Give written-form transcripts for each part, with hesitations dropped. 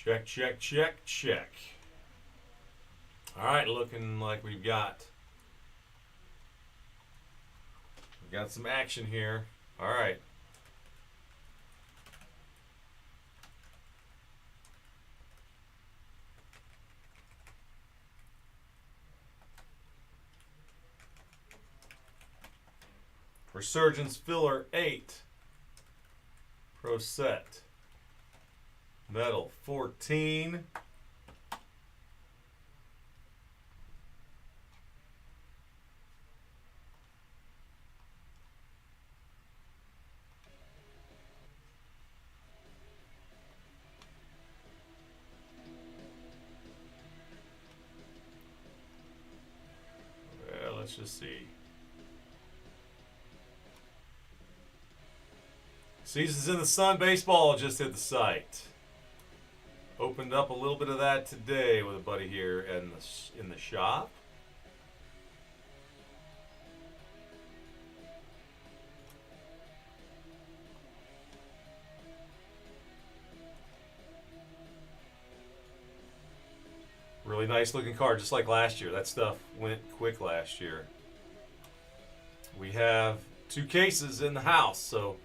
Check, check, check, check. All right, looking like we've got some action here. All right. Resurgence filler 8. Pro set. Metal 14. Well, let's just see. Seasons in the Sun baseball just hit the site. Opened up a little bit of that today with a buddy here in the shop. Really nice looking card, just like last year. That stuff went quick last year. We have 2 cases in the house, so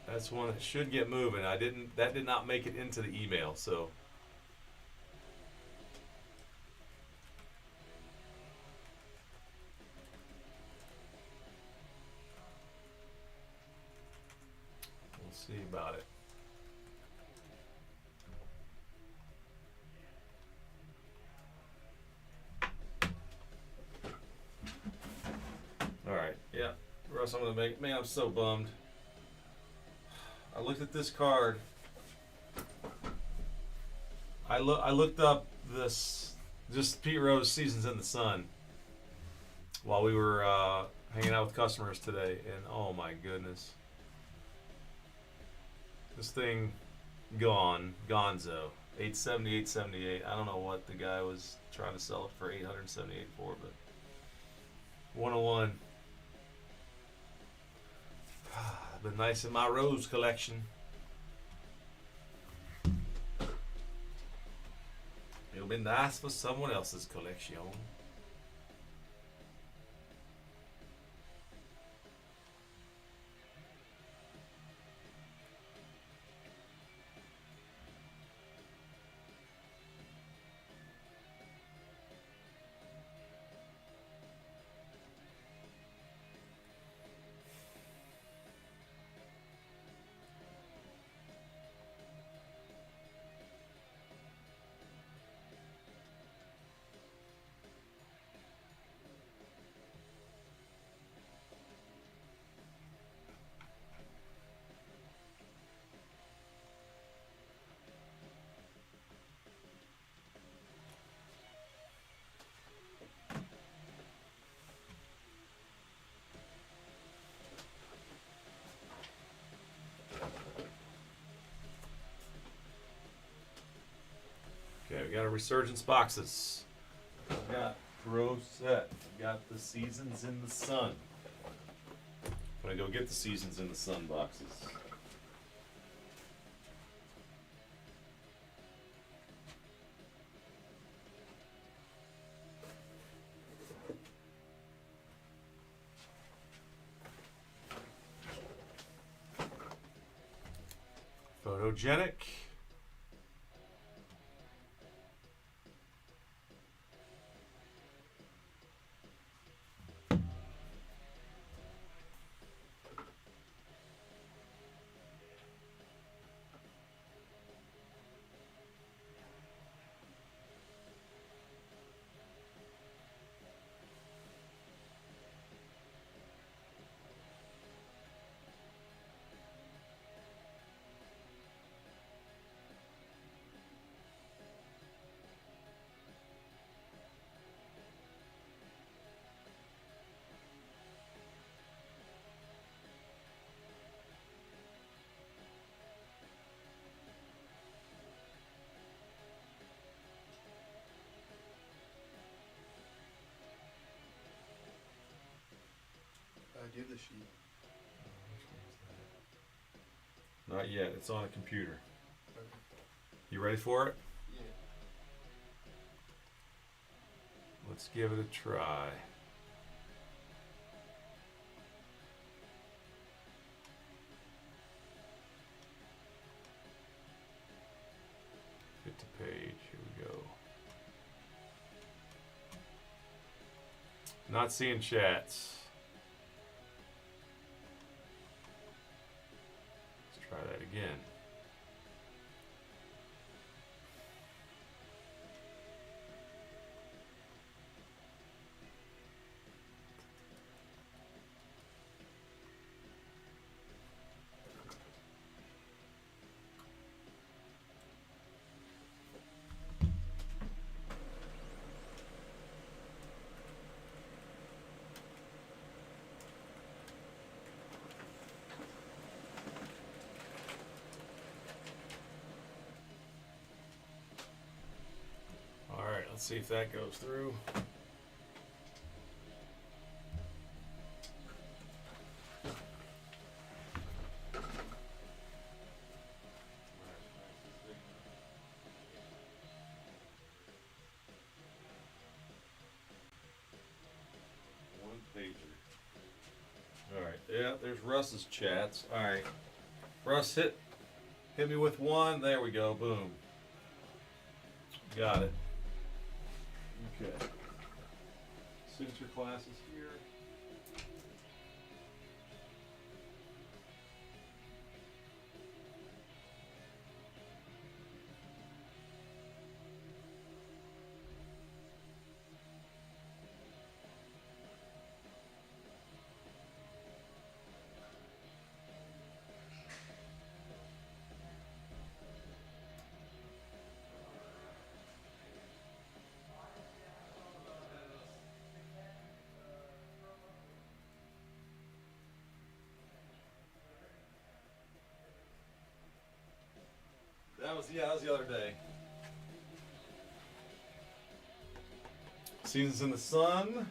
that's one that should get moving. That did not make it into the email, so. We'll see about it. All right, yeah. Russ, I'm gonna make. Man, I'm so bummed. I looked at this card. I looked up this just Pete Rose Seasons in the Sun while we were hanging out with customers today, and oh my goodness, this thing gonzo. 870, 878. I don't know what the guy was trying to sell it for 878 for, but 101. Been nice in my Rose collection. It'll be nice for someone else's collection. Okay, we got our Resurgence boxes. We got Pro Set. We got the Seasons in the Sun. I'm gonna go get the Seasons in the Sun boxes. Photogenic. Give the sheet. Not yet. It's on a computer. Okay. You You ready for it? Yeah. Let's give it a try. Get to page. Here we go. Not seeing chats. Let's try that again. Let's see if that goes through. One pager. All right, yeah, there's Russ's chats. All right, Russ, hit me with one. There we go. Boom. Got it. Okay. Signature classes here. That was the other day. Seasons in the Sun.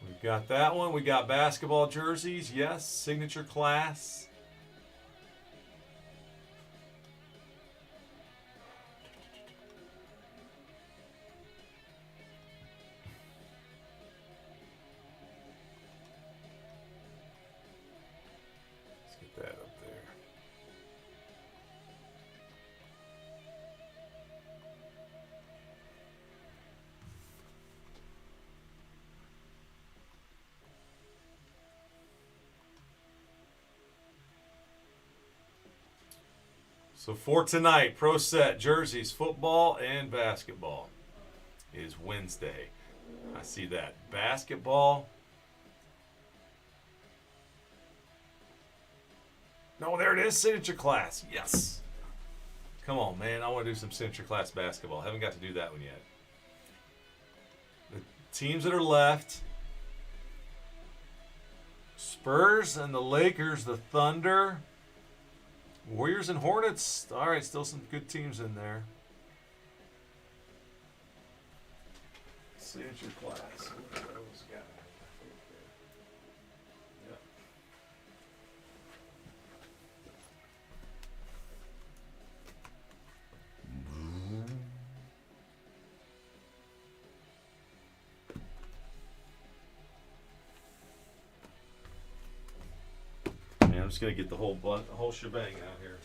We've got that one. We got basketball jerseys. Yes, signature class. That up there. So for tonight, Pro Set jerseys, football and basketball is Wednesday. I see that. Basketball. No, there it is, signature class. Yes. Come on, man. I want to do some signature class basketball. Haven't got to do that one yet. The teams that are left: Spurs and the Lakers, the Thunder, Warriors and Hornets. All right, still some good teams in there. Signature class. What are those guys? I'm just gonna get the whole shebang out here.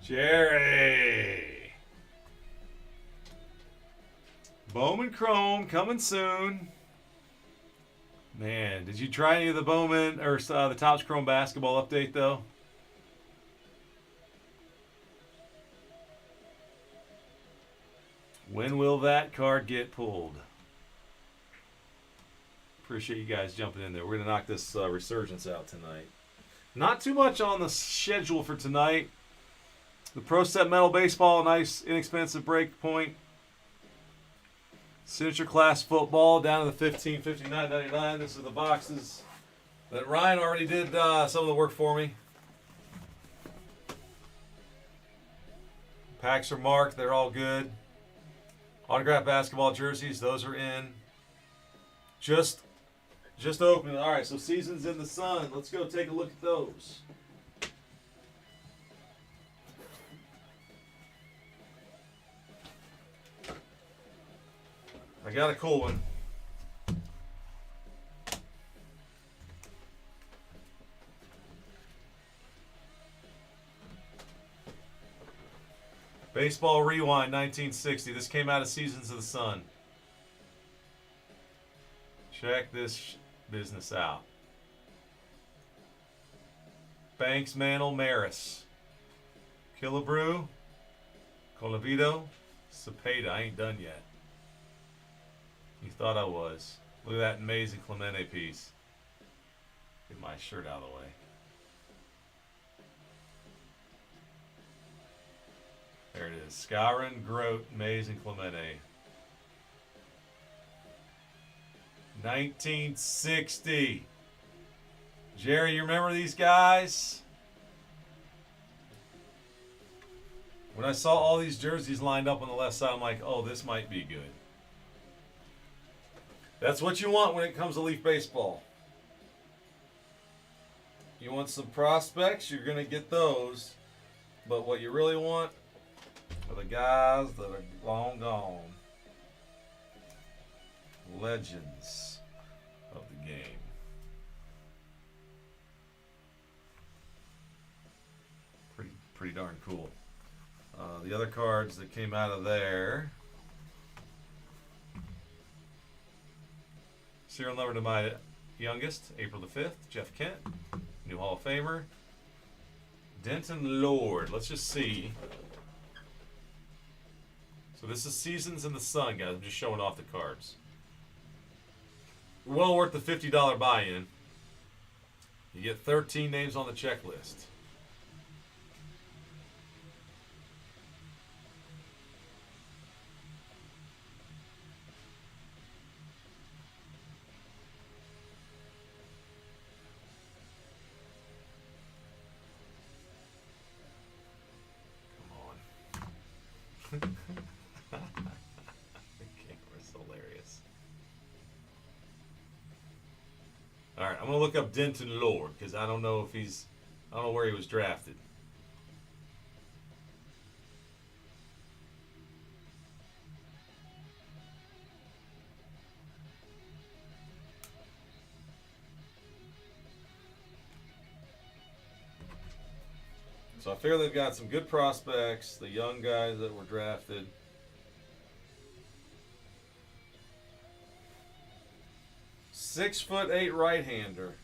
Jerry. Bowman Chrome coming soon. Man, did you try any of the Bowman or the Topps Chrome basketball update though? When will that card get pulled? Appreciate you guys jumping in there. We're going to knock this resurgence out tonight. Not too much on the schedule for tonight. The Pro Set Metal Baseball, nice inexpensive break point. Signature Class Football down to the $15.59.99. This is the boxes that Ryan already did some of the work for me. Packs are marked. They're all good. Autographed basketball jerseys. Those are in. Just opening. All right, so Seasons in the Sun. Let's go take a look at those. I got a cool one. Baseball Rewind 1960. This came out of Seasons of the Sun. Check this business out. Banks, Mantle, Maris. Killebrew, Colavito, Cepeda. I ain't done yet. You thought I was. Look at that amazing Clemente piece. Get my shirt out of the way. There it is. Skowron, Grote, Mays, and Clemente. 1960. Jerry, you remember these guys? When I saw all these jerseys lined up on the left side, I'm like, oh, this might be good. That's what you want when it comes to Leaf Baseball. You want some prospects, you're going to get those. But what you really want are the guys that are long gone. Legends of the game. Pretty darn cool. The other cards that came out of there. Serial number to my youngest, April the 5th, Jeff Kent, new Hall of Famer. Denton Lord. Let's just see. So this is Seasons in the Sun, guys. I'm just showing off the cards. Well worth the $50 buy-in. You get 13 names on the checklist. The camera's hilarious. Alright, I'm going to look up Denton Lord because I don't know where he was drafted. So I figure they've got some good prospects, the young guys that were drafted. "6'8" right-hander.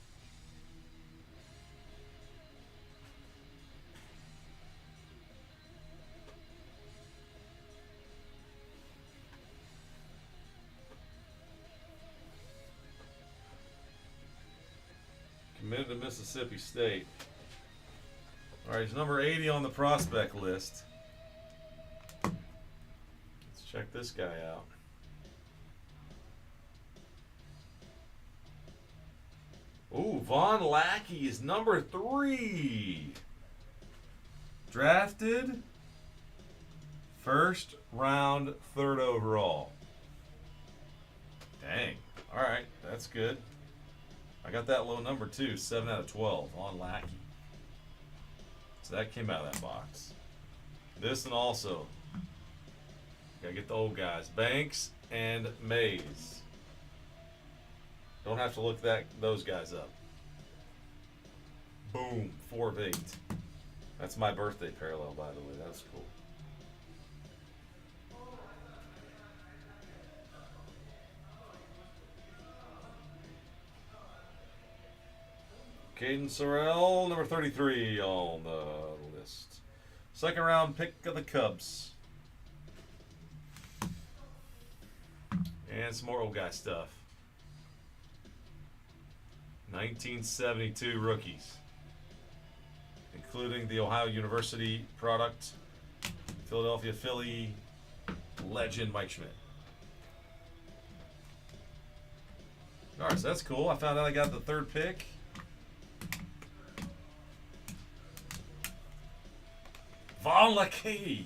Committed to Mississippi State. All right, he's number 80 on the prospect list. Let's check this guy out. Ooh, Von Lackey is number 3. Drafted first round, 3rd overall. Dang. All right, that's good. I got that low number too, 7 out of 12. Von Lackey. So that came out of that box. This and also, gotta get the old guys. Banks and Mays. Don't have to look those guys up. Boom, 4 of 8. That's my birthday parallel, by the way. That's cool. Caden Sorrell, number 33 on the list. 2nd round pick of the Cubs. And some more old guy stuff. 1972 rookies, including the Ohio University product, Philadelphia Philly legend Mike Schmidt. All right, so that's cool. I found out I got the third pick. Von Lackey.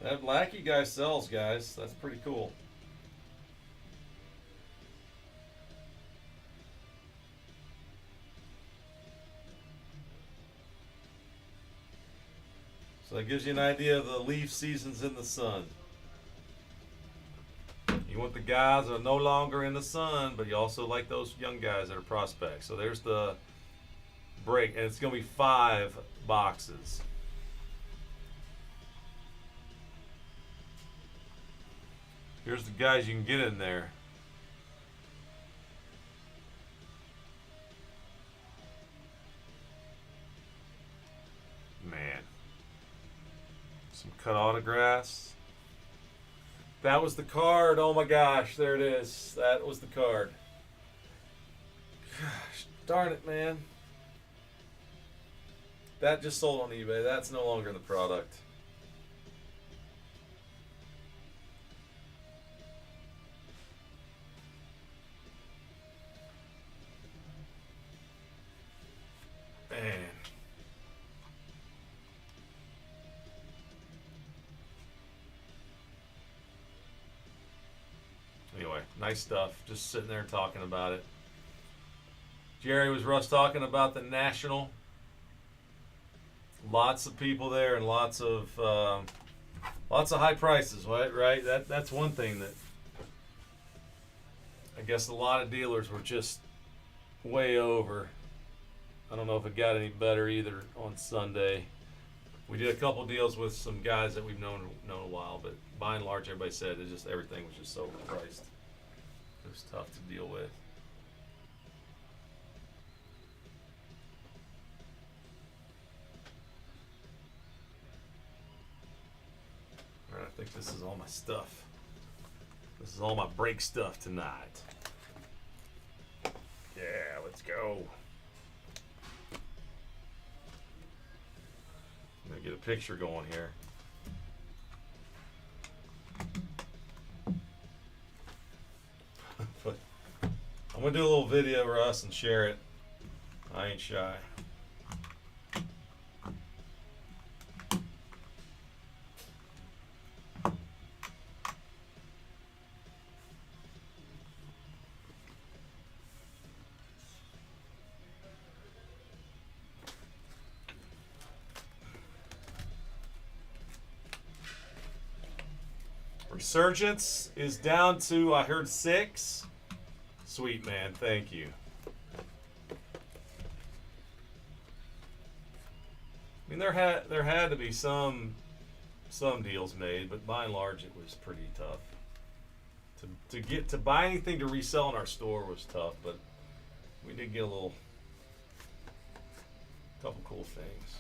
That Lackey guy sells, guys. That's pretty cool. So that gives you an idea of the Leaf seasons in the sun. You want the guys that are no longer in the sun, but you also like those young guys that are prospects. So there's the break, and it's going to be 5 boxes. Here's the guys you can get in there. Man. Some cut autographs. That was the card. Oh my gosh, there it is. That was the card. Gosh, darn it, man. That just sold on eBay. That's no longer in the product. Man. Anyway, nice stuff. Just sitting there talking about it. Jerry, was Russ talking about the National? Lots of people there and lots of high prices, right? That's one thing that I guess a lot of dealers were just way over. I don't know if it got any better either on Sunday. We did a couple deals with some guys that we've known a while, but by and large, everybody said it just everything was just so overpriced. It was tough to deal with. All right, I think this is all my stuff. This is all my break stuff tonight. Yeah, let's go. I'm gonna get a picture going here. But I'm gonna do a little video, Russ, and share it. I ain't shy. Resurgence is down to, I heard, 6. Sweet, man. Thank you. I mean, there had to be some deals made, but by and large, it was pretty tough. To buy anything to resell in our store was tough, but we did get a couple cool things.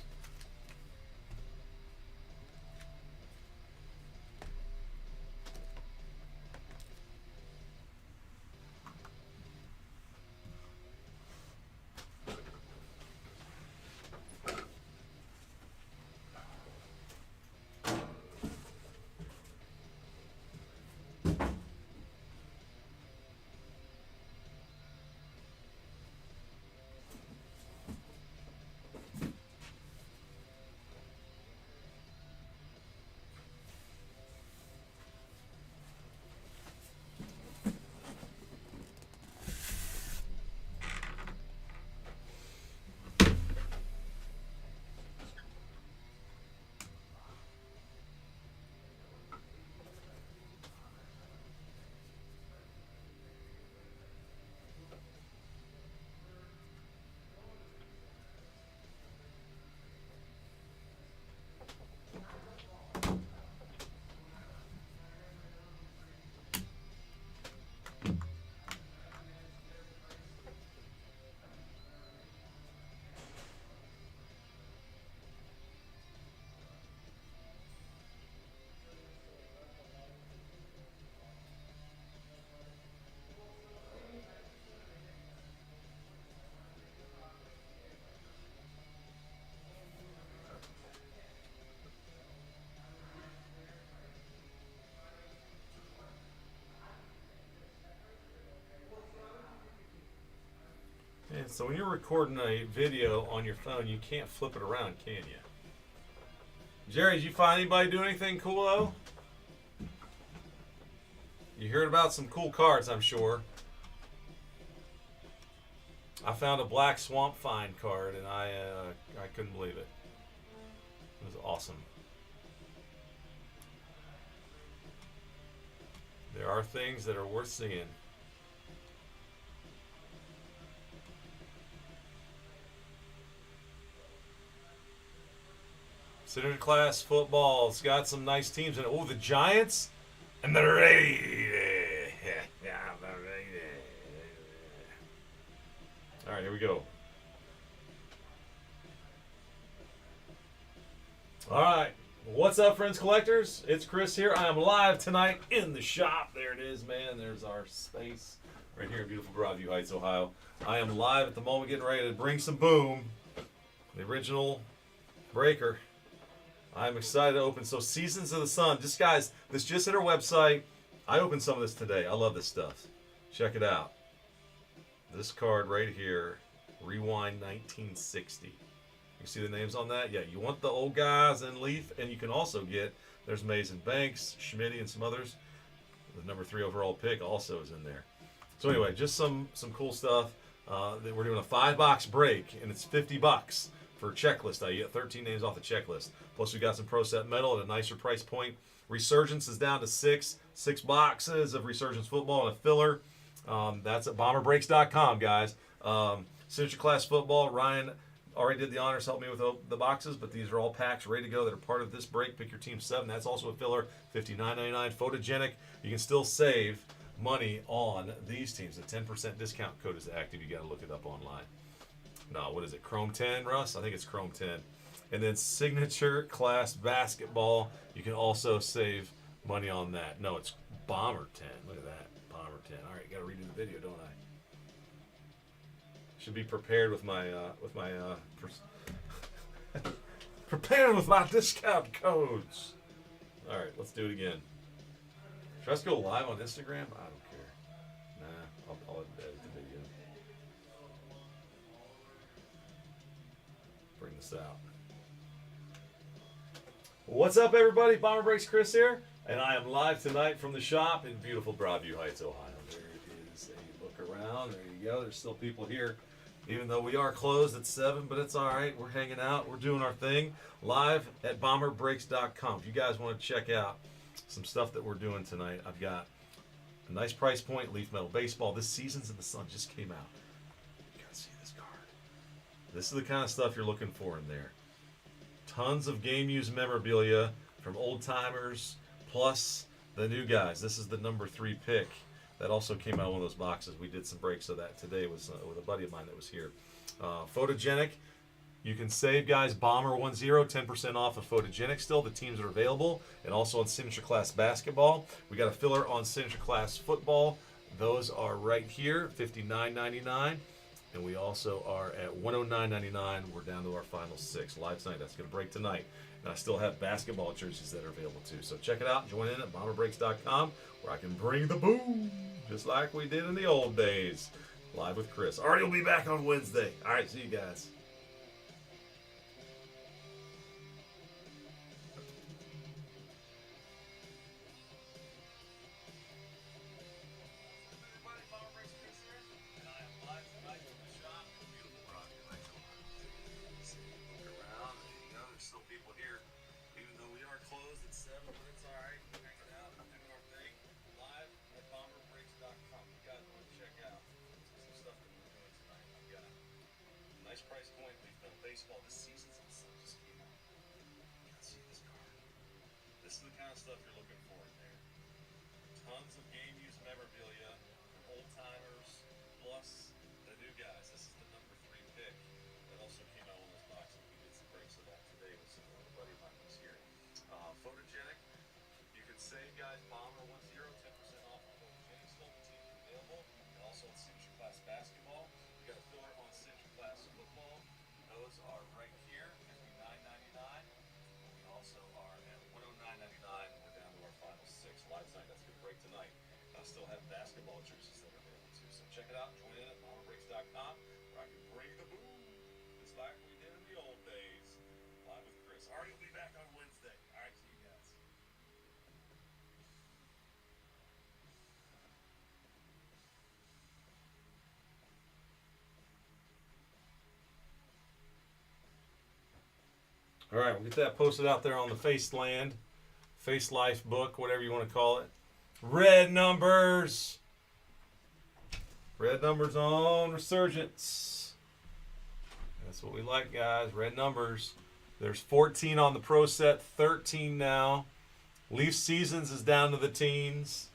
So when you're recording a video on your phone, you can't flip it around, can you? Jerry, did you find anybody doing anything cool though? You heard about some cool cards, I'm sure. I found a Black Swamp Find card, and I couldn't believe it. It was awesome. There are things that are worth seeing. Signature Class football's got some nice teams in it. Oh, the Giants and the Raiders. All right, here we go. All right. What's up, friends collectors? It's Chris here. I am live tonight in the shop. There it is, man. There's our space right here in beautiful Broadview Heights, Ohio. I am live at the moment getting ready to bring some boom. The original breaker. I'm excited to open. So Seasons of the Sun. This, guys, this just hit our website. I opened some of this today. I love this stuff. Check it out. This card right here, Rewind 1960. You see the names on that? Yeah, you want the old guys and Leaf, and you can also get, there's Mason Banks, Schmitty, and some others. The number 3 overall pick also is in there. So anyway, just some cool stuff. We're doing a 5-box break, and it's $50 for a checklist. You get 13 names off the checklist. Plus we got some Pro Set metal at a nicer price point. Resurgence is down to 6 boxes of Resurgence football and a filler. That's at bomberbreaks.com, guys. Signature Class football, Ryan already did the honors, helped me with the boxes, but these are all packs ready to go that are part of this break. Pick your team 7. That's also a filler, $59.99. Photogenic, you can still save money on these teams. A 10% discount code is active. You got to look it up online. No, what is it, Chrome 10, Russ? I think it's Chrome 10. And then Signature Class basketball, you can also save money on that. No, it's Bomber 10. Look at that. Bomber 10. All right, got to redo the video, don't I? Should be prepared with my prepared with my discount codes. All right, let's do it again. Should I just go live on Instagram? I don't care. Nah, I'll edit the video. Bring this out. What's up, everybody? Bomber Breaks Chris here, and I am live tonight from the shop in beautiful Broadview Heights, Ohio. There is a look around. There you go. There's still people here, even though we are closed at 7, but it's all right. We're hanging out. We're doing our thing live at bomberbreaks.com. If you guys want to check out some stuff that we're doing tonight, I've got a nice price point, Leaf Metal Baseball. This Seasons of the Sun just came out. You got to see this card. This is the kind of stuff you're looking for in there. Tons of game-used memorabilia from old-timers, plus the new guys. This is the number 3 pick. That also came out of one of those boxes. We did some breaks of that today with a buddy of mine that was here. Photogenic. You can save, guys, Bomber10, 10% off of Photogenic still. The teams are available. And also on Signature Class basketball. We got a filler on Signature Class football. Those are right here, $59.99. And we also are at $109.99. We're down to our final 6. Live tonight. That's going to break tonight. And I still have basketball jerseys that are available too. So check it out. Join in at bomberbreaks.com where I can bring the boom just like we did in the old days. Live with Chris. Artie will be back on Wednesday. All right, see you guys. Price point, Leaf Metal Baseball. This Seasons of the Sun just came out. You can see this card. This is the kind of stuff you're looking for in there. Tons of game-used memorabilia from old-timers, plus the new guys. This is the number 3 pick. That also came out in those boxes. We did some breaks of that today with some other buddy of mine who's here. Photogenic. You can save, guys, Bomber10, 10% off on Photogenic still. The teams are available. And also on Signature Class basketball. We got a filler on Signature Class football. Those are right here, $59.99. We also are at $109.99. We're down to our final 6. Live tonight. That's going to break tonight. I still have basketball jerseys that are available too. So check it out. Join in at bomberbreaks.com where I can just like we did in the old days. Live with Chris. Artie will be back on Wednesday. All right, see you guys. All right, we'll get that posted out there on the Faceland, Face Life book, whatever you want to call it. Red numbers. Red numbers on Resurgence. That's what we like, guys. Red numbers. There's 14 on the Pro Set, 13 now. Leaf Seasons is down to the teens.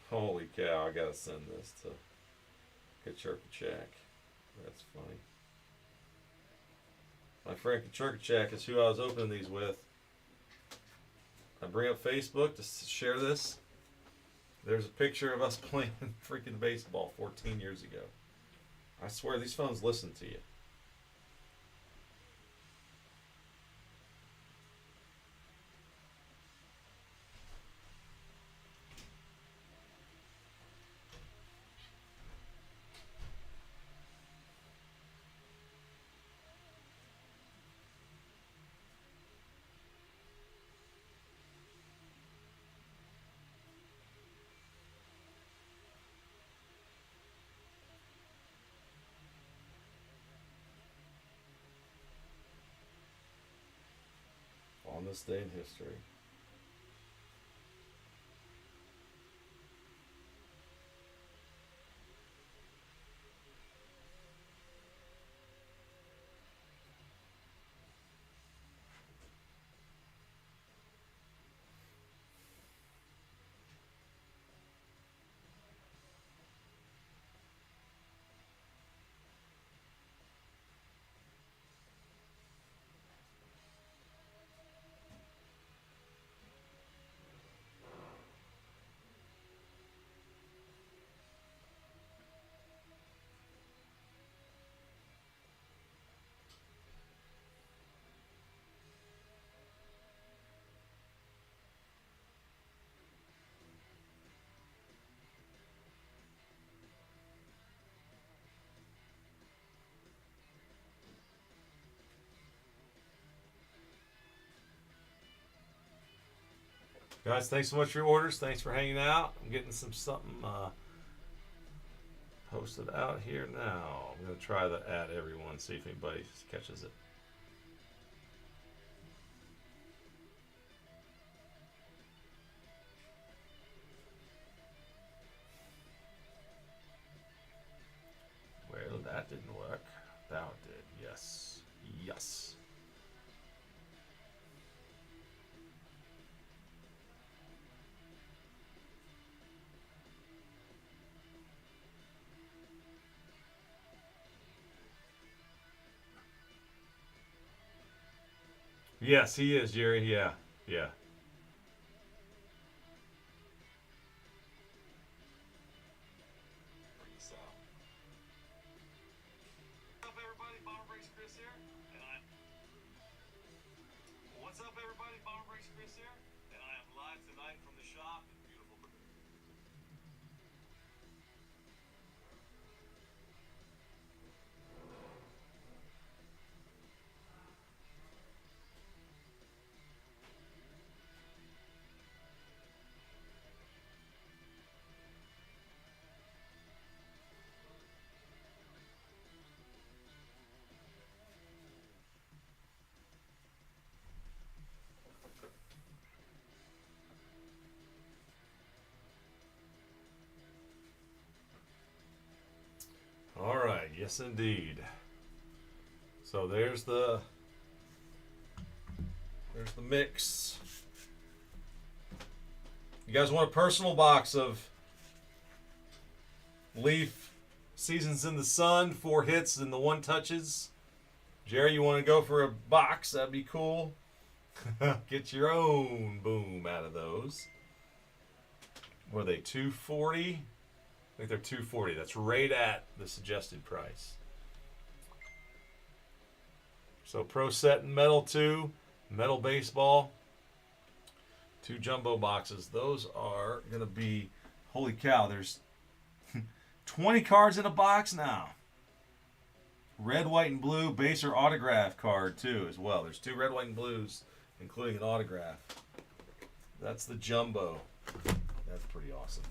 Holy cow, I gotta send this to Kachurkachak. That's funny. My friend Kachurkachak is who I was opening these with. I bring up Facebook to share this. There's a picture of us playing freaking baseball 14 years ago. I swear these phones listen to you. On this day in history. Guys, thanks so much for your orders. Thanks for hanging out. I'm getting something posted out here now. I'm going to try to add everyone, see if anybody catches it. Well, that didn't work. That did. Yes. Yes. Yes, he is, Jerry. Yeah. Yeah. So. What's up, everybody? Bomber Breaks Chris here. And I. What's up, everybody? Bomber Breaks Chris here. And I am live tonight from the shop in beautiful. All right. Yes, indeed. So there's the mix. You guys want a personal box of Leaf Seasons in the Sun, 4 hits and the 1 touches? Jerry, you want to go for a box? That'd be cool. Get your own boom out of those. Were they $240? I think they're $240. That's right at the suggested price. So Pro Set and Metal 2, Metal Baseball, 2 jumbo boxes. Those are going to be, holy cow, there's 20 cards in a box now. red, white, and blue base or autograph card too as well. There's 2 red, white, and blues, including an autograph. That's the jumbo. That's pretty awesome.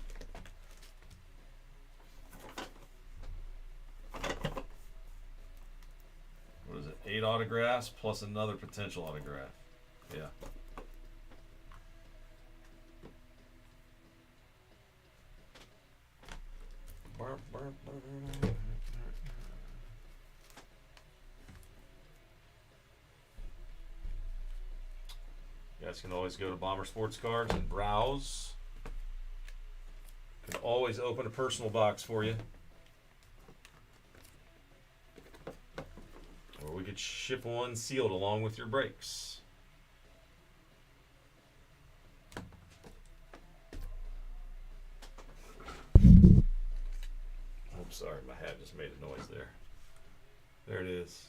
What is it? 8 autographs plus another potential autograph. Yeah. You guys can always go to Bomber Sports Cards and browse. Can always open a personal box for you. Or we could ship one sealed along with your breaks. I'm sorry, my hat just made a noise there. There it is.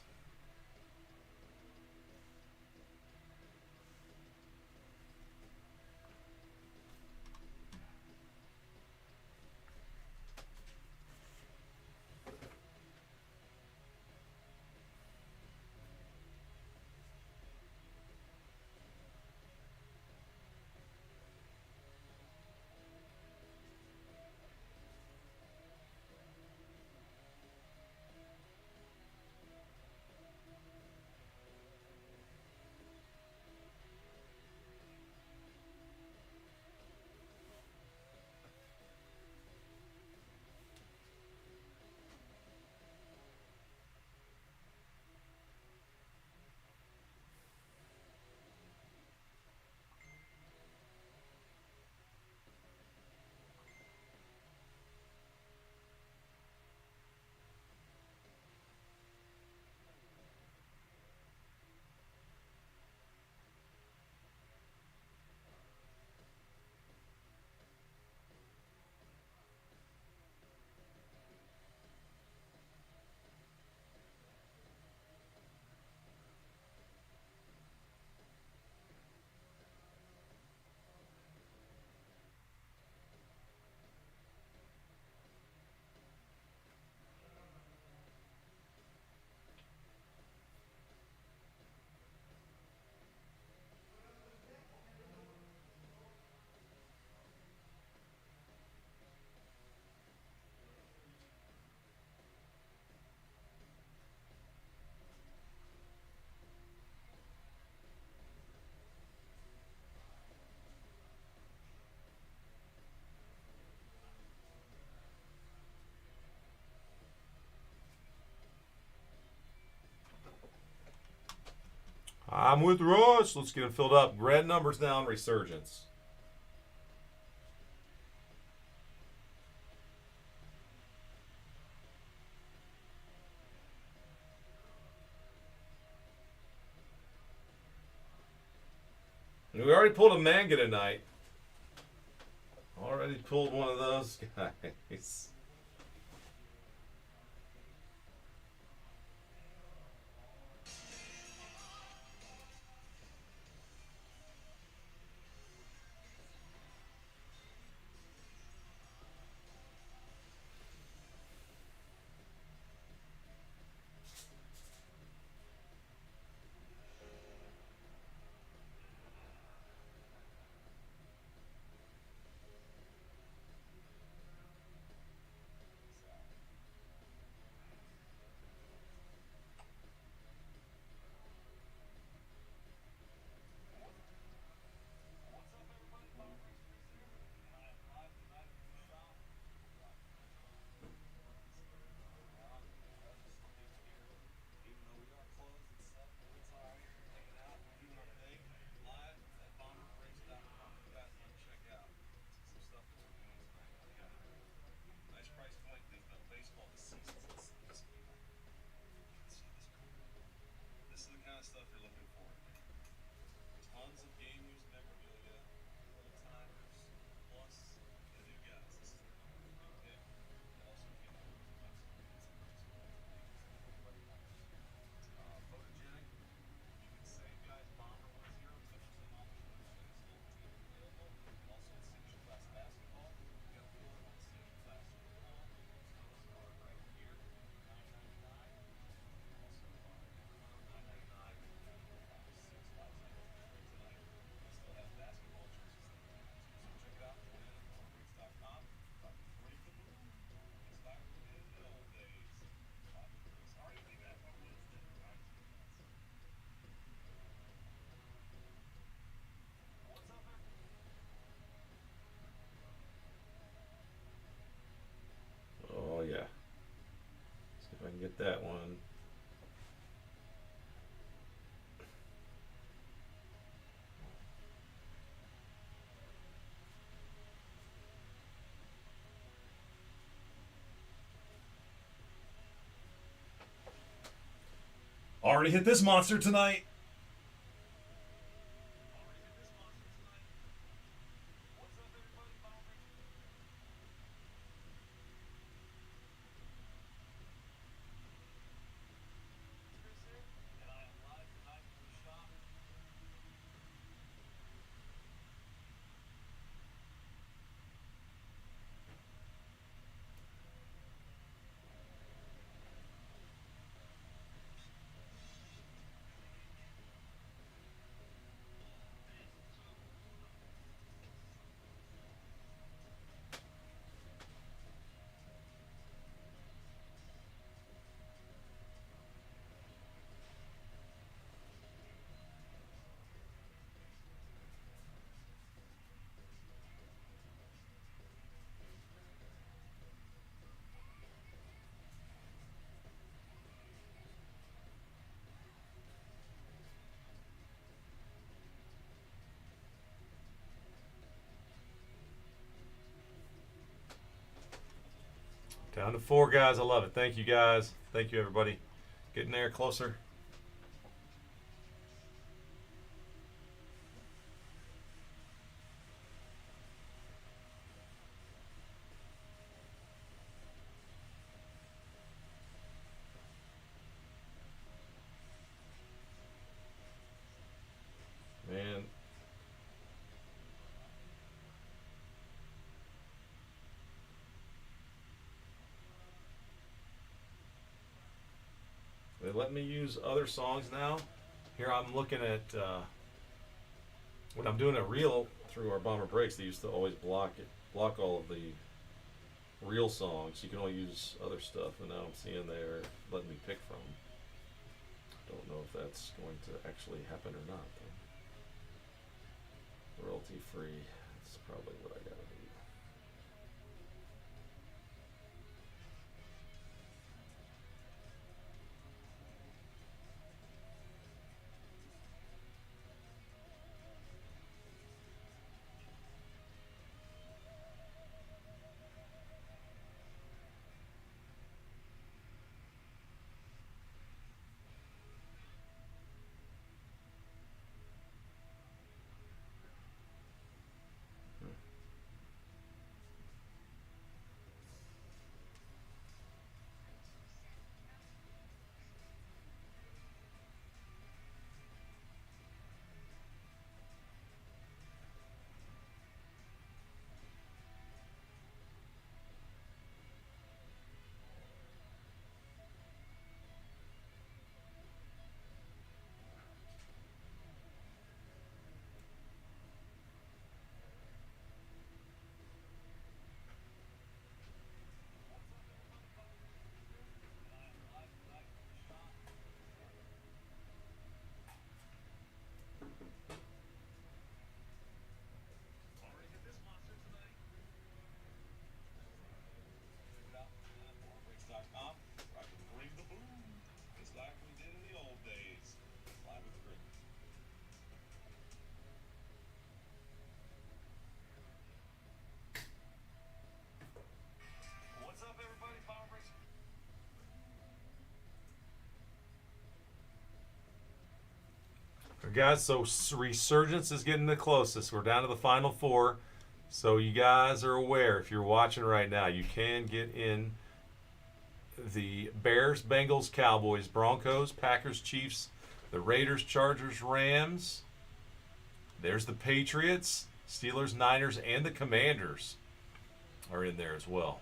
I'm with Rush. Let's get them filled up. Red numbers down, Resurgence. We already pulled a manga tonight. Already pulled one of those guys. Already hit this monster tonight. Down to 4, guys. I love it. Thank you, guys. Thank you, everybody. Getting there closer. Man. They let me use other songs now. Here I'm looking at when I'm doing a reel through our Bomber Breaks. They used to always block all of the real songs. You can only use other stuff, and now I'm seeing they're letting me pick from. Don't know if that's going to actually happen or not. Though. Royalty free. That's probably what I gotta do. Breaks.com. Where I can bring the boom, just like we did in the old days. Live with Chris. What's up, everybody? Power Breaks. Guys, so Resurgence is getting the closest. We're down to the final 4. So you guys are aware, if you're watching right now, you can get in the Bears, Bengals, Cowboys, Broncos, Packers, Chiefs, the Raiders, Chargers, Rams. There's the Patriots, Steelers, Niners, and the Commanders are in there as well.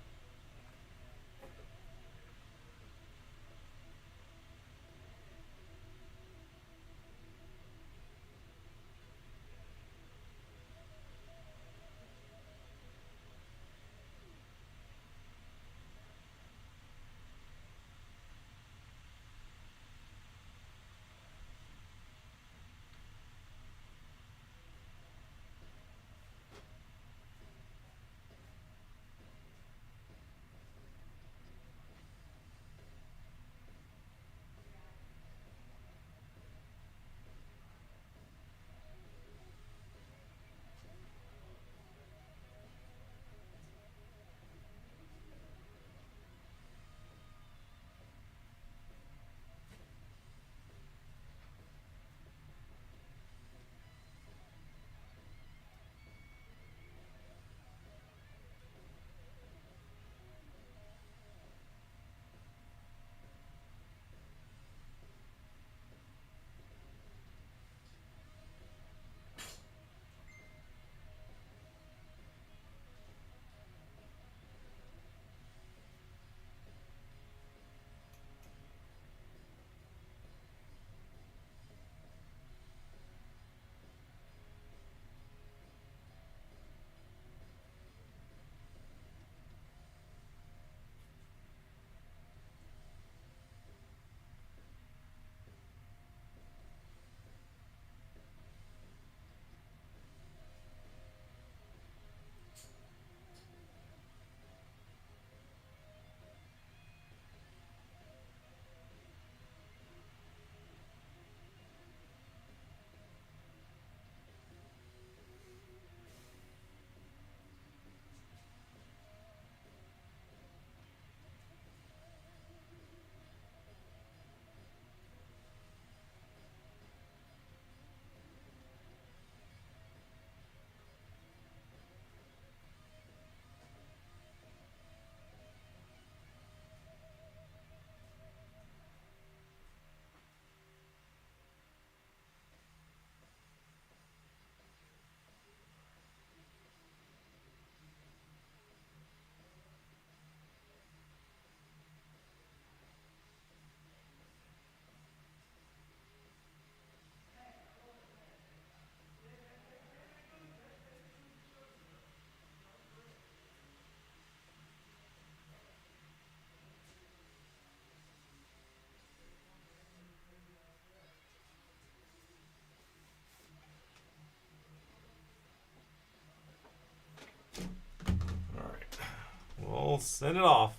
We'll send it off.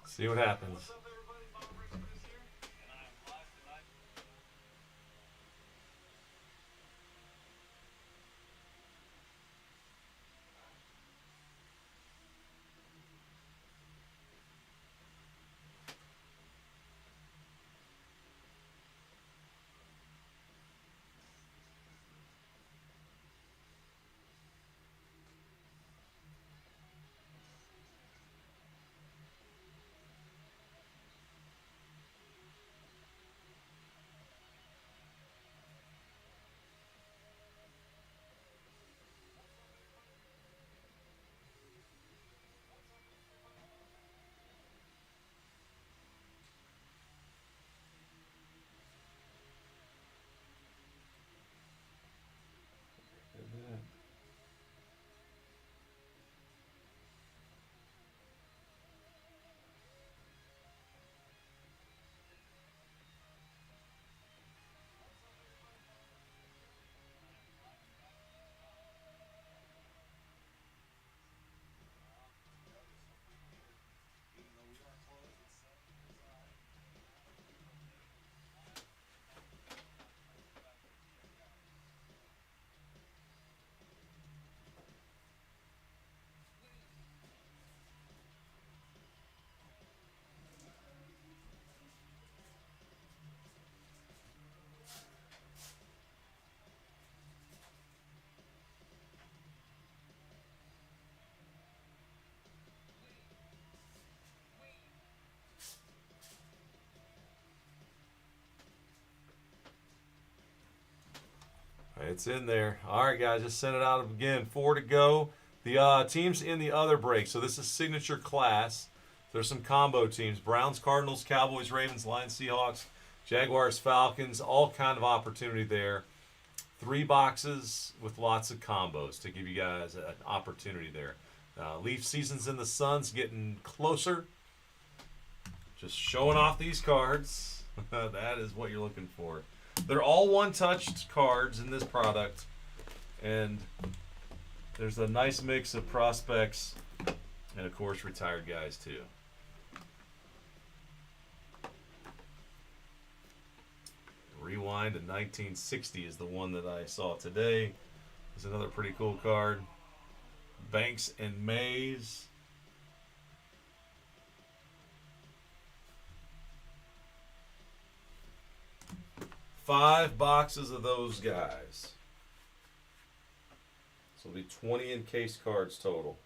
See what happens. What's up, everybody? Bob Richards here, and I am live tonight. Even though we are closed at 7, it's all right. It's in there. All right, guys, just send it out again. 4 to go. The teams in the other break. So this is signature class. There's some combo teams: Browns, Cardinals, Cowboys, Ravens, Lions, Seahawks, Jaguars, Falcons. All kind of opportunity there. 3 boxes with lots of combos to give you guys an opportunity there. Leaf season's in the sun's getting closer. Just showing off these cards. That is what you're looking for. They're all one-touched cards in this product, and there's a nice mix of prospects and, of course, retired guys too. Rewind to 1960 is the one that I saw today. It's another pretty cool card. Banks and Mays. 5 boxes of those guys. So it'll be 20 encased cards total.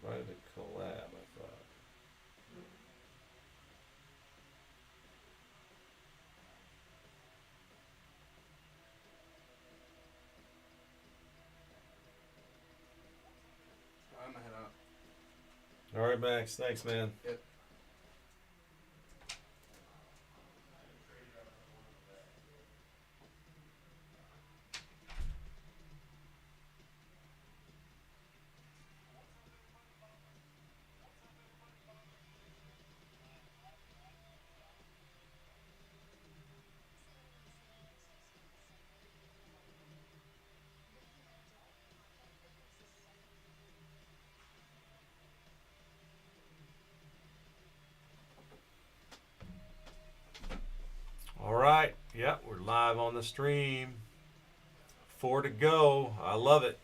Invited to collab, I thought. I'm gonna head out. All right, Max. Thanks, man. Yep. All right. Yep, we're live on the stream. 4 to go. I love it.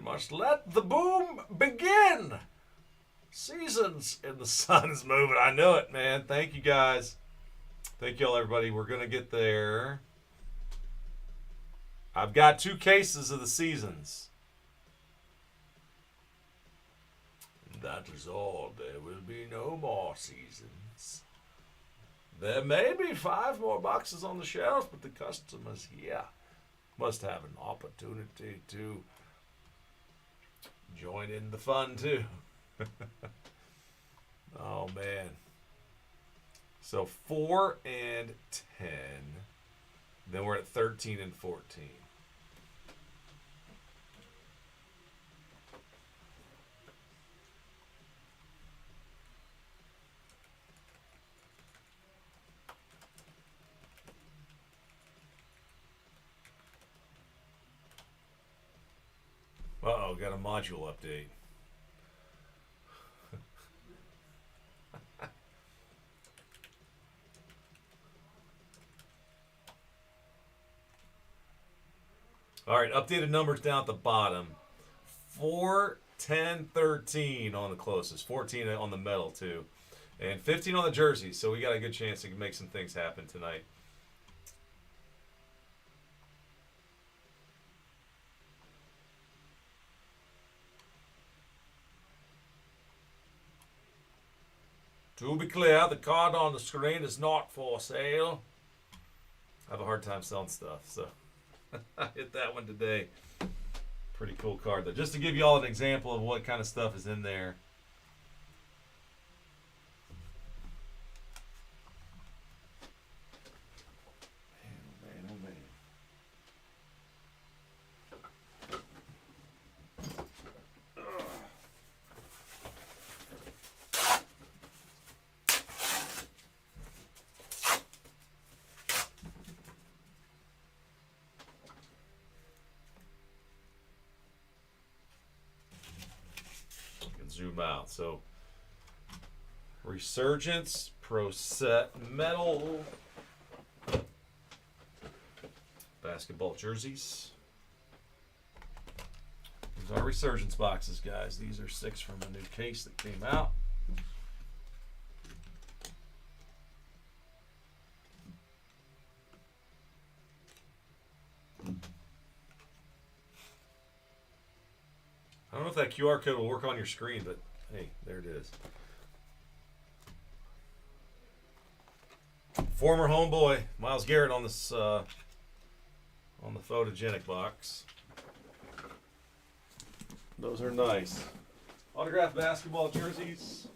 much. Let the boom begin. Seasons in the Sun is moving. I know it, man. Thank you, guys. Thank y'all, everybody. We're going to get there. I've got 2 cases of the Seasons. That is all. There will be no more Seasons. There may be 5 more boxes on the shelf, but the customers here must have an opportunity to join in the fun too. Oh man. So 4 and 10. Then we're at 13 and 14. Uh-oh, got a module update. All right, updated numbers down at the bottom. 4, 10, 13 on the closest. 14 on the metal, too. And 15 on the jerseys, so we got a good chance to make some things happen tonight. To be clear, the card on the screen is not for sale. I have a hard time selling stuff, so I hit that one today. Pretty cool card, though. Just to give you all an example of what kind of stuff is in there. Man, oh man. Zoom out. So Resurgence, Pro Set Metal, basketball jerseys. These are Resurgence boxes, guys. These are 6 from a new case that came out. I don't know if that QR code will work on your screen, but hey, there it is. Former homeboy Myles Garrett on this on the photogenic box. Those are nice. Autographed basketball jerseys.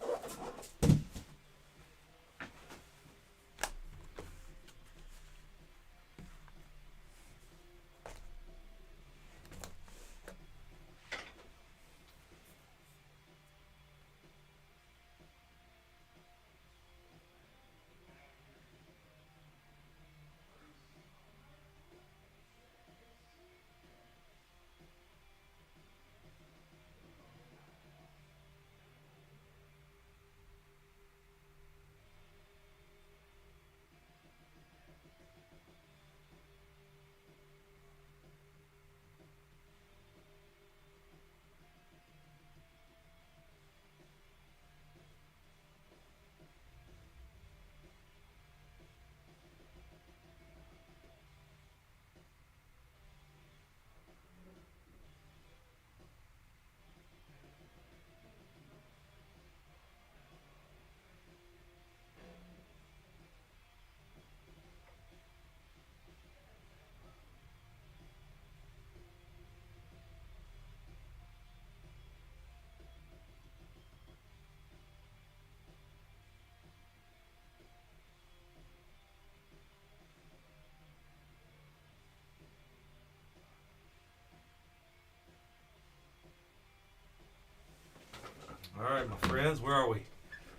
All right, my friends, where are we?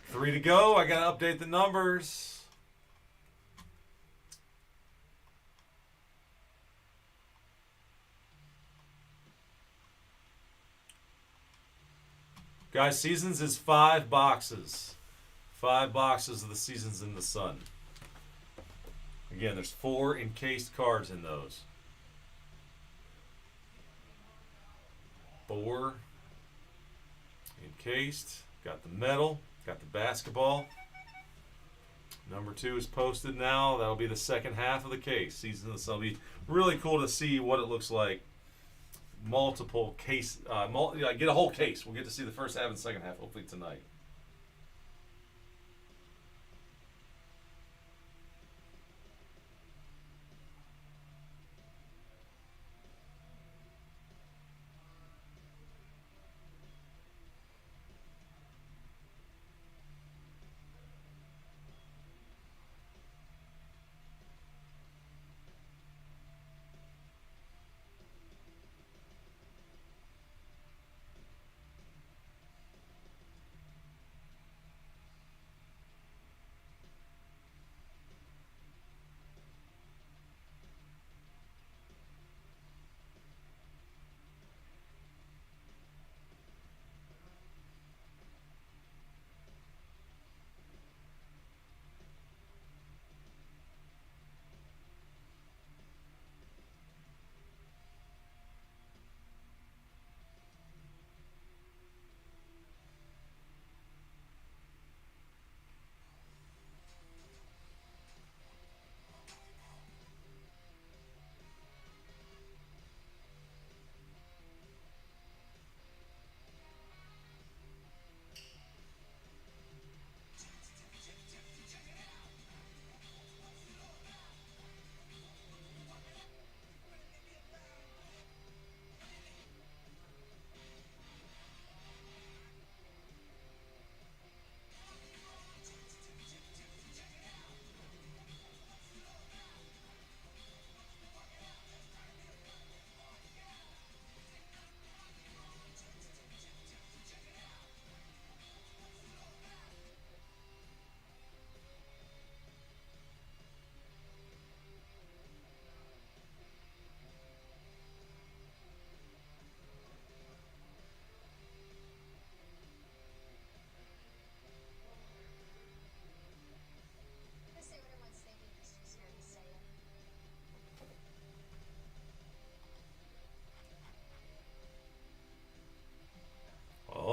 3 to go. I got to update the numbers. Guys, Seasons is 5 boxes. 5 boxes of the Seasons in the Sun. Again, there's 4 encased cards in those. 4 encased. Got the medal. Got the basketball. Number 2 is posted now. That'll be the second half of the case. So it'll be really cool to see what it looks like. Multiple case. Get a whole case. We'll get to see the first half and the second half hopefully tonight.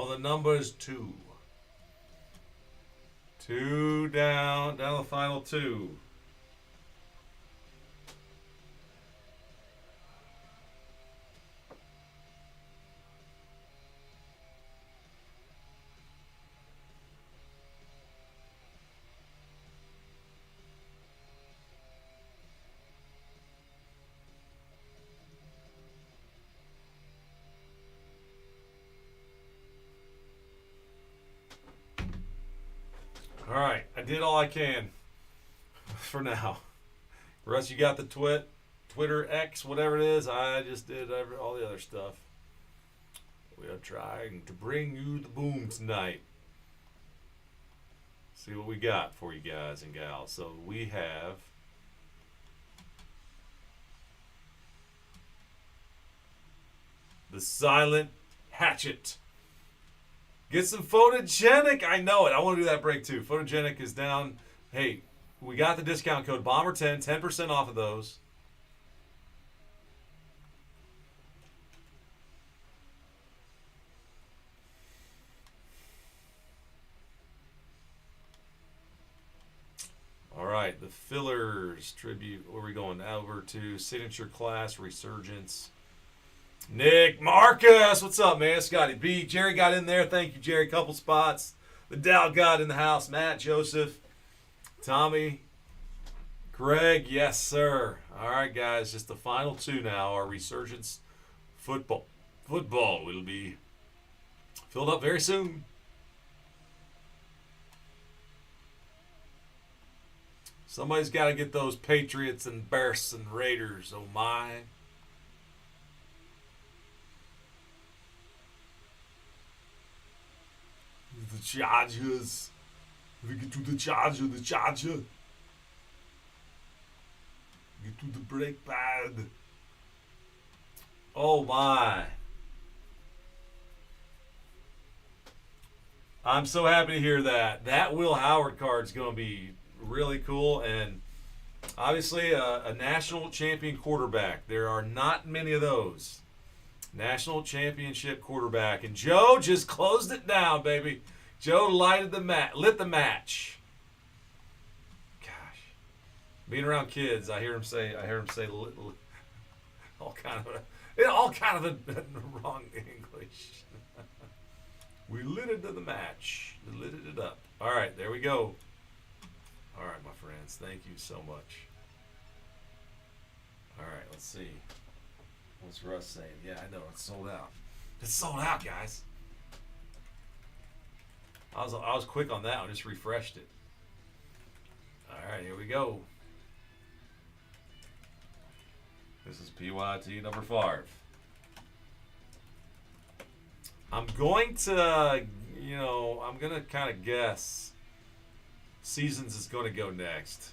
The numbers 2. 2 down the final 2. All right, I did all I can for now. Russ, you got the Twitter, X, whatever it is. I just did all the other stuff. We are trying to bring you the boom tonight. See what we got for you guys and gals. So we have the Silent Hatchet. Get some Photogenic. I know it. I want to do that break too. Photogenic is down. Hey, we got the discount code Bomber10, 10% off of those. All right, the fillers tribute. Where are we going? Over to Signature Class Resurgence. Nick Marcus, what's up, man? Scotty B. Jerry got in there. Thank you, Jerry. Couple spots. The Dow got in the house. Matt, Joseph, Tommy, Greg. Yes, sir. All right, guys. Just the final 2 now. Our Resurgence football will be filled up very soon. Somebody's got to get those Patriots and Bears and Raiders. Oh, my. The Chargers. We get to the Charger. Get to the brake pad. Oh my. I'm so happy to hear that. That Will Howard card's going to be really cool, and obviously a national champion quarterback. There are not many of those. National championship quarterback. And Joe just closed it down, baby. Joe lit the match. Gosh. Being around kids, I hear him say all kind of a wrong English. We lit it to the match. We lit it up. All right, there we go. All right, my friends. Thank you so much. All right, let's see. What's Russ saying? Yeah, I know. It's sold out. It's sold out, guys. I was quick on that one. Just refreshed it. All right, here we go. This is PYT number 5. I'm going to kind of guess Seasons is going to go next.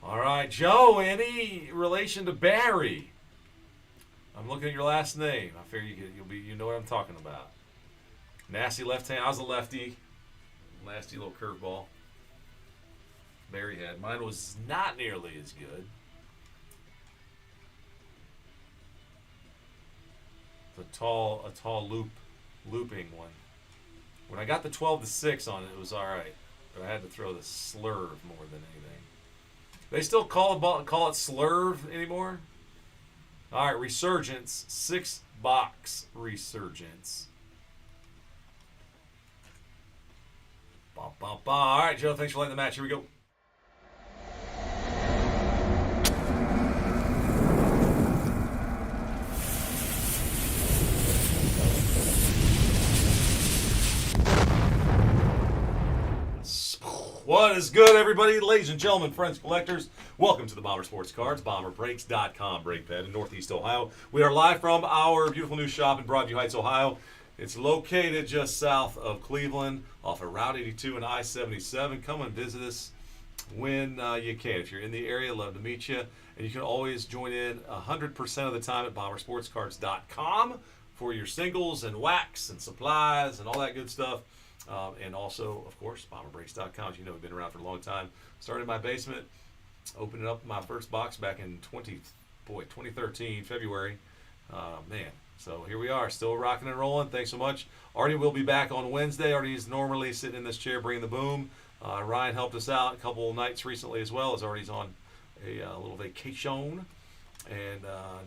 All right, Joe, any relation to Barry? I'm looking at your last name. I figure you know what I'm talking about. Nasty left hand. I was a lefty. Nasty little curveball. Barry had. Mine was not nearly as good. It's a tall looping one. When I got the 12-6 on it, it was all right, but I had to throw the slurve more than anything. They still call it slurve anymore? All right, Resurgence, 6-box Resurgence. All right, Joe, thanks for letting the match. Here we go. What is good, everybody? Ladies and gentlemen, friends, collectors, welcome to the Bomber Sports Cards, BomberBreaks.com, break pad in Northeast Ohio. We are live from our beautiful new shop in Broadview Heights, Ohio. It's located just south of Cleveland, off of Route 82 and I-77. Come and visit us when you can. If you're in the area, love to meet you. And you can always join in 100% of the time at BomberSportsCards.com for your singles and wax and supplies and all that good stuff. And also, of course, BomberBreaks.com. As you know, we've been around for a long time. Started in my basement, opened up my first box back in 2013, February. Man, so here we are, still rocking and rolling. Thanks so much. Artie will be back on Wednesday. Artie's normally sitting in this chair bringing the boom. Ryan helped us out a couple of nights recently as well, as Artie's on a little vacation. And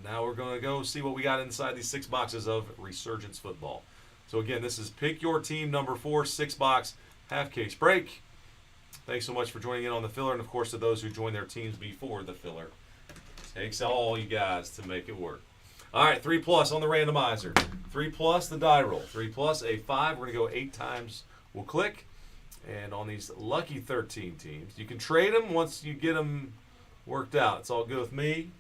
now we're going to go see what we got inside these 6 boxes of Resurgence football. So again, this is Pick Your Team number 4, 6-box, half-case break. Thanks so much for joining in on the filler, and of course to those who joined their teams before the filler. Takes all you guys to make it work. All right, 3+ on the randomizer. 3+ the die roll. 3+ a 5. We're going to go 8 times. We'll click. And on these lucky 13 teams, you can trade them once you get them worked out. It's all good with me.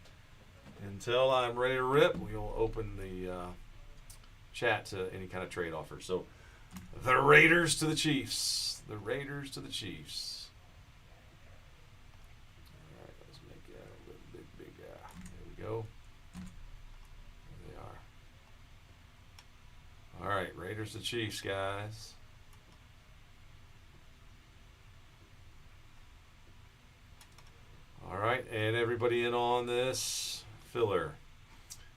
Until I'm ready to rip, we'll open the chat to any kind of trade offer. So the Raiders to the Chiefs. The Raiders to the Chiefs. All right, let's make a little big. There we go. There they are. All right, Raiders to Chiefs, guys. All right, and everybody in on this filler.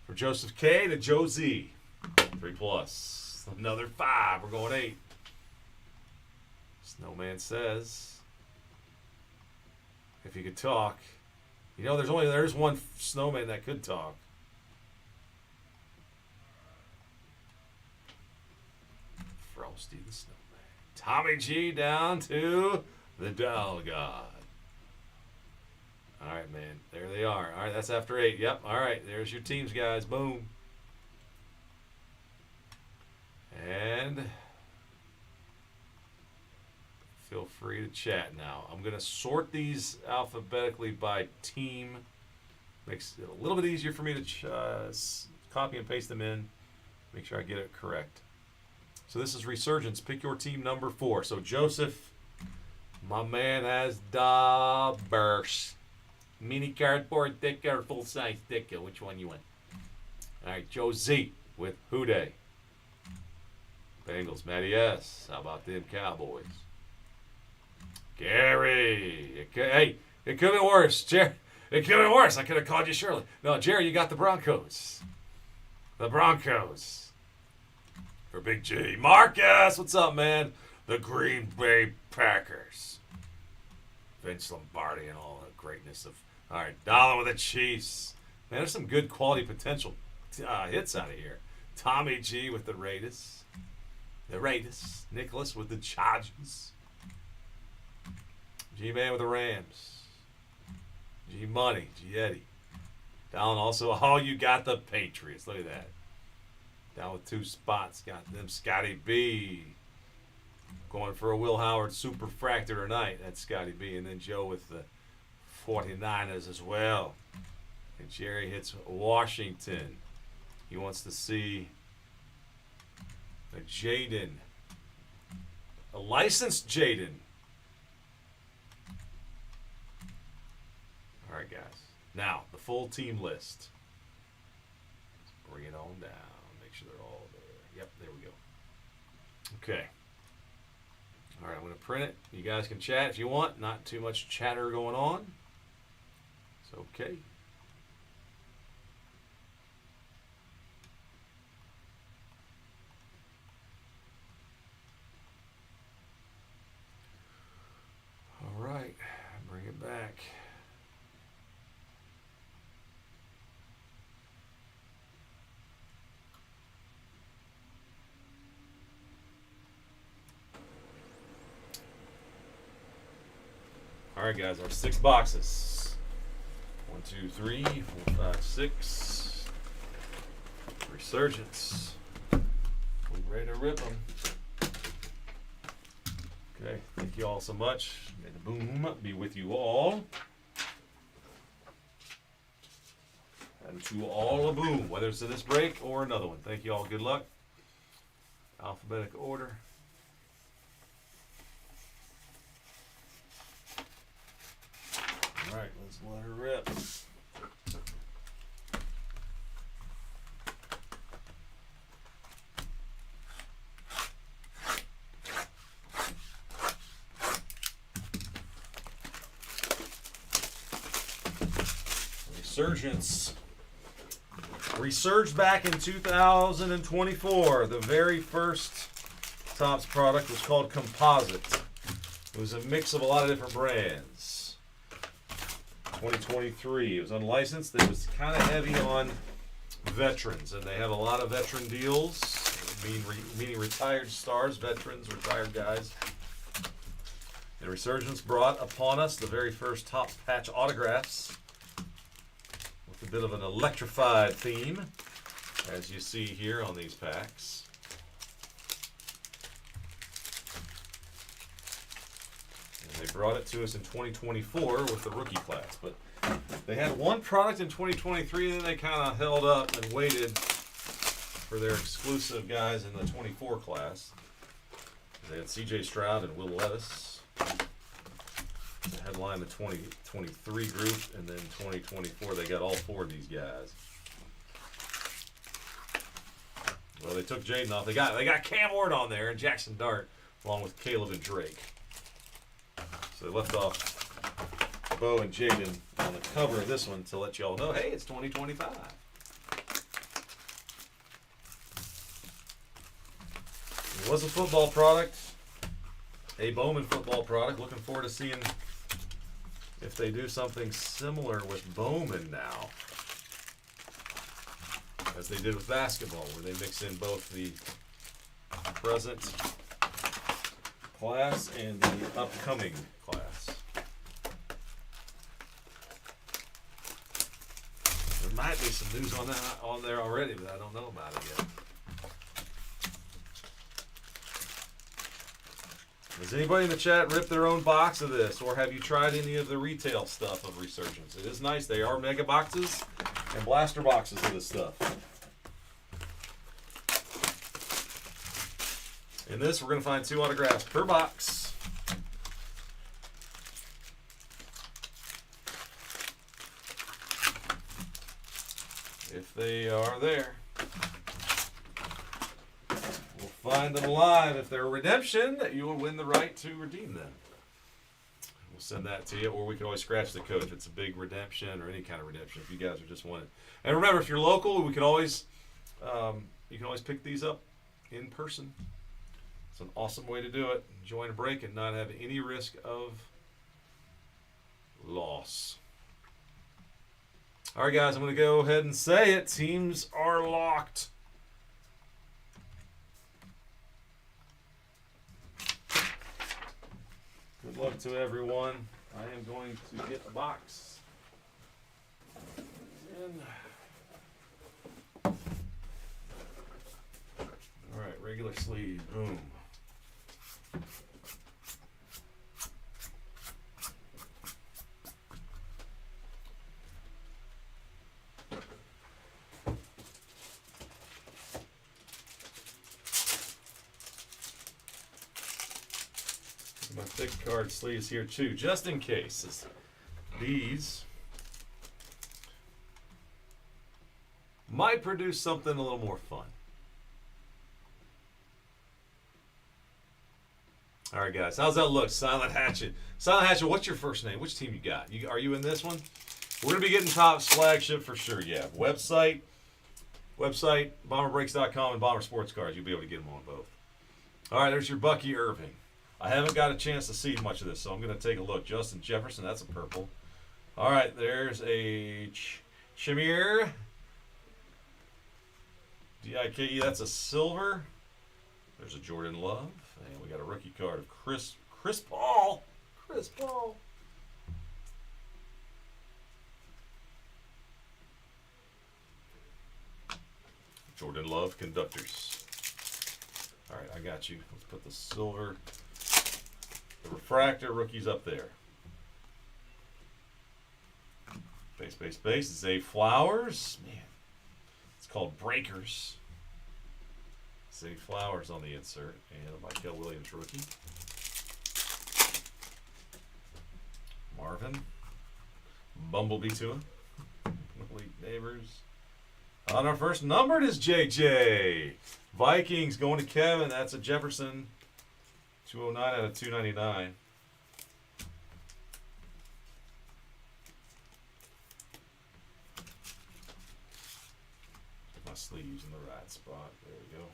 From Joseph K to Joe Z. 3+. Another 5. We're going 8. Snowman says, if he could talk. You know, there's one snowman that could talk. Frosty the Snowman. Tommy G down to the Doll God. All right, man. There they are. All right, that's after 8. Yep. All right, there's your teams, guys. Boom. And feel free to chat now. I'm going to sort these alphabetically by team. Makes it a little bit easier for me to copy and paste them in. Make sure I get it correct. So this is Resurgence. Pick your team number 4. So Joseph, my man, has Dabbers. Mini cardboard thicker or full size thicker? Which one you want? All right, Joe Z with Who Dey. Bengals, Matty S. How about them Cowboys? Gary. Hey, it could have been worse. Jerry, it could have been worse. I could have called you Shirley. No, Jerry, you got the Broncos. The Broncos. For Big G. Marcus, what's up, man? The Green Bay Packers. Vince Lombardi and all the greatness of... All right, Dollar with the Chiefs. Man, there's some good quality potential hits out of here. Tommy G with the Raiders. The Raiders. Nicholas with the Chargers. G-Man with the Rams. G-Money. G-Eddie. Down also, oh, you got the Patriots. Look at that. Down with 2 spots. Got them Scotty B. Going for a Will Howard superfractor tonight. That's Scotty B. And then Joe with the 49ers as well. And Jerry hits Washington. He wants to see a Jaden. A licensed Jaden. All right, guys. Now, the full team list. Let's bring it on down. Make sure they're all there. Yep, there we go. Okay. All right, I'm going to print it. You guys can chat if you want. Not too much chatter going on. It's okay. All right, bring it back. All right, guys, our 6 boxes. 1, 2, 3, 4, 5, 6. Resurgence. We ready to rip them. Okay, thank you all so much. May the boom be with you all. And to all a boom, whether it's in this break or another one. Thank you all. Good luck. Alphabetical order. All right, let's let her rip. Resurgence. Resurged back in 2024. The very first Topps product was called Composite. It was a mix of a lot of different brands. 2023. It was unlicensed. It was kind of heavy on veterans, and they have a lot of veteran deals, meaning retired stars, veterans, retired guys. And Resurgence brought upon us the very first Topps patch autographs with a bit of an electrified theme, as you see here on these packs. They brought it to us in 2024 with the rookie class, but they had one product in 2023, and then they kind of held up and waited for their exclusive guys in the 24 class. They had C.J. Stroud and Will Levis. They headline the 2023 group, and then 2024 they got all 4 of these guys. Well, they took Jaden off. They got Cam Ward on there and Jackson Dart, along with Caleb and Drake. So they left off Bo and Jaden on the cover of this one to let you all know, hey, it's 2025. It was a football product, a Bowman football product. Looking forward to seeing if they do something similar with Bowman now, as they did with basketball, where they mix in both the present class and the upcoming class. There might be some news on that on there already, but I don't know about it yet. Has anybody in the chat ripped their own box of this, or have you tried any of the retail stuff of Resurgence? It is nice. They are mega boxes and blaster boxes of this stuff. In this, we're going to find 2 autographs per box. if they are there. We'll find them alive. If they're a redemption, you will win the right to redeem them. We'll send that to you, or we can always scratch the code if it's a big redemption or any kind of redemption. If you guys are just wanting, and remember, if you're local, we can always you can always pick these up in person. It's an awesome way to do it. Join a break and not have any risk of loss. All right, guys, I'm going to go ahead and say it. Teams are locked. Good luck to everyone. I am going to get a box. All right, regular sleeve. Boom. My thick card sleeves here too, just in case. These might produce something a little more fun. All right, guys, how's that look? Silent Hatchet. Silent Hatchet, what's your first name? Which team you got? Are you in this one? We're going to be getting Topps flagship for sure, yeah. Website, bomberbreaks.com and Bomber Sports Cards. You'll be able to get them on both. All right, there's your Bucky Irving. I haven't got a chance to see much of this, so I'm going to take a look. Justin Jefferson, that's a purple. All right, there's a Shamir Dike, that's a silver. There's a Jordan Love. And we got a rookie card of Chris Paul. Chris Paul. Jordan Love, conductors. All right, I got you. Let's put the silver, the refractor rookies up there. Base. Zay Flowers. Man, it's called Breakers. Zay Flowers on the insert. And a Michael Williams rookie. Marvin. Bumblebee to him. Elite Neighbors. On our first numbered is JJ. Vikings going to Kevin. That's a Jefferson. 209 out of 299. My sleeves in the right spot. There we go.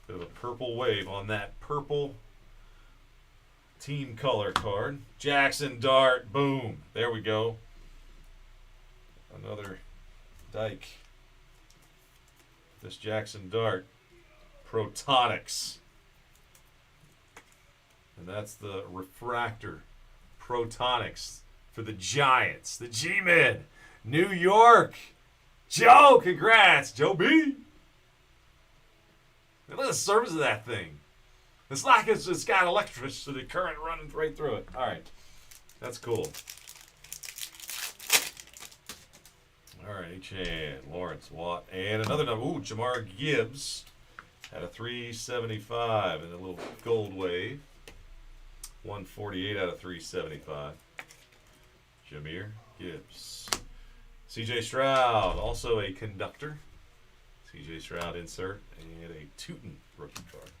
Bit of a purple wave on that purple team color card. Jackson Dart. Boom. There we go. Another Dyke. This Jackson Dart. Protonics. And that's the refractor. Protonics for the Giants. The G-Men. New York. Joe, congrats. Joe B. Look at the surface of that thing. It's like it's got electricity current running right through it. All right. That's cool. All right, H.A. Lawrence Watt. And another number. Ooh, Jamar Gibbs at a 375 and a little gold wave. 148 out of 375. Jameer Gibbs. C.J. Stroud, also a conductor. C.J. Stroud insert. And a Tootin rookie card.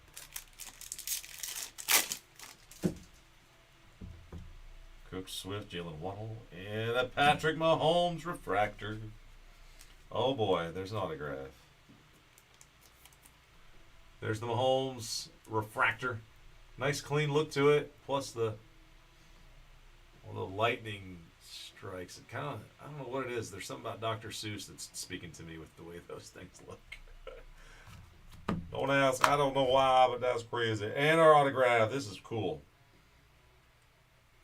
Cook, Swift, Jalen Waddle, and a Patrick Mahomes refractor. Oh boy, there's an autograph. There's the Mahomes refractor. Nice clean look to it, plus the lightning strikes. It kind of, I don't know what it is. There's something about Dr. Seuss that's speaking to me with the way those things look. Don't ask, I don't know why, but that's crazy. And our autograph, this is cool.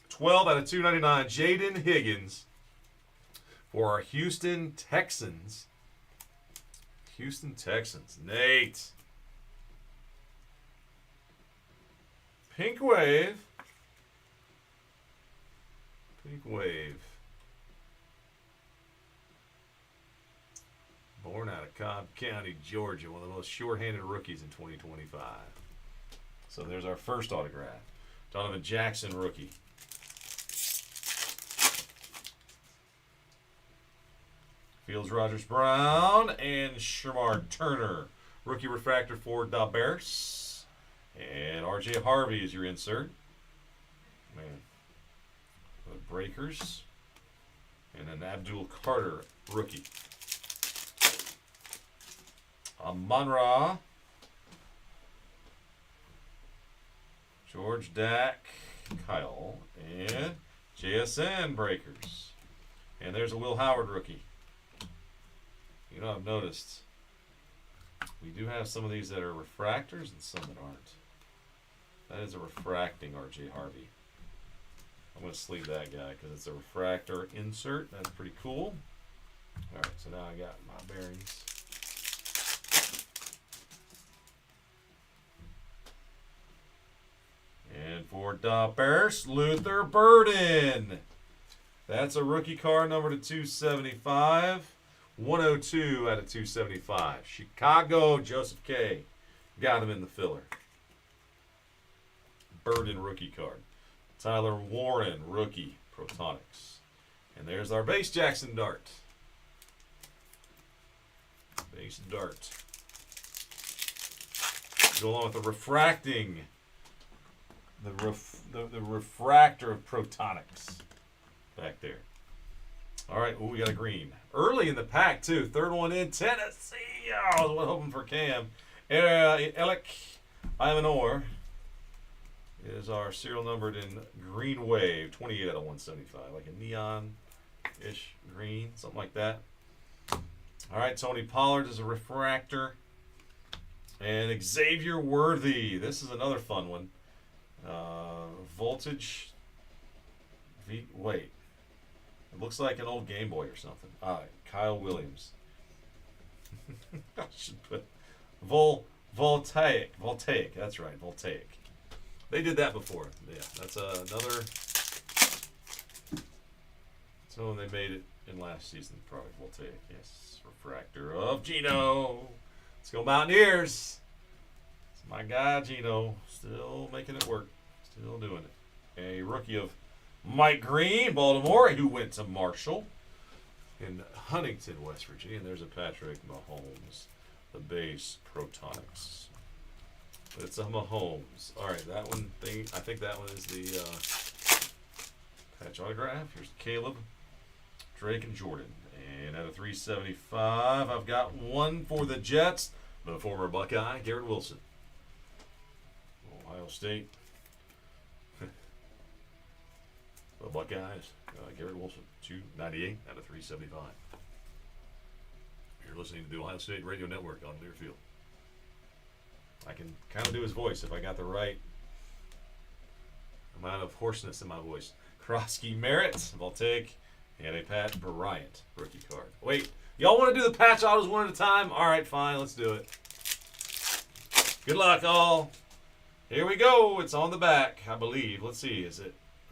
12 out of 299, Jaden Higgins for our Houston Texans. Houston Texans. Nate. Pink Wave. Pink Wave. Born out of Cobb County, Georgia. One of the most short-handed rookies in 2025. So there's our first autograph. Donovan Jackson rookie. Fields, Rogers, Brown, and Shamar Turner. Rookie refractor for the Bears. And R.J. Harvey is your insert. Man. The Breakers. And an Abdul Carter rookie. Amon-Ra. George Dak, Kyle, and JSN Breakers. And there's a Will Howard rookie. You know, I've noticed we do have some of these that are refractors and some that aren't. That is a refracting R.J. Harvey. I'm going to sleeve that guy because it's a refractor insert. That's pretty cool. All right, so now I got my bearings. And for the Bears, Luther Burden. That's a rookie card number to 275. 102 out of 275. Chicago, Joseph K. Got him in the filler. Burden rookie card. Tyler Warren, rookie, Protonics. And there's our base Jackson Dart. Base Dart. Go along with the refracting. The refractor of Protonics. Back there. All right, we got a green. Early in the pack, too. Third one in, Tennessee. I was hoping for Cam. Alec Ivanor is our serial numbered in green wave, 28 out of 175. Like a neon-ish green, something like that. All right, Tony Pollard is a refractor. And Xavier Worthy. This is another fun one. Voltage. Wait. It looks like an old Game Boy or something. All right, Kyle Williams. I should put Voltaic. Voltaic. That's right, Voltaic. They did that before. Yeah, that's another. So they made it in last season. Probably Voltaic. Yes, refractor of Gino. Let's go Mountaineers. It's my guy Gino. Still making it work. Still doing it. A rookie of Mike Green, Baltimore, who went to Marshall in Huntington, West Virginia. And there's a Patrick Mahomes, the base Protonics. But it's a Mahomes. All right, that one thing. I think that one is the patch autograph. Here's Caleb, Drake, and Jordan. And out of 375, I've got one for the Jets, the former Buckeye, Garrett Wilson. Ohio State. The Buckeyes, Garrett Wilson, 298 out of 375. You're listening to the Ohio State Radio Network on Learfield. I can kind of do his voice if I got the right amount of hoarseness in my voice. Krosky Merritt, Voltaic, and a Pat Bryant rookie card. Wait, y'all want to do the patch autos one at a time? All right, fine, let's do it. Good luck, all. Here we go. It's on the back, I believe. Let's see. Is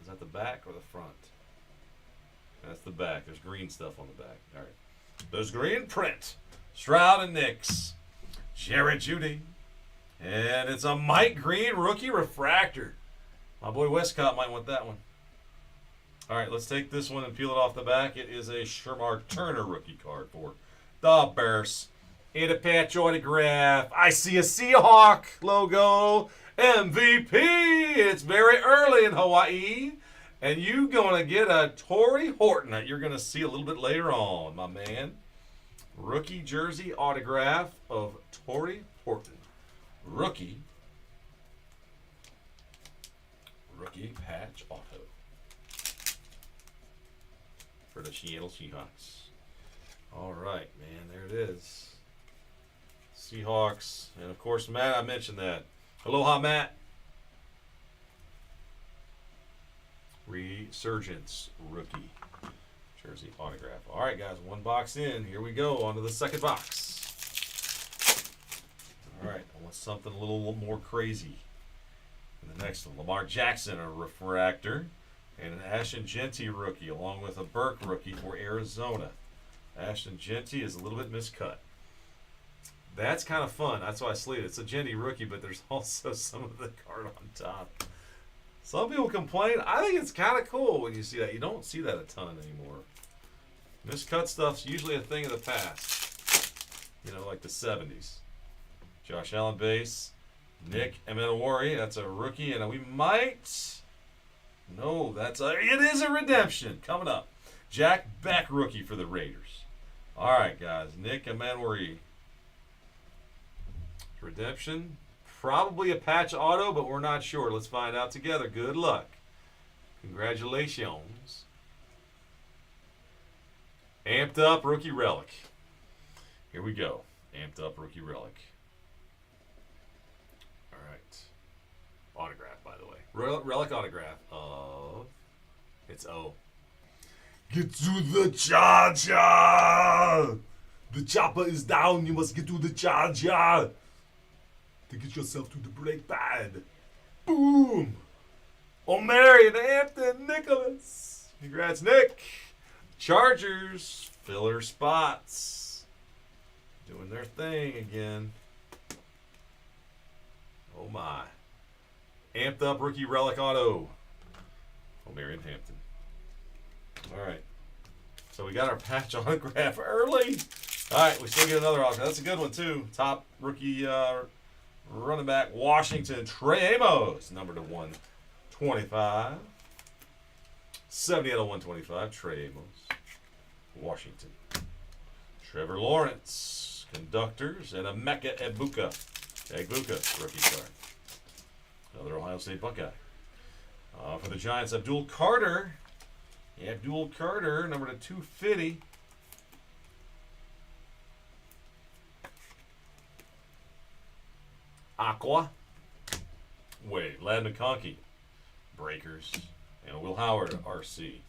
that the back or the front? That's the back. There's green stuff on the back. All right. There's green print. Stroud and Nix. Jared Judy. And it's a Mike Green rookie refractor. My boy Westcott might want that one. All right, let's take this one and peel it off the back. It is a Shamar Turner rookie card for the Bears. And a patch autograph. I see a Seahawk logo. MVP. It's very early in Hawaii. And you going to get a Torrey Horton that you're going to see a little bit later on, my man. Rookie jersey autograph of Torrey Horton. Rookie patch auto for the Seattle Seahawks. All right, man, there it is. Seahawks. And, of course, Matt, I mentioned that. Aloha, Matt. Resurgence rookie jersey autograph. All right, guys, one box in. Here we go. On to the second box. All right, I want something a little more crazy. And the next one, Lamar Jackson, a refractor, and an Ashton Jeanty rookie, along with a Burke rookie for Arizona. Ashton Jeanty is a little bit miscut. That's kind of fun. That's why I sleeve it. It's a Jeanty rookie, but there's also some of the card on top. Some people complain. I think it's kind of cool when you see that. You don't see that a ton anymore. Miscut stuff's usually a thing of the past. You know, like the 70s. Josh Allen base. Nick Amenawari, that's a rookie, and we might. No, it is a redemption coming up. Jack Beck rookie for the Raiders. All right, guys. Nick Amenawari. Redemption. Probably a patch auto, but we're not sure. Let's find out together. Good luck. Congratulations. Amped up rookie relic. Here we go. Amped up rookie relic. All right. Autograph, by the way. Relic autograph of. It's O. Get to the charger! The chopper is down. You must get to the charger to get yourself to the brake pad. Boom! O'Marion Hampton Nicholas. Congrats, Nick. Chargers, filler spots. Doing their thing again. Oh my. Amped up rookie relic auto. O'Marion Hampton. Alright. So we got our patch autograph early. Alright, we still get another autograph. That's a good one too. Top rookie running back Washington, Trey Amos, number to 125. 70 out of 125, Trey Amos, Washington. Trevor Lawrence, conductors, and Emeka Egbuka, rookie card. Another Ohio State Buckeye. For the Giants, Abdul Carter, number to 250. Aqua. Wade, Lad McConkey, Breakers, and Will Howard, RC.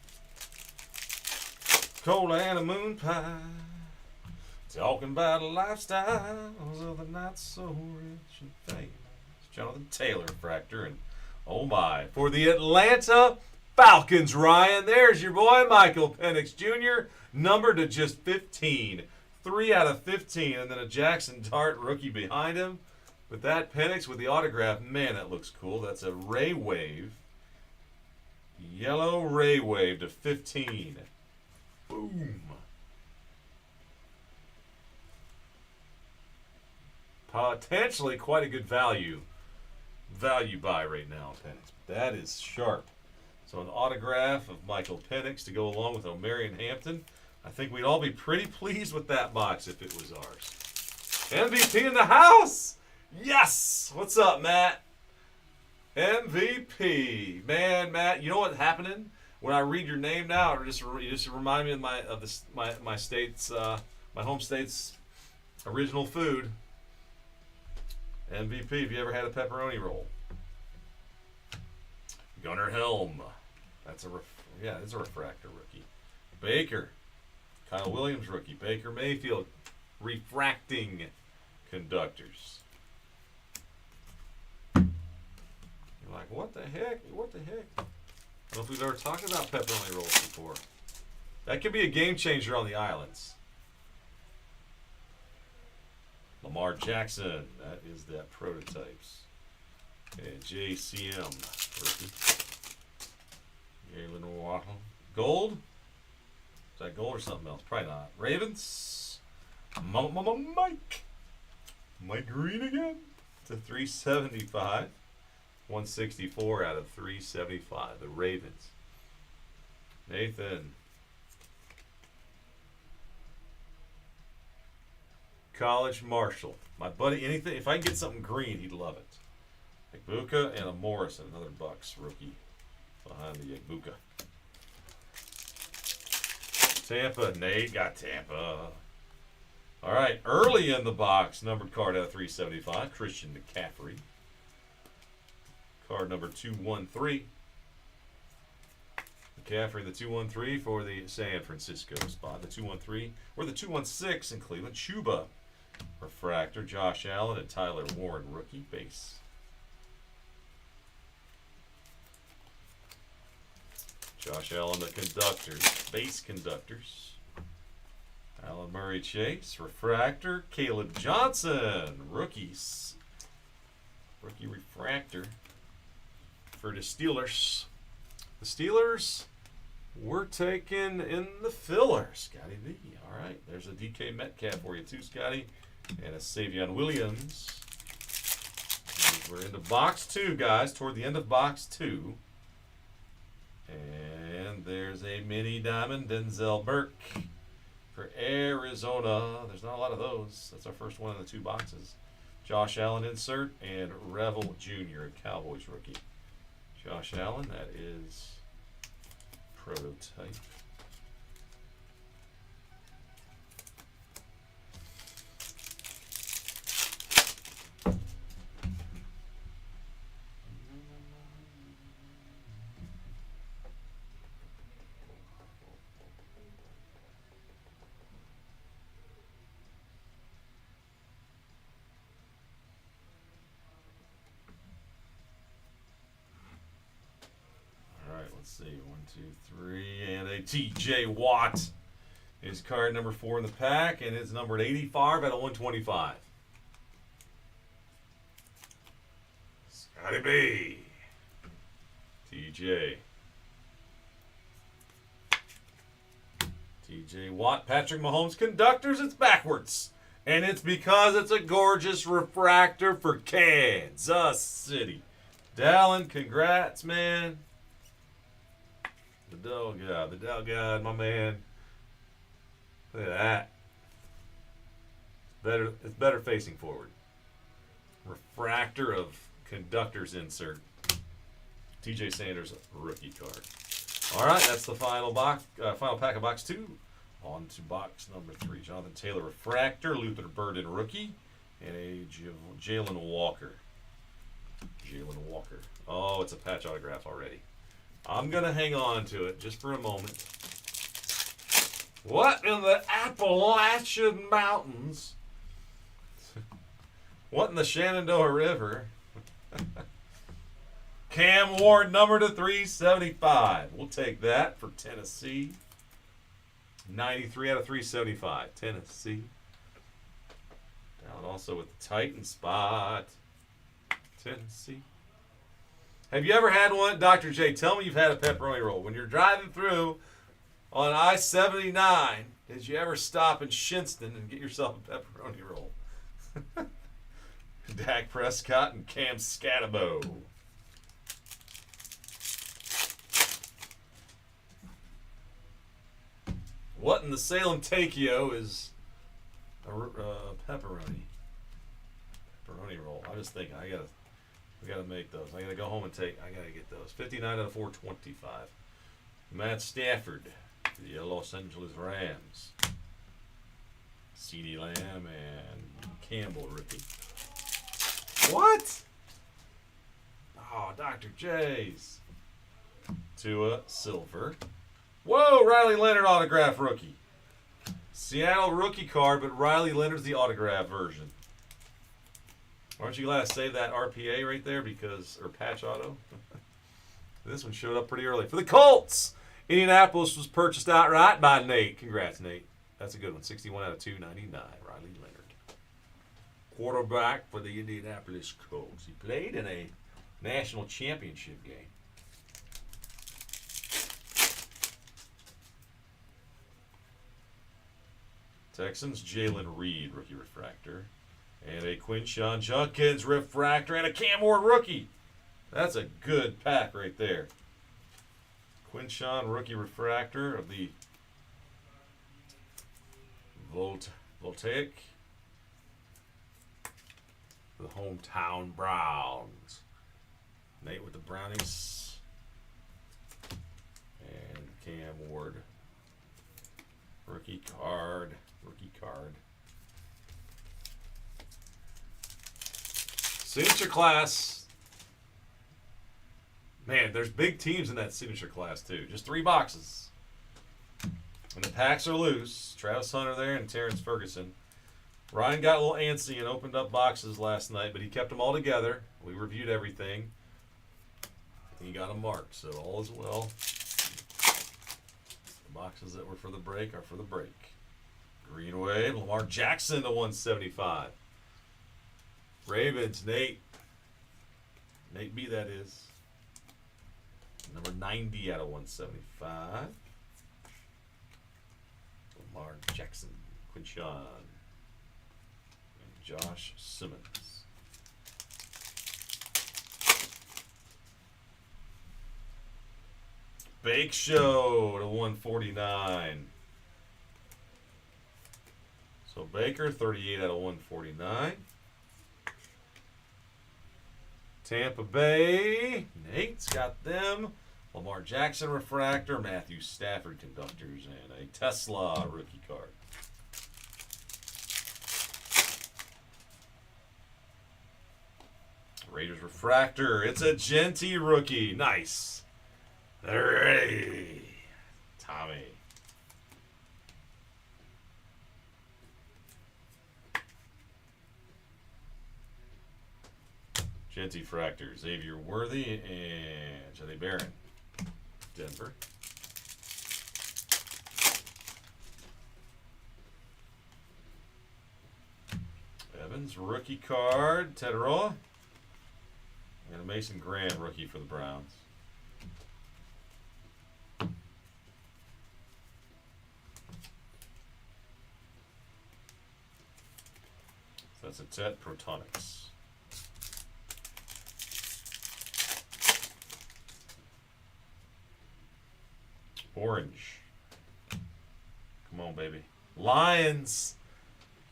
Cold and a moon pie, talking about lifestyles of the not so rich and famous. Jonathan Taylor, Fractor, and oh my. For the Atlanta Falcons, Ryan, there's your boy, Michael Penix Jr., numbered to just 15. 3 out of 15, and then a Jackson Dart rookie behind him. With that Penix with the autograph, man, that looks cool. That's a Ray Wave. Yellow Ray Wave to 15. Boom. Potentially quite a good value buy right now, Penix. That is sharp. So an autograph of Michael Penix to go along with O'Marion Hampton. I think we'd all be pretty pleased with that box if it was ours. MVP in the house! Yes! What's up, Matt? MVP. Man, Matt, you know what's happening? When I read your name now, you just remind me of my state's my home state's original food. MVP. Have you ever had a pepperoni roll? Gunnar Helm. That's it's a refractor rookie. Baker. Kyle Williams rookie. Baker Mayfield. Refracting conductors. You're like, what the heck? What the heck? I don't know if we've ever talked about pepperoni rolls before. That could be a game changer on the islands. Lamar Jackson. That is that prototypes. And JCM rookie. Galen Waddle. Gold? Is that gold or something else? Probably not. Ravens. Mike Green again. To 375. 164 out of 375. The Ravens. Nathan. College Marshall. My buddy, anything, if I can get something green, he'd love it. Egbuka and a Morrison, another Bucks rookie behind the Egbuka. Tampa, Nate got Tampa. All right, early in the box, numbered card out of 375, Christian McCaffrey. Card number 213. McCaffrey, the 213 for the San Francisco spot. The 213 or the 216 in Cleveland. Chuba, refractor. Josh Allen and Tyler Warren, rookie base. Josh Allen, the conductors, base conductors. Alan Murray Chase, refractor. Caleb Johnson, rookies. Rookie refractor for the Steelers. The Steelers, We're taking in the filler, Scotty B. All right, there's a DK Metcalf for you too, Scotty, and a Savion Williams. We're into box 2, guys, toward the end of box 2. And there's a mini diamond, Denzel Burke for Arizona. There's not a lot of those. That's our first one in the 2 boxes. Josh Allen insert and Revel Jr., a Cowboys rookie. Josh Allen, that is prototype. Let's see, 1, 2, 3, and a TJ Watt is card number 4 in the pack, and it's numbered 85 out of 125. Scotty B. TJ. TJ Watt, Patrick Mahomes conductors, it's backwards. And it's because it's a gorgeous refractor for Kansas City. Dallin, congrats, man. The Dell God, my man. Look at that. It's better facing forward. Refractor of conductor's insert. TJ Sanders rookie card. All right, that's the final box. Final pack of box 2. On to box number 3. Jonathan Taylor refractor, Luther Burden rookie, and a Jalen Walker. Oh, it's a patch autograph already. I'm going to hang on to it just for a moment. What in the Appalachian Mountains? What in the Shenandoah River? Cam Ward, number to 375. We'll take that for Tennessee. 93 out of 375. Tennessee. Down also with the Titan spot. Tennessee. Have you ever had one? Dr. J, tell me you've had a pepperoni roll. When you're driving through on I-79, did you ever stop in Shinston and get yourself a pepperoni roll? Dak Prescott and Cam Scatabo. What in the Salem Takeo is a pepperoni? Pepperoni roll. I just think we gotta make those. I gotta go home and I gotta get those. 59 out of 425. Matt Stafford, the Los Angeles Rams. CeeDee Lamb and Campbell rookie. What? Oh, Dr. J's. Tua silver. Whoa, Riley Leonard autograph rookie. Seattle rookie card, but Riley Leonard's the autograph version. Why don't you glad to save that RPA right there or patch auto? This one showed up pretty early. For the Colts, Indianapolis was purchased outright by Nate. Congrats, Nate. That's a good one. 61 out of 299, Riley Leonard. Quarterback for the Indianapolis Colts. He played in a national championship game. Texans, Jalen Reed, rookie refractor. And a Quinshon Judkins refractor and a Cam Ward rookie. That's a good pack right there. Quinshon rookie refractor of the Voltaic. The hometown Browns. Nate with the Brownies. And Cam Ward. Rookie card. Signature class. Man, there's big teams in that signature class too. Just 3 boxes. And the packs are loose. Travis Hunter there and Terrence Ferguson. Ryan got a little antsy and opened up boxes last night, but he kept them all together. We reviewed everything. And he got them marked, so all is well. The boxes that were for the break are for the break. Green Wave, Lamar Jackson to 175. Ravens, Nate B, that is. Number 90 out of 175. Lamar Jackson, Quinshawn, and Josh Simmons. Bake Show to 149. So Baker, 38 out of 149. Tampa Bay, Nate's got them. Lamar Jackson refractor, Matthew Stafford conductors, and a Tesla rookie card. Raiders refractor, it's a Genty rookie. Nice. Hooray. Tommy. Genty Fractor, Xavier Worthy, and Johnny Barron, Denver. Evans, rookie card, Tetaroa. And a Mason Graham, rookie for the Browns. So that's a Tet Protonics. Orange. Come on, baby. Lions.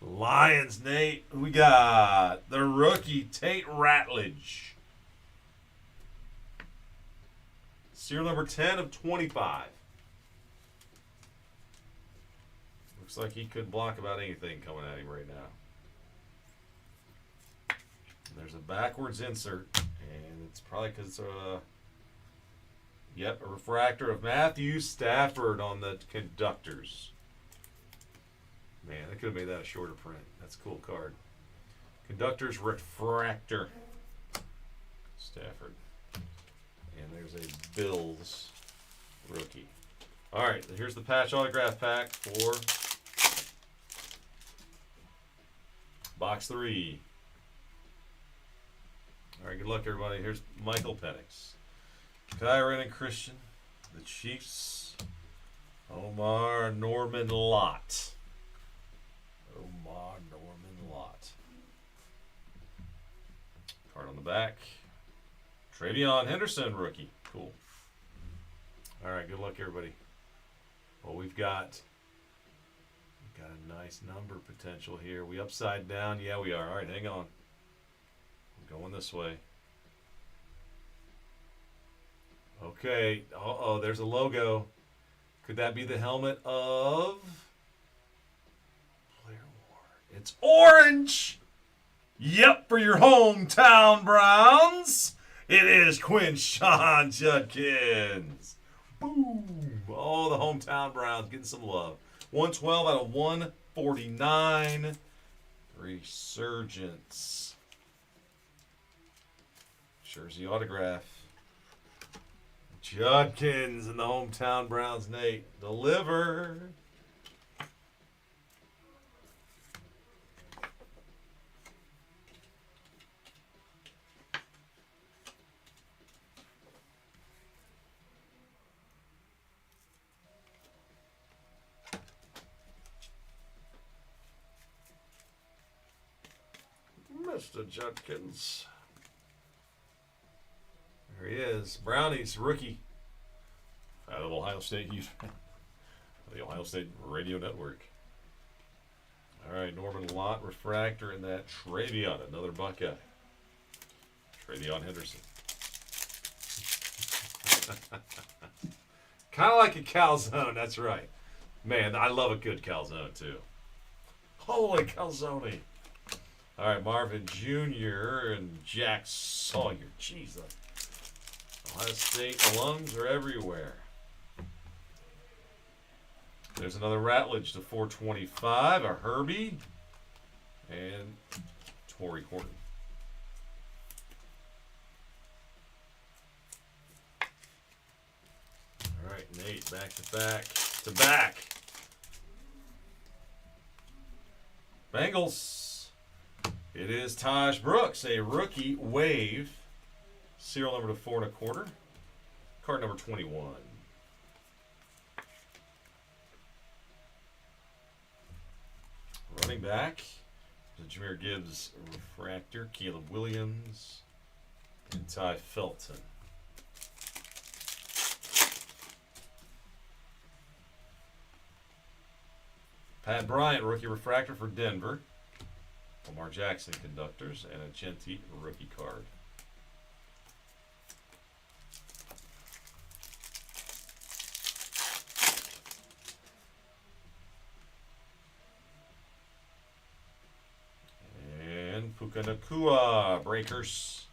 Lions, Nate. We got the rookie, Tate Ratledge. Serial number 10 of 25. Looks like he could block about anything coming at him right now. There's a backwards insert, and it's probably because it's a... Yep, a refractor of Matthew Stafford on the conductors. Man, I could have made that a shorter print. That's a cool card. Conductors refractor. Stafford. And there's a Bills rookie. All right, here's the patch autograph pack for box 3. All right, good luck, everybody. Here's Michael Penix. Kyron and Christian, the Chiefs, Omar Norman Lott. Omar Norman Lott. Card on the back. Travion Henderson, rookie. Cool. All right, good luck, everybody. Well, we've got a nice number potential here. We upside down? Yeah, we are. All right, hang on. I'm going this way. Okay. Uh-oh, there's a logo. Could that be the helmet of Blair Ward? It's orange! Yep, for your hometown Browns. It is Quinshawn Judkins. Boom. Oh, the hometown Browns getting some love. 112 out of 149. Resurgence. Jersey autograph. Judkins and the hometown Browns, Nate. Delivered. Mr. Judkins. There he is. Brownies, rookie. Out of Ohio State Youth. The Ohio State Radio Network. All right, Norman Lott, refractor, and that Travion, another Buckeye. Travion Henderson. Kind of like a calzone, that's right. Man, I love a good calzone, too. Holy calzone. All right, Marvin Jr. and Jack Sawyer. Jeez, Ohio State alums are everywhere. There's another Ratledge to 425, a Herbie, and Torrey Horton. All right, Nate, back to back to back. Bengals. It is Taj Brooks, a rookie wave. Serial number to 4 1/4. Card number 21. Running back, the Jahmyr Gibbs refractor, Caleb Williams, and Ty Felton. Pat Bryant, rookie refractor for Denver. Lamar Jackson, conductors, and a Genti rookie card. And Puka Nacua, breakers,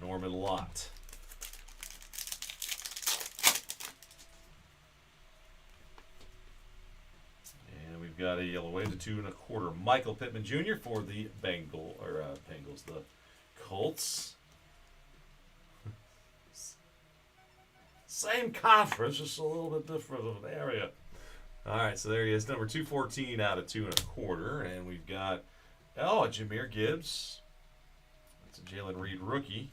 Norman Lott. Got a yellow wave to 2 1/4. Michael Pittman Jr. for the Bengals, the Colts. Same conference, just a little bit different of an area. All right, so there he is, number 214 out of 2 1/4, and we've got a Jahmyr Gibbs. That's a Jalen Reed rookie.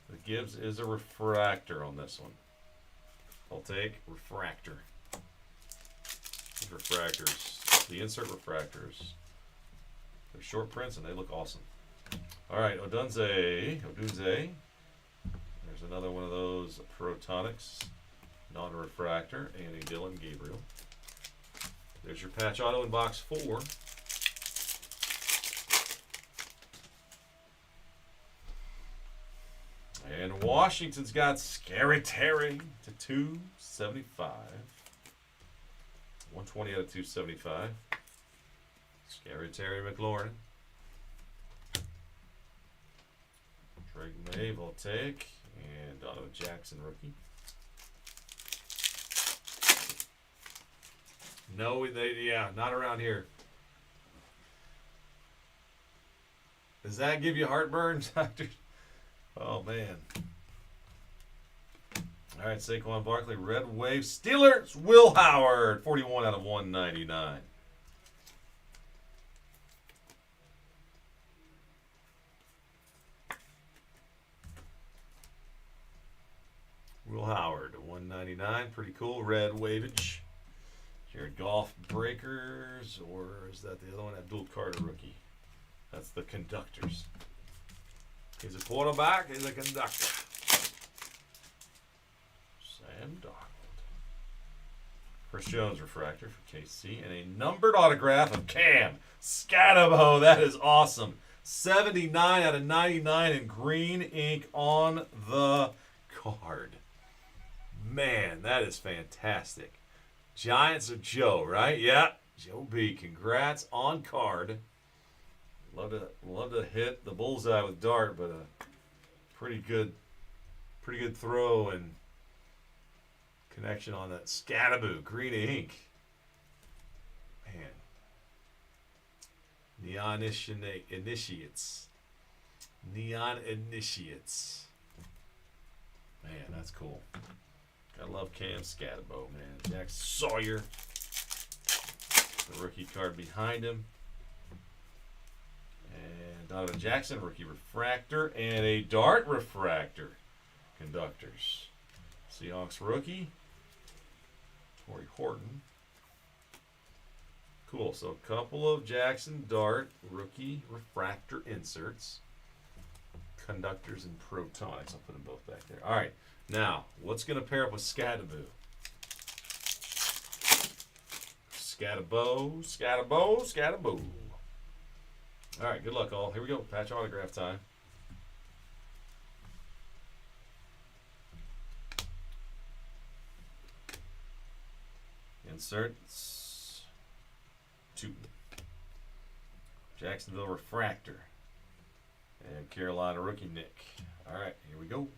The Gibbs is a refractor on this one. I'll take refractor. These refractors. The insert refractors. They're short prints and they look awesome. All right, Odunze. There's another one of those Protonics, non-refractor, and a Dylan Gabriel. There's your patch auto in box 4. And Washington's got Scary Terry to 275. 120 out of 275. Scary Terry McLaurin. Drake Maeve I'll take. And Donovan Jackson rookie. No, not around here. Does that give you heartburn, Doctor? Oh, man. All right, Saquon Barkley, Red Wave. Steelers, Will Howard, 41 out of 199. Will Howard, 199, pretty cool. Red Waveage. Jared Goff, Breakers, or is that the other one? Abdul Carter, rookie. That's the conductors. He's a quarterback, he's a conductor. Sam Darnold. Chris Jones refractor for KC, and a numbered autograph of Cam Scatabo. That is awesome. 79 out of 99 in green ink on the card. Man, that is fantastic. Giants of Joe, right? Yeah, Joe B. Congrats on card. Love to hit the bullseye with dart, but a pretty good throw and connection on that Scattaboo green ink. Man, Neon Initiates. Man, that's cool. I love Cam Scatabo, man. Jack Sawyer, the rookie card behind him. And Donovan Jackson, rookie refractor, and a dart refractor. Conductors. Seahawks rookie, Torrey Horton. Cool. So a couple of Jackson dart rookie refractor inserts. Conductors and Protonics. I'll put them both back there. All right. Now, what's going to pair up with Scattaboo? Scattaboo. All right, good luck, all. Here we go. Patch autograph time. Inserts. 2. Jacksonville refractor. And Carolina rookie Nick. All right, here we go.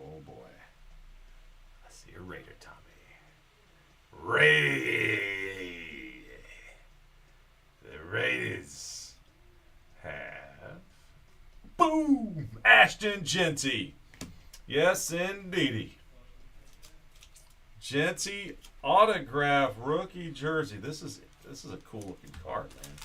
Oh boy. I see a Raider, Tommy. The Raiders have boom! Ashton Genti. Yes, indeedy. Genti autograph rookie jersey. This is a cool looking card, man.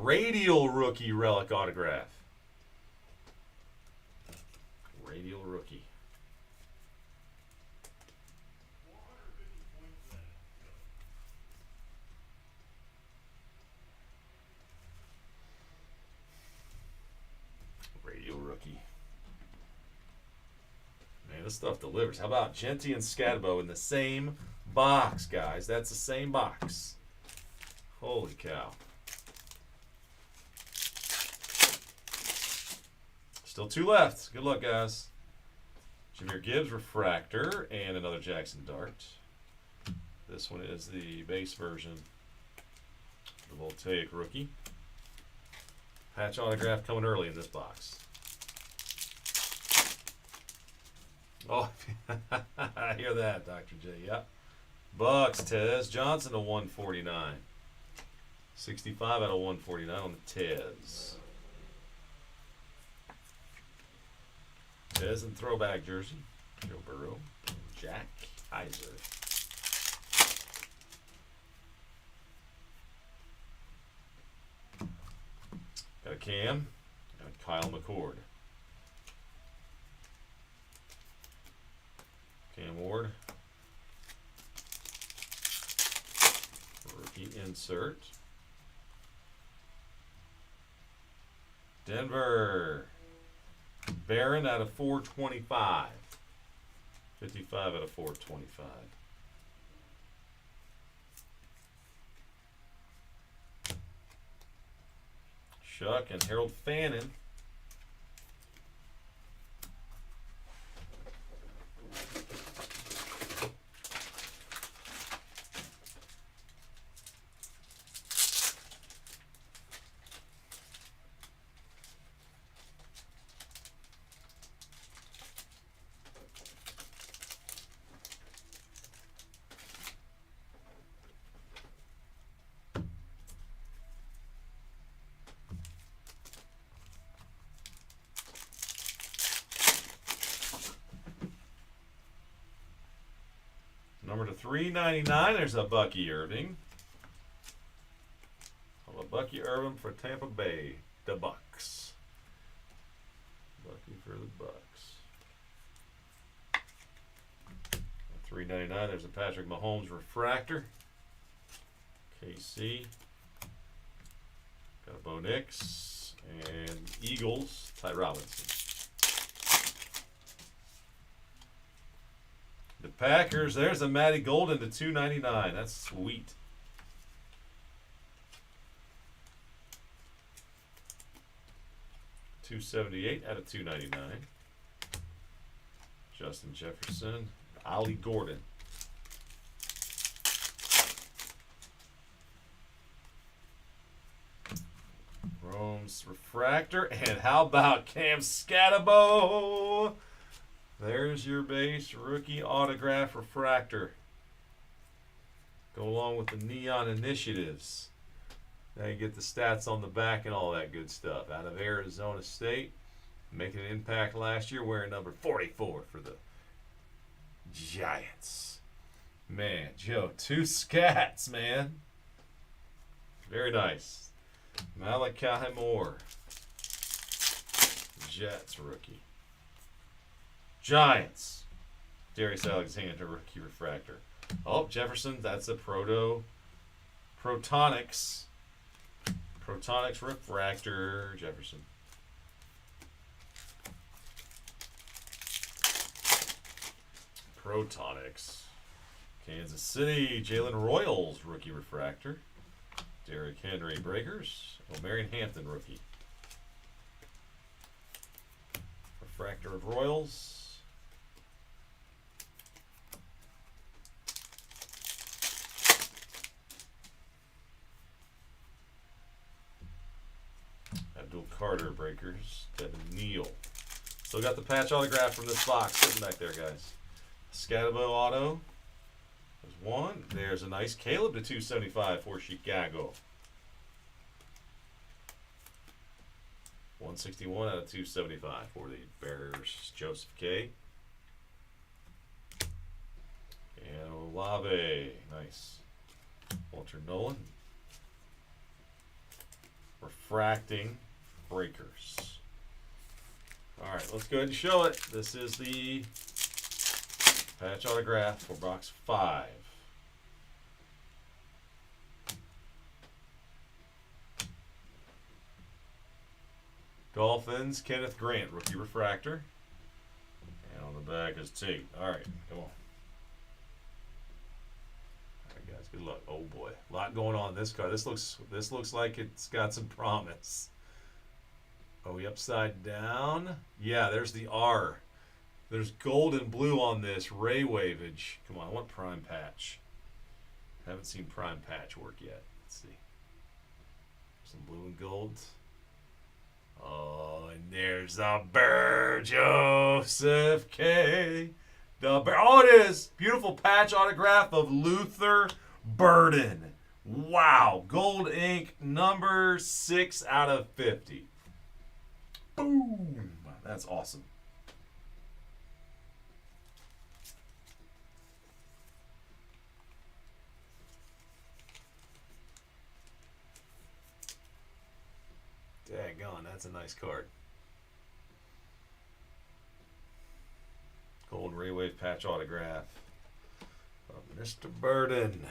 Radial rookie relic autograph. Radial rookie. Radial rookie. Man, this stuff delivers. How about Genty and Scatabo in the same box, guys? That's the same box. Holy cow. Still 2 left. Good luck, guys. Jahmyr Gibbs refractor and another Jackson Dart. This one is the base version. The Voltaic rookie. Patch autograph coming early in this box. Oh, I hear that, Dr. J. Yep. Bucks, Tez Johnson to 149. 65 out of 149 on the Tez. Tez and throwback jersey. Joe Burrow. Jack Heiser. Got a Cam. Got a Kyle McCord. Cam Ward. Rookie insert. Denver. Barron out of 425. 55 out of 425. Shuck and Harold Fannin. Number to 399, there's a Bucky Irving. A Bucky Irving for Tampa Bay, the Bucks. Bucky for the Bucks. At 399, there's a Patrick Mahomes refractor. KC. Got a Bo Nix. And Eagles, Ty Robinson. The Packers, there's a Matty Golden to 299. That's sweet. $278 out of 299. Justin Jefferson, Ollie Gordon. Rome's refractor, and how about Cam Scatabo? There's your base rookie autograph refractor. Go along with the Neon Initiatives. Now you get the stats on the back and all that good stuff. Out of Arizona State. Making an impact last year, wearing number 44 for the Giants. Man, Joe, 2 scats, man. Very nice. Malachi Moore. Jets rookie. Giants. Darius Alexander, rookie refractor. Oh, Jefferson, that's a Protonics. Protonics refractor, Jefferson. Protonics. Kansas City, Jalen Royals, rookie refractor. Derrick Henry Breakers. O'Marion Hampton, rookie. Refractor of Royals. Abdul Carter Breakers. Devin Neal. Still got the patch autograph from this box sitting back there, guys. Scatabo auto. There's one. There's a nice Caleb to 275 for Chicago. 161 out of 275 for the Bears. Joseph K. And Olave. Nice. Walter Nolan. refracting breakers. All right, let's go ahead and show it. This is the patch autograph for box 5. Dolphins, Kenneth Grant, rookie refractor. And on the back is Tate. All right, come on. All right, guys, good luck. Oh boy, a lot going on in this card. This looks like it's got some promise. Are we upside down? Yeah, there's the R. There's gold and blue on this. Ray Wavage. Come on, I want prime patch. Haven't seen prime patch work yet. Let's see. Some blue and gold. Oh, and there's the Burr, Joseph K. The Burr. Oh, it is. Beautiful patch autograph of Luther Burden. Wow. Gold ink, number 6 out of 50. Boom. That's awesome. Daggone, that's a nice card. Gold Ray Wave patch autograph of Mr. Burden.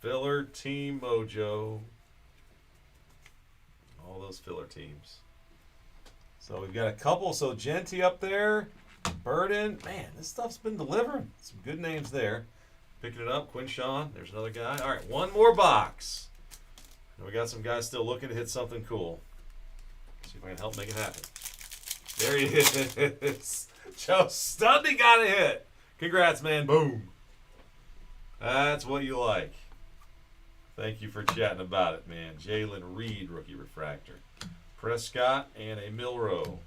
Filler Team Mojo. All those filler teams. So we've got a couple. So Genty up there. Burden. Man, this stuff's been delivering. Some good names there. Picking it up. Quinshawn. There's another guy. All right, one more box. And we got some guys still looking to hit something cool. See if I can help make it happen. There he is. Joe Studney got a hit. Congrats, man. Boom. That's what you like. Thank you for chatting about it, man. Jalen Reed, rookie refractor. Prescott and a Milrow.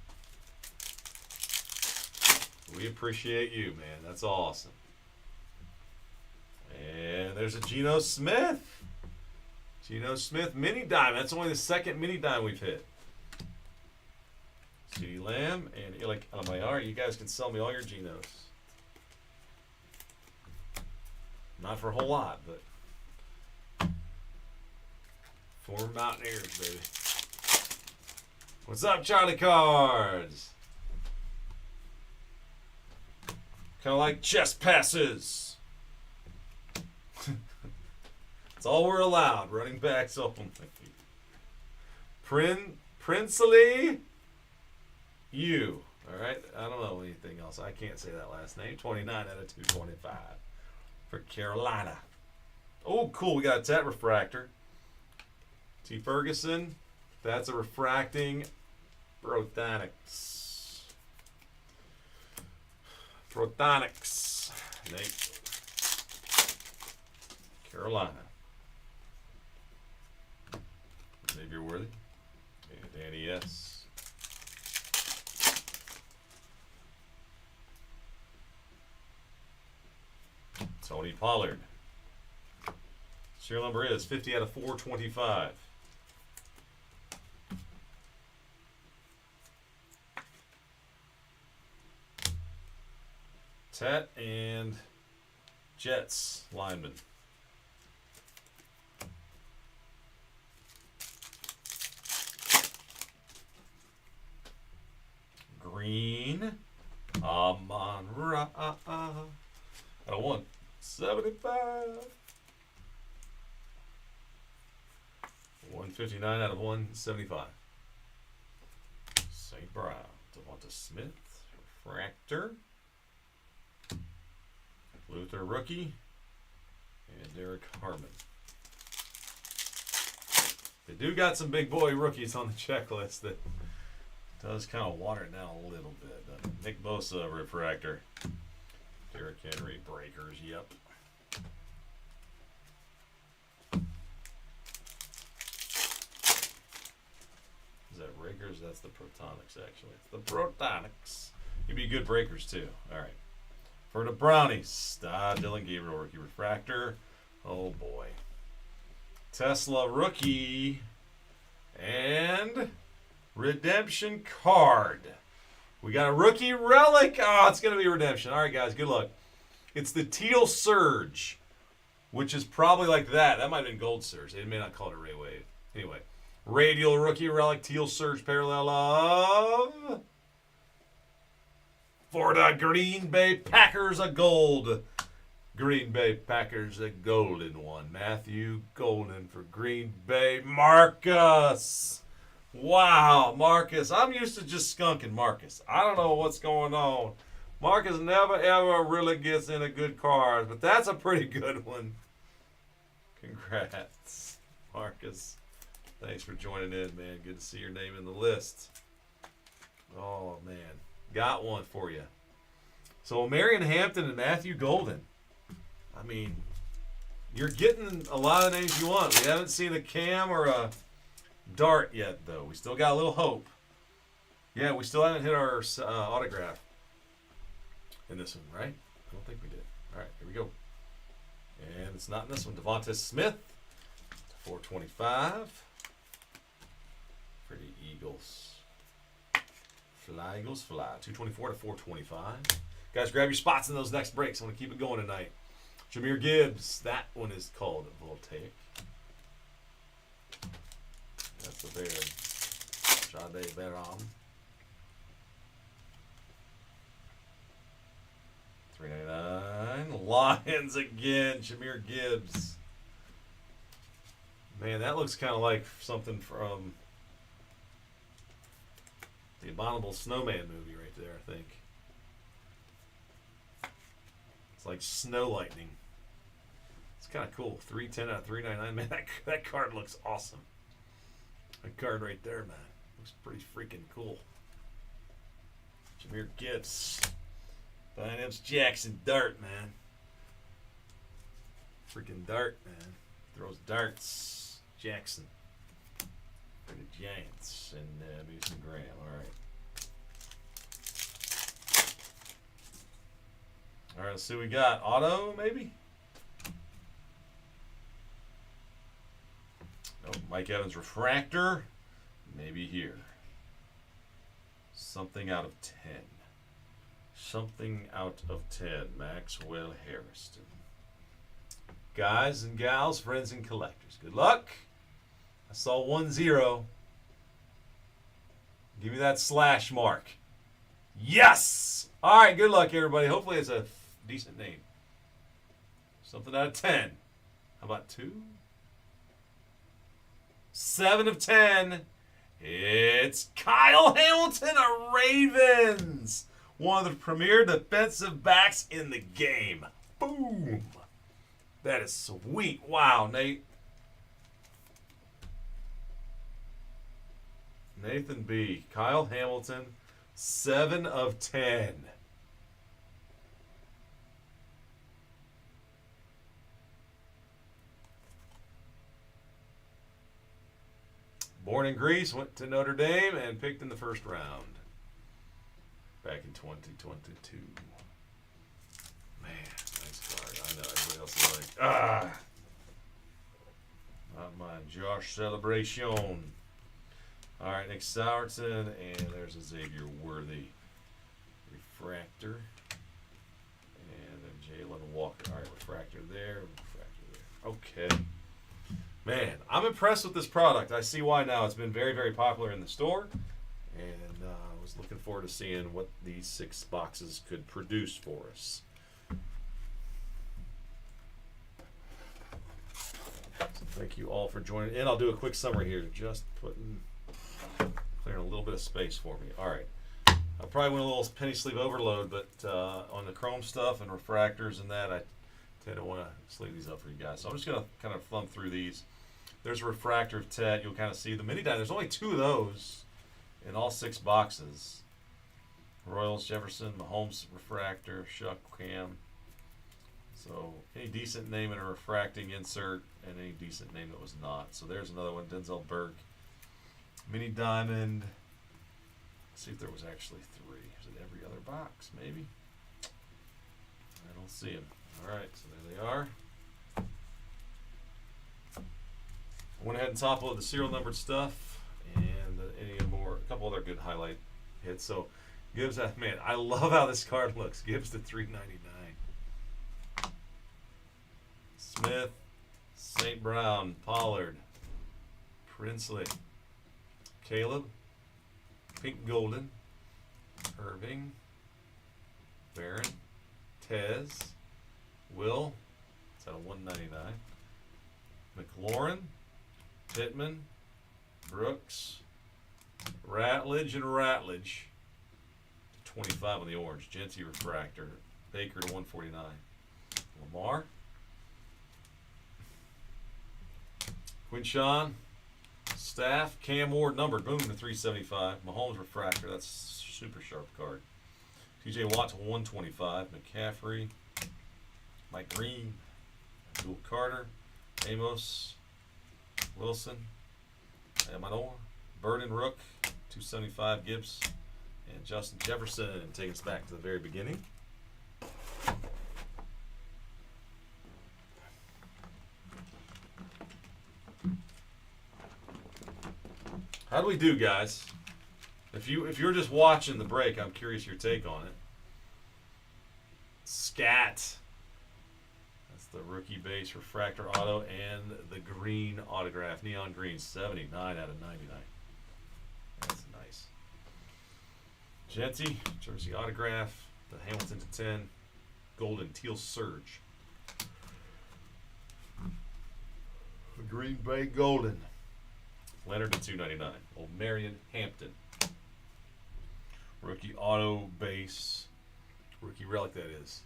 We appreciate you, man. That's awesome. And there's a Geno Smith. Geno Smith mini dime. That's only the second mini dime we've hit. CeeDee Lamb and Ilek Alamayar. You guys can sell me all your Genos. Not for a whole lot, but former Mountaineers, baby. What's up, Charlie Cards? Kind of like chest passes. That's all we're allowed. Running backs only. Princely. You. All right. I don't know anything else. I can't say that last name. 29 out of 225 for Carolina. Oh, cool. We got a Tet refractor. T. Ferguson. That's a refracting Protonics. Protonics. Nate. Carolina. Xavier Worthy. And Danny S. Tony Pollard. Serial number is 50 out of 425. Tet and Jets lineman. Green. Amon-Ra. Out of 175. 159 out of 175. St. Brown. Devonta Smith. Refractor. Luther rookie. And Derek Harmon. They do got some big boy rookies on the checklist that does kind of water it down a little bit. Nick Bosa refractor. Derrick Henry breakers, yep. Is that breakers? That's the Protonics, actually. It's the Protonics. You'd be good breakers, too. All right. For the Brownies, Dylan Gabriel, rookie refractor. Oh, boy. Tesla rookie. And redemption card. We got a rookie relic. Oh, it's going to be redemption. All right, guys, good luck. It's the Teal Surge, which is probably like that. That might have been Gold Surge. They may not call it a Ray Wave. Anyway, Radial rookie relic teal surge parallel of for the Green Bay Packers, a gold. Green Bay Packers, a golden one. Matthew Golden for Green Bay. Marcus. Wow, Marcus. I'm used to just skunking Marcus. I don't know what's going on. Marcus never, ever really gets into good cards, but that's a pretty good one. Congrats, Marcus. Thanks for joining in, man. Good to see your name in the list. Oh, man. Got one for you. So, Marion Hampton and Matthew Golden. I mean, you're getting a lot of names you want. We haven't seen a Cam or a Dart yet, though. We still got a little hope. Yeah, we still haven't hit our autograph in this one, right? I don't think we did. All right, here we go. And it's not in this one. Devonta Smith to 425 for the Eagles. Fly, Eagles, fly. 224 to 425. Guys, grab your spots in those next breaks. I want to keep it going tonight. Jahmyr Gibbs. That one is called Voltaic. That's the bear. Jade Beram. 399. Lions again. Jahmyr Gibbs. Man, that looks kind of like something from the Abominable Snowman movie right there, I think. It's like Snow Lightning. It's kind of cool. 310 out of 399. Man, that card looks awesome. That card right there, man. Looks pretty freaking cool. Jahmyr Gibbs. Dynamics Jackson Dart, man. Freaking Dart, man. Throws darts. Jackson. For the Giants. And Mason Graham. All right. All right, let's see what we got. Auto, maybe? Oh, Mike Evans Refractor. Maybe here. Something out of 10. Something out of 10. Maxwell Harrison. Guys and gals, friends and collectors, good luck. I saw 1-0. Give me that slash mark. Yes! All right, good luck, everybody. Hopefully it's a decent name. Something out of 10. How about 2? 7 of 10. It's Kyle Hamilton of Ravens. One of the premier defensive backs in the game. Boom. That is sweet. Wow, Nate. Nathan B. Kyle Hamilton, 7 of 10. Born in Greece, went to Notre Dame, and picked in the first round. Back in 2022. Man, nice card. I know everybody else is like, not mine. Josh Celebration. All right, Nick Sowerton, and there's a Xavier Worthy refractor. And then Jalen Walker. All right, refractor there, refractor there. Okay. Man, I'm impressed with this product. I see why now. It's been very, very popular in the store. And I was looking forward to seeing what these 6 boxes could produce for us. So thank you all for joining in. I'll do a quick summary here. Just clearing a little bit of space for me. All right. I probably went a little penny sleeve overload, but on the chrome stuff and refractors and that, I tend to want to sleeve these up for you guys. So I'm just going to kind of thumb through these. There's a refractor of Ted. You'll kind of see the mini die. There's only 2 of those in all 6 boxes. Royals, Jefferson, Mahomes refractor, Shuck, Cam. So any decent name in a refracting insert and any decent name that was not. So there's another one, Denzel Burke. Mini diamond. Let's see if there was actually 3. Is it every other box, maybe? I don't see them. All right, so there they are. I went ahead and top loaded the serial numbered stuff and a couple other good highlight hits. So Gibbs, man, I love how this card looks. Gibbs to $3.99. Smith, St. Brown, Pollard, Princely, Caleb, Pink Golden, Irving, Barron, Tez, Will, it's at a 199. McLaurin, Pittman, Brooks, Ratledge, and Ratledge. 25 on the orange. Genty refractor. Baker to 149. Lamar. Quinshawn. Staff. Cam Ward numbered. Boom to 375. Mahomes refractor. That's super sharp card. TJ Watt to 125. McCaffrey. Mike Green. Abdul Carter. Amos. Wilson. Amador. Burden Rook. 275. Gibbs. And Justin Jefferson. Take us back to the very beginning. How do we do, guys? If you're just watching the break, I'm curious your take on it. Scat. That's the rookie base refractor auto and the green autograph, neon green, 79 out of 99. That's nice. Genty, jersey autograph, the Hamilton to 10, golden teal surge. The Green Bay golden. Leonard to 299. Old Marion Hampton. Rookie auto base. Rookie relic, that is.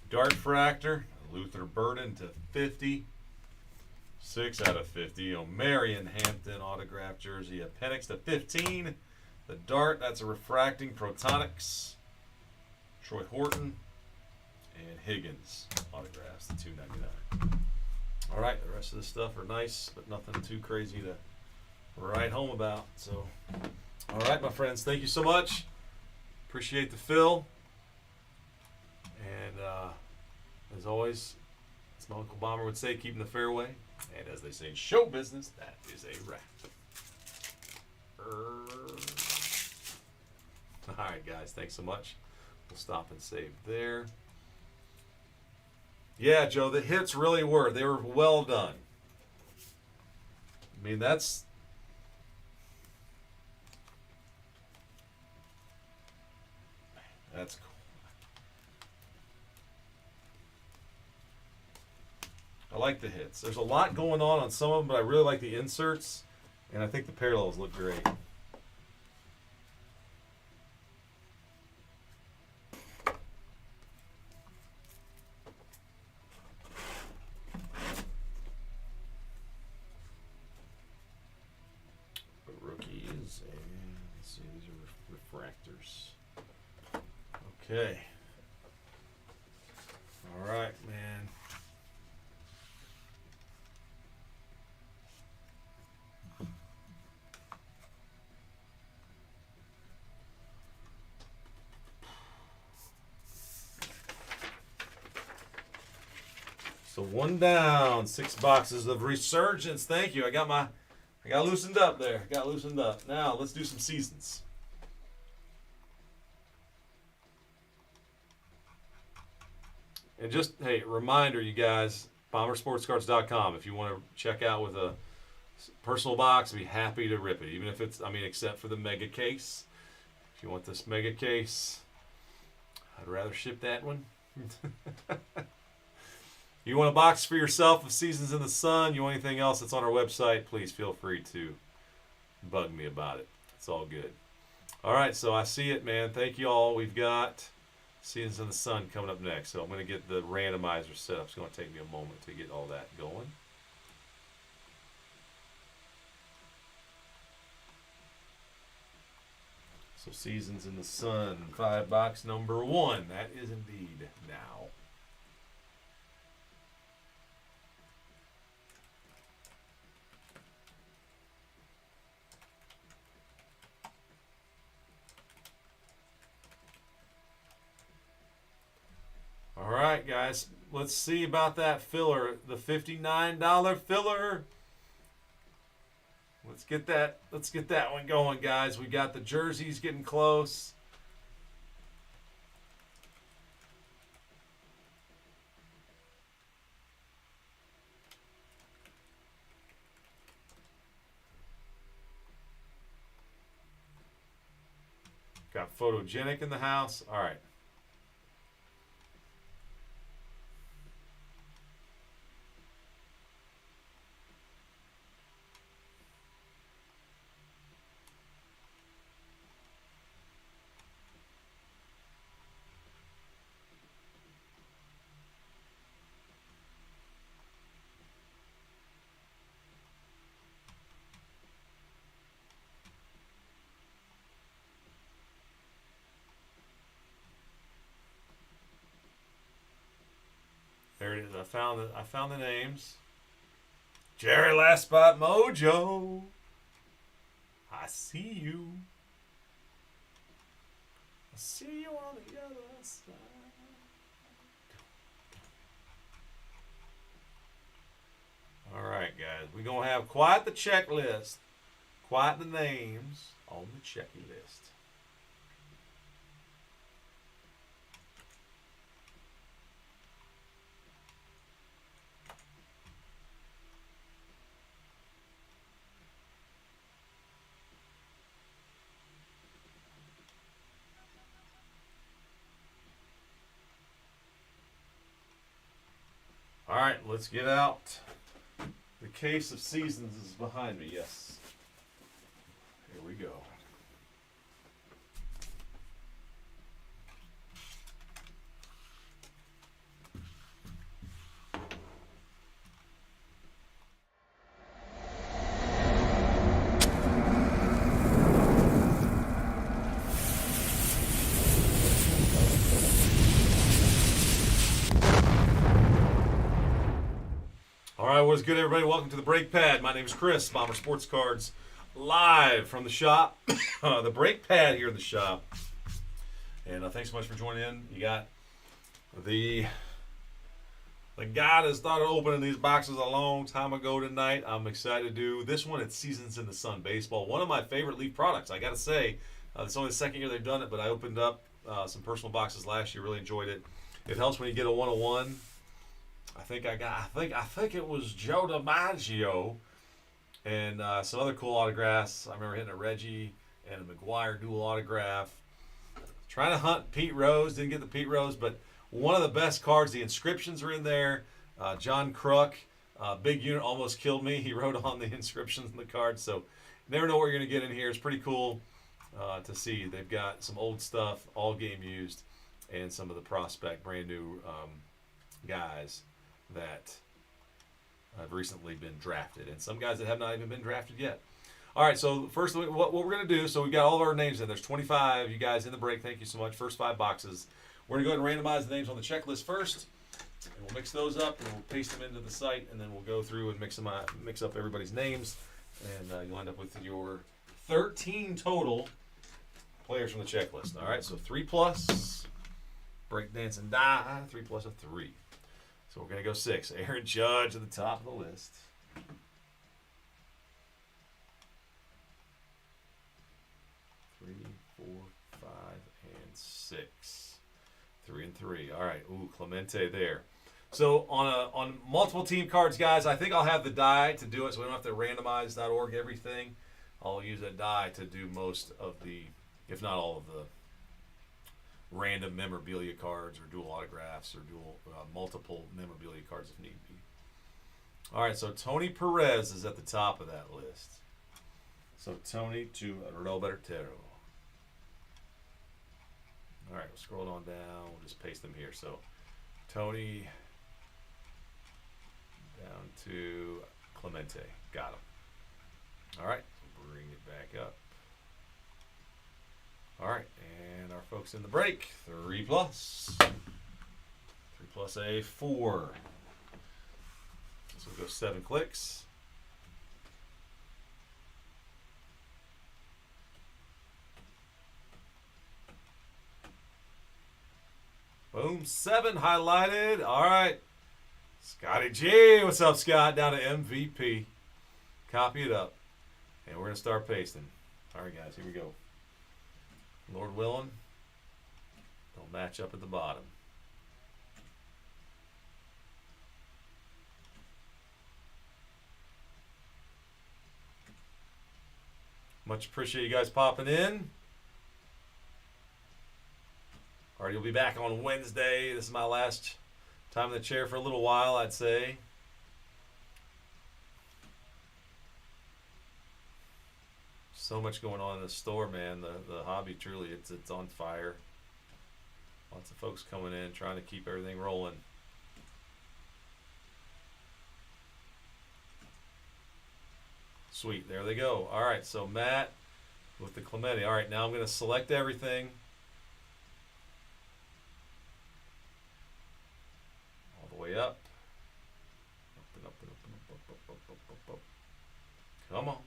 Dart Fractor. Luther Burden to 50. 6 out of 50. O'Marion Hampton autograph jersey. A Penix to 15. The Dart, that's a refracting Protonics. Troy Horton. And Higgins autographs to 299. All right, the rest of the stuff are nice, but nothing too crazy to write home about. So, all right, my friends, thank you so much. Appreciate the fill. And as always, as my Uncle Bomber would say, keeping the fairway. And as they say in show business, that is a wrap. All right, guys, thanks so much. We'll stop and save there. Yeah, Joe, the hits really were. They were well done. I mean, that's cool. I like the hits. There's a lot going on some of them, but I really like the inserts, and I think the parallels look great. Rookies, and let's see, these are refractors. Okay. All right, man. So one down, 6 boxes of Resurgence. Thank you. I got loosened up there. Got loosened up. Now let's do some seasons. And just, hey, reminder, you guys, BomberSportsCards.com. If you want to check out with a personal box, I'd be happy to rip it. Even if it's, except for the mega case. If you want this mega case, I'd rather ship that one. You want a box for yourself of Seasons in the Sun? You want anything else that's on our website? Please feel free to bug me about it. It's all good. All right, so I see it, man. Thank you all. We've got Seasons in the Sun coming up next. So I'm going to get the randomizer set up. It's going to take me a moment to get all that going. So Seasons in the Sun, 5 box number 1. That is indeed now. All right, guys, let's see about that filler, the $59 filler. Let's get that one going, guys. We got the jerseys getting close. Got Photogenic in the house. All right. There it is. I found the names. Jerry Last Spot Mojo. I see you. I see you on the other side. All right, guys. We're going to have quite the checklist. Quite the names on the checklist. All right, let's get out. The case of seasons is behind me. Yes. Here we go. All right, what is good, everybody? Welcome to the Break Pad. My name is Chris, Bomber Sports Cards, live from the shop. The Break Pad here in the shop. And thanks so much for joining in. You got the guy that started opening these boxes a long time ago tonight. I'm excited to do this one. It's Seasons in the Sun Baseball. One of my favorite Leaf products. I got to say, it's only the second year they've done it, but I opened up some personal boxes last year. Really enjoyed it. It helps when you get a 101. I think it was Joe DiMaggio and some other cool autographs. I remember hitting a Reggie and a McGuire dual autograph. Trying to hunt Pete Rose, didn't get the Pete Rose, but one of the best cards. The inscriptions are in there. John Kruk, big unit, almost killed me. He wrote on the inscriptions in the card, so never know what you're going to get in here. It's pretty cool to see. They've got some old stuff, all game used, and some of the prospect, brand new guys that have recently been drafted, and some guys that have not even been drafted yet. All right, so first, what we're going to do, so we've got all of our names in. There's 25 you guys in the break. Thank you so much. First 5 boxes. We're going to go ahead and randomize the names on the checklist first, and we'll mix those up, and we'll paste them into the site, and then we'll go through and mix up everybody's names, and you'll end up with your 13 total players from the checklist. All right, so 3 plus, break, dance, and die, 3 plus a 3. So we're going to go 6. Aaron Judge at the top of the list. Three, 4, 5, and 6. 3 and 3. All right. Ooh, Clemente there. So on multiple team cards, guys, I think I'll have the die to do it, so we don't have to randomize.org everything. I'll use that die to do most of the, if not all of the, random memorabilia cards or dual autographs or multiple memorabilia cards if need be. All right, so Tony Perez is at the top of that list. So Tony to Robertero. All right, we'll scroll on down. We'll just paste them here. So Tony down to Clemente. Got him. All right, bring it back up. All right, and our folks in the break, 3 plus. 3 plus a 4. So we'll go 7 clicks. Boom, 7 highlighted. All right. Scotty G, what's up, Scott? Down to MVP. Copy it up. And we're going to start pasting. All right, guys, here we go. Lord willing, they'll match up at the bottom. Much appreciate you guys popping in. Artie will be back on Wednesday. This is my last time in the chair for a little while, I'd say. So much going on in the store, man. The hobby truly, it's on fire. Lots of folks coming in, trying to keep everything rolling. Sweet, there they go. All right, so Matt with the Clemente. All right, now I'm going to select everything. All the way up. Up and up and up and up, up, up, up, up, up, up. Come on.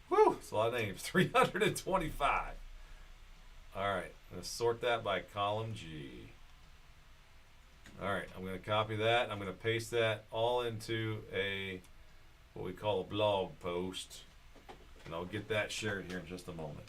Whew, it's a lot of names. 325. All right, I'm going to sort that by column G. All right, I'm going to copy that. I'm going to paste that all into what we call a blog post. And I'll get that shared here in just a moment.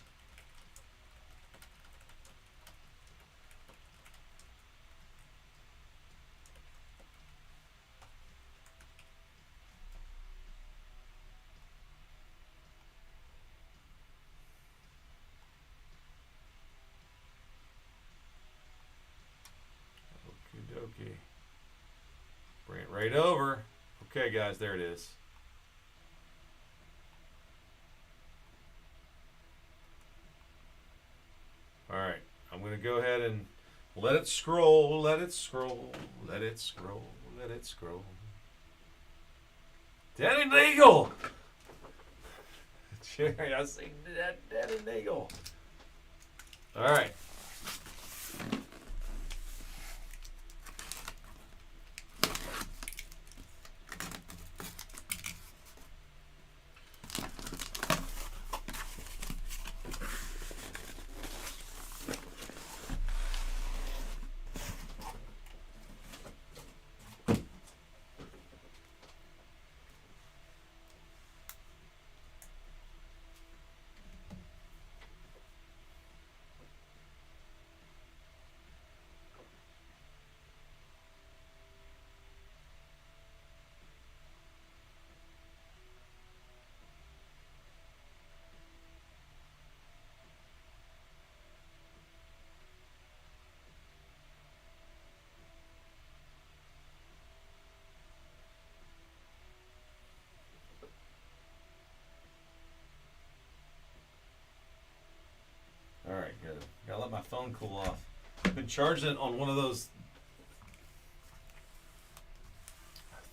Okie dokie. Bring it right over. Okay, guys, there it is. All right, I'm going to go ahead and let it scroll, let it scroll, let it scroll, let it scroll. Danny Nagel! Jerry, I see that Danny Nagel. All right. All right, good. Gotta let my phone cool off. I've been charging it on one of those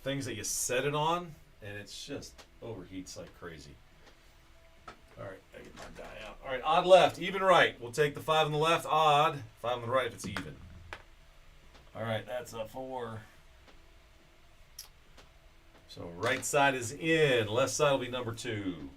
things that you set it on, and it's just overheats like crazy. All right, I get my die out. All right, odd left, even right. We'll take the 5 on the left, odd. 5 on the right if it's even. All right, that's a 4. So right side is in, left side will be number 2.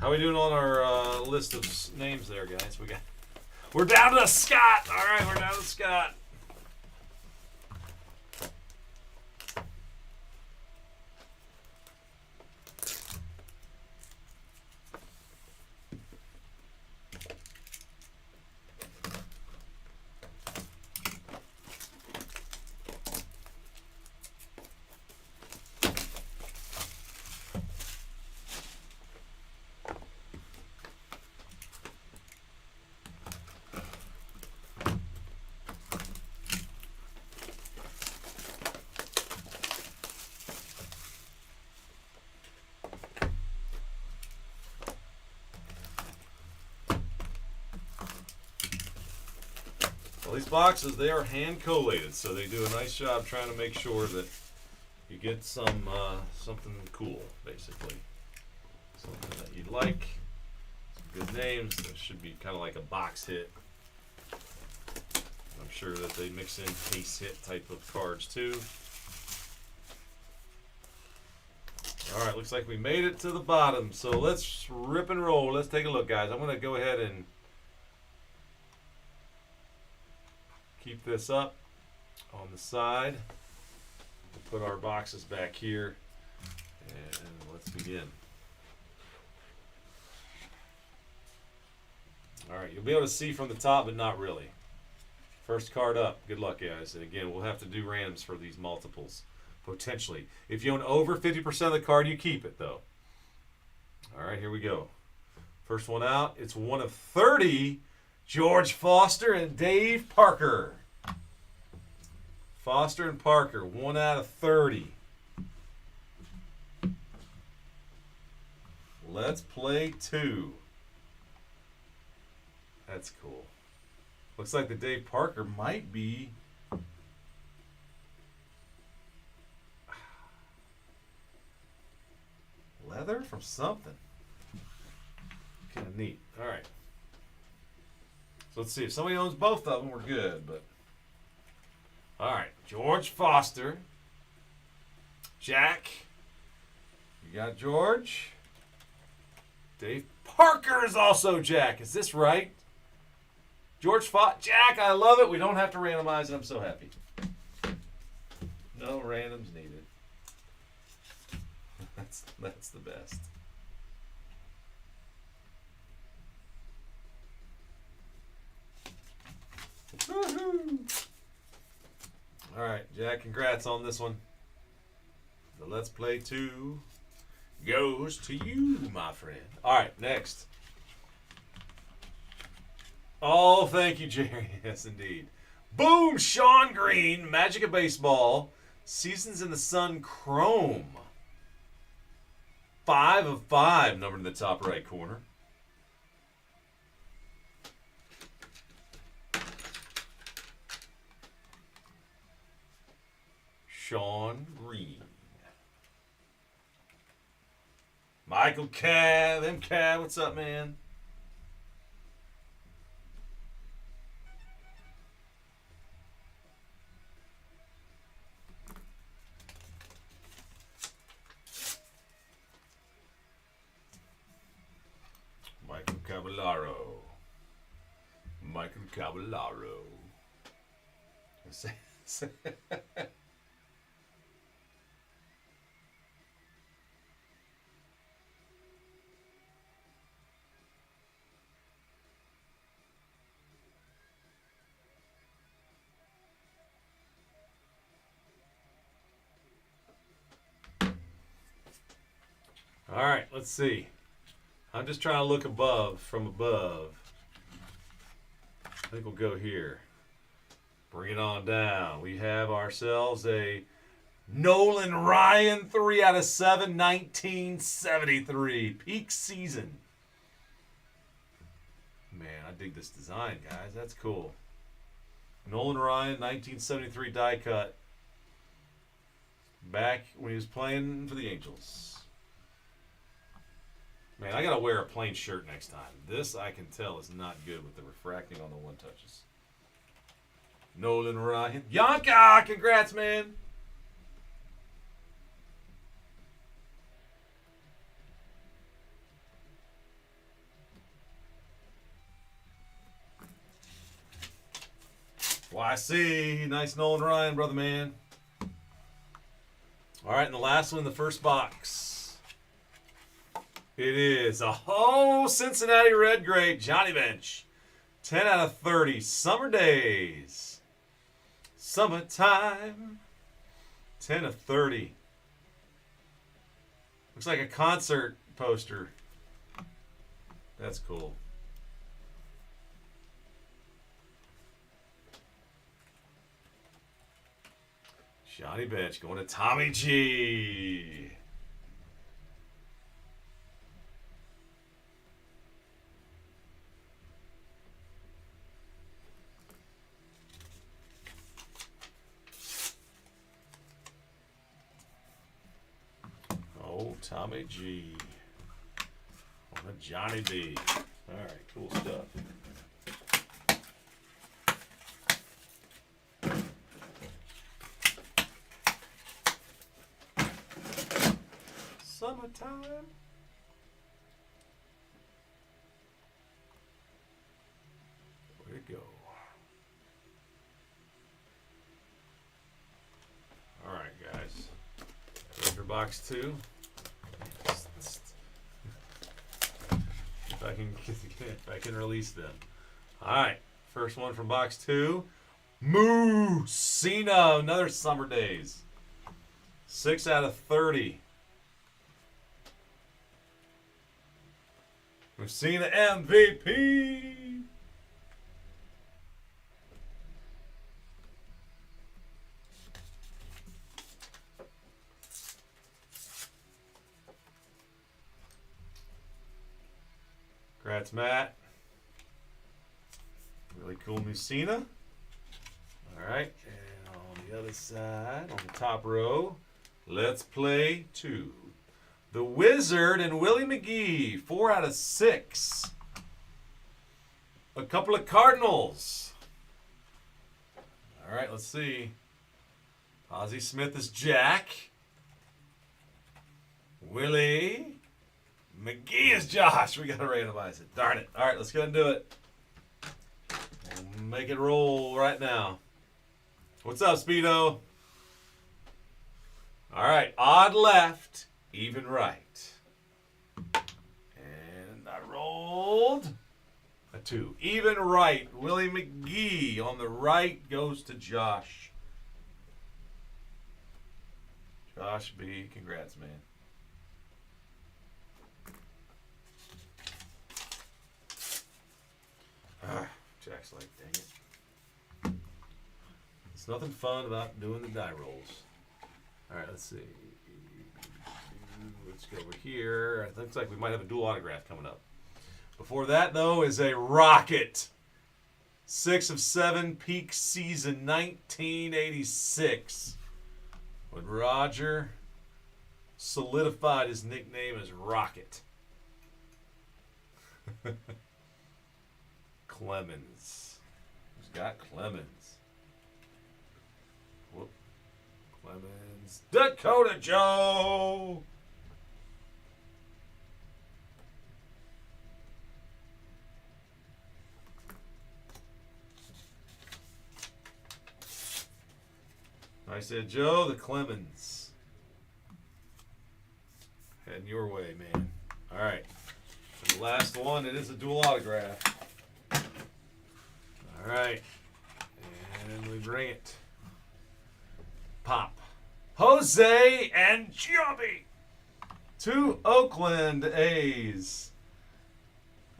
How we doing on our list of names there, guys? We're down to Scott. All right, we're down to Scott. Well, these boxes, they are hand collated, so they do a nice job trying to make sure that you get some something cool, basically. Something that you'd like. Some good names. That should be kind of like a box hit. I'm sure that they mix in case hit type of cards too. All right, looks like we made it to the bottom. So let's rip and roll. Let's take a look, guys. I'm going to go ahead and keep this up on the side. We'll put our boxes back here. And let's begin. All right, you'll be able to see from the top, but not really. First card up. Good luck, guys. And again, we'll have to do randoms for these multiples, potentially. If you own over 50% of the card, you keep it, though. All right, here we go. First one out. It's one of 30. George Foster and Dave Parker. Foster and Parker, 1 out of 30. Let's play 2. That's cool. Looks like the Dave Parker might be leather from something. Kind of neat. All right. So let's see. If somebody owns both of them, we're good. But all right. George Foster. Jack. You got George. Dave Parker is also Jack. Is this right? George Jack, I love it. We don't have to randomize it. I'm so happy. No randoms needed. That's the best. Woo-hoo. All right, Jack, congrats on this one. The Let's Play 2 goes to you, my friend. All right, next. Oh, thank you, Jerry. Yes, indeed. Boom, Sean Green, Magic of Baseball, Seasons in the Sun Chrome. 5 of 5, numbered in the top right corner. Sean Green. Michael Cav, what's up, man? Michael Caballero. All right, let's see. I'm just trying to look from above. I think we'll go here. Bring it on down. We have ourselves a Nolan Ryan 3 out of 7, 1973. Peak season. Man, I dig this design, guys. That's cool. Nolan Ryan, 1973 die cut. Back when he was playing for the Angels. Man, I gotta wear a plain shirt next time. This, I can tell, is not good with the refracting on the one touches. Nolan Ryan. Yanka! Congrats, man! YC. Nice Nolan Ryan, brother man. All right, and the last one in the first box. It is a Cincinnati Red Great Johnny Bench. 10 out of 30. Summer Days. Summertime. 10 of 30. Looks like a concert poster. That's cool. Johnny Bench going to Tommy G. Oh, Tommy G. On a Johnny B. All right, cool stuff. Summertime. Where'd it go? All right, guys. Ready for box 2? if I can release them. All right, first one from box 2. Mussina, another Summer Days. 6 out of 30. Mussina MVP. Congrats, Matt. Really cool Mussina. All right, and on the other side, on the top row, let's play 2. The Wizard and Willie McGee, 4 out of 6. A couple of Cardinals. All right, let's see. Ozzie Smith is Jack. Willie McGee is Josh. We got to randomize it. Darn it. All right, let's go ahead and do it. We'll make it roll right now. What's up, Speedo? All right, odd left, even right. And I rolled a 2. Even right. Willie McGee on the right goes to Josh. Josh B, congrats, man. Jack's like, dang it. There's nothing fun about doing the die rolls. All right, let's see. Let's go over here. It looks like we might have a dual autograph coming up. Before that, though, is a Rocket. 6 of 7, peak season 1986. When Roger solidified his nickname as Rocket. Clemens. Who's got Clemens? Whoop. Clemens. Dakota Joe! I said, Joe, the Clemens. Heading your way, man. All right. For the last one, it is a dual autograph. All right. And we bring it. Pop. Jose and Giambi. 2 Oakland A's.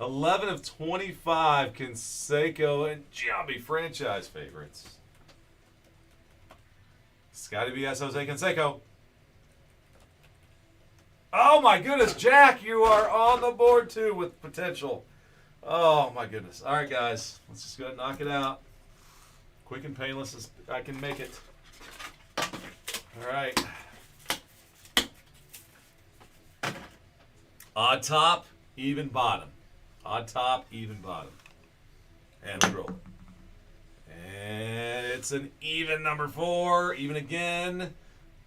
11 of 25 Canseco and Giambi franchise favorites. Scotty BS Jose Canseco. Oh my goodness, Jack, you are on the board too with potential. Oh my goodness. All right, guys, let's just go ahead and knock it out. Quick and painless as I can make it. All right. Odd top, even bottom. Odd top, even bottom. And we roll it. And it's an even number 4. Even again.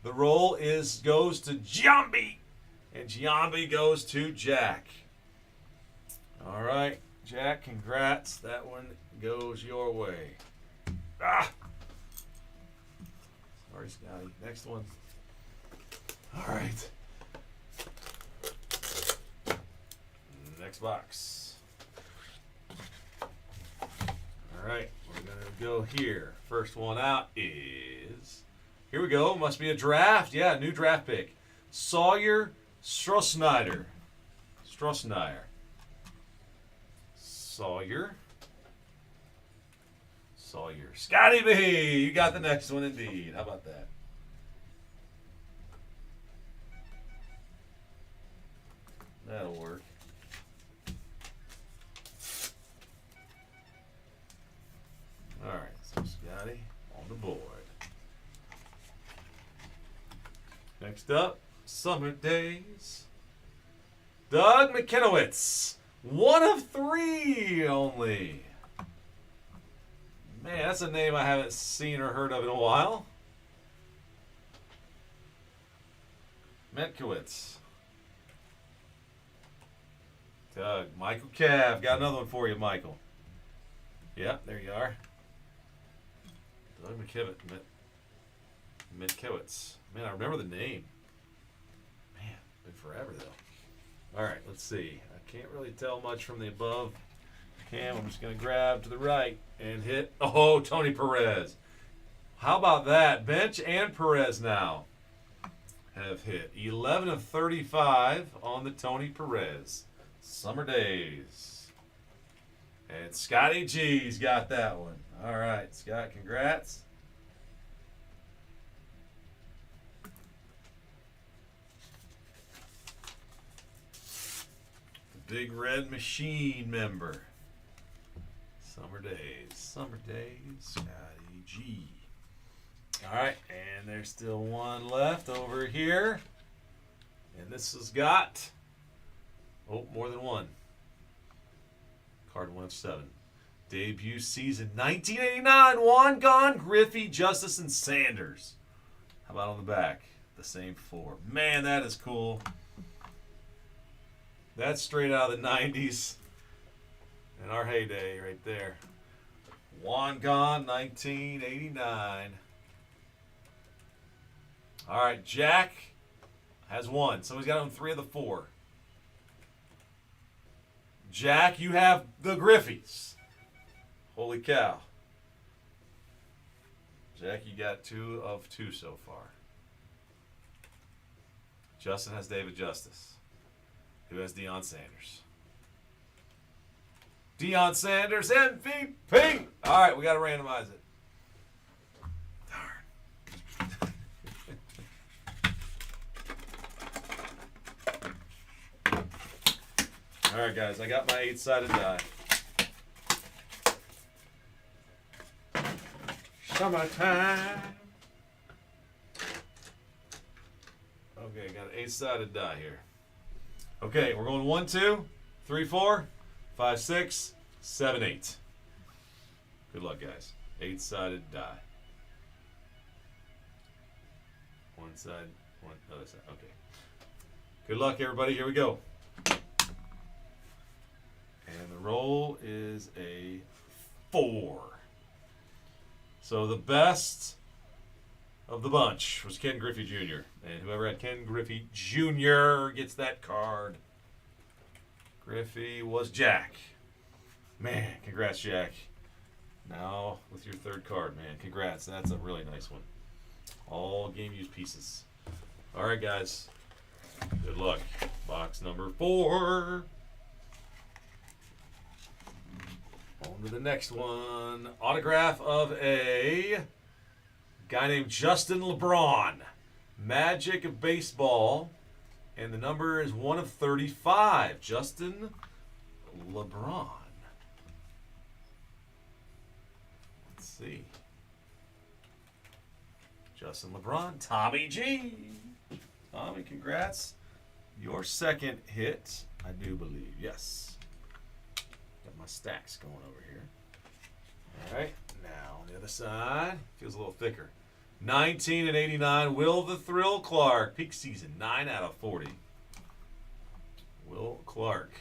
The roll goes to Giambi. And Giambi goes to Jack. All right, Jack, congrats. That one goes your way. Ah! Sorry, Scotty. Next one. All right. Next box. All right, we're going to go here. First one out is... Here we go. Must be a draft. Yeah, new draft pick. Sawyer Strossnider. Sawyer. Scotty B! You got the next one indeed. How about that? That'll work. Alright, so Scotty on the board. Next up, Summer Days. Doug McKinowitz. 1 of 3 only. Man, that's a name I haven't seen or heard of in a while. Metkowitz. Doug. Michael Cav. Got another one for you, Michael. Yeah, there you are. Doug Metkowitz. Man, I remember the name. Man, been forever, though. All right, let's see. I Can't really tell much from the above cam. I'm just going to grab to the right and hit. Oh, Tony Perez. How about that? Bench and Perez now have hit 11 of 35 on the Tony Perez. Summer Days. And Scotty G's got that one. All right, Scott, congrats. The Big Red Machine member. Summer Days, Scotty G. All right, and there's still one left over here. And this has got, more than one. Card 1 of 7. Debut season 1989. Juan Gone, Griffey, Justice, and Sanders. How about on the back? The same 4. Man, that is cool. That's straight out of the 90s. In our heyday right there. Juan Gone, 1989. All right, Jack has 1. So he's got on 3 of the 4. Jack, you have the Griffies. Holy cow. Jack, you got 2 of 2 so far. Justin has David Justice. Who has Deion Sanders? Deion Sanders, MVP. All right, we got to randomize it. Darn. All right, guys, I got my 8-sided die. Summertime. Okay, got an 8-sided die here. Okay, we're going 1, 2, 3, 4, 5, 6, 7, 8. Good luck, guys. 8-sided die. One side, one other side. Okay. Good luck, everybody. Here we go. And the roll is a 4. So the best of the bunch was Ken Griffey Jr. And whoever had Ken Griffey Jr. gets that card. Griffey was Jack. Man, congrats, Jack. Now with your 3rd card, man. Congrats. That's a really nice one. All game used pieces. All right, guys. Good luck. Box number 4. On to the next one. Autograph of a guy named Justin LeBron. Magic of Baseball. And the number is 1 of 35. Justin LeBron. Let's see. Justin LeBron. Tommy G. Tommy, congrats. Your 2nd hit, I do believe. Yes. Got my stacks going over here. All right. Now, on the other side. Feels a little thicker. 19 and 89, Will the Thrill Clark. Peak season, 9 out of 40. Will Clark.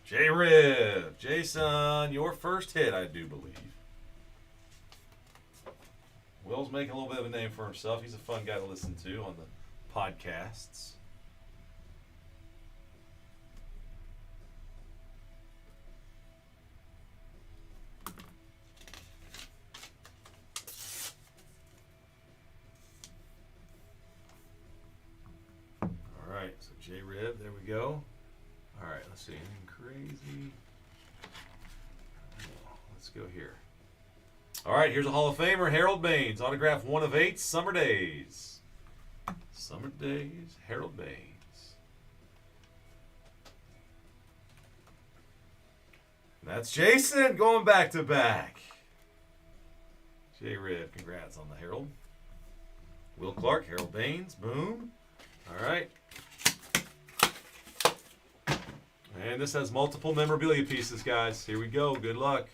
J-Riv. Jason, your 1st hit, I do believe. Will's making a little bit of a name for himself. He's a fun guy to listen to on the podcasts. So J-Rib, there we go. All right, let's see, anything crazy? Let's go here. All right, here's a Hall of Famer, Harold Baines. Autograph 1 of 8, Summer Days. Summer Days, Harold Baines. That's Jason going back to back. J-Rib, congrats on the Harold. Will Clark, Harold Baines, boom. All right. And this has multiple memorabilia pieces, guys. Here we go. Good luck.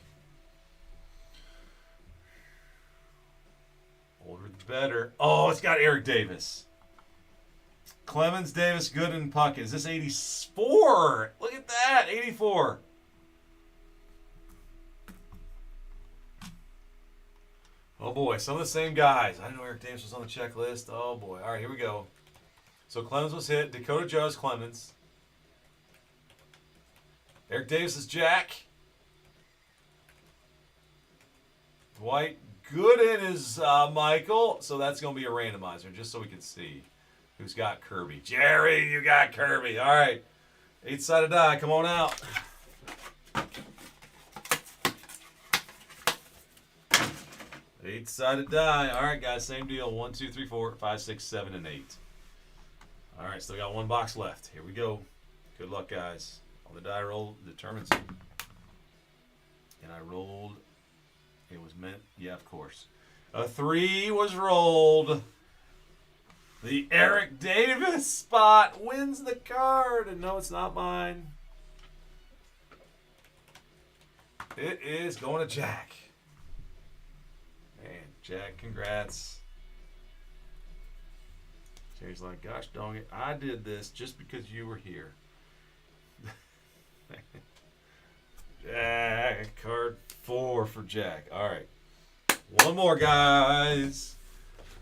Older the better. Oh, it's got Eric Davis. Clemens, Davis, Gooden, Puckett. Is this 84? Look at that. 84. Oh, boy. Some of the same guys. I didn't know Eric Davis was on the checklist. Oh, boy. All right, here we go. So Clemens was hit. Dakota Joe's Clemens. Eric Davis is Jack. Dwight Gooden is Michael. So that's going to be a randomizer just so we can see who's got Kirby. Jerry, you got Kirby. All right. 8-sided die. Come on out. Eight-sided die. All right, guys. Same deal. 1, 2, 3, 4, 5, 6, 7, and 8. All right. Still got one box left. Here we go. Good luck, guys. All the die roll determines it. And I rolled. It was meant. Yeah, of course. A 3 was rolled. The Eric Davis spot wins the card. And no, it's not mine. It is going to Jack. Man, Jack, congrats. Jerry's like, gosh dang it, I did this just because you were here. Jack, card 4 for Jack. All right. One more, guys.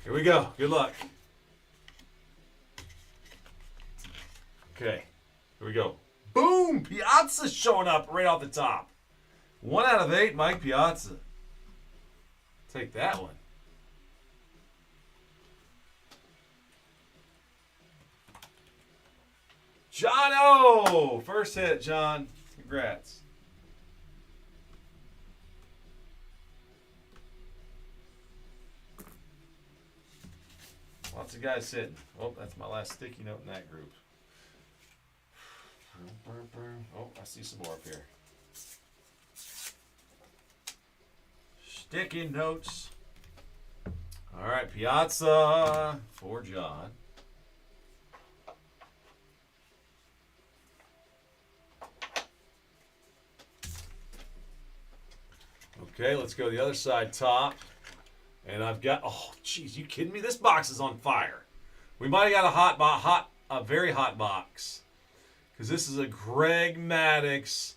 Here we go. Good luck. Okay. Here we go. Boom! Piazza showing up right off the top. 1 out of 8, Mike Piazza. Take that one. John O! First hit, John. Congrats. Lots of guys sitting. Oh, that's my last sticky note in that group. Oh, I see some more up here. Sticky notes. All right, Piazza for John. Okay, let's go to the other side top. And I've got, oh, geez, you kidding me? This box is on fire. We might have got a very hot box. Because this is a Greg Maddux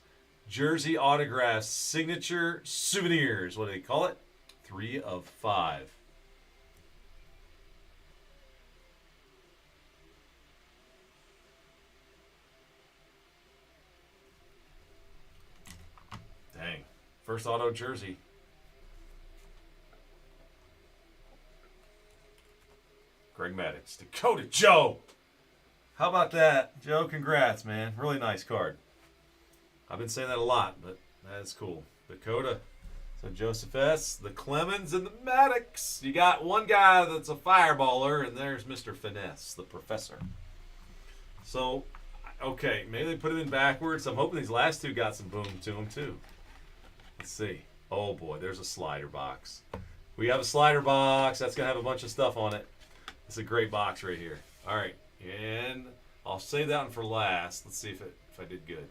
jersey autograph signature souvenirs. What do they call it? 3 of 5. Dang. First auto jersey. Greg Maddux. Dakota Joe. How about that? Joe, congrats, man. Really nice card. I've been saying that a lot, but that is cool. Dakota. So Joseph S., the Clemens, and the Maddux. You got one guy that's a fireballer, and there's Mr. Finesse, the professor. So, okay, maybe they put it in backwards. I'm hoping these last two got some boom to them, too. Let's see. Oh, boy, there's a slider box. We have a slider box. That's going to have a bunch of stuff on it. It's a great box right here. All right, and I'll save that one for last. Let's see if I did good.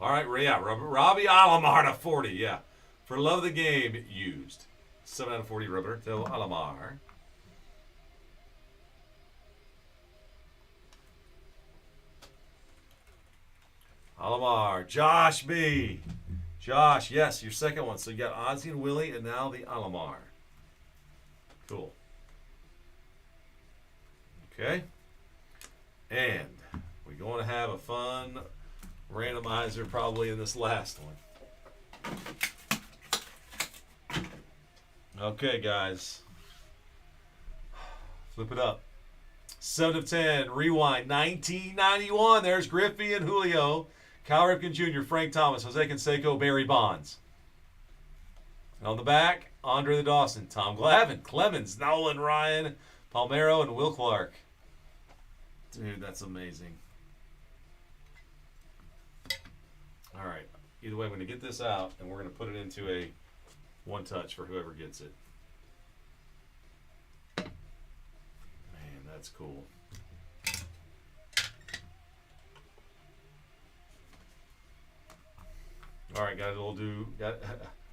All right, yeah, Robbie Alomar to 40, yeah. For love of the game, used. 7 out of 40, Roberto Alomar. Alomar, Josh B. Josh, yes, your second one. So you got Ozzie and Willie, and now the Alomar. Cool. Okay. And we're going to have a fun randomizer probably in this last one. Okay, guys. Flip it up. 7 of 10. Rewind. 1991. There's Griffey and Julio. Cal Ripken Jr., Frank Thomas, Jose Canseco, Barry Bonds. And on the back, Andre the Dawson, Tom Glavine, Clemens, Nolan Ryan, Palmeiro, and Will Clark. Dude, that's amazing. All right. Either way, I'm going to get this out, and we're going to put it into a one-touch for whoever gets it. Man, that's cool. All right, got a little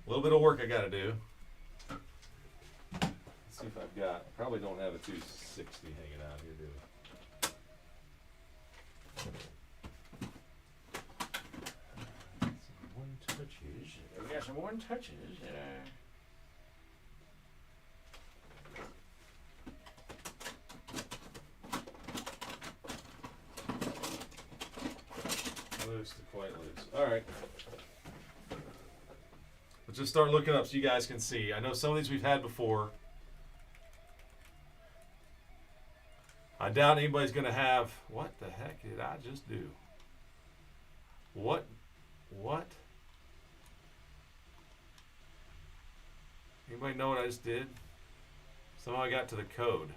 bit of work I got to do. Let's see if I've got. I probably don't have a 260 hanging out here, do I? Some one touches. We got some one touches. might lose. All right. Let's just start looking up so you guys can see. I know some of these we've had before. I doubt anybody's going to have... What the heck did I just do? What? Anybody know what I just did? Somehow I got to the code.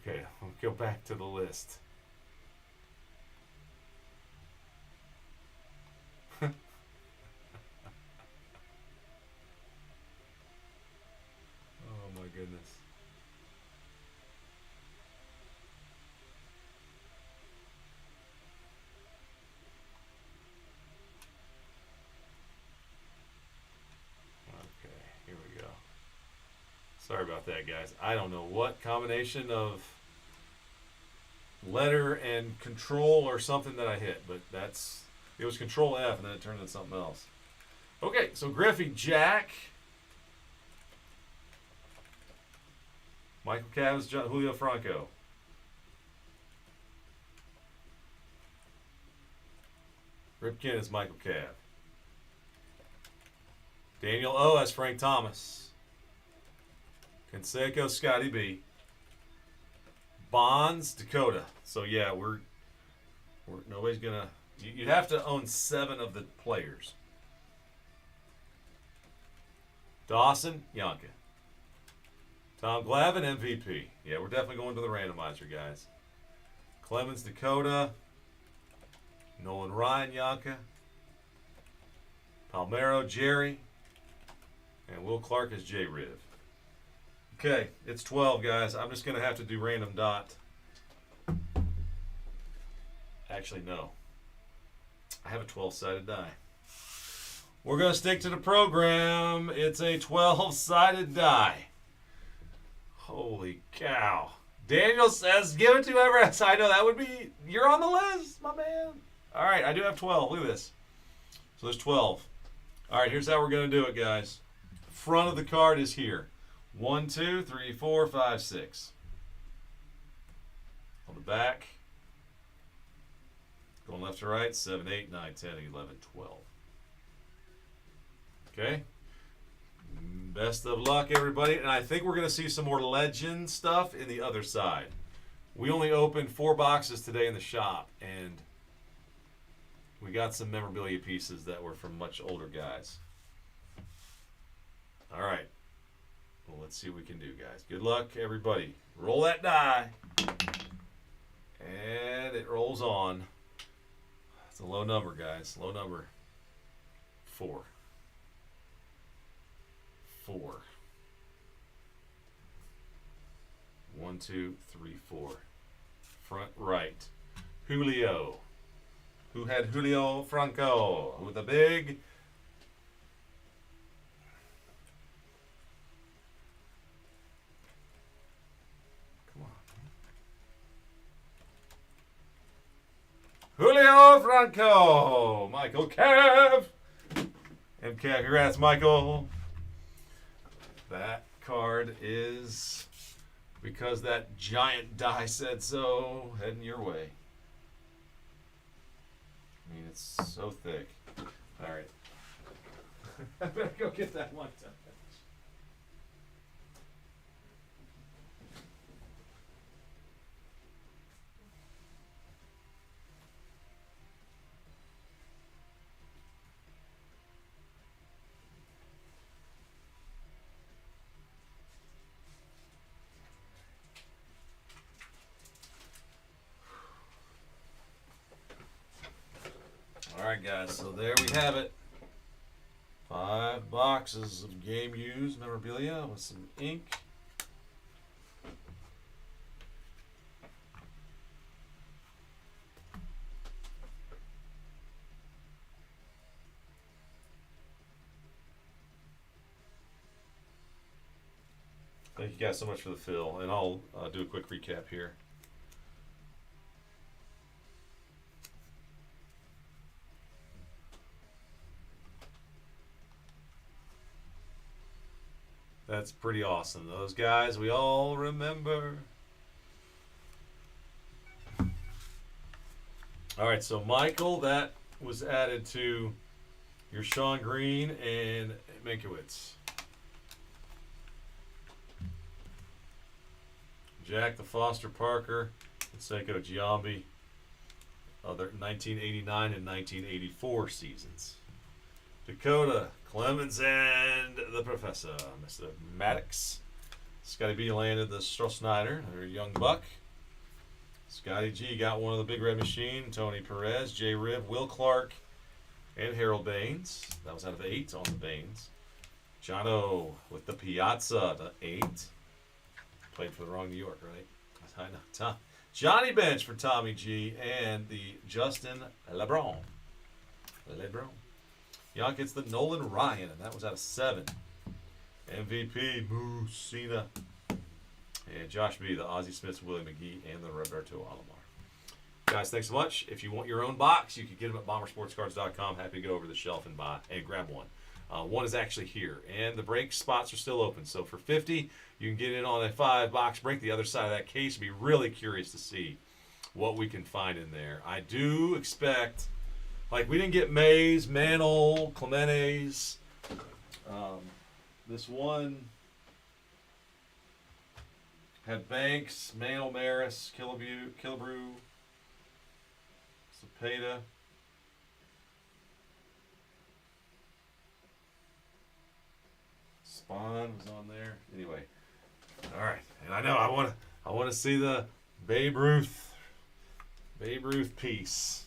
Okay, I'll go back to the list. Oh my goodness. Okay, here we go. Sorry about that, guys. I don't know what combination of letter and control or something that I hit, but it was control F and then it turned into something else. Okay, so Griffey, Jack, Michael Cavs, Julio Franco. Ripken is Michael Cav. Daniel O as Frank Thomas. Canseco, Scotty B. Bonds, Dakota. So yeah, we're nobody's gonna. You'd have to own 7 of the players. Dawson, Yanka. Tom Glavine, MVP. Yeah, we're definitely going to the randomizer, guys. Clemens, Dakota. Nolan Ryan, Yanka. Palmero, Jerry. And Will Clark is J. Riv. Okay, it's 12, guys. I'm just going to have to do random dot. Actually, no. I have a 12-sided die. We're going to stick to the program. It's a 12-sided die. Holy cow. Daniel says, give it to whoever else. I know that would be, you're on the list, my man. All right, I do have 12. Look at this. So there's 12. All right, here's how we're going to do it, guys. Front of the card is here. 1, 2, 3, 4, 5, 6. On the back, going left to right, 7, 8, 9, 10, 11, 12. Okay? Best of luck, everybody. And I think we're going to see some more legend stuff in the other side. We only opened 4 boxes today in the shop, and we got some memorabilia pieces that were from much older guys. All right. Well, let's see what we can do, guys. Good luck, everybody. Roll that die. And it rolls on. It's a low number, guys. Low number. 4. 4. 1, 2, 3, 4. Front right. Julio. Who had Julio Franco with a big... Julio Franco, Michael Cav. MCAV, congrats, Michael. That card is, because that giant die said so, heading your way. I mean, it's so thick. All right. I better go get that one time. Alright guys, so there we have it. 5 boxes of game used memorabilia with some ink. Thank you guys so much for the fill, and I'll do a quick recap here. That's pretty awesome. Those guys we all remember. All right, so Michael, that was added to your Sean Green and Minkiewicz. Jack the Foster Parker and Seiko Giambi. Other 1989 and 1984 seasons. Dakota, Clemens, and the Professor, Mr. Maddox. Scotty B landed the Stroh-Snyder, their young buck. Scotty G got one of the Big Red Machine, Tony Perez, Jay Rib, Will Clark, and Harold Baines. That was out of 8 on the Baines. John O with the Piazza, the 8. Played for the wrong New York, right? I know. Johnny Bench for Tommy G and the Justin LeBron. Young gets the Nolan Ryan, and that was out of 7. MVP, Musina. And Josh B, the Ozzie Smiths, Willie McGee, and the Roberto Alomar. Guys, thanks so much. If you want your own box, you can get them at bombersportscards.com. Happy to go over the shelf and buy and grab one. One is actually here, and the break spots are still open. So for $50, you can get in on a 5-box break. The other side of that case, be really curious to see what we can find in there. I do expect, like we didn't get Mays, Mantle, Clementes. This one had Banks, Mantle, Maris, Killebrew, Cepeda. Spawn was on there. Anyway, all right, and I know I want to see the Babe Ruth piece.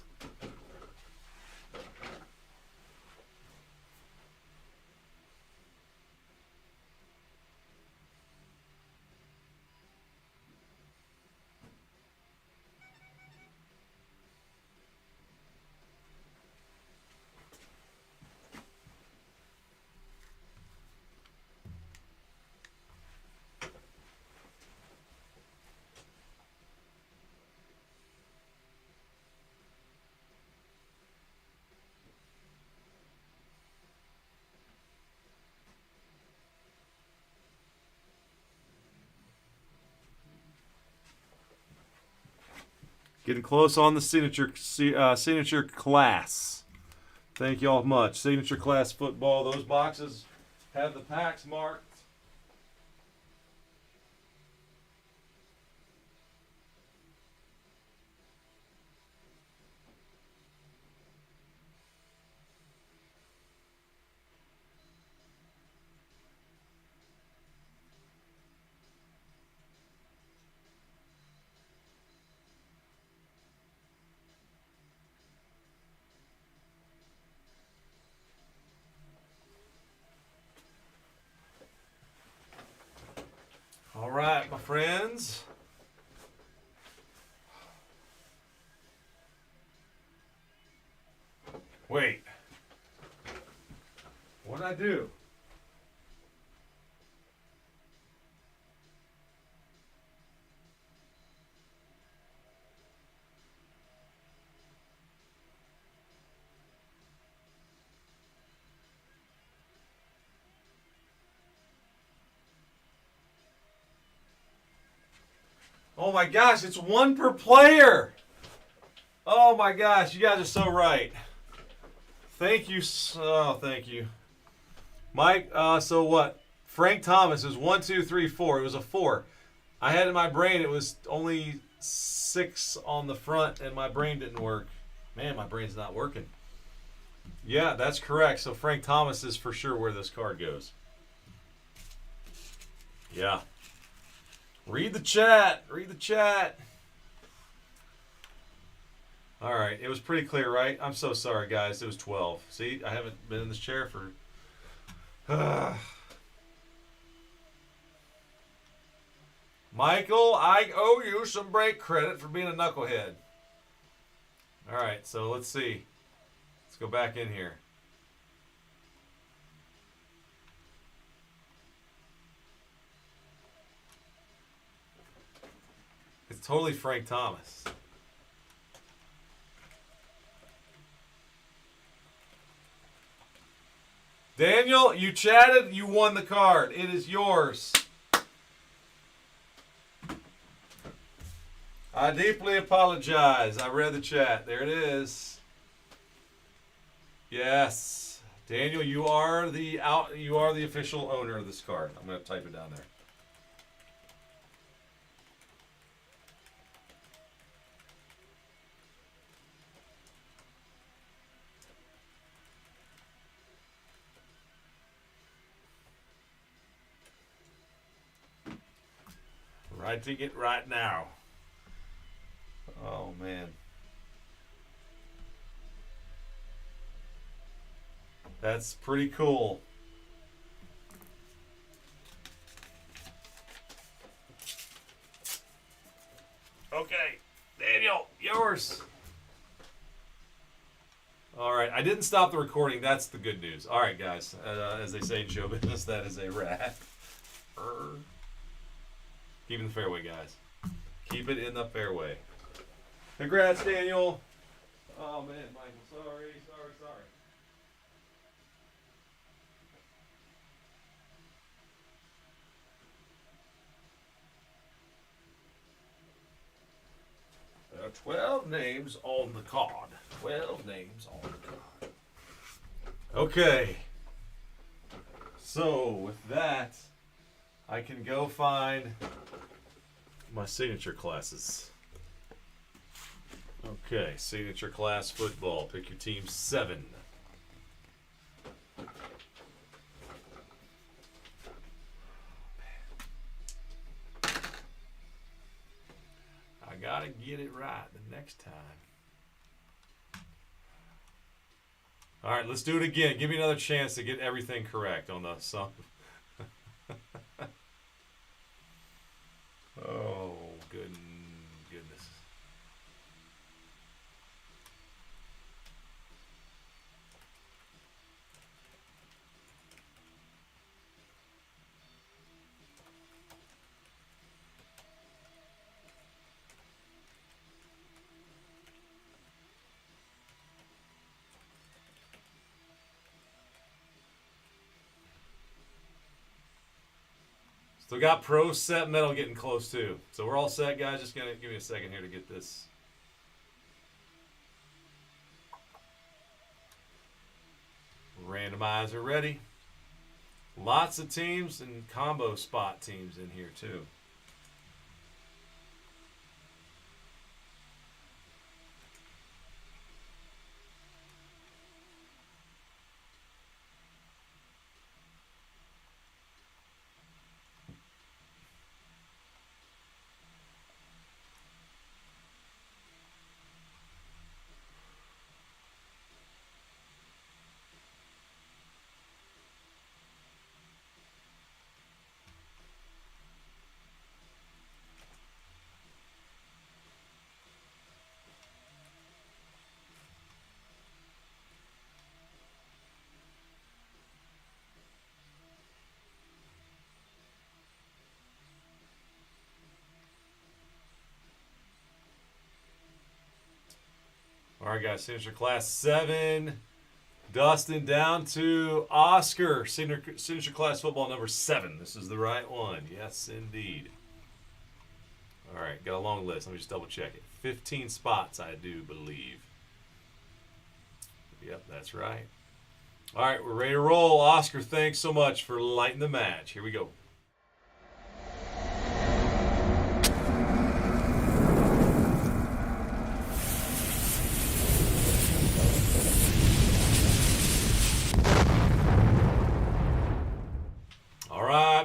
Getting close on the signature class. Thank you all much. Signature class football. Those boxes have the packs marked. All right, my friends. Wait. What did I do? Oh my gosh, it's 1 per player. Oh my gosh, you guys are so right. Thank you. Thank you. Mike, so what? Frank Thomas is 1, 2, 3, 4. It was a 4. I had in my brain it was only 6 on the front and my brain didn't work. Man, my brain's not working. Yeah, that's correct. So Frank Thomas is for sure where this card goes. Yeah. Read the chat. Read the chat. All right. It was pretty clear, right? I'm so sorry, guys. It was 12. See, I haven't been in this chair for... Michael, I owe you some break credit for being a knucklehead. All right. So let's see. Let's go back in here. It's totally Frank Thomas. Daniel, you chatted. You won the card. It is yours. I deeply apologize. I read the chat. There it is. Yes, Daniel, you are the official owner of this card. I'm going to type it down there. Writing it right now. Oh, man. That's pretty cool. Okay, Daniel, yours. All right, I didn't stop the recording. That's the good news. All right, guys. As they say in show business, that is a wrap. Keep it in the fairway, guys. Keep it in the fairway. Congrats, Daniel. Oh, man, Michael. Sorry. There are 12 names on the card. 12 names on the card. Okay. So, with that, I can go find my signature classes. Okay, signature class football. Pick your team 7. I gotta get it right the next time. All right, let's do it again. Give me another chance to get everything correct on the song. Oh, goodness. Still got Pro Set Metal getting close too. So we're all set, guys. Just gonna give me a second here to get this. Randomizer ready. Lots of teams and combo spot teams in here too. All right, guys, signature class 7. Dustin down to Oscar. Signature class football number 7. This is the right one. Yes, indeed. All right, got a long list. Let me just double check it. 15 spots, I do believe. Yep, that's right. All right, we're ready to roll. Oscar, thanks so much for lighting the match. Here we go.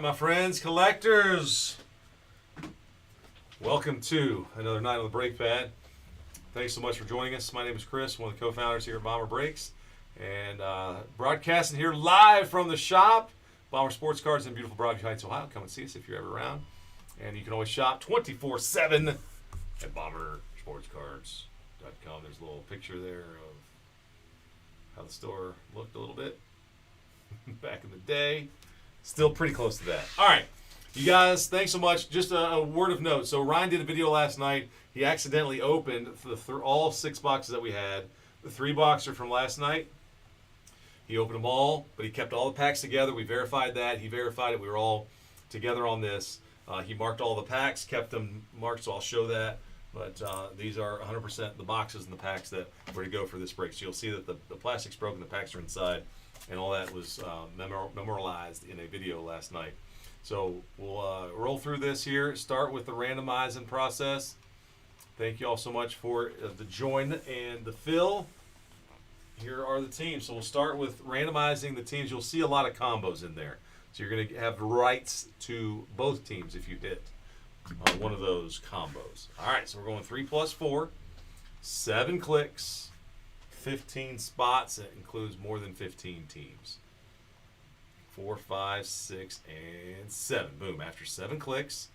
My friends, collectors, welcome to another night on the brake pad. Thanks so much for joining us. My name is Chris, one of the co-founders here at Bomber Brakes, and broadcasting here live from the shop, Bomber Sports Cards in beautiful Broadview Heights, Ohio. Come and see us if you're ever around, and you can always shop 24/7 at BomberSportsCards.com. There's a little picture there of how the store looked a little bit back in the day. Still pretty close to that. All right, you guys, thanks so much. Just a word of note. So Ryan did a video last night. He accidentally opened all 6 boxes that we had. The 3 boxer from last night. He opened them all, but he kept all the packs together. We verified that. He verified it. We were all together on this. He marked all the packs, kept them marked, so I'll show that. But these are 100% the boxes and the packs that were to go for this break. So you'll see that the plastic's broken, the packs are inside, and all that was memorialized in a video last night. So we'll roll through this here. Start with the randomizing process. Thank you all so much for the join and the fill. Here are the teams. So we'll start with randomizing the teams. You'll see a lot of combos in there. So you're going to have rights to both teams if you hit one of those combos. All right, so we're going 3 plus 4, 7 clicks, 15 spots. That includes more than 15 teams. 4, 5, 6, and 7. Boom. After 7 clicks.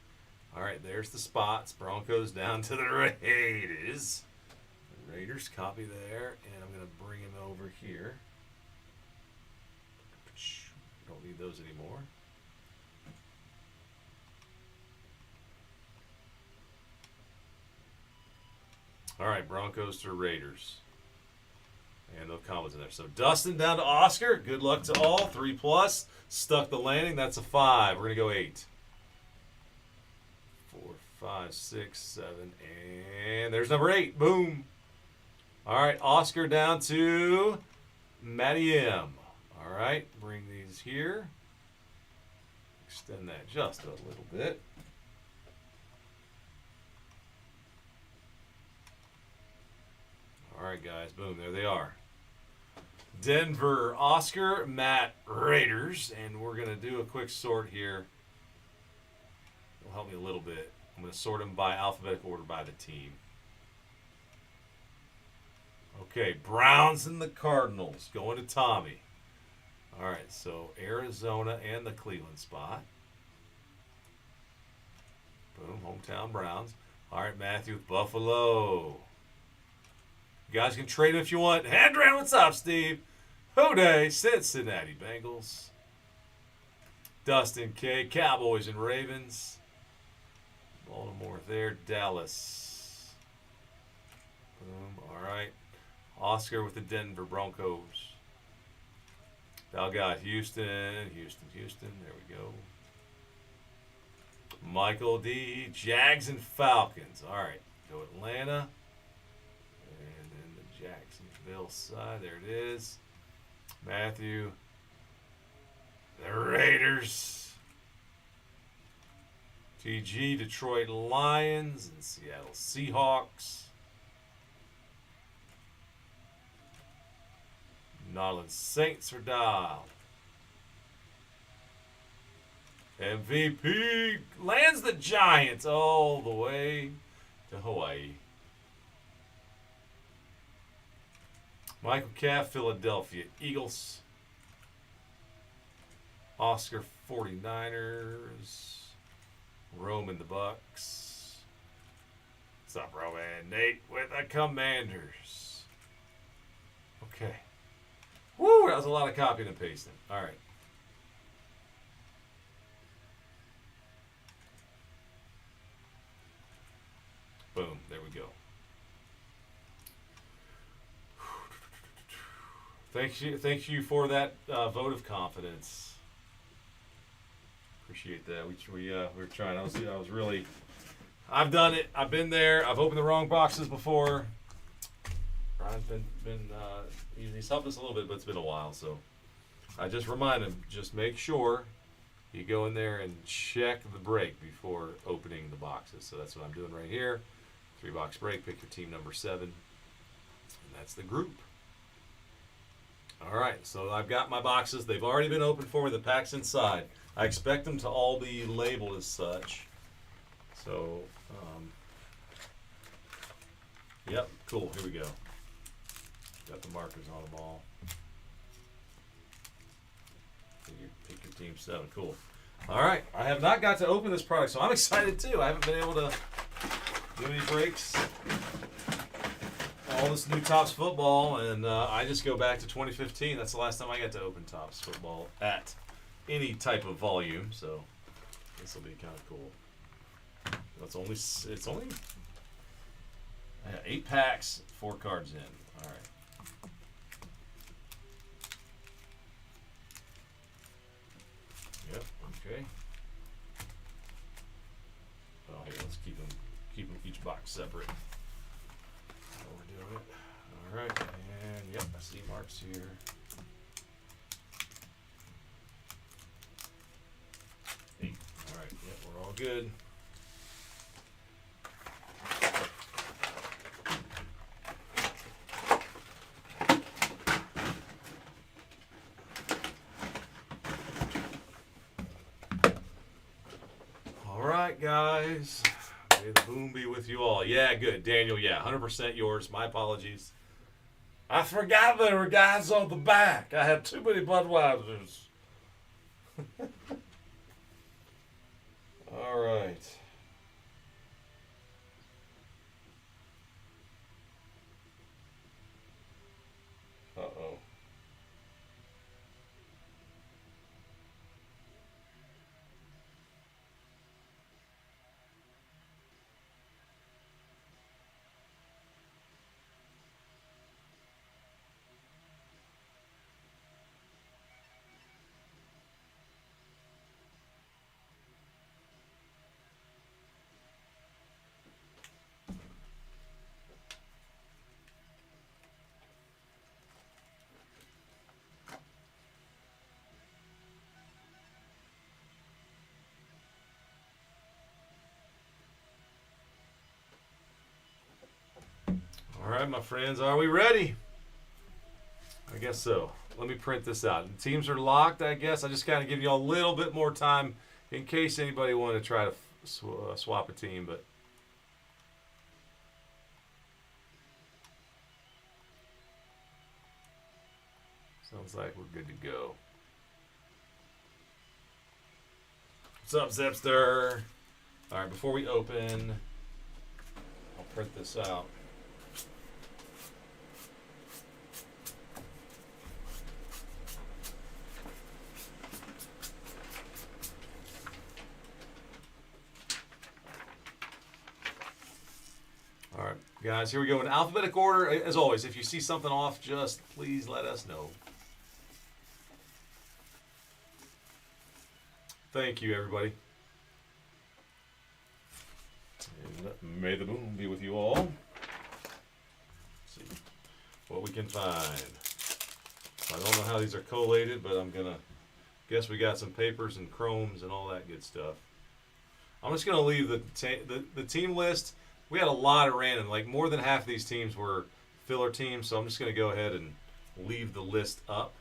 All right, there's the spots. Broncos down to the Raiders. The Raiders, copy there. And I'm going to bring him over here. Don't need those anymore. All right, Broncos to Raiders. And no combos in there. So Dustin down to Oscar. Good luck to all. 3 plus. Stuck the landing. That's a 5. We're going to go 8. 4, 5, 6, 7. And there's number 8. Boom. All right, Oscar down to Matty M. All right, bring these here. Extend that just a little bit. All right, guys. Boom. There they are. Denver, Oscar, Matt, Raiders. And we're going to do a quick sort here. It'll help me a little bit. I'm going to sort them by alphabetical order by the team. Okay, Browns and the Cardinals going to Tommy. All right, so Arizona and the Cleveland spot. Boom, hometown Browns. All right, Matthew with Buffalo. You guys can trade him if you want. Hadran, what's up, Steve? Hoday, Cincinnati Bengals. Dustin K, Cowboys and Ravens. Baltimore there, Dallas. Boom, all right. Oscar with the Denver Broncos. Val got Houston. There we go. Michael D, Jags and Falcons. All right, go Atlanta. And then the Jacksonville side. There it is. Matthew. The Raiders. TG, Detroit Lions and Seattle Seahawks. Nolans Saints are dialed. MVP lands the Giants all the way to Hawaii. Michael Caff, Philadelphia Eagles. Oscar, 49ers. Roman, the Bucks. What's up, Roman? Nate with the Commanders. Okay. Woo, that was a lot of copying and pasting. All right. Boom, there we go. Thank you for that vote of confidence. Appreciate that. We were trying. I've done it. I've been there. I've opened the wrong boxes before. Brian's been he's helped us a little bit, but it's been a while. So I just remind him, just make sure you go in there and check the break before opening the boxes. So that's what I'm doing right here. 3-box break. Pick your team number 7, and that's the group. All right, so I've got my boxes. They've already been opened for me. The pack's inside. I expect them to all be labeled as such. So, yep, cool. Here we go. Got the markers on them all. Pick your team 7. Cool. All right, I have not got to open this product, so I'm excited too. I haven't been able to do any breaks. All this new Topps football, and I just go back to 2015. That's the last time I got to open Topps football at any type of volume. So this will be kind of cool. It's only 8 packs, 4 cards in. All right. Okay. Oh, here, let's keep them each box separate. How we're doing it. All right, and yep, I see marks here. Eight. All right, yep, we're all good. All right, guys. May the boom be with you all. Yeah, good. Daniel, yeah, 100% yours. My apologies. I forgot there were guys on the back. I had too many Budweisers. All right. Uh-oh. All right, my friends, are we ready? I guess so. Let me print this out. The teams are locked, I guess. I just kind of give you all a little bit more time in case anybody wanted to try to swap a team, but sounds like we're good to go. What's up, Zepster? All right, before we open, I'll print this out. All right, guys, here we go in alphabetic order. As always, if you see something off, just please let us know. Thank you, everybody. And may the boom be with you all. Let's see what we can find. I don't know how these are collated, but I'm gonna guess we got some papers and chromes and all that good stuff. I'm just gonna leave the team list. We had a lot of random, like more than half of these teams were filler teams, so I'm just gonna go ahead and leave the list up.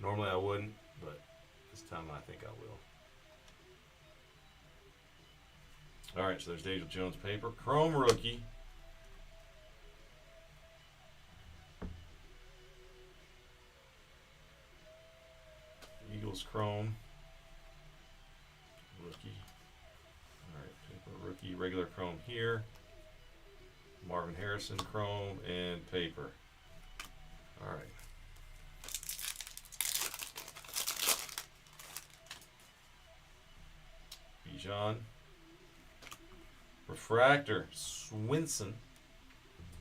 Normally I wouldn't, but this time I think I will. All right, so there's Daniel Jones paper, chrome rookie. Eagles chrome. Rookie. All right, paper rookie, regular chrome here. Marvin Harrison chrome and paper. All right. Bijan. Refractor, Swinson.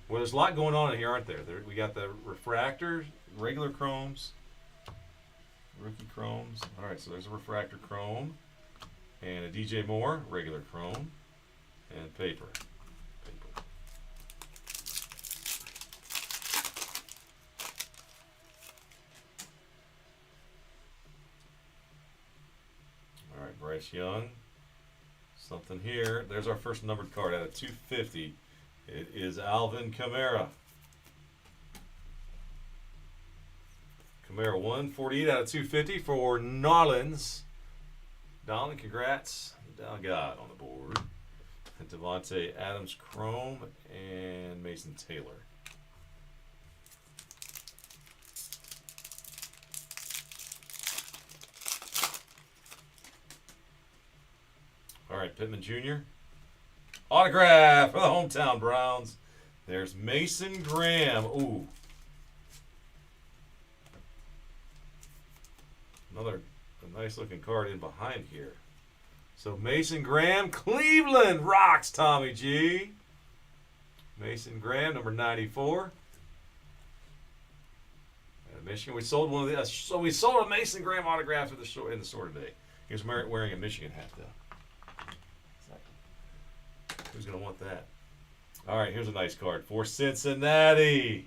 Well, there's a lot going on in here, aren't there? We got the refractors, regular chromes, rookie chromes. All right, so there's a refractor chrome, and a DJ Moore, regular chrome, and paper. All right, Bryce Young. Something here. There's our first numbered card out of 250. It is Alvin Kamara. Kamara 148 out of 250 for Narlands. Donald, congrats. God on the board. And Devontae Adams chrome and Mason Taylor. All right, Pittman Jr. Autograph for the hometown Browns. There's Mason Graham. Ooh. Another nice looking card in behind here. So Mason Graham, Cleveland rocks, Tommy G. Mason Graham, number 94. And Michigan, we sold one of the. So we sold a Mason Graham autograph in the store today. He was wearing a Michigan hat, though. Who's going to want that? All right, here's a nice card. For Cincinnati,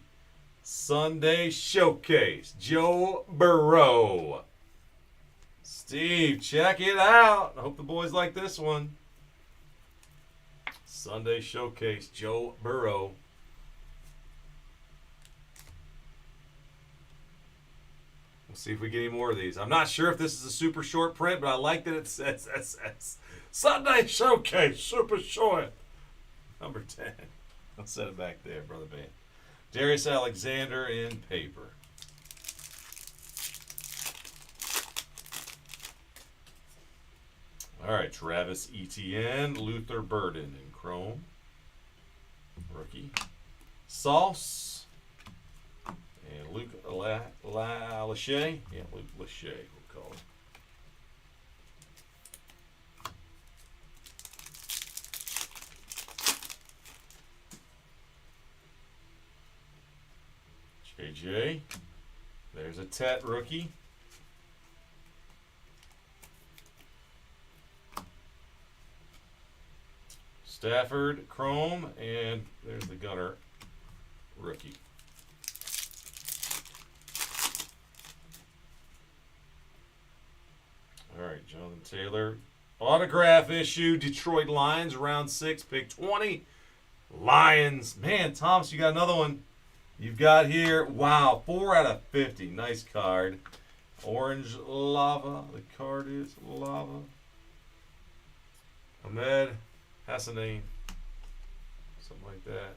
Sunday Showcase, Joe Burrow. Steve, check it out. I hope the boys like this one. Sunday Showcase, Joe Burrow. We'll see if we get any more of these. I'm not sure if this is a super short print, but I like that it says SS. Sunday Showcase, super short. Number 10. I'll set it back there, Brother Band. Darius Alexander in paper. All right, Travis Etienne, Luther Burden in chrome. Rookie. Sauce. And Luke Lachey. Yeah, Luke Lachey, we'll call him. JJ. There's a Tet rookie. Stafford, chrome, and there's the Gunner rookie. All right, Jonathan Taylor. Autograph issue, Detroit Lions, round 6, pick 20. Lions. Man, Thomas, you got another one. You've got here, wow, 4 out of 50. Nice card. Orange lava. The card is lava. Ahmed Hassanein. Something like that.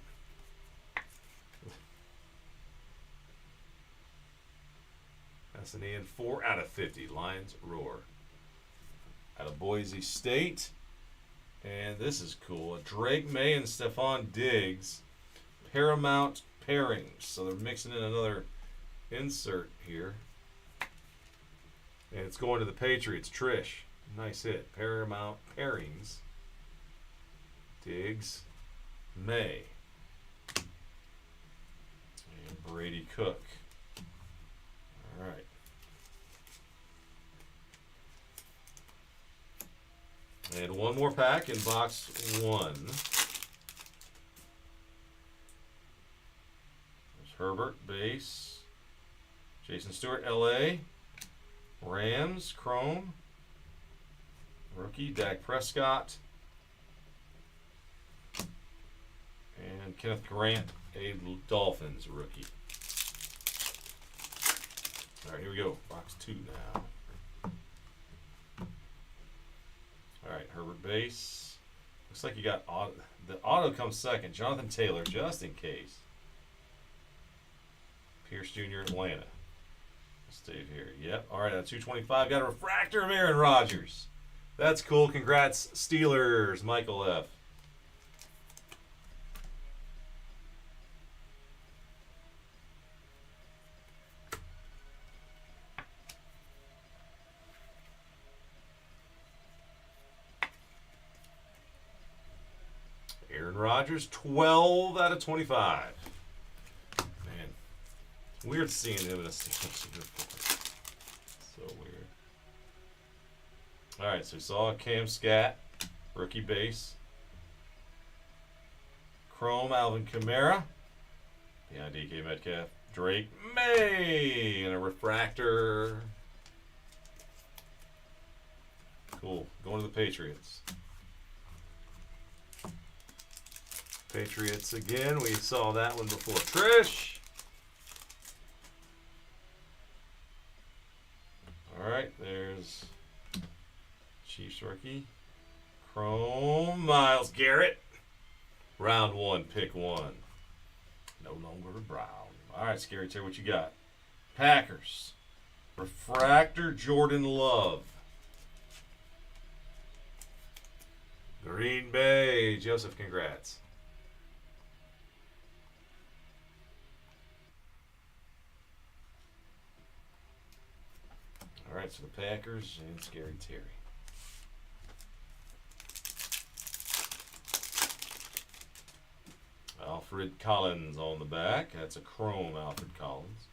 Hassanein, 4 out of 50. Lions roar. Out of Boise State. And this is cool. Drake May and Stephon Diggs. Paramount pairings. So they're mixing in another insert here. And it's going to the Patriots. Trish. Nice hit. Paramount pairings. Diggs. May. And Brady Cook. All right. And one more pack in box 1. Herbert, base. Jason Stewart, LA. Rams, chrome. Rookie, Dak Prescott. And Kenneth Grant, a Dolphins rookie. All right, here we go. Box 2 now. All right, Herbert base. Looks like you got auto. The auto comes second. Jonathan Taylor, just in case. Pierce Jr. Atlanta. Stay here. Yep. All right, at 225, got a refractor of Aaron Rodgers. That's cool. Congrats, Steelers. Michael F. Aaron Rodgers, 12 out of 25. Man, it's weird seeing him in a Steelers uniform. So weird. All right, so we saw Cam Scat, rookie base. Chrome, Alvin Kamara. Beyond DK Metcalf. Drake May. And a refractor. Cool. Going to the Patriots. Patriots again. We saw that one before. Trish. All right, there's Chiefs rookie. Chrome, Myles Garrett. Round 1, pick 1. No longer Brown. All right, Scary Terry, what you got? Packers. Refractor, Jordan Love. Green Bay. Joseph, congrats. All right, so the Packers and Scary Terry. Alfred Collins on the back. That's a chrome Alfred Collins.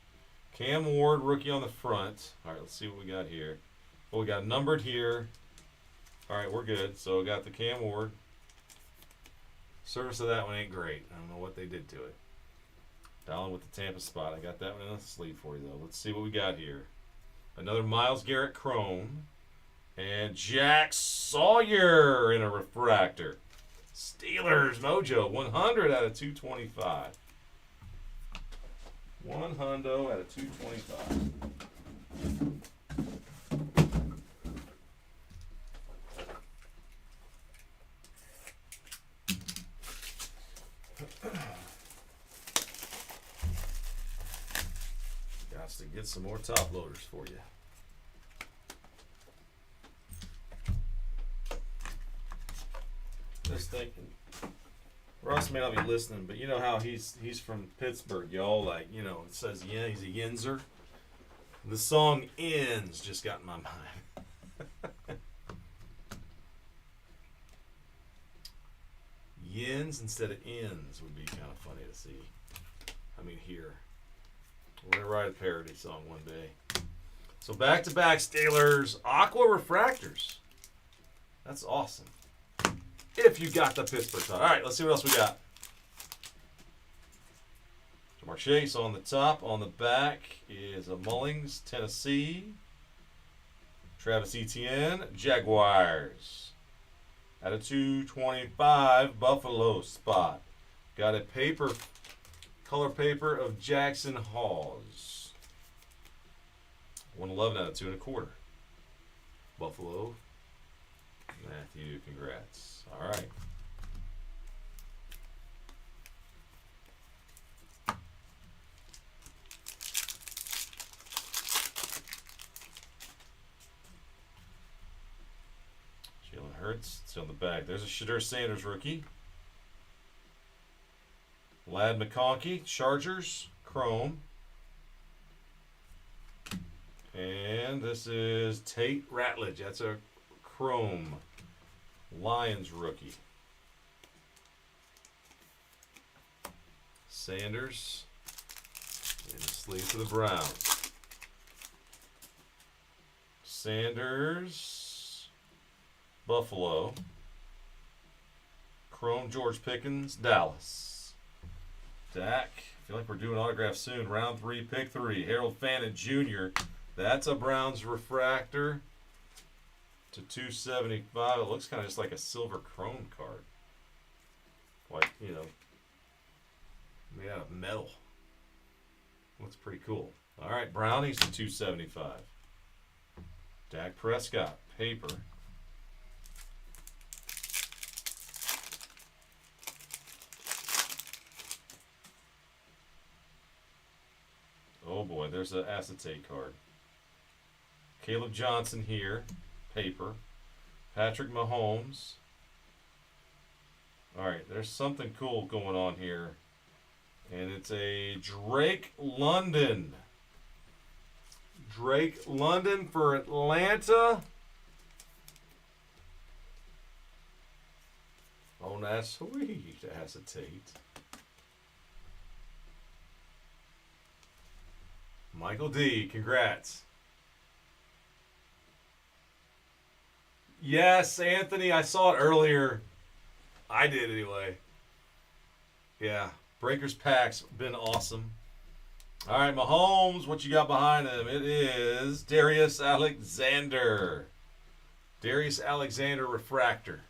Cam Ward, rookie on the front. All right, let's see what we got here. Oh, we got numbered here. All right, we're good. So we got the Cam Ward. Service of that one ain't great. I don't know what they did to it. Down with the Tampa spot. I got that one in the sleeve for you, though. Let's see what we got here. Another Myles Garrett Chrome. And Jack Sawyer in a refractor. Steelers Mojo. 100 out of 225. 100 out of 225. Got to get some more top loaders for you. Just thinking, Russ may not be listening, but you know how he's from Pittsburgh, y'all. Like, you know, it says yeah, he's a Yinzer. The song "Ends" just got in my mind. Yins instead of ends would be kind of funny to see. I mean, here. We're gonna write a parody song one day. So back-to-back Steelers Aqua Refractors. That's awesome. If you got the Pittsburgh side. All right, let's see what else we got. Jamar Chase on the top. On the back is a Mullings, Tennessee. Travis Etienne, Jaguars. At a 225 Buffalo spot. Got a paper, color paper of Jackson Hawes. 111 out of 2.25. Buffalo. Matthew, congrats. All right. Jalen Hurts, it's on the back. There's a Shadur Sanders rookie. Lad McConkey, Chargers, Chrome. And this is Tate Ratledge. That's a Chrome. Lions rookie. Sanders. And the sleeve for the Browns. Sanders. Buffalo. Chrome George Pickens. Dallas. Dak. I feel like we're doing autographs soon. Round 3, pick 3. Harold Fannin Jr. That's a Browns refractor. To 275. It looks kind of just like a silver chrome card. Like, you know, made out of metal. Looks pretty cool. All right, Brownies to 275. Dak Prescott, paper. Oh boy, there's an acetate card. Caleb Johnson here. Paper. Patrick Mahomes. Alright, there's something cool going on here. And it's a Drake London. Drake London for Atlanta. Oh, that's sweet. Acetate. Michael D, congrats. Yes, Anthony, I saw it earlier. I did anyway. Yeah, Breakers Packs been awesome. All right, Mahomes, what you got behind him? It is Darius Alexander. Darius Alexander refractor.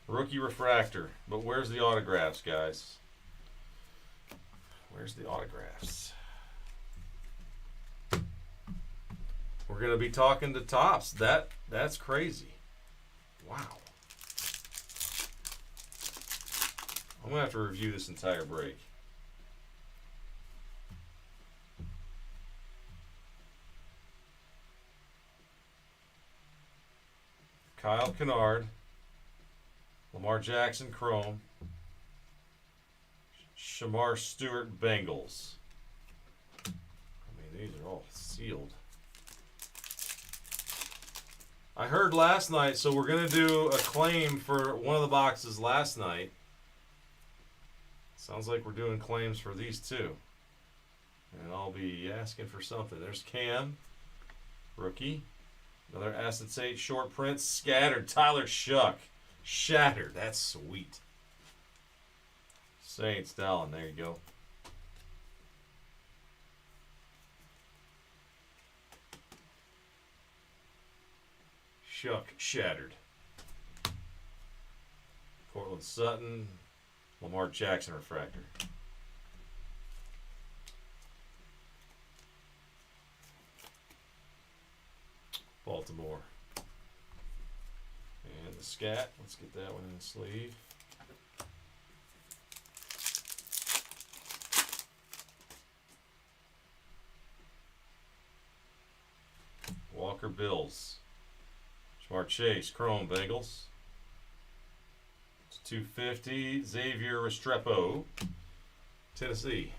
Rookie refractor. But where's the autographs, guys? Where's the autographs? We're going to be talking to Topps. That's crazy. Wow. I'm going to have to review this entire break. Kyle Kennard. Lamar Jackson, Chrome. Shamar Stewart, Bengals. I mean, these are all sealed. I heard last night, so we're going to do a claim for one of the boxes last night. Sounds like we're doing claims for these two. And I'll be asking for something. There's Cam, rookie. Another acetate short print, scattered. Tyler Shuck, shattered. That's sweet. Saints Dallin, there you go. Shuck, shattered. Cortland Sutton, Lamar Jackson refractor. Baltimore. And the scat. Let's get that one in the sleeve. Walker Bills. Jamar Chase, Chrome Bengals. It's 250. Xavier Restrepo, Tennessee.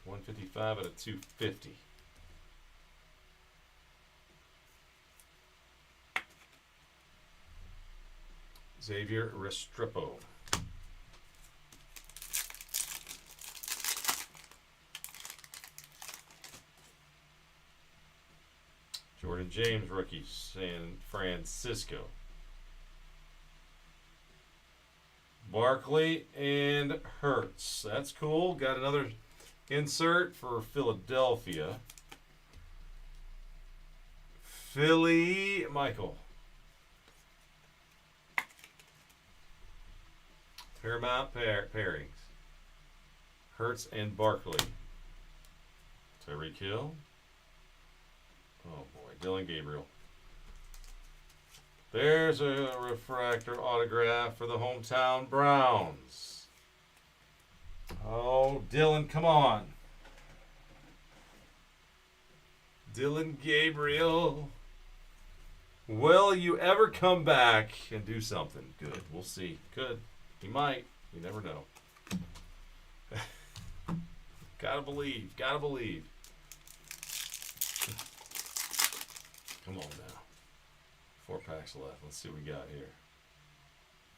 155 out of 250. Xavier Restrepo. Jordan James, rookie, San Francisco. Barkley and Hurts. That's cool. Got another insert for Philadelphia. Philly, Michael. Paramount pairings. Hurts and Barkley. Tyreek Hill. Oh boy, Dylan Gabriel. There's a refractor autograph for the hometown Browns. Oh, Dylan, come on. Dylan Gabriel. Will you ever come back and do something good? We'll see. Could. He might. You never know. Gotta believe. Gotta believe. Come on now. 4 packs left. Let's see what we got here.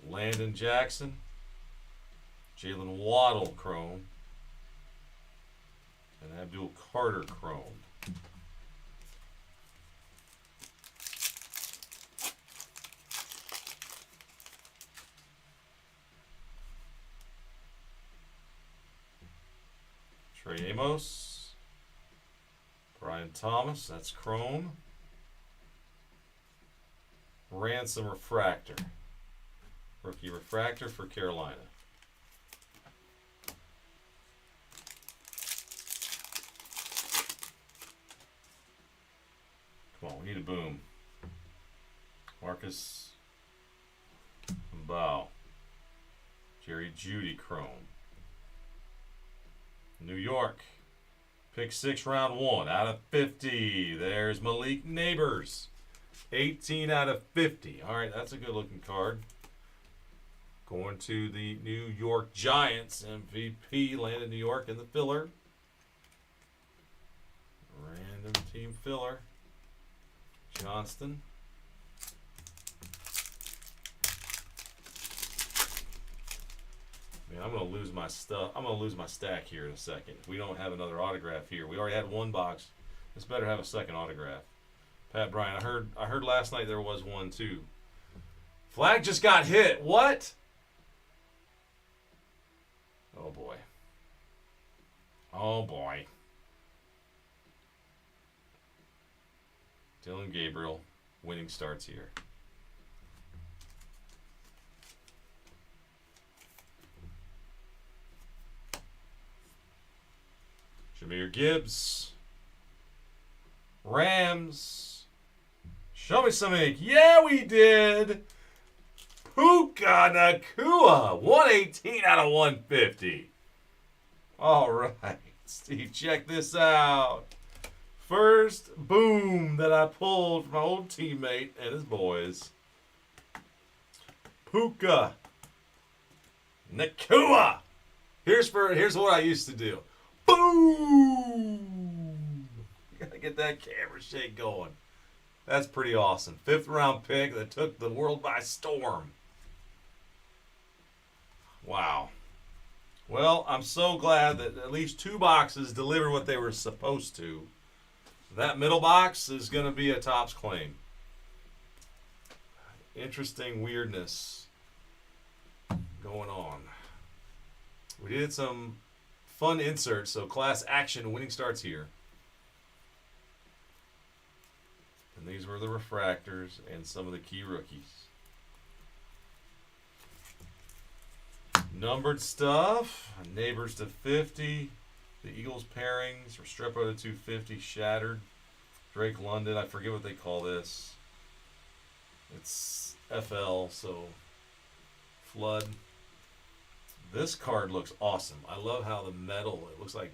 Landon Jackson. Jalen Waddle Chrome. And Abdul Carter Chrome. Trey Amos. Brian Thomas. That's Chrome. Ransom Refractor. Rookie Refractor for Carolina. Come on, we need a boom. Marcus Mbao. Jerry Jeudy Chrome. New York. Pick 6, round 1 out of 50. There's Malik Neighbors. 18 out of 50. All right, that's a good looking card. Going to the New York Giants. MVP landed New York in the filler. Random team filler. Johnston. Man, I'm going to lose my stuff. I'm going to lose my stack here in a second. If we don't have another autograph here. We already had one box. This better have a second autograph. Pat Bryant, I heard last night there was one too. Flag just got hit. What? Oh boy. Oh boy. Dylan Gabriel, winning starts here. Jahmyr Gibbs. Rams. Show me some ink. Yeah, we did. Puka Nacua. 118 out of 150. All right. Steve, check this out. First boom that I pulled from my old teammate and his boys. Puka Nacua. Here's what I used to do. Boom! Gotta get that camera shake going. That's pretty awesome. 5th round pick that took the world by storm. Wow. Well, I'm so glad that at least 2 boxes delivered what they were supposed to. That middle box is going to be a Topps claim. Interesting weirdness going on. We did some fun inserts, so class action, winning starts here. And these were the refractors and some of the key rookies. Numbered stuff, Neighbors to 50, the Eagles pairings, Restrepo to 250, Shattered, Drake London, I forget what they call this. It's FL, so Flood. This card looks awesome. I love how the metal, it looks like,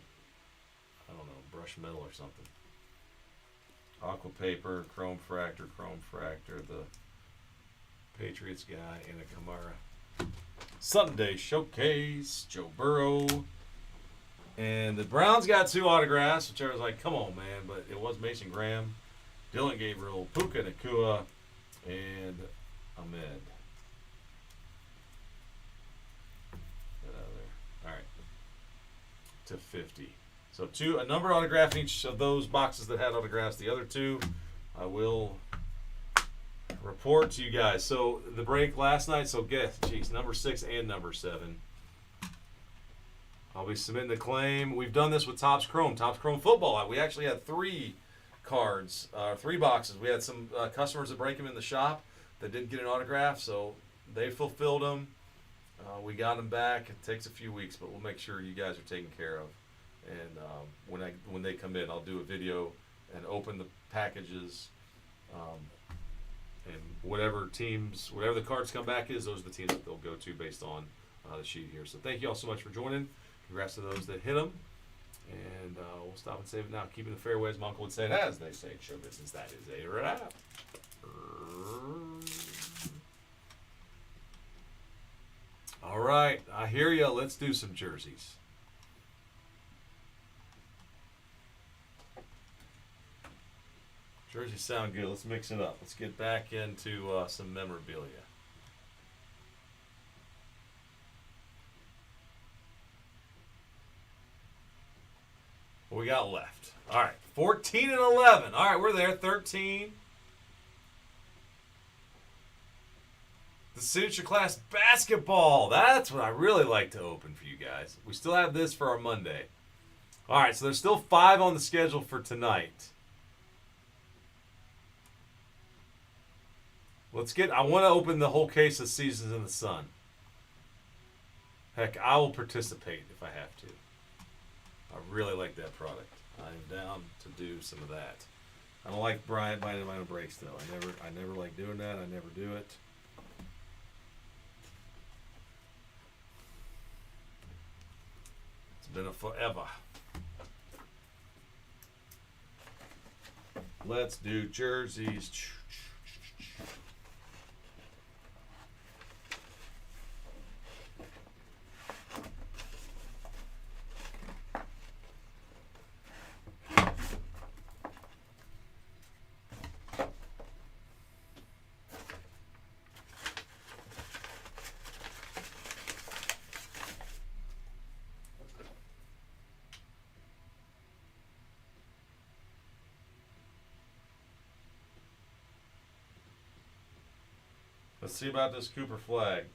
I don't know, brushed metal or something. Aqua Paper, Chrome Fractor, the Patriots guy, and a Kamara. Sunday Showcase, Joe Burrow. And the Browns got 2 autographs, which I was like, come on, man. But it was Mason Graham, Dylan Gabriel, Puka Nacua, and Ahmed. Get out of there. All right. To 50. So a number autograph in each of those boxes that had autographs. The other 2, I will report to you guys. So the break last night, so number 6 and number 7. I'll be submitting the claim. We've done this with Topps Chrome Football. We actually had 3 cards, 3 boxes. We had some customers that break them in the shop that didn't get an autograph, so they fulfilled them. We got them back. It takes a few weeks, but we'll make sure you guys are taken care of. And when they come in, I'll do a video and open the packages. And whatever the cards come back those are the teams that they'll go to based on the sheet here. So thank you all so much for joining. Congrats to those that hit them. And we'll stop and save it now. Keeping the fairways, my uncle would say it as they say in show business. That is a wrap. All right, I hear you. Let's do some jerseys. Jerseys sound good. Let's mix it up. Let's get back into some memorabilia. What we got left? All right, 14 and 11. All right, we're there. 13. The signature class basketball. That's what I really like to open for you guys. We still have this for our Monday. All right, so there's still 5 on the schedule for tonight. I want to open the whole case of Seasons in the Sun. Heck, I will participate if I have to. I really like that product. I'm down to do some of that. I don't like buying my own breaks though. I never like doing that. I never do it. It's been a forever. Let's do jerseys. Let's see about this Cooper flag.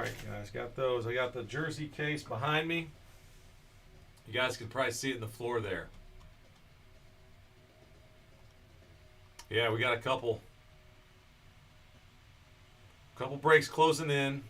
right, guys, got those. I got the jersey case behind me. You guys can probably see it in the floor there. Yeah, we got a couple breaks closing in.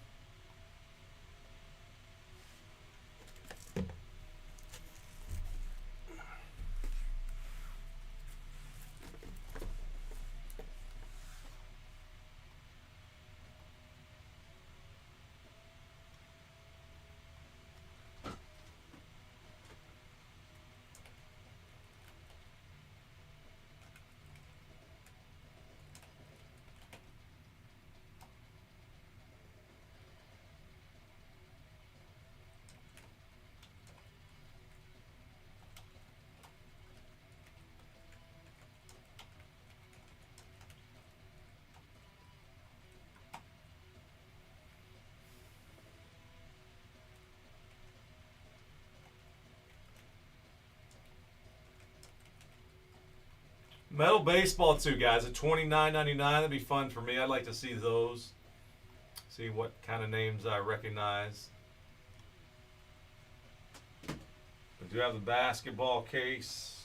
Metal baseball too, guys. At $29.99, that'd be fun for me. I'd like to see those. See what kind of names I recognize. We do have the basketball case.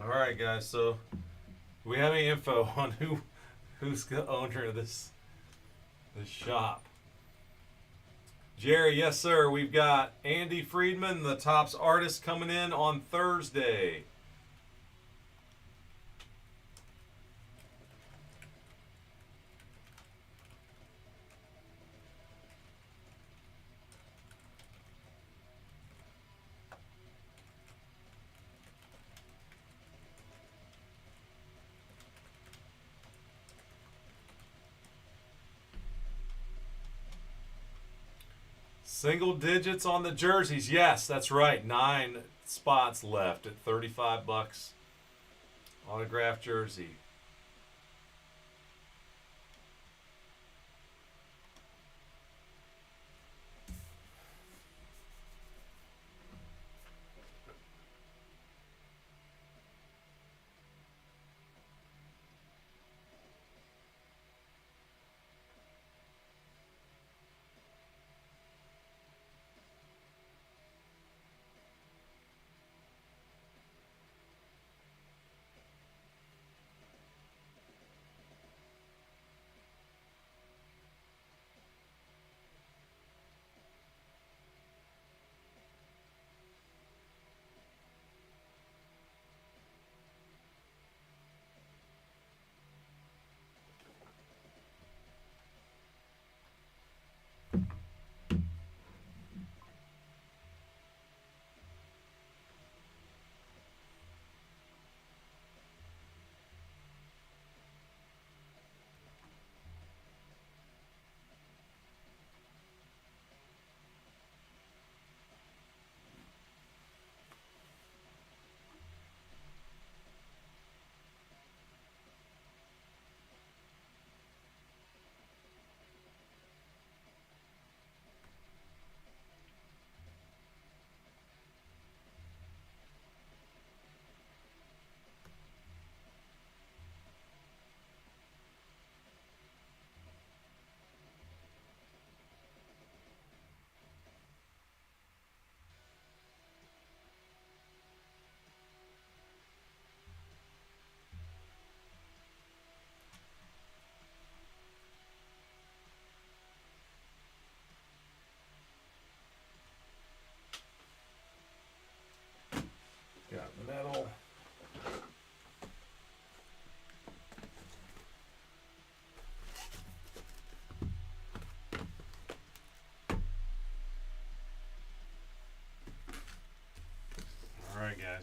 All right, guys. So, do we have any info on who's the owner of this shop? Jerry, yes, sir. We've got Andy Friedman, the Topps artist, coming in on Thursday. Single digits on the jerseys. Yes, that's right. 9 spots left at $35. Autographed jersey. Got metal.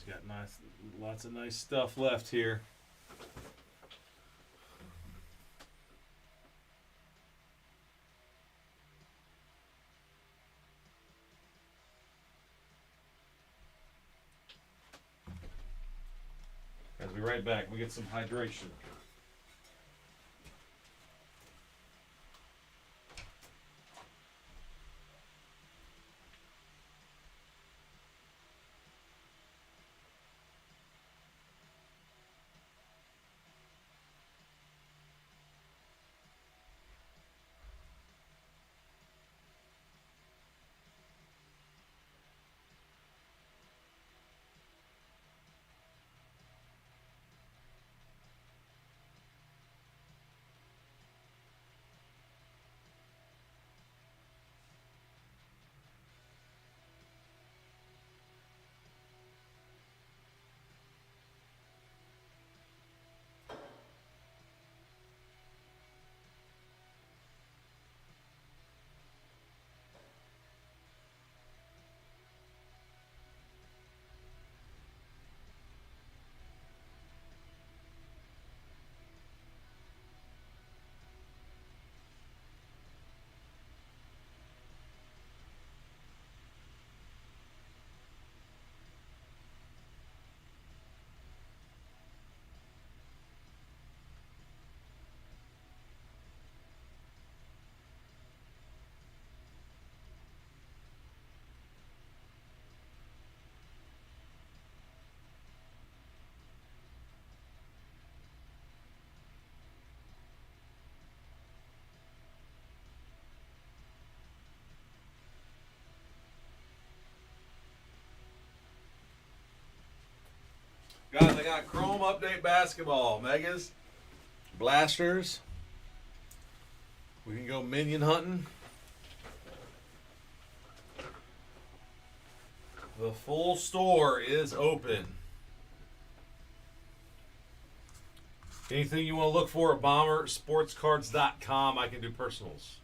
Got lots of nice stuff left here. As we right back, we get some hydration. Guys, I got Chrome Update Basketball. Megas, Blasters. We can go minion hunting. The full store is open. Anything you want to look for at bombersportscards.com, I can do personals.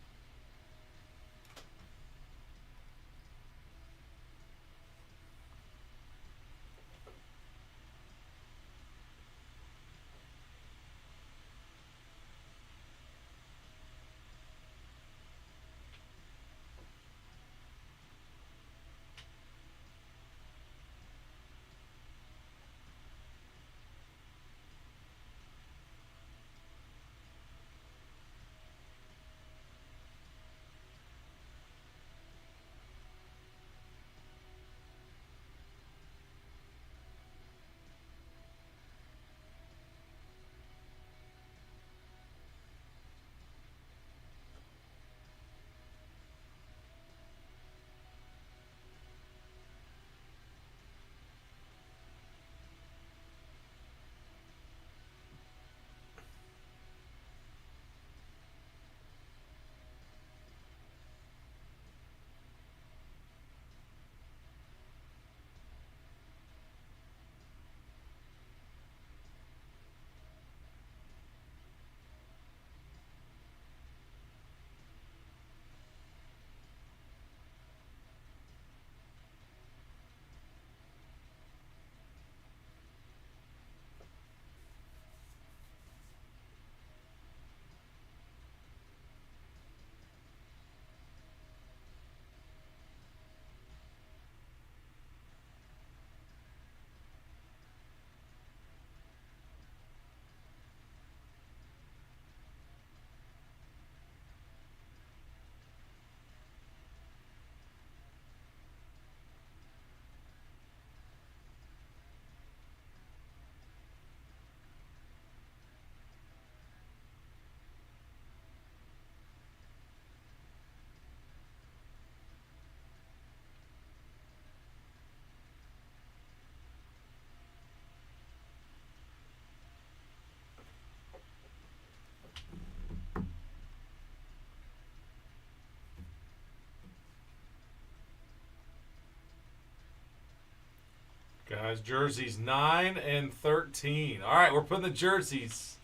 Guys, jerseys 9 and 13. All right, we're putting the jerseys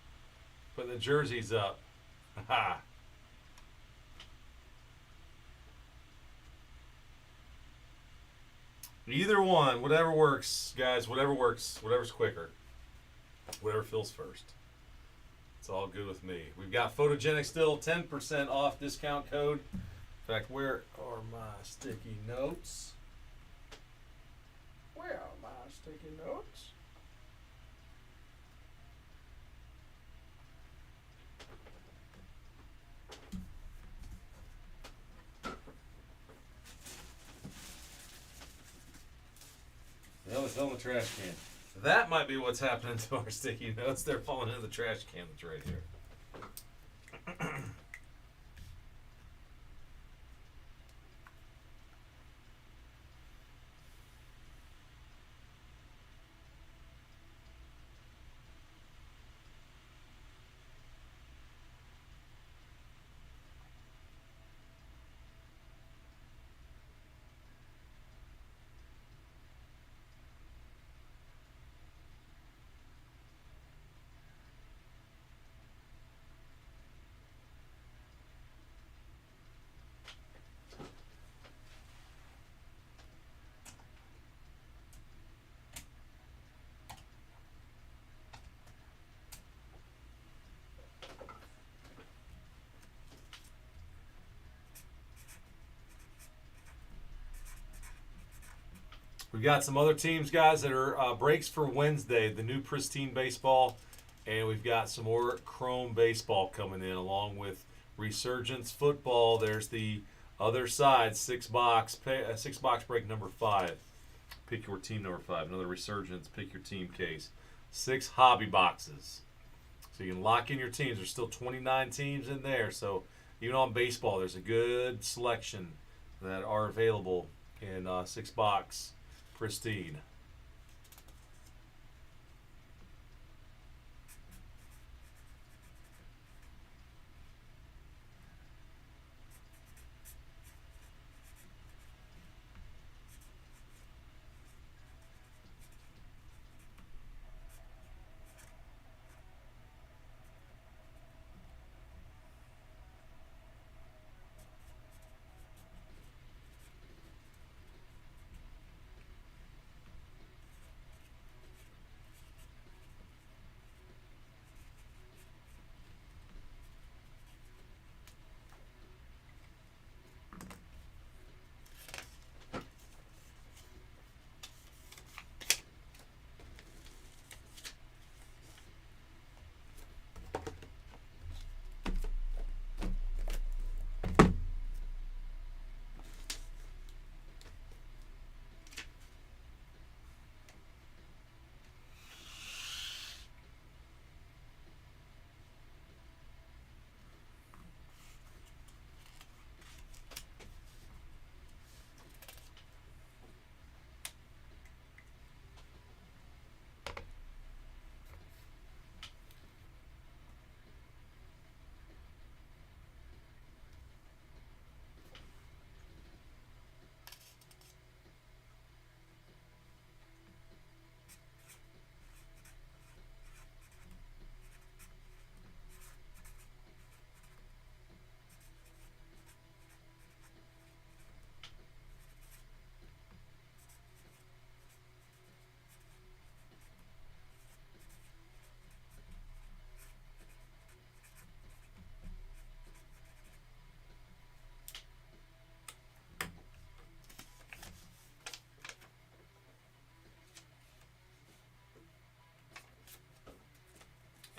up. Ha. Either one, whatever works, guys. Whatever works, whatever's quicker, whatever feels first. It's all good with me. We've got Photogenic still, 10% off discount code. In fact, where are my sticky notes? Where are my sticky notes? No, it's on the trash can. That might be what's happening to our sticky notes. They're falling into the trash can that's right here. We've got some other teams, guys, that are breaks for Wednesday, the new Pristine Baseball, and we've got some more Chrome Baseball coming in, along with Resurgence Football. There's the other side, six box break number 5. Pick your team number 5. Another Resurgence, pick your team case. 6 hobby boxes. So you can lock in your teams. There's still 29 teams in there, so even on baseball, there's a good selection that are available in 6 box. Pristine.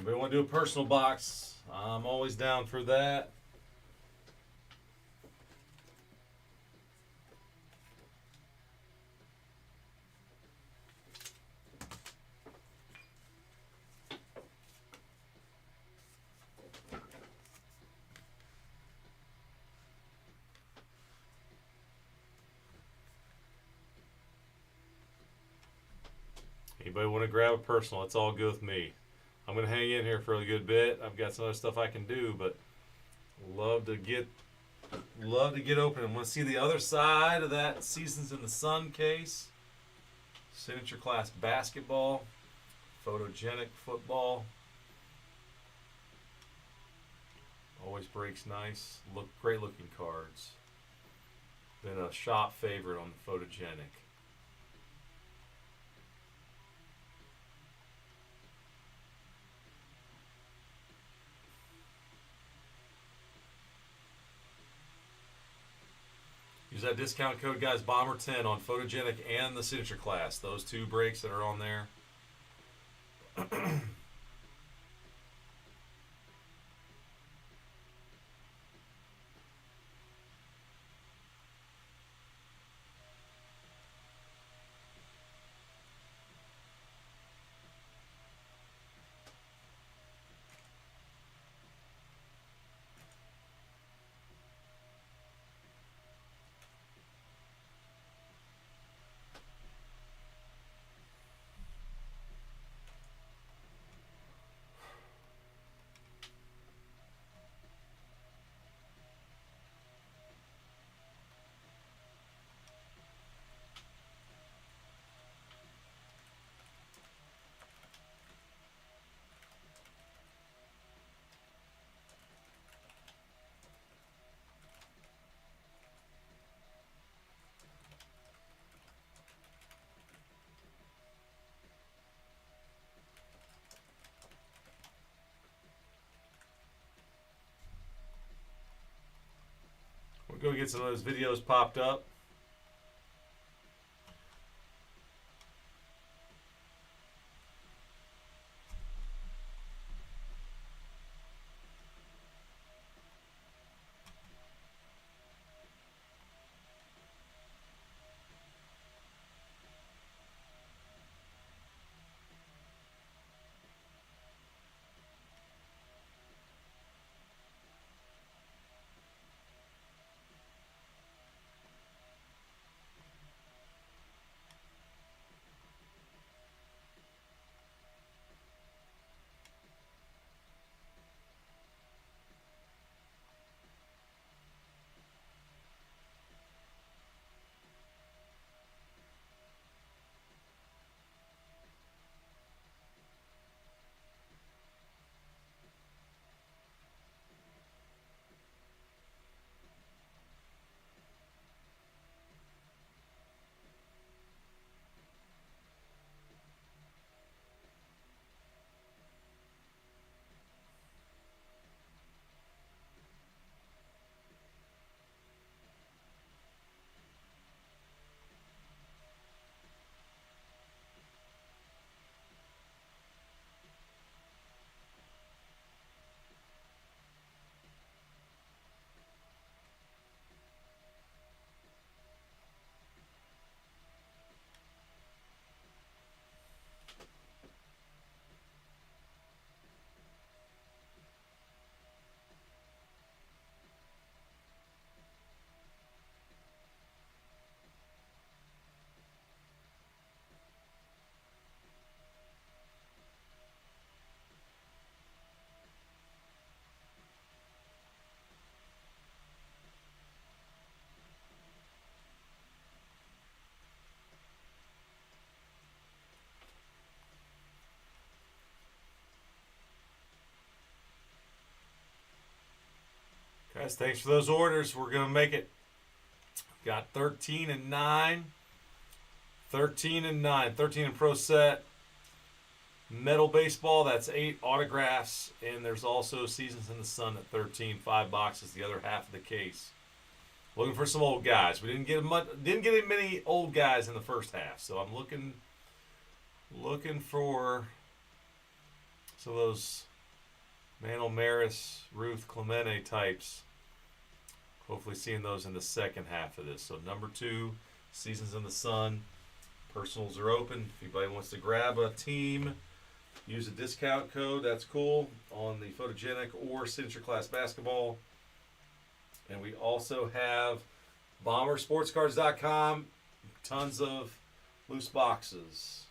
Anybody want to do a personal box? I'm always down for that. Anybody want to grab a personal? It's all good with me. I'm going to hang in here for a good bit. I've got some other stuff I can do, but love to get open. And want to see the other side of that Seasons in the Sun case. Signature class basketball, photogenic football. Always breaks nice. Great looking cards. Been a shop favorite on the photogenic. Use that discount code, guys, Bomber10 on Photogenic and the Signature Class. Those two brakes that are on there. We'll go get some of those videos popped up. Guys, thanks for those orders. We're going to make it. Got 13 and 9. 13 and 9. 13 in Pro Set. Metal Baseball, that's 8 autographs. And there's also Seasons in the Sun at 13. 5 boxes, the other half of the case. Looking for some old guys. We didn't get many old guys in the first half. So I'm looking for some of those Manuel Maris, Ruth Clemente types. Hopefully seeing those in the second half of this. So number 2, Seasons in the Sun. Personals are open. If anybody wants to grab a team, use a discount code. That's cool on the Photogenic or Signature Class Basketball. And we also have BomberSportsCards.com. Tons of loose boxes.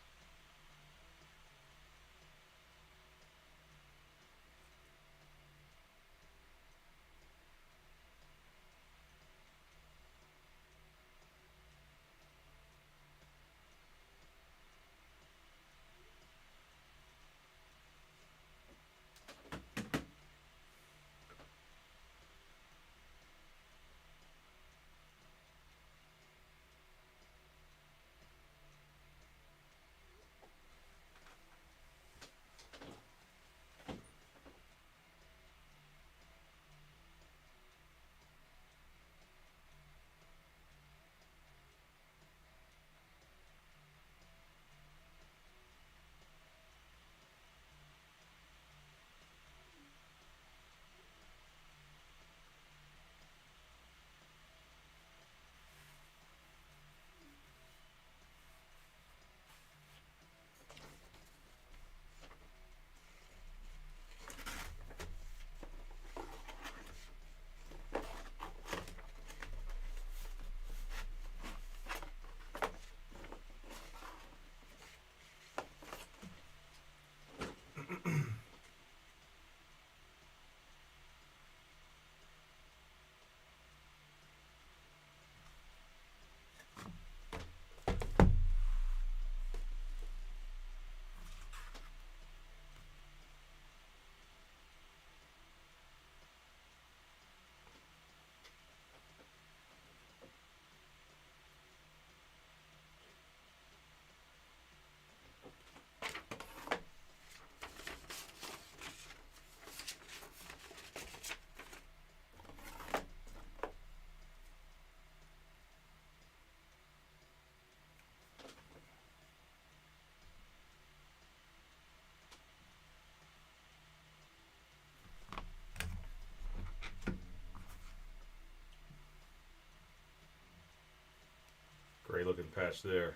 patch there.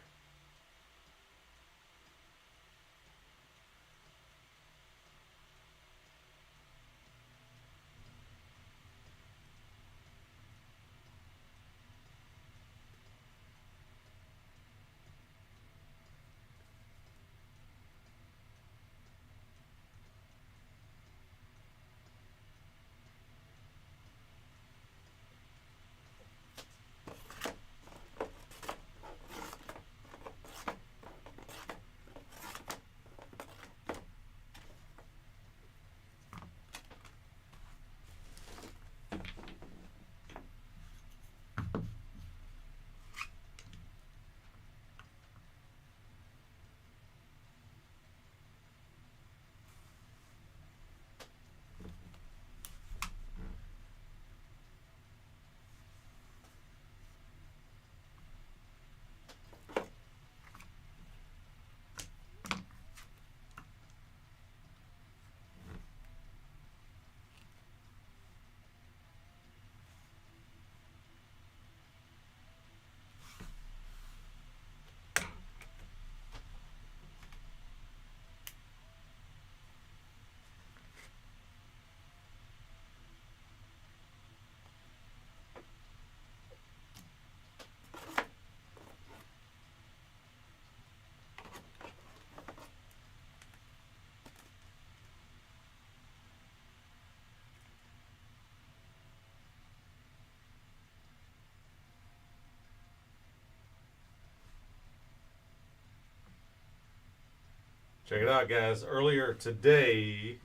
Check it out, guys. Earlier today,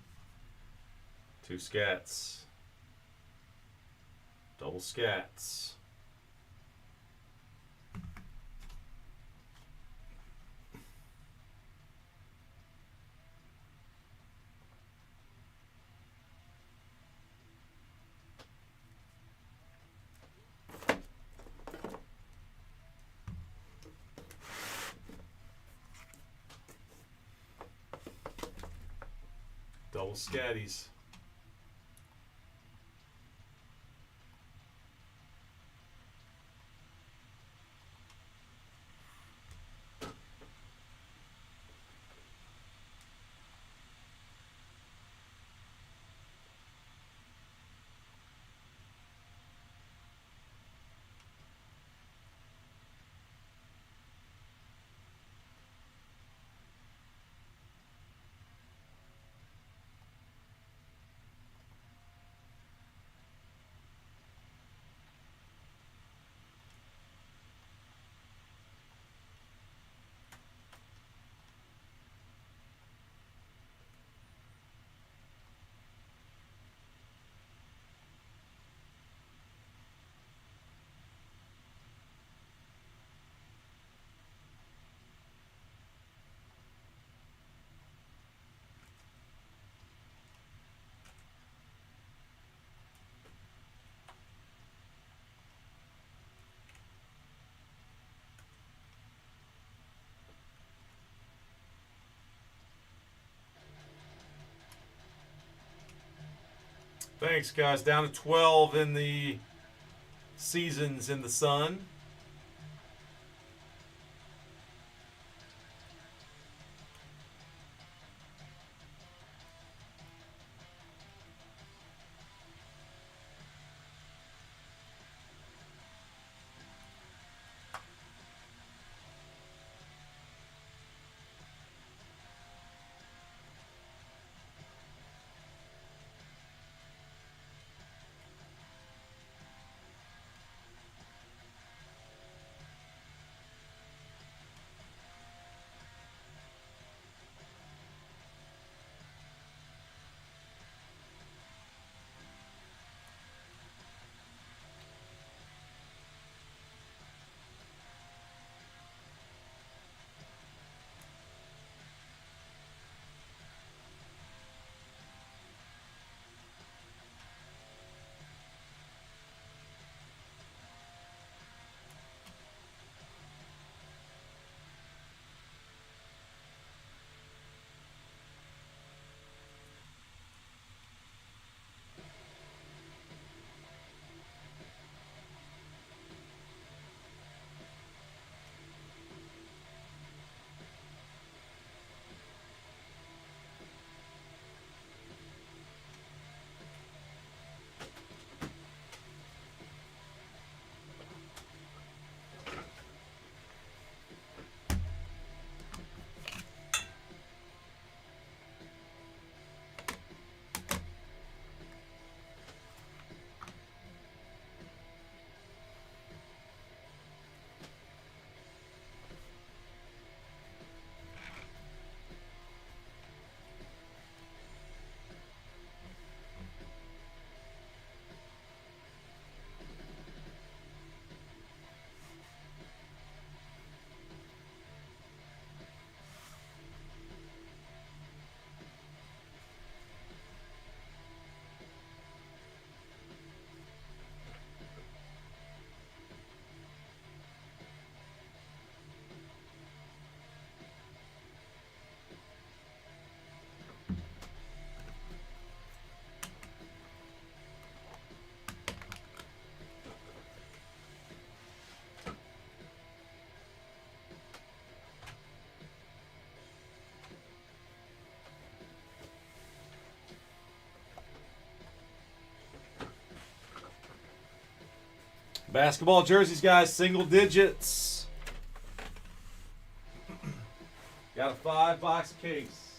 2 scats. Double scats. Double scatties. Thanks, guys. Down to 12 in the seasons in the sun. Basketball jerseys, guys, single digits. Got a 5-box case.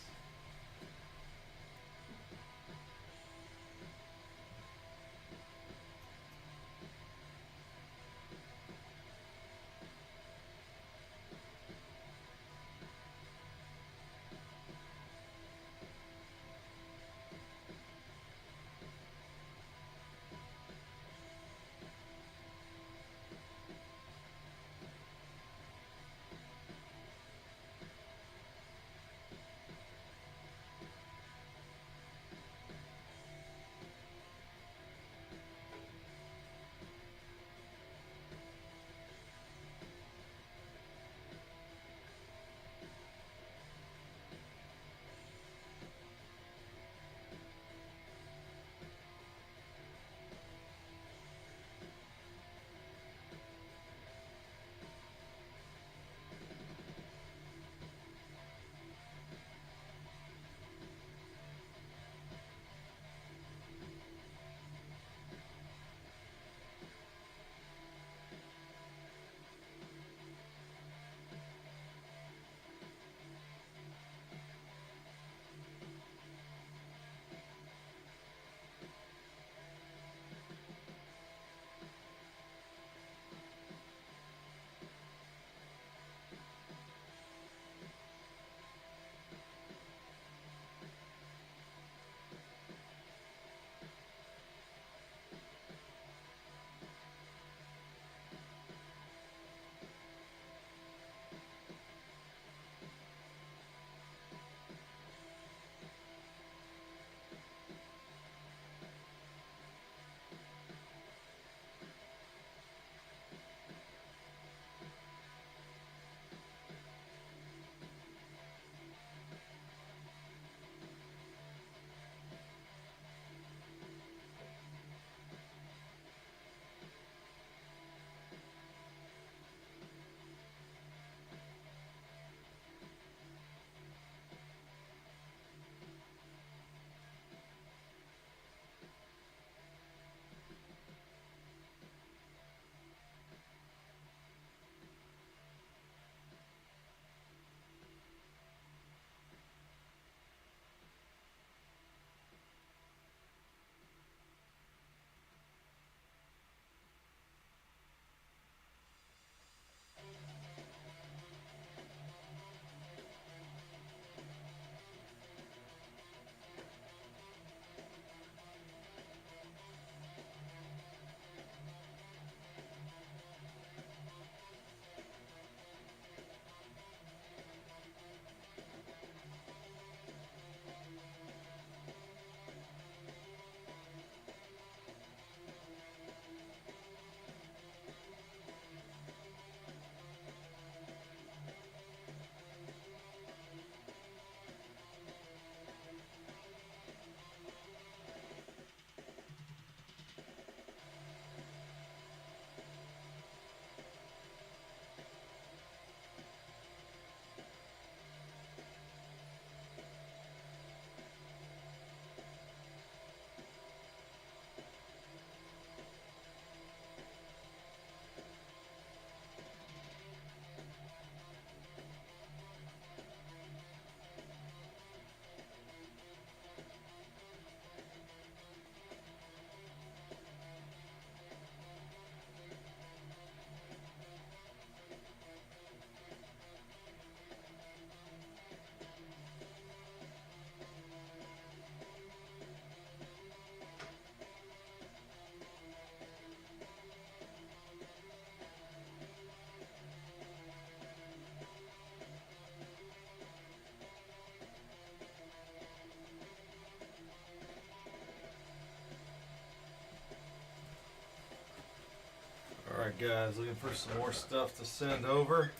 Alright guys, looking for some more stuff to send over.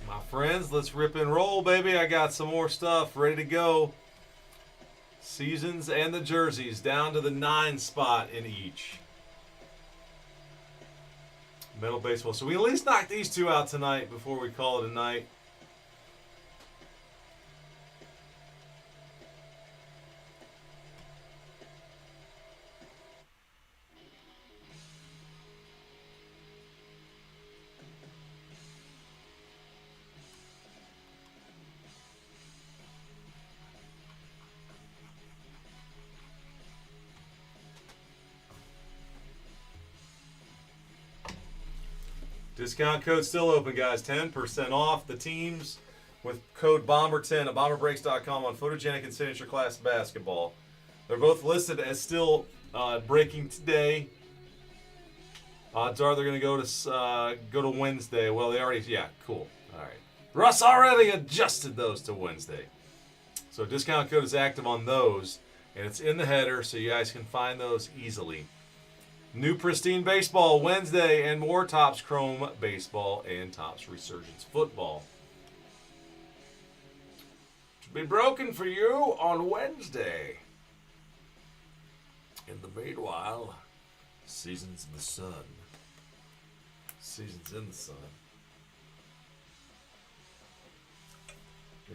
My friends, let's rip and roll, baby. I got some more stuff ready to go. Seasons and the jerseys down to the 9 spot in each. Metal baseball. So we at least knock these two out tonight before we call it a night. Discount code still open, guys. 10% off the teams with code BOMBER10 at bomberbreaks.com on photogenic and signature class basketball. They're both listed as still breaking today. Odds are they're going to go to Wednesday. Well, they already, yeah, cool. All right. Russ already adjusted those to Wednesday. So discount code is active on those, and it's in the header, so you guys can find those easily. New Pristine Baseball Wednesday, and more Topps Chrome Baseball and Topps Resurgence Football. To be broken for you on Wednesday. In the meanwhile, Seasons in the Sun. Seasons in the Sun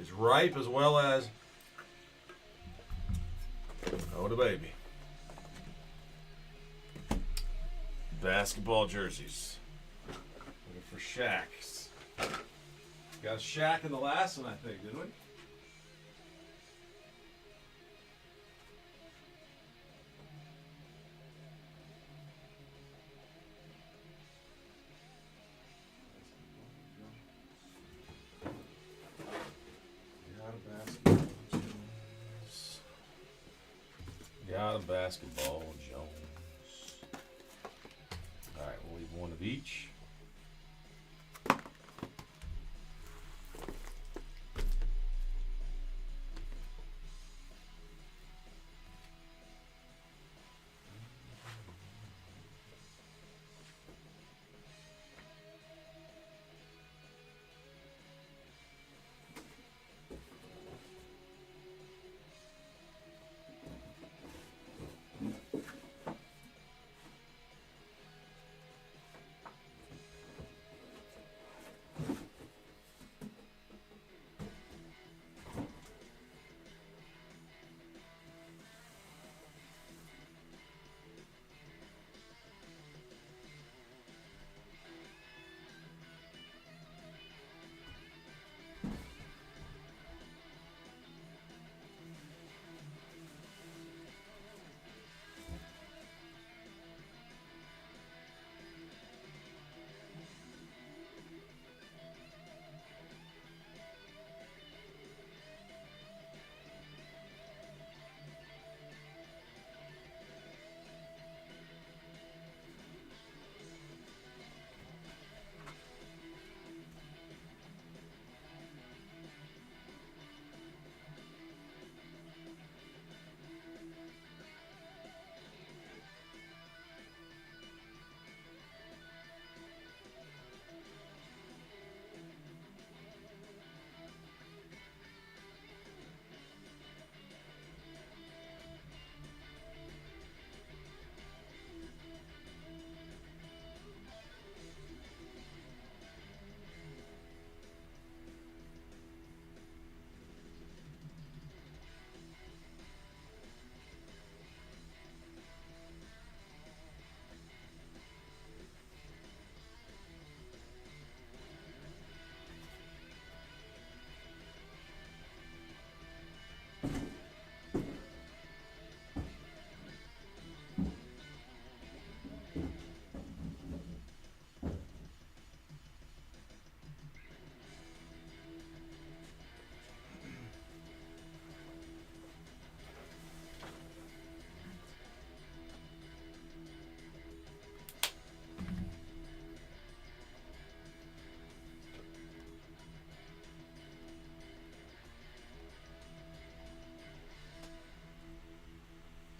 is ripe, as well as oh, the baby. Basketball jerseys. Looking for Shaqs. Got a Shaq in the last one, I think, didn't we? Got a basketball Jones. All right, we'll leave one of each.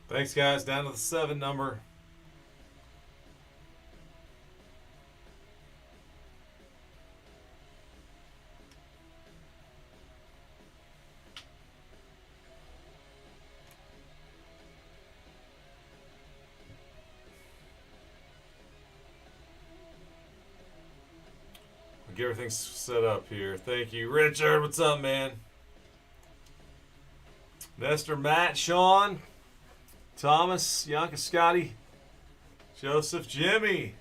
Thanks, guys. Down to the 7 number. We'll get everything set up here. Thank you. Richard, what's up, man? Nestor, Matt, Sean, Thomas, Yanka, Scotty, Joseph, Jimmy,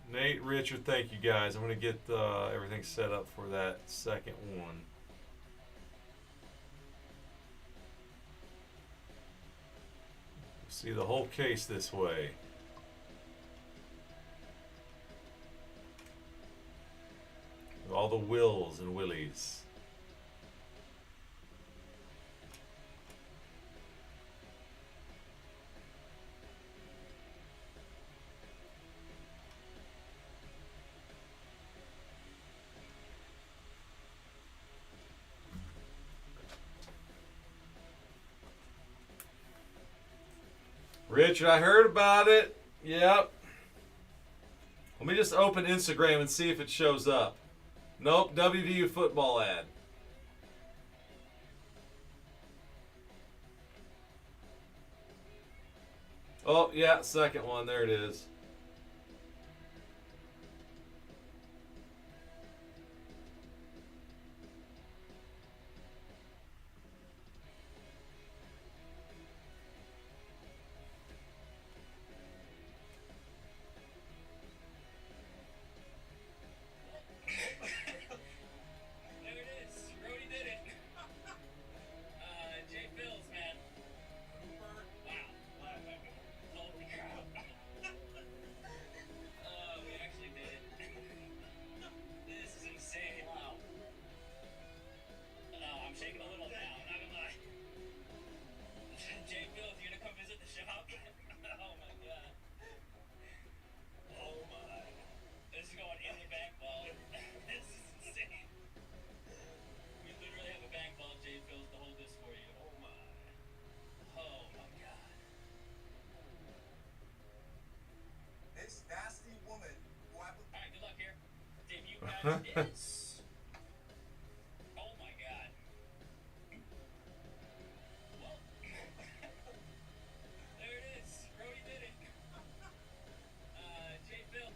Nate, Richard, thank you guys. I'm going to get everything set up for that second one. See the whole case this way. all the Wills and Willies. Richard, I heard about it. Yep. Let me just open Instagram and see if it shows up. Nope, WVU football ad. Oh, yeah, second one. There it is. There it is. Brody did it. Jay Bills, man. Cooper. Wow. Holy crap. We actually did it. This is insane. Wow. I'm shaking a little now, not gonna lie. Jay Bills, you gonna come visit the shop? Oh my god. Oh my. This is going in the bank vault. This is insane. We literally have a bank vault, Jay Bills, to hold this for you. Oh my. Oh my god. This nasty woman who I Alright, good luck here. Debut patch is. Oh my god. Well. There it is. Brody did it. Jay Bill.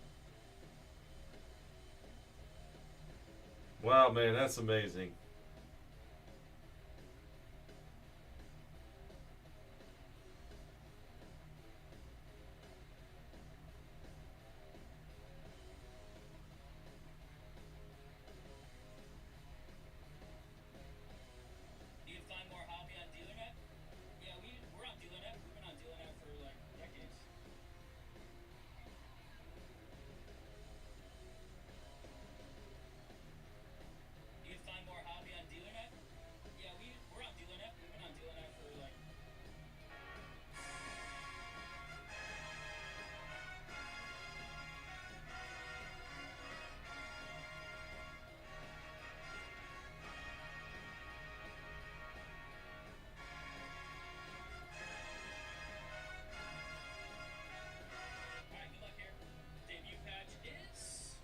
Wow, man, that's amazing. Do you find more hobby on DealerNet? Yeah, we're on DealerNet. We've been on DealerNet for like decades. Do you find more hobby on DealerNet? Yeah, we're on DealerNet. We've been on DealerNet for like. Alright, good luck here. Debut patch is.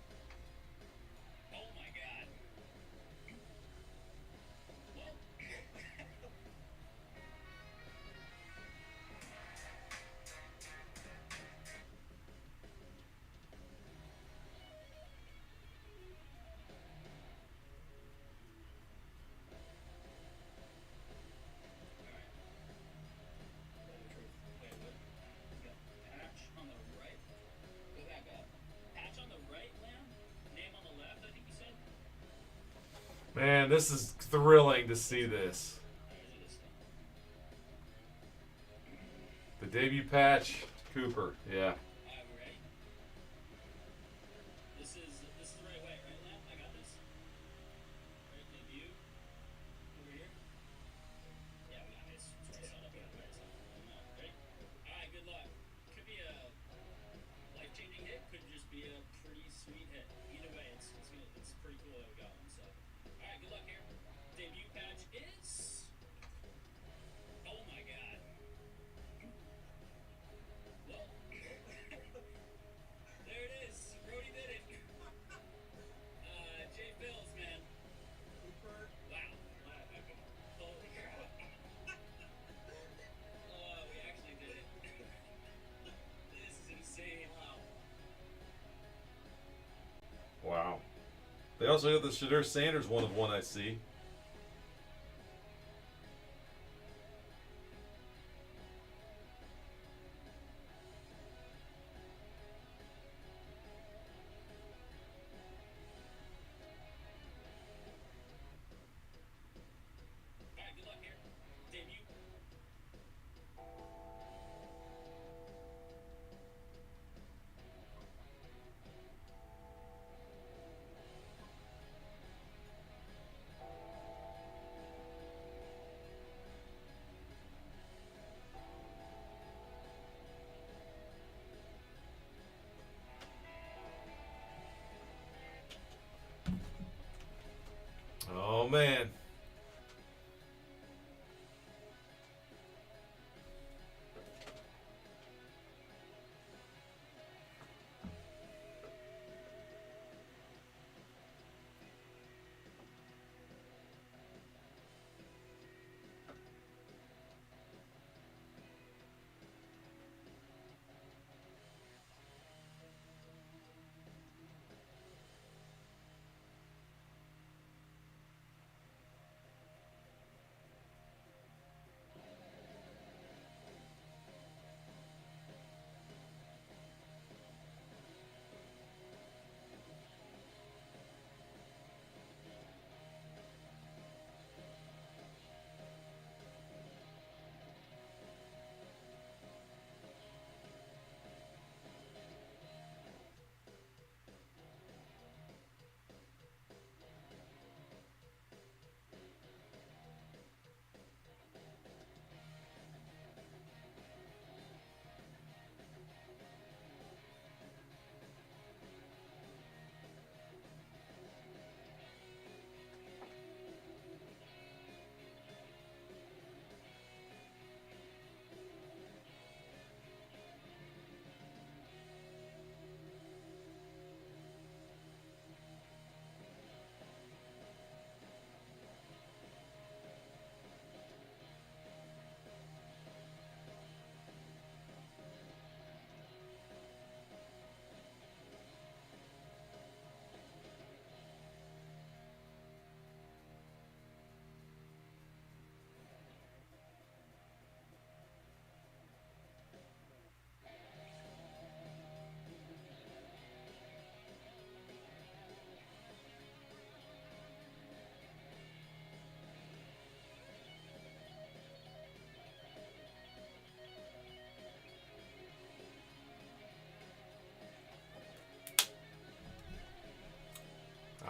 Oh my god. Well. Wait, what? You got patch on the right? Go back up. Patch on the right, Lamb? Name on the left, I think you said? Man, this is thrilling to see this. Alright, look at this thing. The debut patch, Cooper. Yeah. Alright, we ready? This is the right way, right, Lamb? I got this. Right, debut. Over here. Yeah, we got this. It's right side up here. Right side. Ready? Alright, good luck. Could be a life-changing hit, could just be a pretty sweet hit. Either way, it's pretty cool that we got one, so. Alright, good luck here. Debut patch is. Oh my god. Well. There it is. Brody did it. Jay Bills, man. Cooper. Wow. Holy crap. We actually did it. This is insane. Wow. Wow. They also have the Shadur Sanders one of one I see. Alright, good luck here. Debut.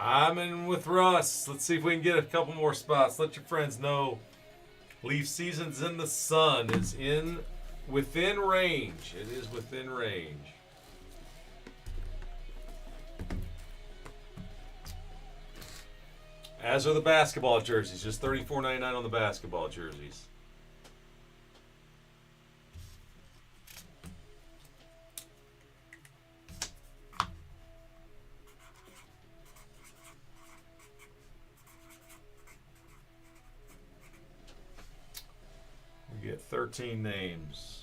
I'm in with Russ. Let's see if we can get a couple more spots. Let your friends know. Leaf Seasons in the Sun is within range. It is within range. As are the basketball jerseys. Just $34.99 on the basketball jerseys. We get 13 names.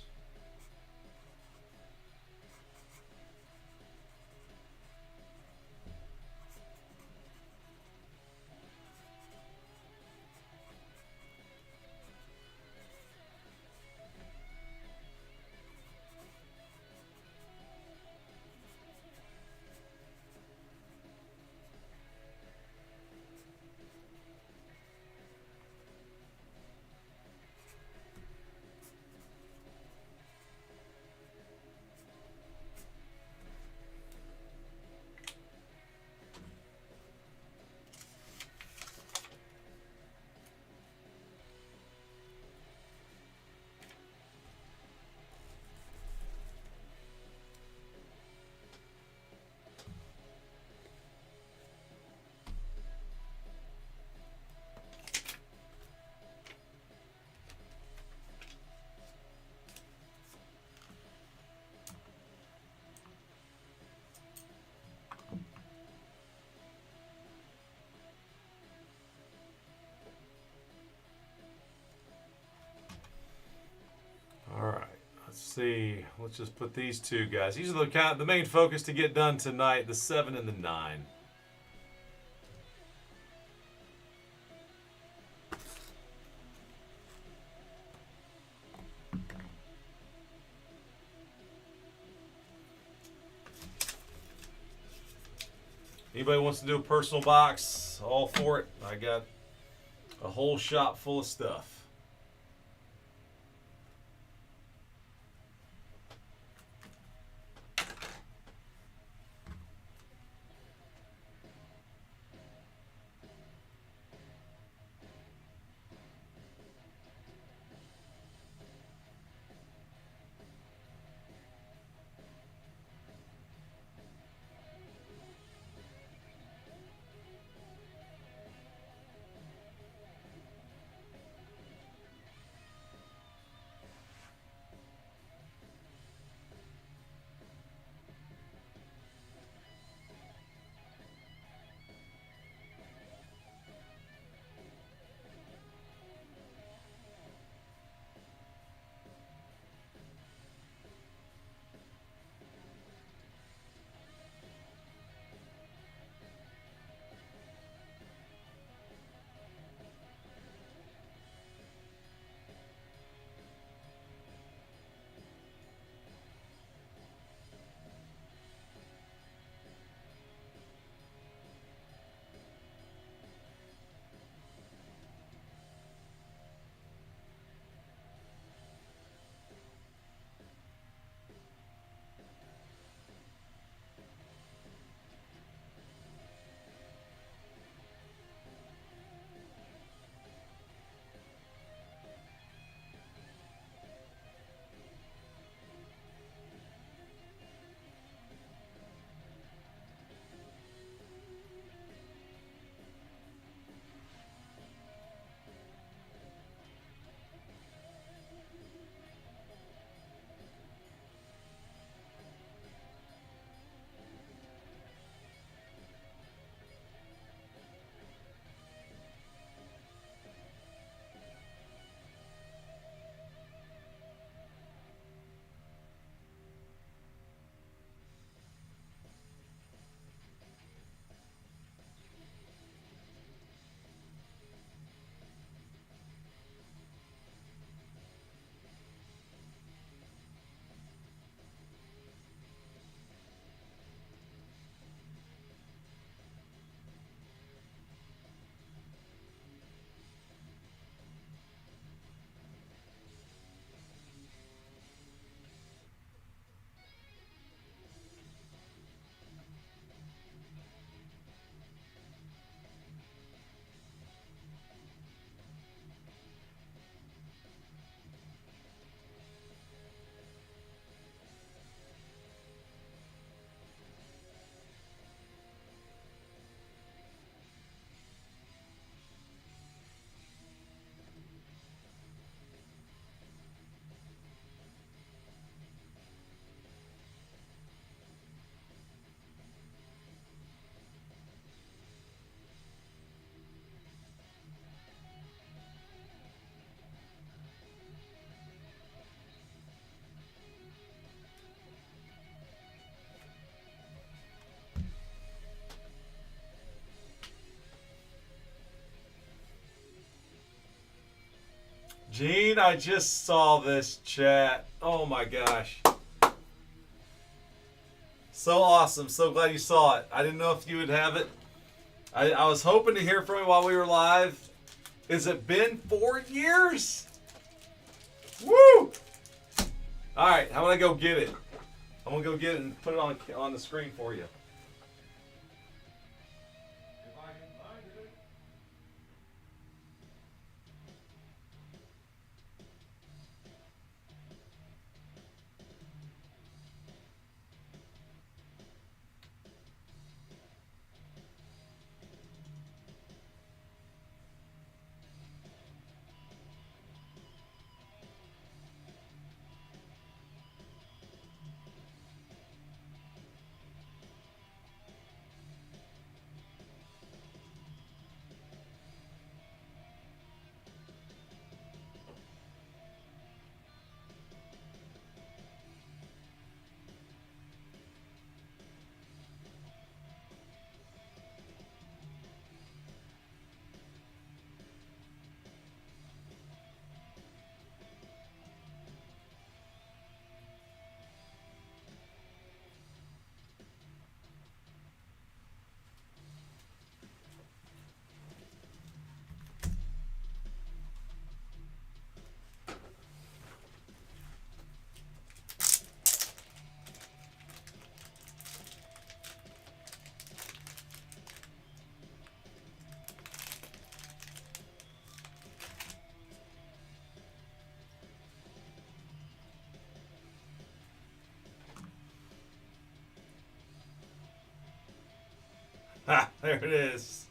All right, let's see. Let's just put these two guys. These are the main focus to get done tonight, the 7 and the 9. Anybody wants to do a personal box, all for it. I got a whole shop full of stuff. Gene, I just saw this chat. Oh my gosh. So awesome. So glad you saw it. I didn't know if you would have it. I was hoping to hear from you while we were live. Has it been 4 years? Woo! Alright, how about I go get it? I'm going to go get it and put it on the screen for you. If I can find it. Ha, there it is.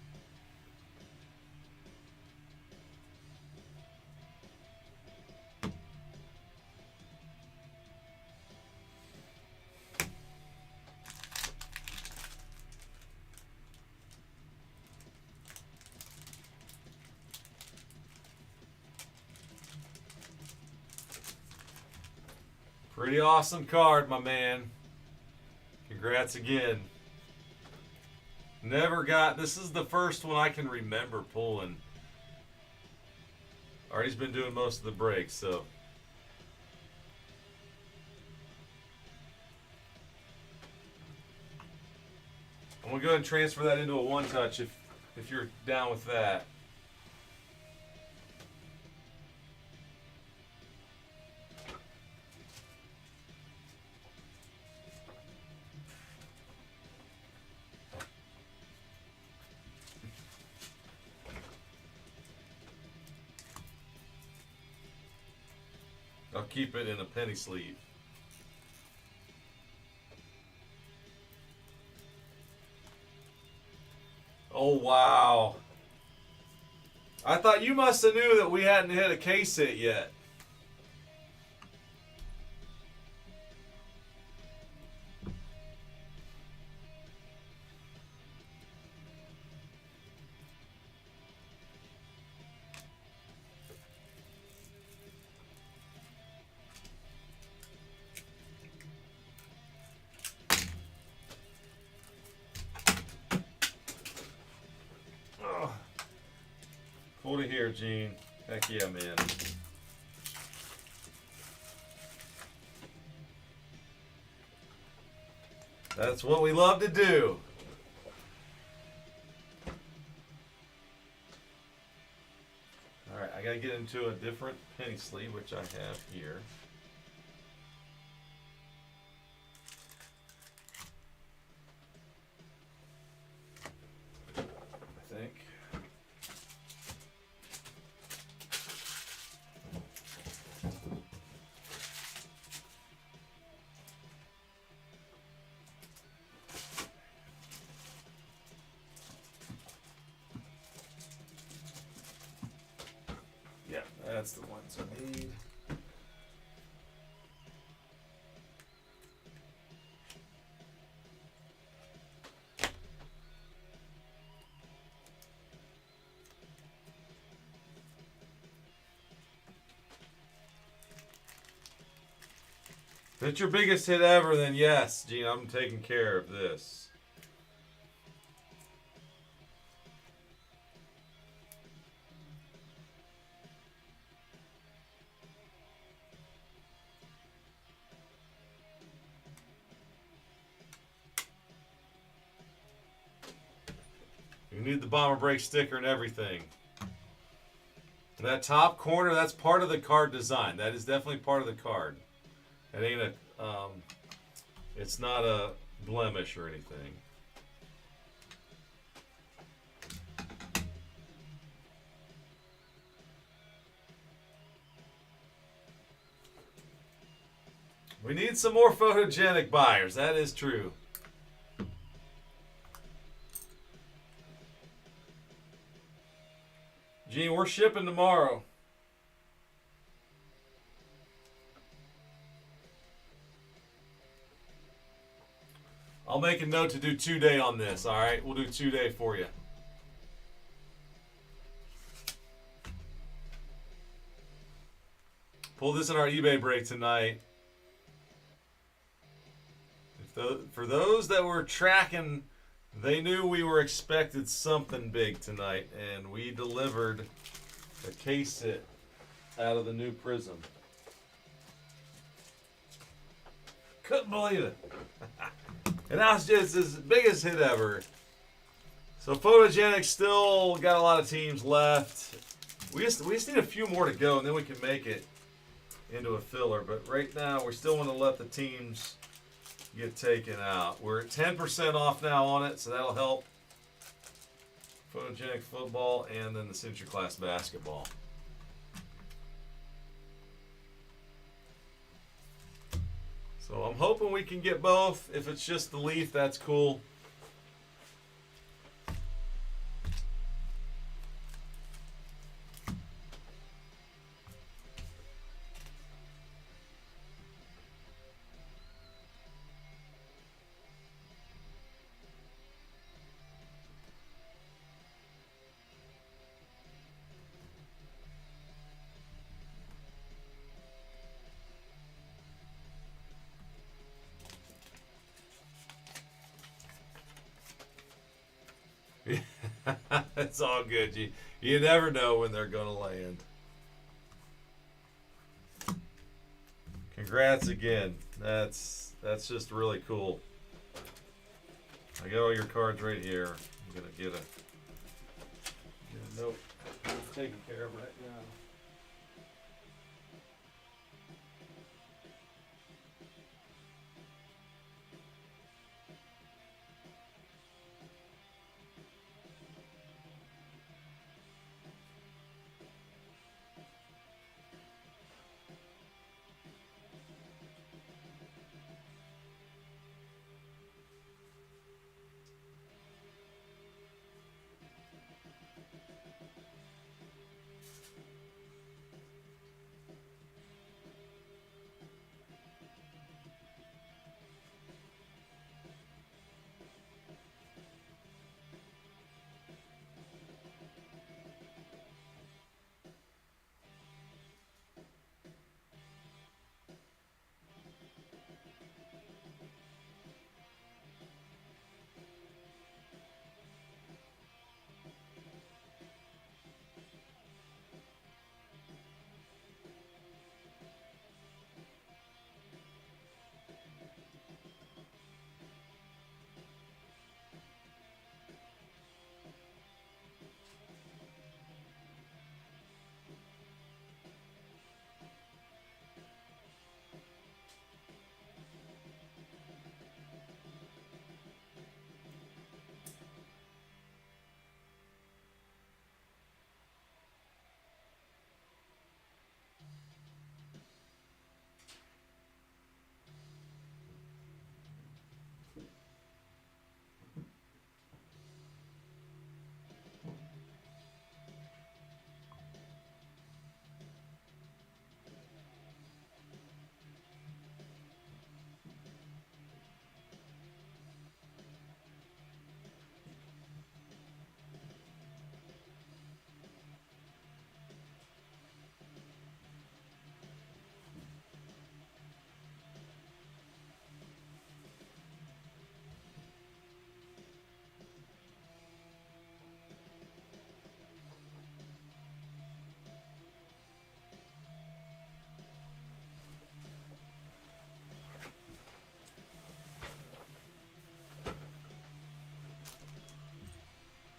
Pretty awesome card, my man. Congrats again. Never got, this is the first one I can remember pulling. Artie's been doing most of the breaks, so. I'm gonna go ahead and transfer that into a one touch if you're down with that. I'll keep it in a penny sleeve. Oh, wow. I thought you must have knew that we hadn't hit a case hit yet. Hold it here, Gene. Heck yeah, man. That's what we love to do. Alright, I gotta get into a different penny sleeve, which I have here. I think. Yeah, that's the ones I need. If it's your biggest hit ever, then yes, Gene, I'm taking care of this. need the Bomber Break sticker and everything. That top corner, that's part of the card design. That is definitely part of the card. It ain't a, it's not a blemish or anything. We need some more photogenic buyers. That is true. Gene, we're shipping tomorrow. I'll make a note to do 2-day on this. All right, we'll do 2-day for you. Pull this in our eBay break tonight. For those that were tracking, they knew we were expected something big tonight, and we delivered a case hit out of the new Prism. Couldn't believe it. And now it's just his biggest hit ever. So Photogenic still got a lot of teams left. We just need a few more to go, and then we can make it into a filler. But right now, we still want to let the teams get taken out. We're at 10% off now on it, so that'll help Photogenic football and then the Century Class basketball. So I'm hoping we can get both. If it's just the Leaf, that's cool. It's all good. You never know when they're going to land. Congrats again. That's just really cool. I got all your cards right here. I'm going to get a note taken care of right now.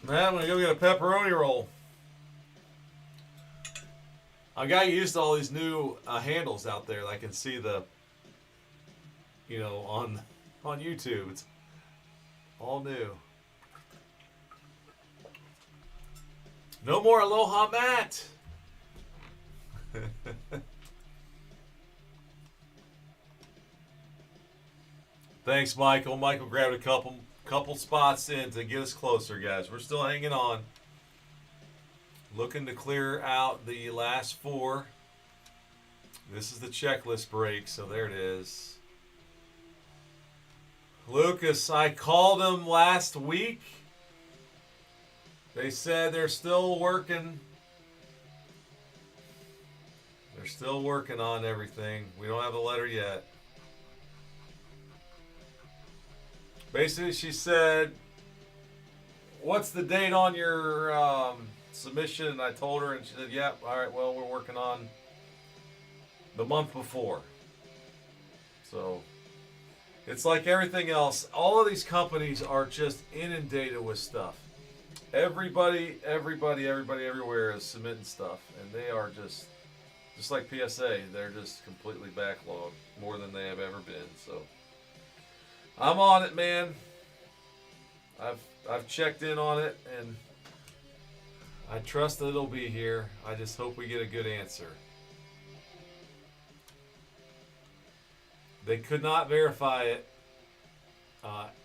Man, I'm gonna go get a pepperoni roll. I got used to all these new handles out there. I can see the, on YouTube. It's all new. No more Aloha Matt. Thanks, Michael. Michael grabbed a couple spots in to get us closer, guys. We're still hanging on. Looking to clear out the last 4. This is the checklist break, so there it is. Lucas, I called them last week. They said they're still working. They're still working on everything. We don't have a letter yet. Basically, she said, what's the date on your submission? And I told her, and she said, yep, all right, well, we're working on the month before. So it's like everything else. All of these companies are just inundated with stuff. Everybody everywhere is submitting stuff, and they are just like PSA. They're just completely backlogged, more than they have ever been. So I'm on it, man. I've checked in on it, and I trust that it'll be here. I just hope we get a good answer. They could not verify it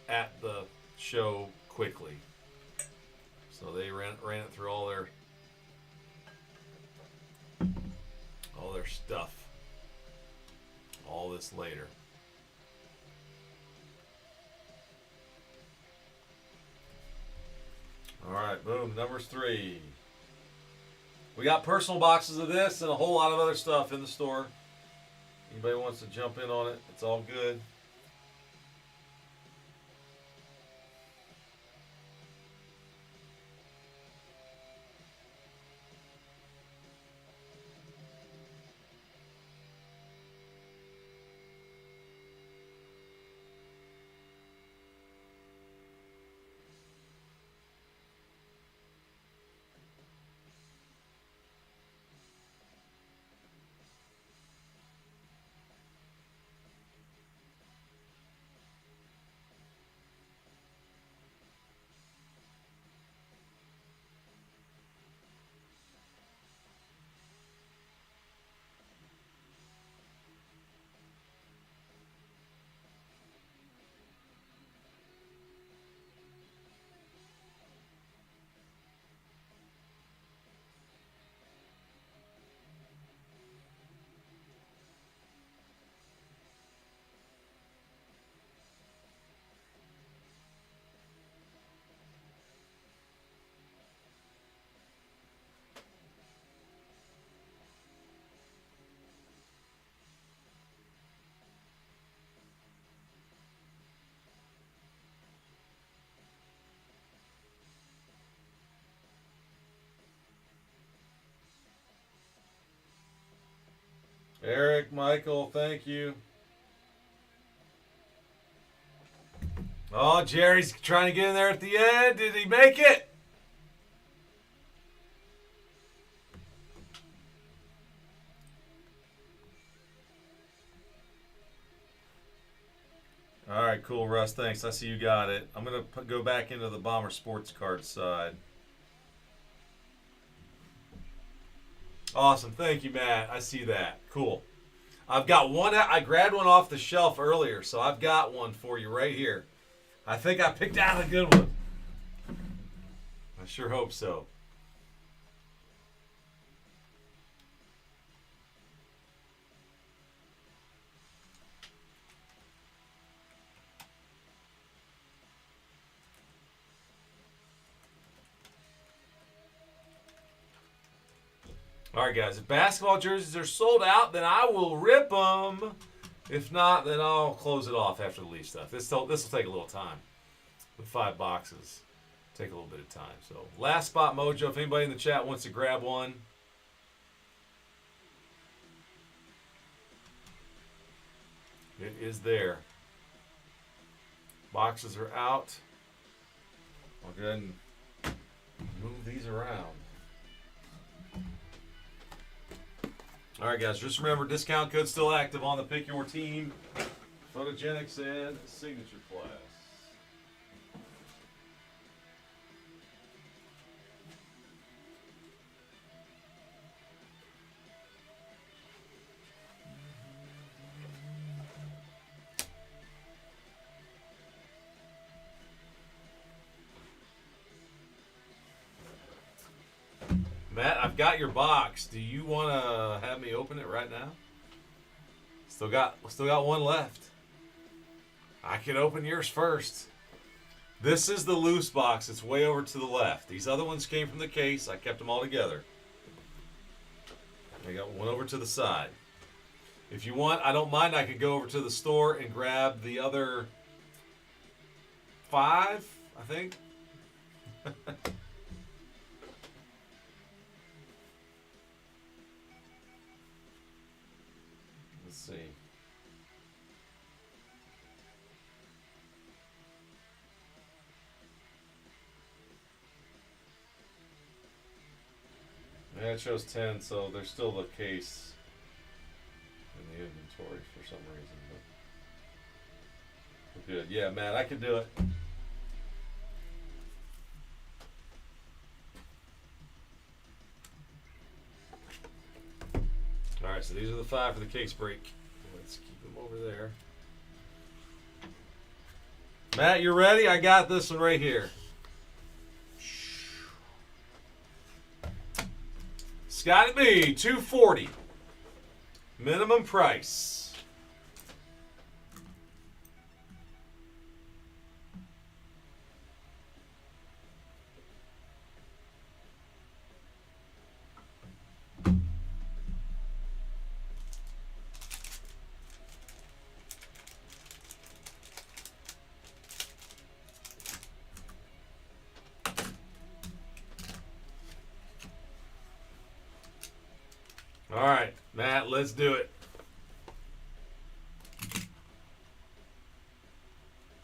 at the show quickly, so they ran it through all their stuff. All this later. All right, boom. Numbers 3. We got personal boxes of this and a whole lot of other stuff in the store. Anybody wants to jump in on it, it's all good. Eric, Michael, thank you. Oh, Jerry's trying to get in there at the end. Did he make it? All right, cool, Russ. Thanks. I see you got it. I'm going to go back into the Bomber Sports Card side. Awesome. Thank you, Matt. I see that. Cool. I've got one. I grabbed one off the shelf earlier, so I've got one for you right here. I think I picked out a good one. I sure hope so. All right, guys. If basketball jerseys are sold out, then I will rip them. If not, then I'll close it off after the Leaf stuff. This will take a little time. The 5 boxes take a little bit of time. So, last spot mojo. If anybody in the chat wants to grab one, it is there. Boxes are out. I'll go ahead and move these around. All right, guys, just remember, discount code still active on the Pick Your Team Photogenics and Signature class. Matt, I've got your box. Do you want to have me open it right now? Still got one left. I can open yours first. This is the loose box. It's way over to the left. These other ones came from the case. I kept them all together. I got one over to the side. If you want, I don't mind. I could go over to the store and grab the other 5, I think. Let's see. Yeah, it shows 10, so there's still the case in the inventory for some reason. But we're good. Yeah, Matt, I can do it. Alright, so these are the 5 for the case break. Let's keep them over there. Matt, you ready? I got this one right here. Scotty B, $240. Minimum price. All right, Matt, let's do it.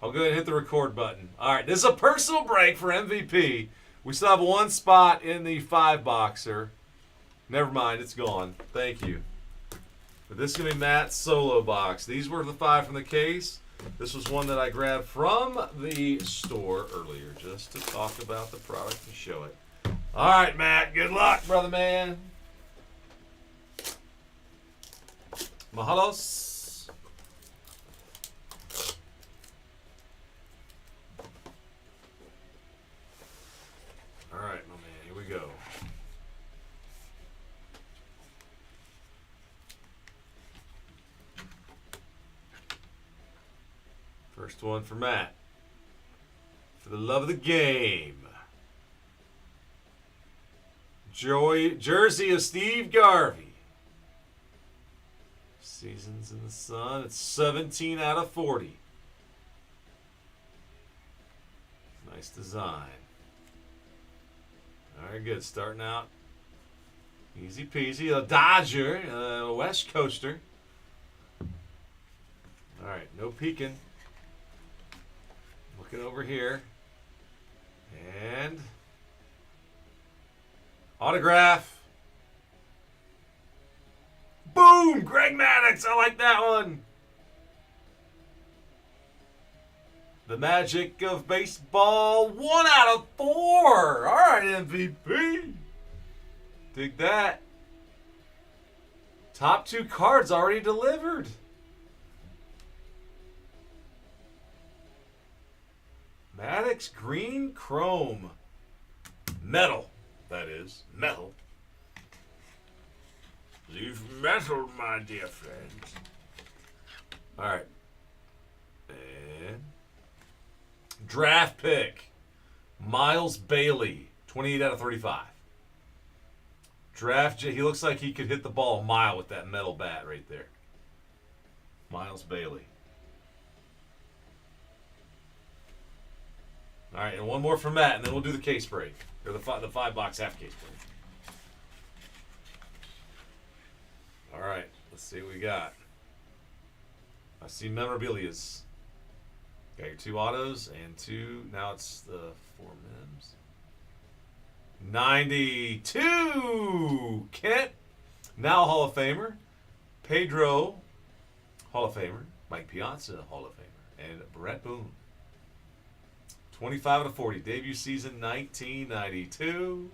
I'll go ahead and hit the record button. All right, this is a personal break for MVP. We still have one spot in the 5-boxer. Never mind, it's gone. Thank you. But this is going to be Matt's solo box. These were the 5 from the case. This was one that I grabbed from the store earlier just to talk about the product and show it. All right, Matt, good luck, brother man. Mahalos. All right, my man, here we go. First one for Matt. For the love of the game. Jersey of Steve Garvey. Seasons in the Sun. It's 17 out of 40. Nice design. All right, good. Starting out easy peasy. A Dodger, a West Coaster. All right, no peeking. Looking over here. And autograph. Boom! Greg Maddux. I like that one. The magic of baseball. 1 out of 4. All right, MVP. Dig that. Top 2 cards already delivered. Maddux Green Chrome. Metal, that is. Metal. You've metal, my dear friends. All right. And draft pick. Miles Bailey. 28 out of 35. He looks like he could hit the ball a mile with that metal bat right there. Miles Bailey. All right, and one more for Matt, and then we'll do the case break. Or the 5-box half case break. All right, let's see what we got. I see memorabilias. Got your 2 autos and 2. Now it's the 4 mems. 92, Kent, now Hall of Famer. Pedro, Hall of Famer. Mike Piazza, Hall of Famer. And Brett Boone. 25 to 40. Debut season 1992.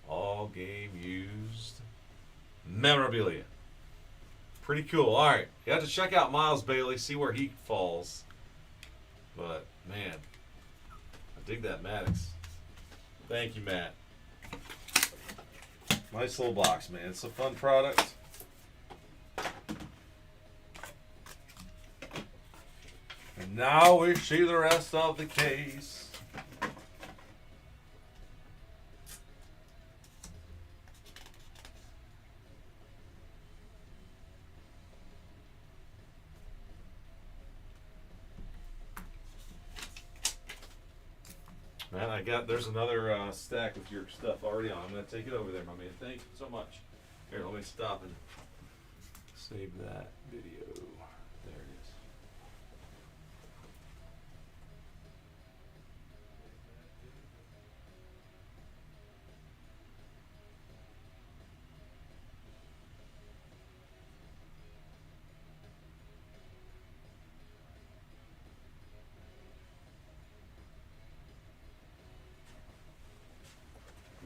All game used memorabilia. Pretty cool. All right. You have to check out Miles Bailey, see where he falls. But, man, I dig that Maddox. Thank you, Matt. Nice little box, man. It's a fun product. And now we see the rest of the case. Man, there's another stack with your stuff already on. I'm going to take it over there, my man. Thank you so much. Here, let me stop and save that video. There it is.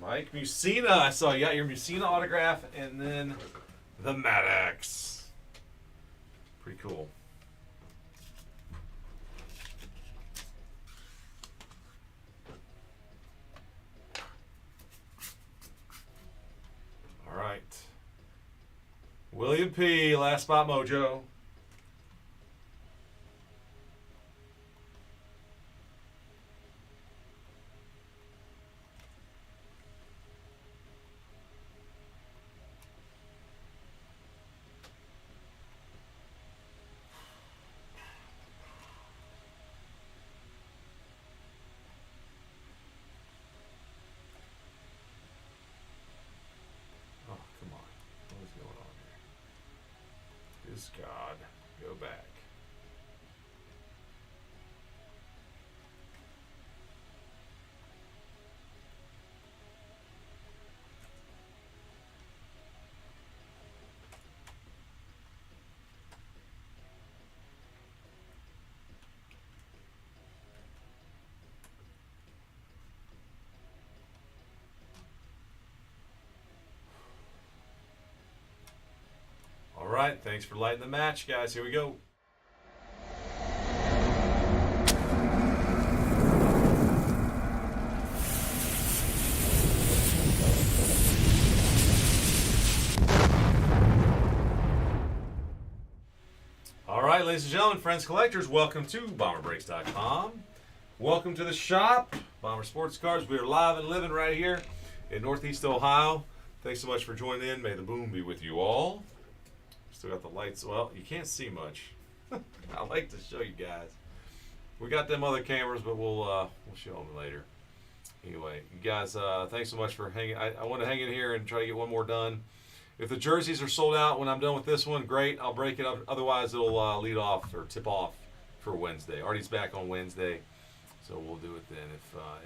Mike Mussina. I saw you got your Mussina autograph and then the Maddox. Pretty cool. All right. William P. Last spot mojo. God, go back. All right, thanks for lighting the match, guys. Here we go. All right, ladies and gentlemen, friends, collectors, welcome to BomberBreaks.com. Welcome to the shop, Bomber Sports Cards. We are live and living right here in Northeast Ohio. Thanks so much for joining in. May the boom be with you all. Still got the lights. Well, you can't see much. I like to show you guys. We got them other cameras, but we'll show them later. Anyway, you guys, thanks so much for hanging. I want to hang in here and try to get one more done. If the jerseys are sold out when I'm done with this one, great. I'll break it up. Otherwise, it'll lead off or tip off for Wednesday. Artie's back on Wednesday, so we'll do it then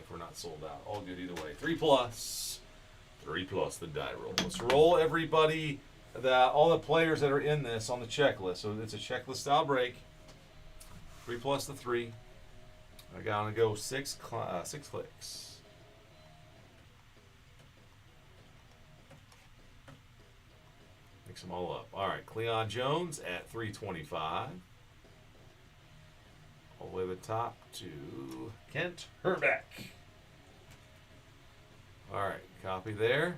if we're not sold out. All good either way. 3 plus the die roll. Let's roll everybody. All the players that are in this on the checklist. So it's a checklist style break. 3 plus the 3. I gotta go 6 clicks. Mix them all up. All right, Cleon Jones at 325. All the way to the top to Kent Herbeck. All right, copy there.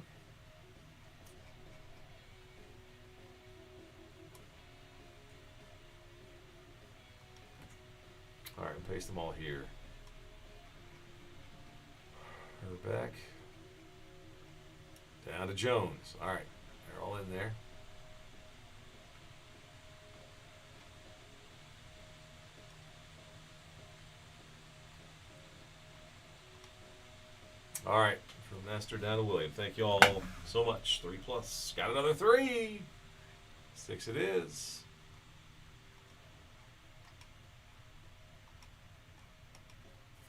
All right, paste them all here. Herbeck. Down to Jones. All right, they're all in there. All right, from Nestor down to William. Thank you all so much. 3 plus. Got another 3. 6 it is.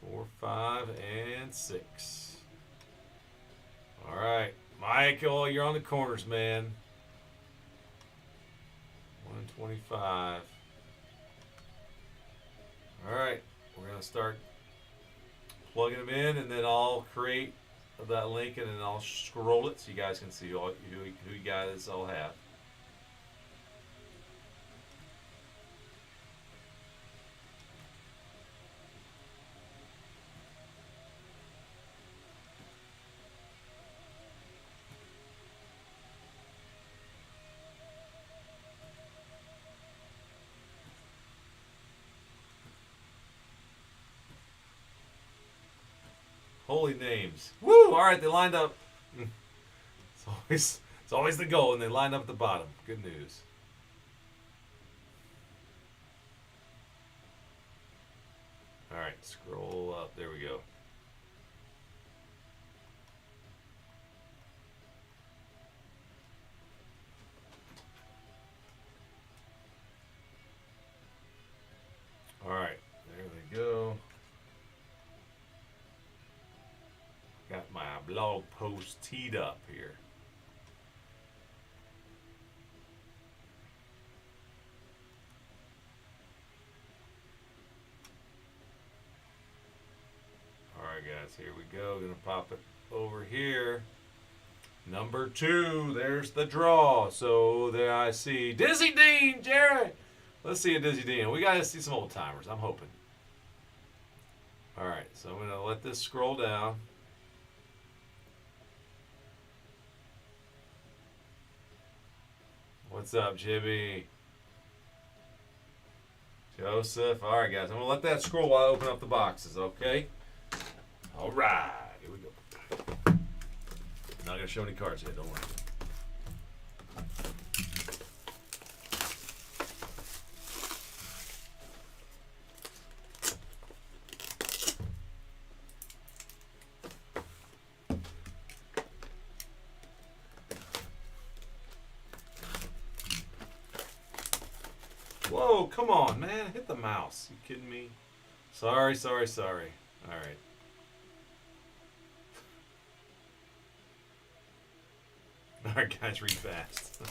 4, 5, and 6. All right, Michael, you're on the corners, man. 125. All right, we're gonna start plugging them in, and then I'll create that link, and then I'll scroll it so you guys can see who you guys all have. Holy names. Woo! All right, they lined up. It's always the goal, and they lined up at the bottom. Good news. All right, scroll up. There we go. All right, there they go. Got my blog post teed up here. Alright guys, here we go. Gonna pop it over here. Number 2, there's the draw. So there I see Dizzy Dean, Jared. Let's see a Dizzy Dean. We gotta see some old timers, I'm hoping. Alright, so I'm gonna let this scroll down. What's up, Jibby? Joseph. All right, guys. I'm going to let that scroll while I open up the boxes, okay? All right. Here we go. Not going to show any cards yet. Don't worry. Whoa, come on, man. Hit the mouse. You kidding me? Sorry. All right. All right, guys, read fast.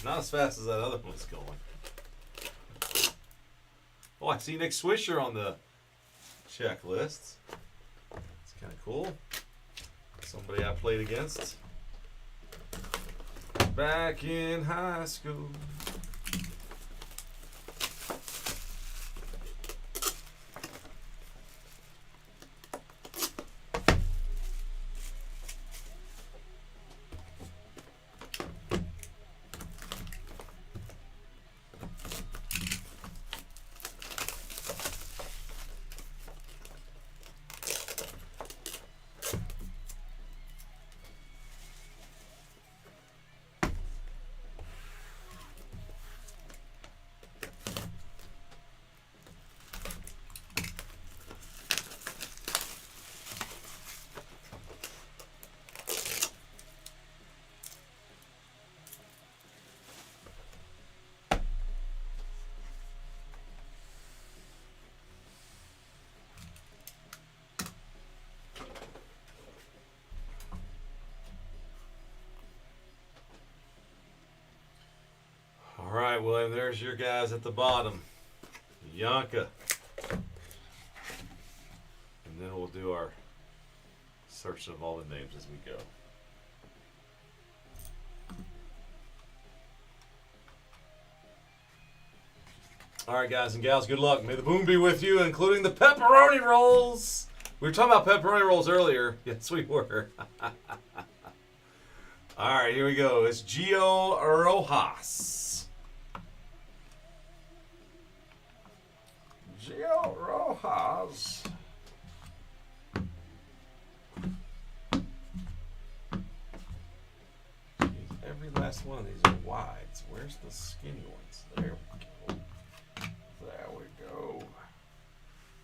Not as fast as that other one's going. Oh, I see Nick Swisher on the checklist. It's kind of cool. Somebody I played against back in high school. All right, William, there's your guys at the bottom. Yanka. And then we'll do our search of all the names as we go. All right, guys and gals, good luck. May the boom be with you, including the pepperoni rolls. We were talking about pepperoni rolls earlier. Yes, we were. All right, here we go. It's Gio Rojas. Gio Rojas. Jeez, every last one of these are wides. Where's the skinny ones? There we go. There we go.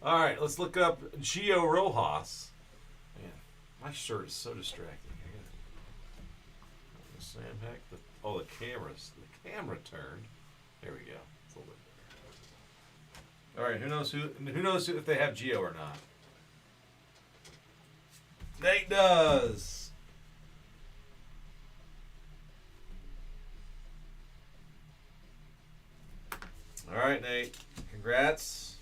All right, let's look up Gio Rojas. Man, my shirt is so distracting. Sam Heck. The cameras. The camera turned. There we go. It's a little bit better. All right, who knows if they have Gio or not? Nate does. All right, Nate. Congrats.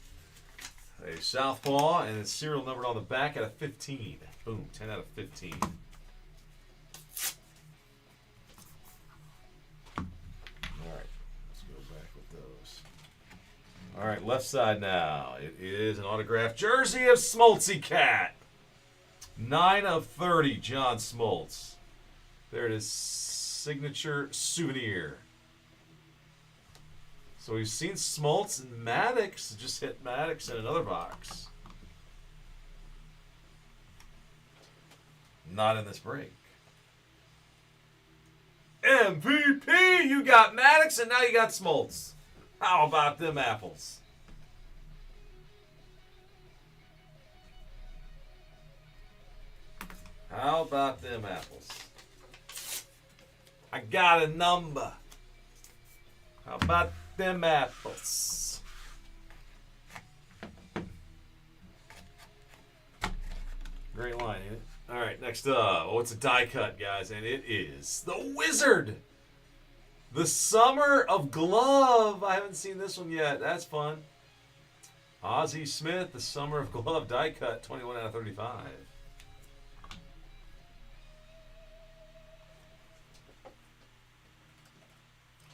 A southpaw, and it's serial numbered on the back out of 15. Boom, 10 out of 15. All right, let's go back with those. All right, left side now. It is an autographed jersey of Smoltzy Cat. 9 of 30, John Smoltz. There it is, signature souvenir. So we've seen Smoltz and Maddox. Just hit Maddox in another box. Not in this break. MVP! You got Maddox and now you got Smoltz. How about them apples? How about them apples? I got a number. How about them apples? Great line, ain't it? All right, next up. Oh, it's a die cut, guys, and it is the Wizard. The Summer of Glove. I haven't seen this one yet. That's fun. Ozzie Smith, the Summer of Glove die cut, 21 out of 35.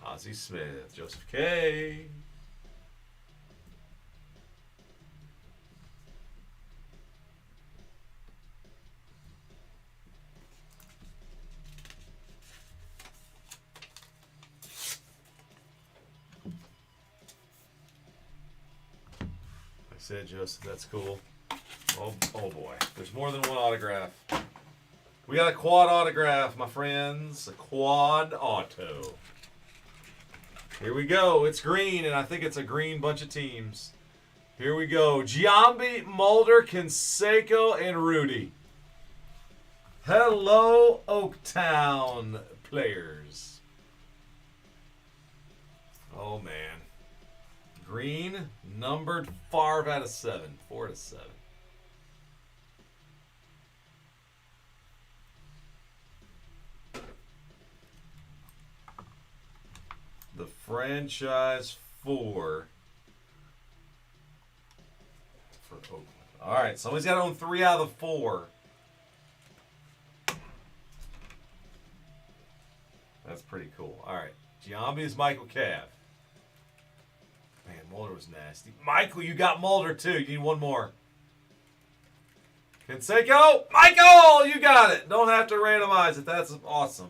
Ozzie Smith, Joseph K. I said, Joseph, that's cool. Oh boy, there's more than one autograph. We got a quad autograph, my friends. A quad auto. Here we go. It's green, and I think it's a green bunch of teams. Here we go. Giambi, Mulder, Canseco, and Rudy. Hello, Oaktown players. Oh, man. Green, numbered 5 out of 7. 4 to 7. The franchise 4 for Oakland. All right, somebody's got to own 3 out of the 4. That's pretty cool. All right, Giambi is Michael Cav. Man, Mulder was nasty. Michael, you got Mulder too. You need one more. Canseco, Michael, you got it. Don't have to randomize it. That's awesome.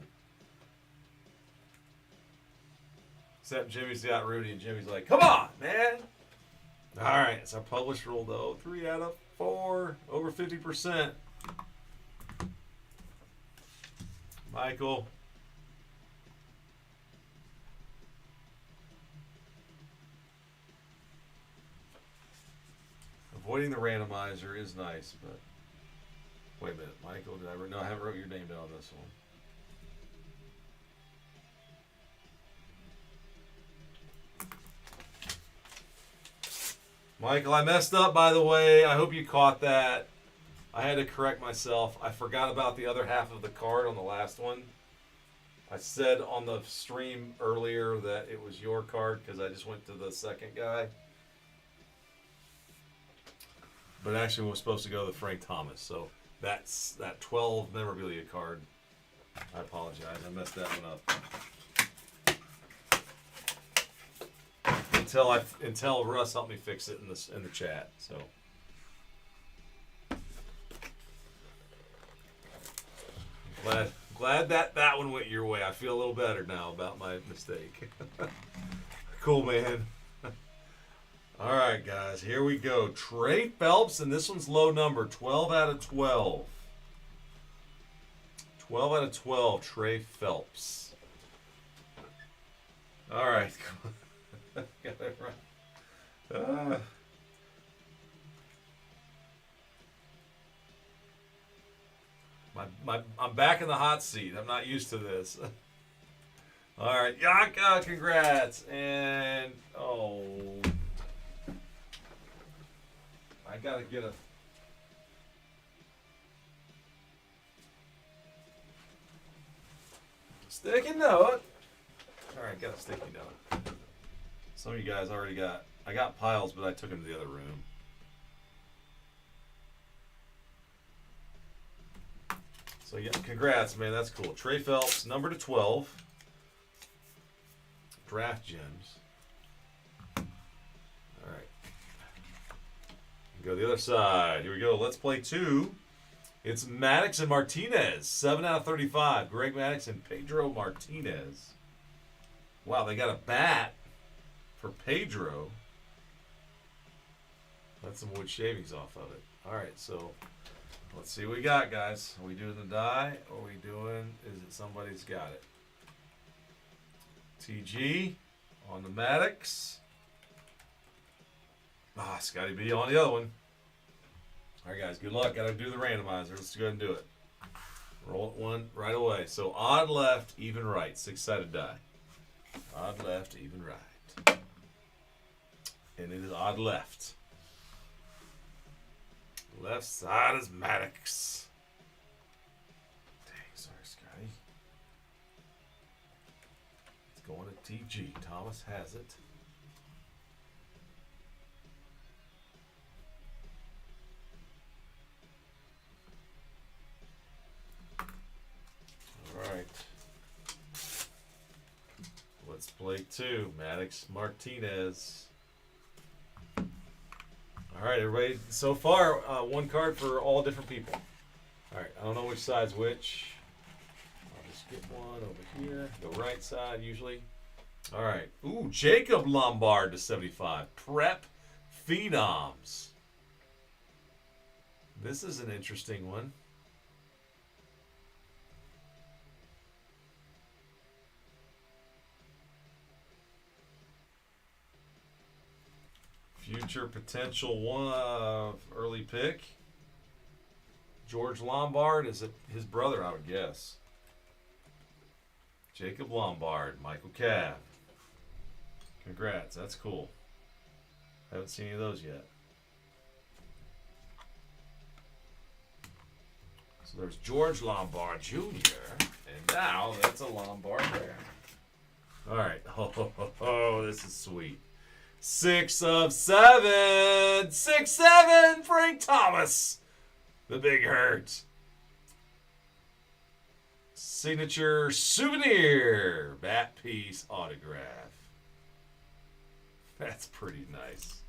Except Jimmy's got Rudy, and Jimmy's like, come on, man. All right, it's our published rule, though. 3 out of 4, over 50%. Michael. Avoiding the randomizer is nice, but... Wait a minute, Michael, did I... No, I haven't wrote your name down on this one. Michael, I messed up, by the way. I hope you caught that. I had to correct myself. I forgot about the other half of the card on the last one. I said on the stream earlier that it was your card because I just went to the second guy. But actually, it was supposed to go to Frank Thomas. So that's that 12 memorabilia card. I apologize. I messed that one up. Until Russ helped me fix it in the chat. So glad that one went your way. I feel a little better now about my mistake. Cool, man. All right, guys, here we go. Trey Phelps, and this one's low number, 12 out of 12. 12 out of 12, Trey Phelps. All right. Got it right. I'm back in the hot seat. I'm not used to this. All right, Yaka, congrats. And, oh. I got to get a... Sticky note. All right, got a sticky note. Some of you guys already got. I got piles, but I took them to the other room. So yeah, congrats, man. That's cool. Trey Phelps, number to 12. Draft gems. All right. Go to the other side. Here we go. Let's play 2. It's Maddox and Martinez. 7 out of 35. Greg Maddox and Pedro Martinez. Wow, they got a bat for Pedro. That's some wood shavings off of it. All right, so let's see what we got, guys. Are we doing the die? Or are we doing, is it somebody's got it? TG on the Maddox. Scotty B on the other one. All right, guys, good luck. Got to do the randomizer. Let's go ahead and do it. Roll it one right away. So odd left, even right. 6-sided die. Odd left, even right. And it is odd left. Left side is Maddox. Dang, sorry, Scotty. It's going to TG. Thomas has it. All right. Let's play 2. Maddox Martinez. All right, everybody. So far, one card for all different people. All right, I don't know which side's which. I'll just get one over here. The right side, usually. All right. Ooh, Jacob Lombard to 75. Prep Phenoms. This is an interesting one. Future potential one early pick. George Lombard, is it his brother, I would guess. Jacob Lombard, Michael Cav. Congrats, that's cool. Haven't seen any of those yet. So there's George Lombard Jr. And now that's a Lombard there. All right. Oh, this is sweet. 6 of 7. 6-7, Frank Thomas. The Big Hurt. Signature souvenir. Bat piece autograph. That's pretty nice.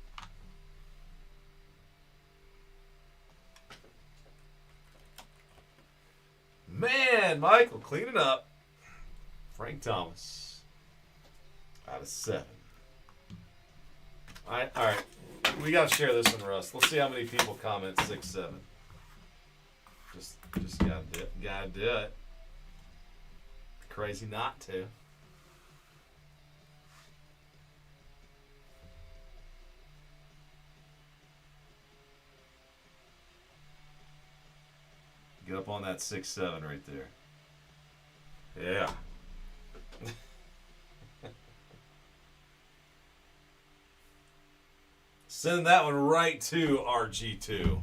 Man, Michael, clean it up. Frank Thomas. Out of 7. All right, we gotta share this one, Russ. Let's see how many people comment 6-7. Just gotta do it. Crazy not to. Get up on that 6-7 right there. Yeah. Send that one right to RG2.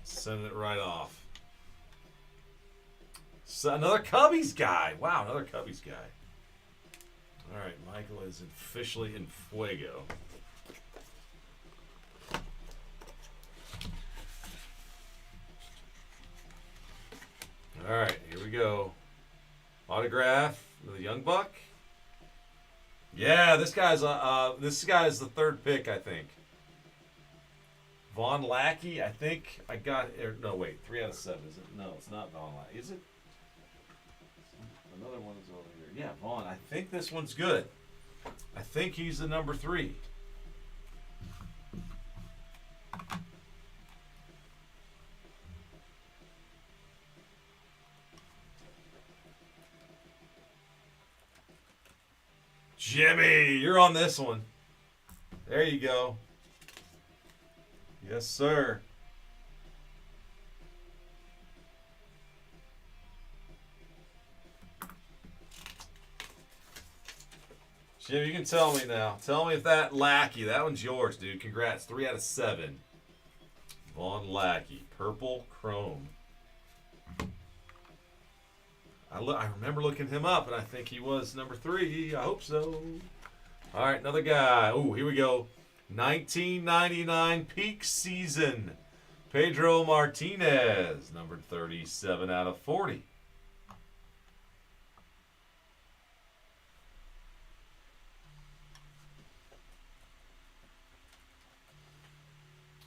Send it right off. So another Cubbies guy. Wow, another Cubbies guy. All right, Michael is officially in fuego. All right, here we go. Autograph with a Young Buck. Yeah, this guy's the 3rd pick, I think. Vaughn Lackey, I think I got. No, wait, 3 out of 7. Is it? No, it's not Vaughn Lackey. Is it? Another one is over here. Yeah, Vaughn. I think this one's good. I think he's the number 3. Jimmy, you're on this one. There you go. Yes, sir. Jim, you can tell me now. Tell me if that Lackey, that one's yours, dude. Congrats. 3 out of 7. Vaughn Lackey. Purple Chrome. I I remember looking him up, and I think he was number 3. I hope so. All right, another guy. Oh, here we go. 1999 peak season. Pedro Martinez, numbered 37 out of 40.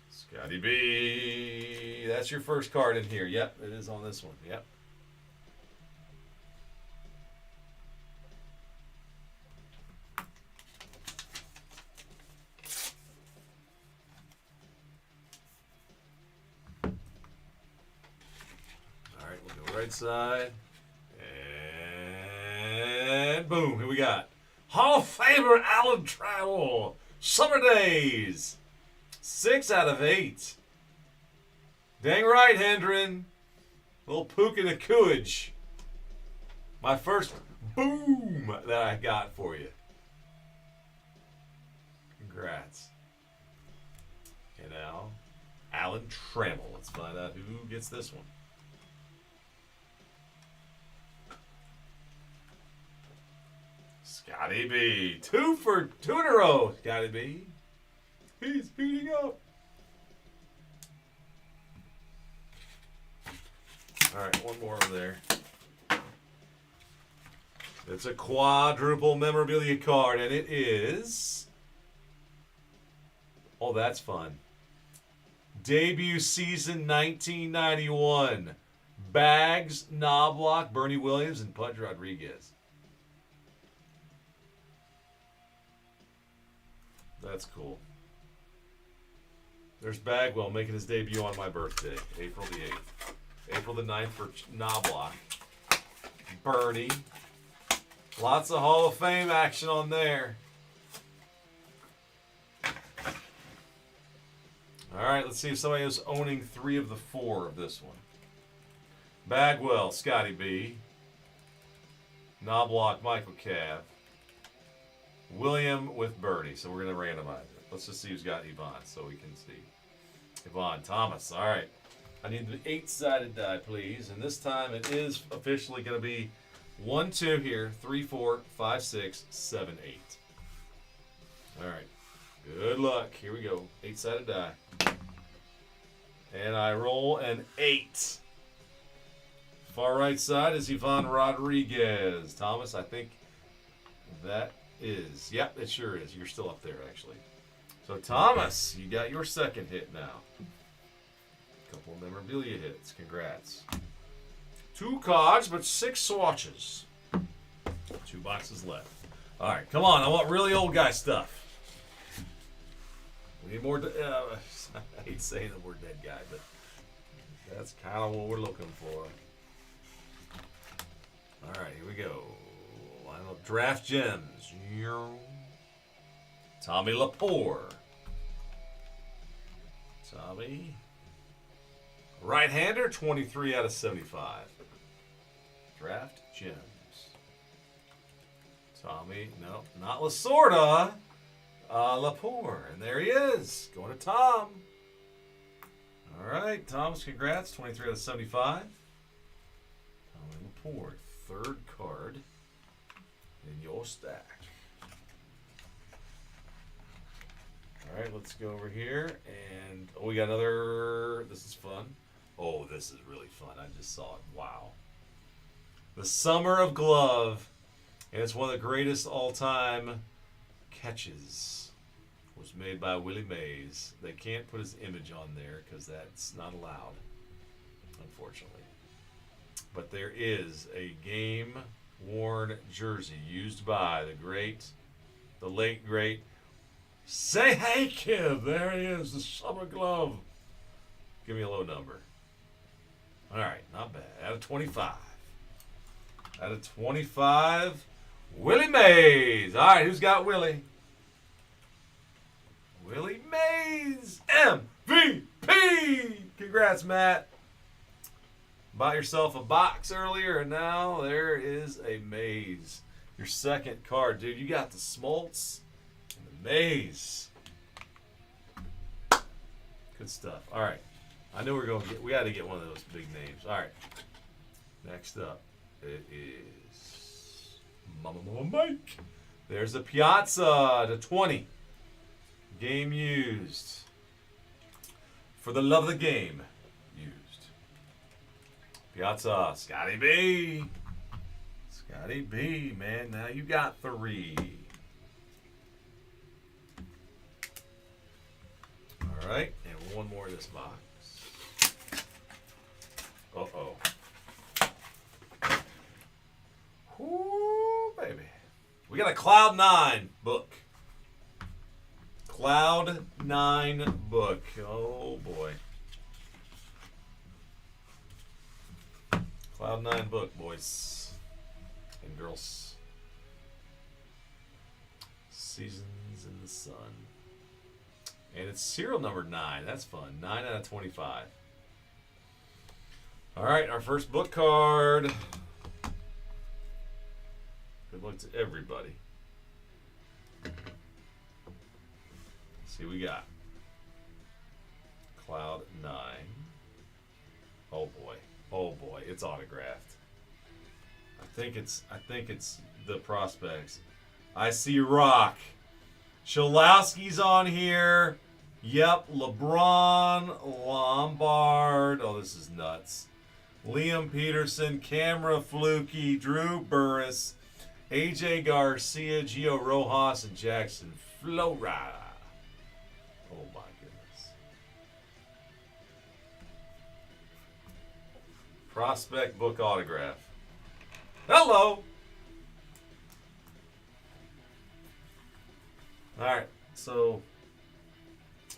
Scotty B. That's your first card in here. Yep, it is on this one. Yep. All right, we'll go right side. And boom, here we got Hall of Famer Alan Trammell. Summer Days. 6 out of 8. Dang right, Hendren. Little Puka Nakuj. My first boom that I got for you. Congrats. And now, Alan Trammell. Let's find out who gets this one. Scotty B. 2 in a row, Scotty B. He's heating up. All right, one more over there. It's a quadruple memorabilia card, and it is... Oh, that's fun. Debut season 1991. Bags, Knobloch, Bernie Williams, and Pudge Rodriguez. That's cool. There's Bagwell making his debut on my birthday, April the 8th. April the 9th for Knobloch. Bernie. Lots of Hall of Fame action on there. All right, let's see if somebody is owning 3 of the 4 of this one. Bagwell, Scotty B. Knobloch, Michael Cav. William with Bernie. So we're going to randomize it. Let's just see who's got Yvonne so we can see. Yvonne Thomas. All right. I need the 8-sided die, please. And this time it is officially going to be 1, 2 here, 3, 4, 5, 6, 7, 8. All right. Good luck. Here we go. 8-sided die. And I roll an 8. Far right side is Yvonne Rodriguez. Thomas, I think that is. Yep, it sure is. You're still up there, actually. So, Thomas, you got your second hit now. Couple of memorabilia hits. Congrats. 2 cards, but 6 swatches. 2 boxes left. All right, come on. I want really old guy stuff. We need more. I hate saying the word dead guy, but that's kind of what we're looking for. All right, here we go. Line up draft gems. Tommy Lepore. Tommy. Right-hander, 23 out of 75. Draft gems. Tommy, no, not Lasorda. Lepore. And there he is. Going to Tom. All right, Thomas, congrats. 23 out of 75. Tommy Lepore. 3rd card in your stack. All right, let's go over here. And oh, we got another. This is fun. Oh, this is really fun. I just saw it. Wow. The Summer of Glove. And it's one of the greatest all-time catches. Was made by Willie Mays. They can't put his image on there because that's not allowed, unfortunately. But there is a game-worn jersey used by the late, great, Say Hey Kid. There he is, the Summer Glove. Give me a low number. All right, not bad. Out of 25. Out of 25, Willie Mays. All right, who's got Willie? Willie Mays, MVP. Congrats, Matt. Bought yourself a box earlier, and now there is a Mays. Your second card, dude. You got the Smoltz and the Mays. Good stuff. All right. I knew we got to get one of those big names. All right. Next up It is Mama Mike. There's the Piazza to 20. Game used. For the love of the game, used. Piazza, Scotty B. Scotty B, man. Now you got 3. All right, and one more in this box. Uh-oh. Whoo, baby. We got a Cloud 9 book. Cloud 9 book. Oh, boy. Cloud 9 book, boys and girls. Seasons in the Sun. And it's serial number 9. That's fun. 9 out of 25. All right, our first book card. Good luck to everybody. Let's see what we got. Cloud 9. Oh boy. Oh boy. It's autographed. I think it's the prospects. I see Rock. Cholowski's on here. Yep, LeBron, Lombard. Oh, this is nuts. Liam Peterson, Camera Fluky, Drew Burris, AJ Garcia, Gio Rojas, and Jackson Flora. Oh my goodness. Prospect book autograph. Hello. All right, so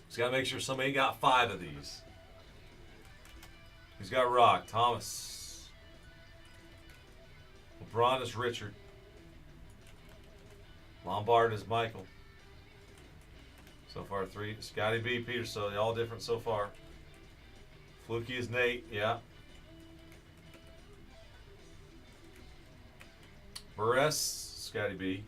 just got to make sure somebody got 5 of these. He's got Rock, Thomas. LeBron is Richard. Lombard is Michael. So far 3. Scotty B, Peter, so they all different so far. Fluky is Nate, yeah. Buress, Scotty B.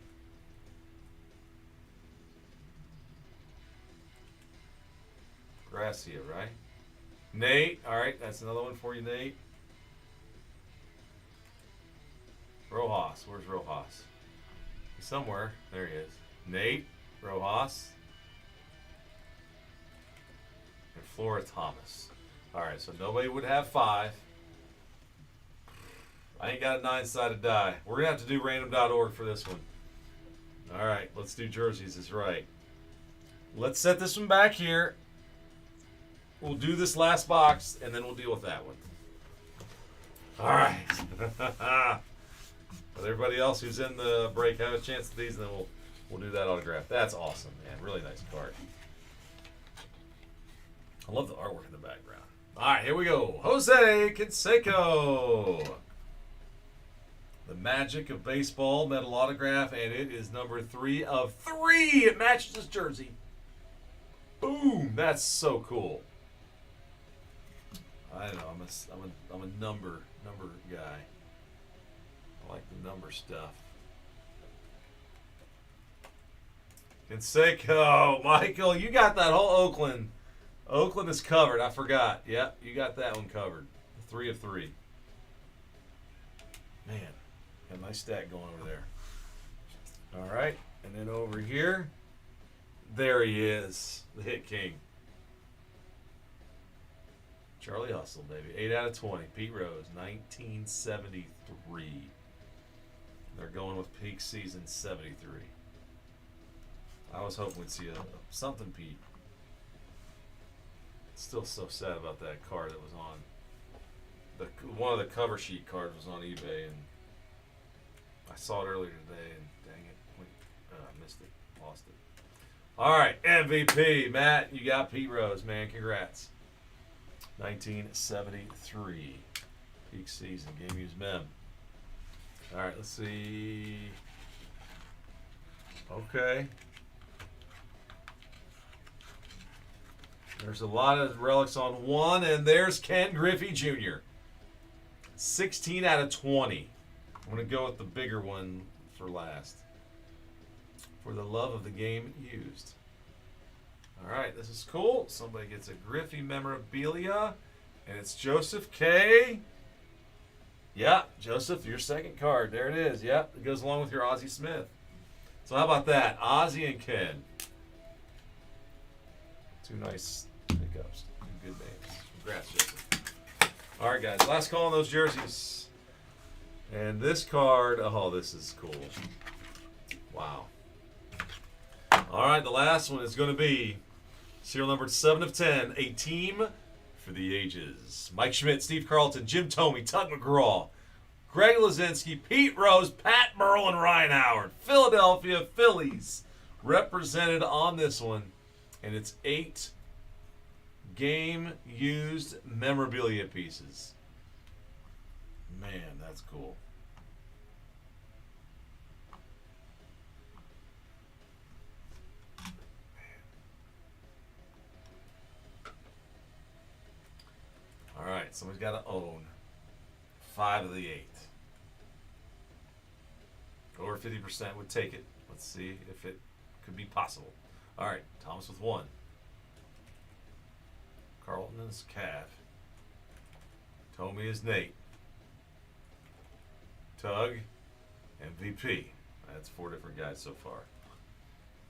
Gracia, right? Nate, all right, that's another one for you, Nate. Rojas, where's Rojas? He's somewhere. There he is. Nate, Rojas, and Flora Thomas. All right, so nobody would have 5. I ain't got a 9-sided die. We're gonna have to do random.org for this one. All right, let's do jerseys. Is right. Let's set this one back here. We'll do this last box, and then we'll deal with that one. All right. But everybody else who's in the break have a chance at these, and then we'll do that autograph. That's awesome, man. Really nice card. I love the artwork in the background. All right, here we go. Jose Canseco. The Magic of Baseball metal autograph, and it is number 3 of 3. It matches his jersey. Boom! That's so cool. I don't know. I'm a number guy. I like the number stuff. Canseco, Michael, you got that whole Oakland. Oakland is covered. I forgot. Yep, you got that one covered. 3 of 3. Man, got a nice stack going over there. All right, and then over here, there he is, the Hit King. Charlie Hustle, baby. 8 out of 20. Pete Rose, 1973. They're going with peak season 73. I was hoping we'd see something Pete. Still so sad about that card that was on. One of the cover sheet cards was on eBay, and I saw it earlier today, and dang it, missed it, lost it. All right, MVP, Matt, you got Pete Rose, man, congrats. 1973, peak season, game used mem. All right, let's see. Okay. There's a lot of relics on one, and there's Ken Griffey Jr. 16 out of 20. I'm going to go with the bigger one for last. For the love of the game used. All right, this is cool. Somebody gets a Griffey memorabilia, and it's Joseph K. Yeah, Joseph, your second card. There it is. Yep, it goes along with your Ozzie Smith. So how about that? Ozzie and Ken. Two nice pickups. Two good names. Congrats, Joseph. All right, guys. Last call on those jerseys. And this card, oh, this is cool. Wow. All right, the last one is going to be serial number 7 of 10, a team for the ages. Mike Schmidt, Steve Carlton, Jim Thome, Tug McGraw, Greg Lazinski, Pete Rose, Pat Burrell, and Ryan Howard. Philadelphia Phillies represented on this one. And it's 8 game-used memorabilia pieces. Man, that's cool. All right, somebody's got to own 5 of the 8. Over 50% would take it. Let's see if it could be possible. All right, Thomas with 1. Carlton is Cav. Thome is Nate. Tug, MVP. That's 4 different guys so far.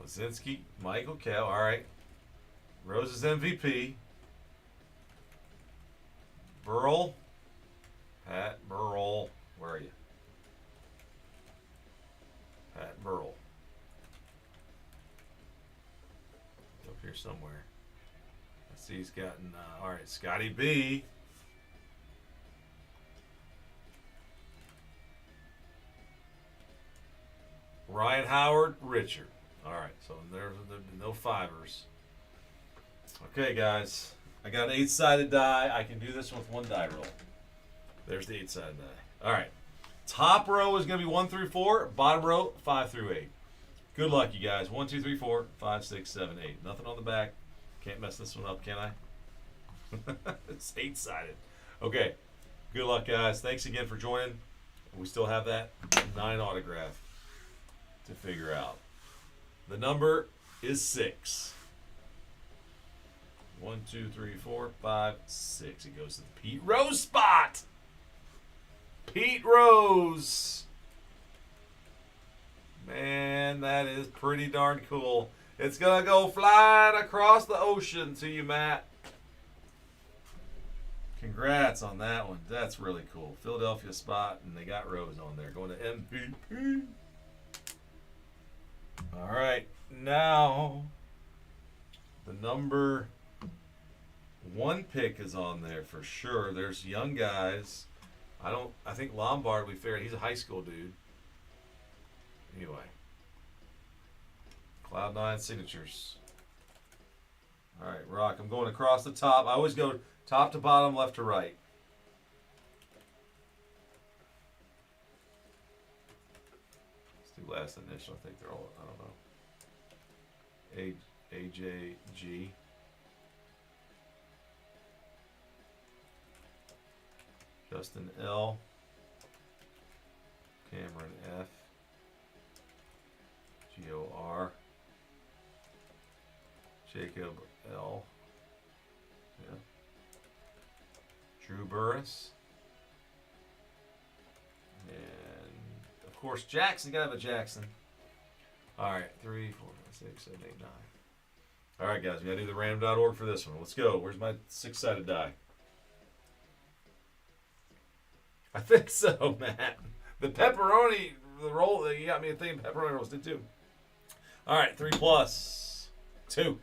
Lazinski, Michael, Cal. All right. Rose is MVP. Burrell. Pat Burrell. Where are you? Pat Burrell. Up here somewhere. I see he's gotten, all right, Scotty B. Ryan Howard, Richard. All right, so there's no 5ers. Okay, guys. I got an 8-sided die. I can do this with 1 die roll. There's the 8-sided die. All right. Top row is going to be 1 through 4. Bottom row, 5 through 8. Good luck, you guys. 1, 2, 3, 4, 5, 6, 7, 8. Nothing on the back. Can't mess this one up, can I? It's 8-sided. Okay. Good luck, guys. Thanks again for joining. We still have that 9 autograph to figure out. The number is 6. 1, 2, 3, 4, 5, 6. It goes to the Pete Rose spot. Pete Rose. Man, that is pretty darn cool. It's going to go flying across the ocean to you, Matt. Congrats on that one. That's really cool. Philadelphia spot, and they got Rose on there. Going to MVP. All right. Now, the number 1 pick is on there for sure. There's young guys. I think Lombard, we figured he's a high school dude. Anyway. Cloud9 signatures. All right, Rock. I'm going across the top. I always go top to bottom, left to right. Let's do last initial. I think they're all, I don't know. AJG. Justin L. Cameron F. GOR. Jacob L. Yeah. Drew Burris. And, of course, Jackson. Gotta have a Jackson. All right. 3, 4, 5, 6, 7, 8, 9. All right, guys. We gotta do the random.org for this one. Let's go. Where's my 6-sided die? I think so, Matt. The pepperoni, the roll, you got me thinking pepperoni rolls did too. All right, 3 plus 2.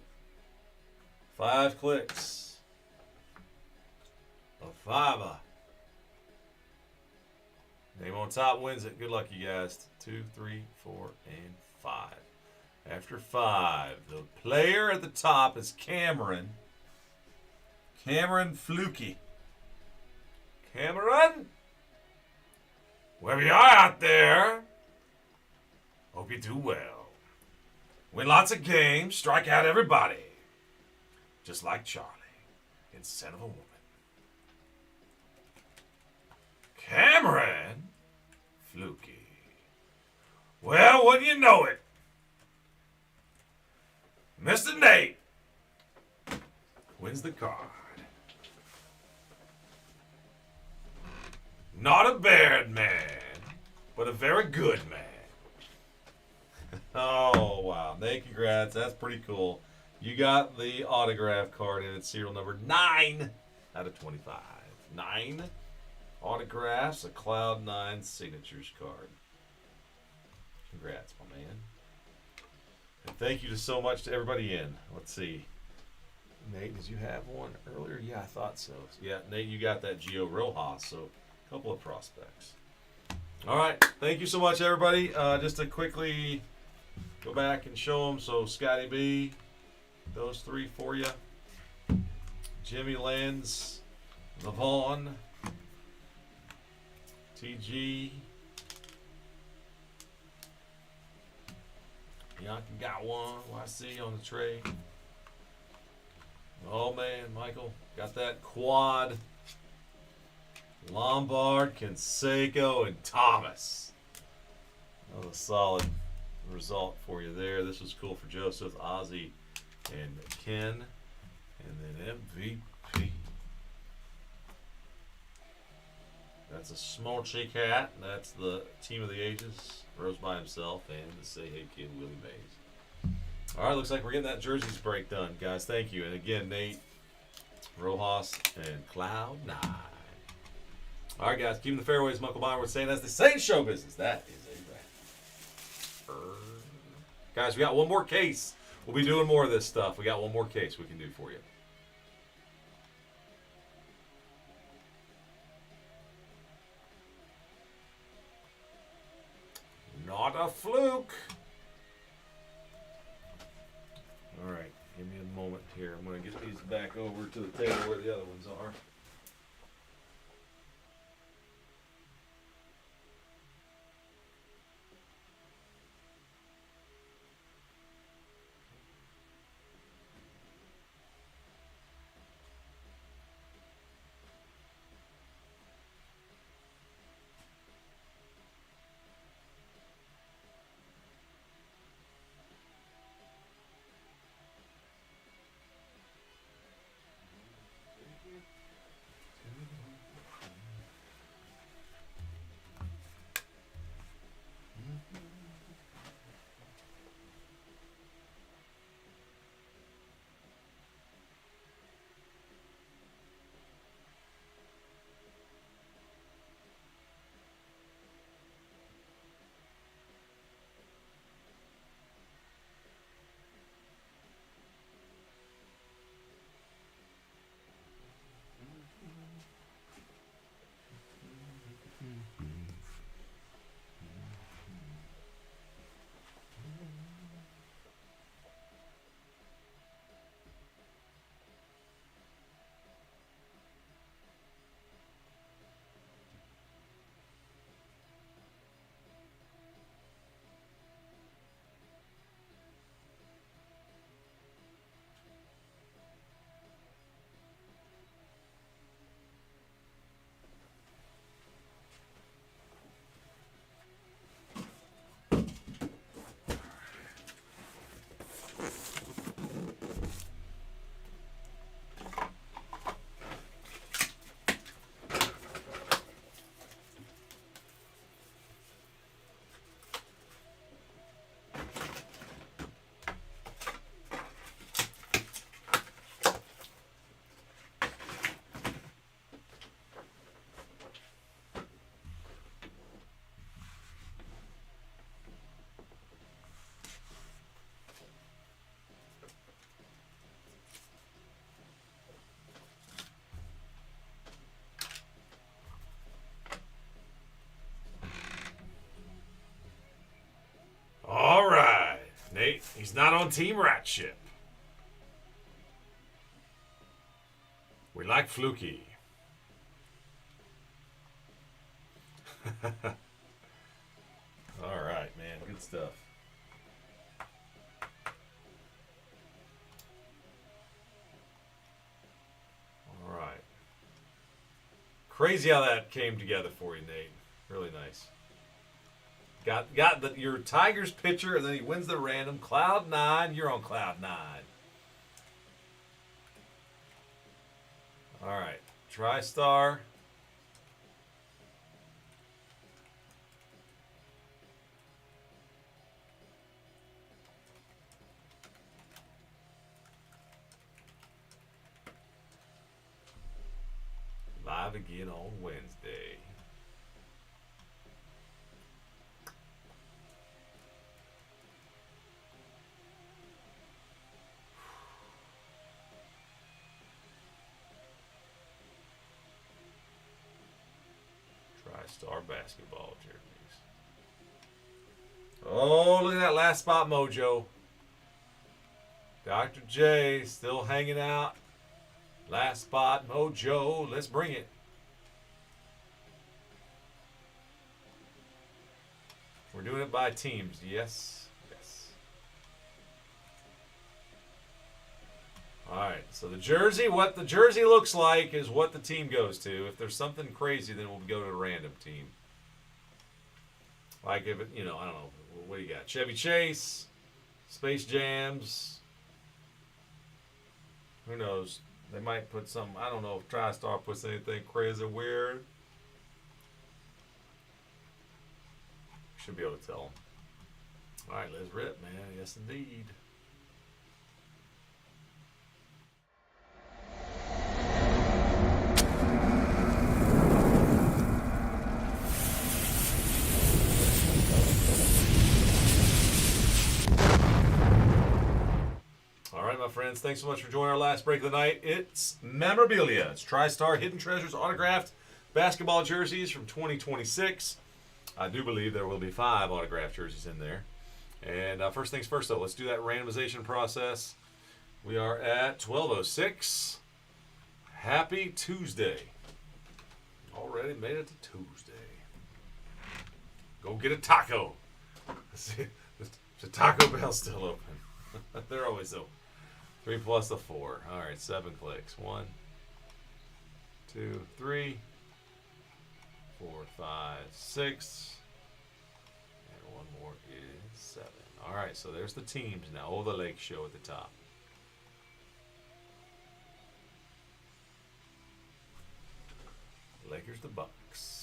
5 clicks. A 5. Name on top wins it. Good luck, you guys. 2, 3, 4, and 5. After 5, the player at the top is Cameron. Cameron Fluky. Cameron? Wherever you are out there, hope you do well. Win lots of games, strike out everybody. Just like Charlie in Son of a Woman. Cameron Fluky. Well, wouldn't you know it? Mr. Nate wins the card. Not a bad man, but a very good man. Oh, wow. Nate, congrats. That's pretty cool. You got the autograph card, and it's serial number 9 out of 25. 9 autographs, a Cloud9 signatures card. Congrats, my man. And thank you so much to everybody in. Let's see. Nate, did you have one earlier? Yeah, I thought so. Yeah, Nate, you got that Gio Rojas, so a couple of prospects. All right. Thank you so much, everybody. Just to quickly go back and show them. So, Scotty B, those 3 for you. Jimmy Lenz, Levon, TG. Bianca got one. YC on the tray. Oh, man, Michael. Got that quad. Lombard, Canseco, and Thomas. That was a solid result for you there. This was cool for Joseph, Ozzy, and Ken. And then MVP. That's a small chick hat. That's the team of the ages. Rose by himself and the Say Hey Kid, Willie Mays. All right, looks like we're getting that jerseys break done, guys. Thank you. And again, Nate, Rojas, and Cloud9. All right, guys, keeping the fairways. Michael Byron saying that's the same show business. That is a wrap. Guys, we got one more case. We'll be doing more of this stuff. We got one more case we can do for you. Not a fluke. All right, give me a moment here. I'm going to get these back over to the table where the other ones are. All right, Nate. He's not on Team Rat Ship. We like Fluky. All right, man. Good stuff. All right. Crazy how that came together for you, Nate. Really nice. Got your Tigers pitcher, and then he wins the random. Cloud9, you're on Cloud9. All right, TriStar. live again on Wednesday. TriStar basketball jerseys. Oh, look at that last spot mojo. Dr. J still hanging out. Last spot mojo. Let's bring it. We're doing it by teams. Yes. Yes. All right. So the jersey, what the jersey looks like is what the team goes to. If there's something crazy, then we'll go to a random team. Like if it, I don't know. What do you got? Chevy Chase, Space Jams. Who knows? They might put some. I don't know if TriStar puts anything crazy weird. Should be able to tell them. All right, let's rip, man. Yes, indeed. My friends, thanks so much for joining our last break of the night. It's memorabilia. It's TriStar Hidden Treasures autographed basketball jerseys from 2026. I do believe there will be 5 autographed jerseys in there. And first things first, though, let's do that randomization process. We are at 12:06. Happy Tuesday. Already made it to Tuesday. Go get a taco. The Taco Bell's still open. They're always open. 3 plus the 4. All right, 7 clicks. 1, 2, 3, 4, 5, 6. And one more is 7. All right, so there's the teams now. Oh, the Lake Show at the top. Lakers to Bucks.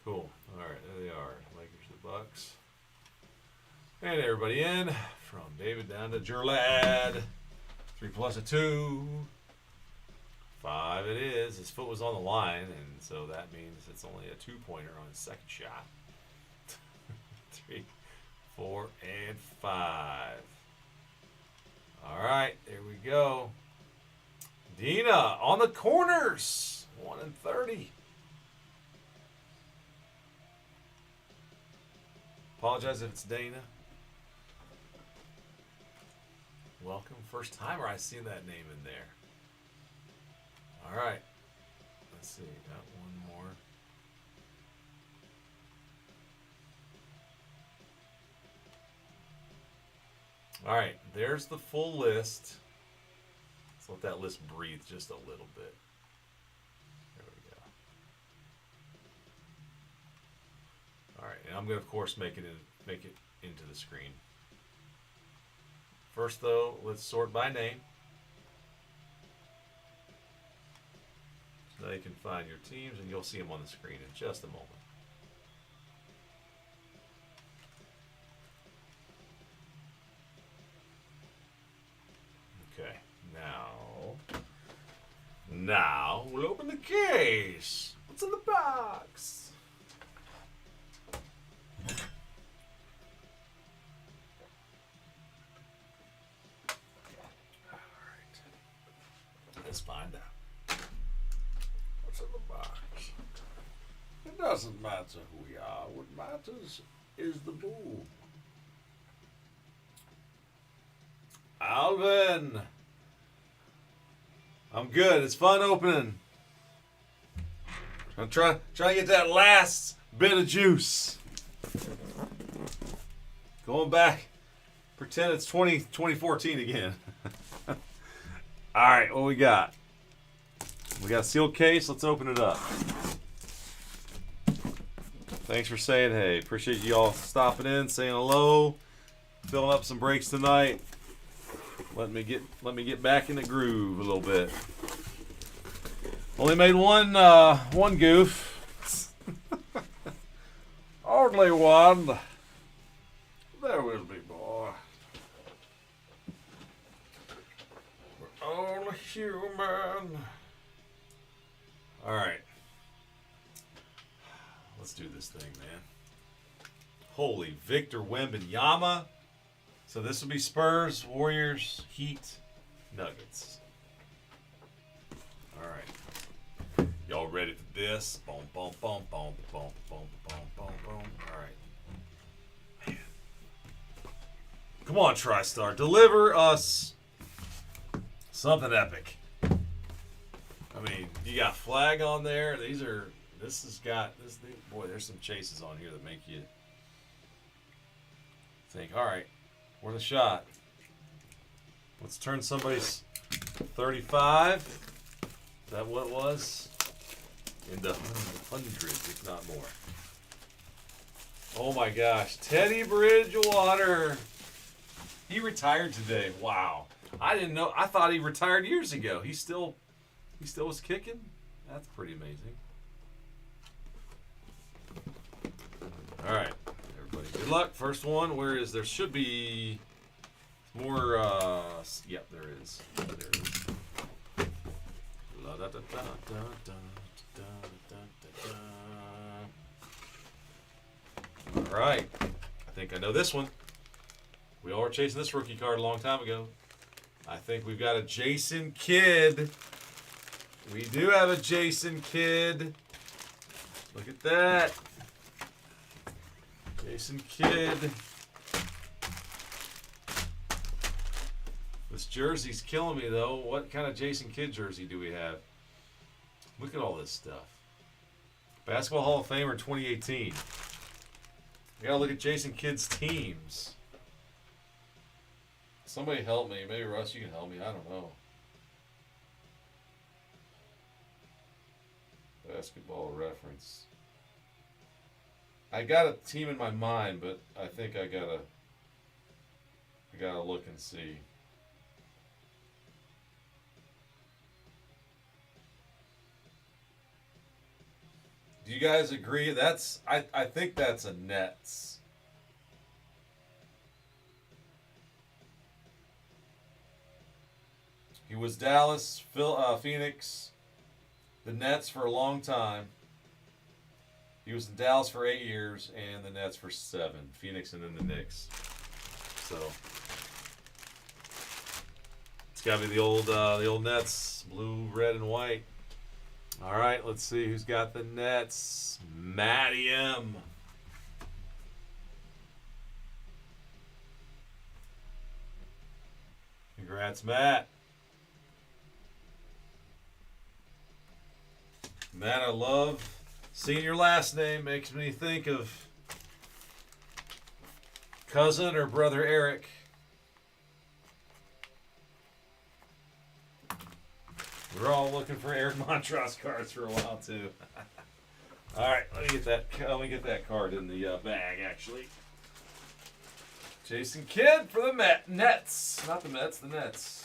Cool. All right, there they are. Lakers to Bucks. And everybody in, from David down to Jerlad. 3 plus a 2. 5 it is. His foot was on the line, and so that means it's only a 2-pointer on his second shot. 3, 4, and 5. All right, there we go. Dina on the corners. 1 and 30. Apologize if it's Dana. Welcome. First timer. I see that name in there. All right. Let's see. Got one more. All right. There's the full list. Let's let that list breathe just a little bit. There we go. All right. And I'm going to, of course, make it into the screen. First, though, let's sort by name. So now you can find your teams, and you'll see them on the screen in just a moment. Okay, now we'll open the case. What's in the box? Let's find out. What's in the box? It doesn't matter who we are. What matters is the boom. Alvin! I'm good. It's fun opening. I'm trying to get that last bit of juice. Going back. Pretend it's 2014 again. All right, what we got? We got a sealed case. Let's open it up. Thanks for saying hey. Appreciate you all stopping in, saying hello, filling up some breaks tonight. Let me get back in the groove a little bit. Only made one goof. Only one. There will be more. We're all human. All right. Let's do this thing, man. Holy Victor Wembanyama. So this will be Spurs, Warriors, Heat, Nuggets. All right. Y'all ready for this? Boom, boom, boom, boom, boom, boom, boom, boom, boom. All right. Man. Come on, TriStar. Deliver us something epic. I mean, you got flag on there. This has got this thing. Boy, there's some chases on here that make you think, all right, worth a shot. Let's turn somebody's 35. Is that what it was? Into hundreds, if not more. Oh my gosh, Teddy Bridgewater. He retired today. Wow. I didn't know. I thought he retired years ago. He still was kicking? That's pretty amazing. All right, everybody. Good luck. First one. Where is there? Should be more. Yep, there is. There is. La da da da da da da da da. All right. I think I know this one. We all were chasing this rookie card a long time ago. I think we've got a Jason Kidd. We do have a Jason Kidd. Look at that. Jason Kidd. This jersey's killing me, though. What kind of Jason Kidd jersey do we have? Look at all this stuff. Basketball Hall of Famer 2018. I gotta look at Jason Kidd's teams. Somebody help me. Maybe Russ, you can help me. I don't know. Basketball reference. I got a team in my mind, but I think I gotta look and see. Do you guys agree? I think that's a Nets. He was Dallas, Phoenix, the Nets for a long time. He was in Dallas for 8 years and the Nets for 7. Phoenix and then the Knicks. So it's got to be the old Nets, blue, red, and white. All right, let's see who's got the Nets. Matty M. Congrats, Matt. Matt, I love seeing your last name. Makes me think of cousin or brother Eric. We were all looking for Eric Montross cards for a while too. All right, let me get that card in the bag. Actually, Jason Kidd for the Nets, not the Mets, the Nets.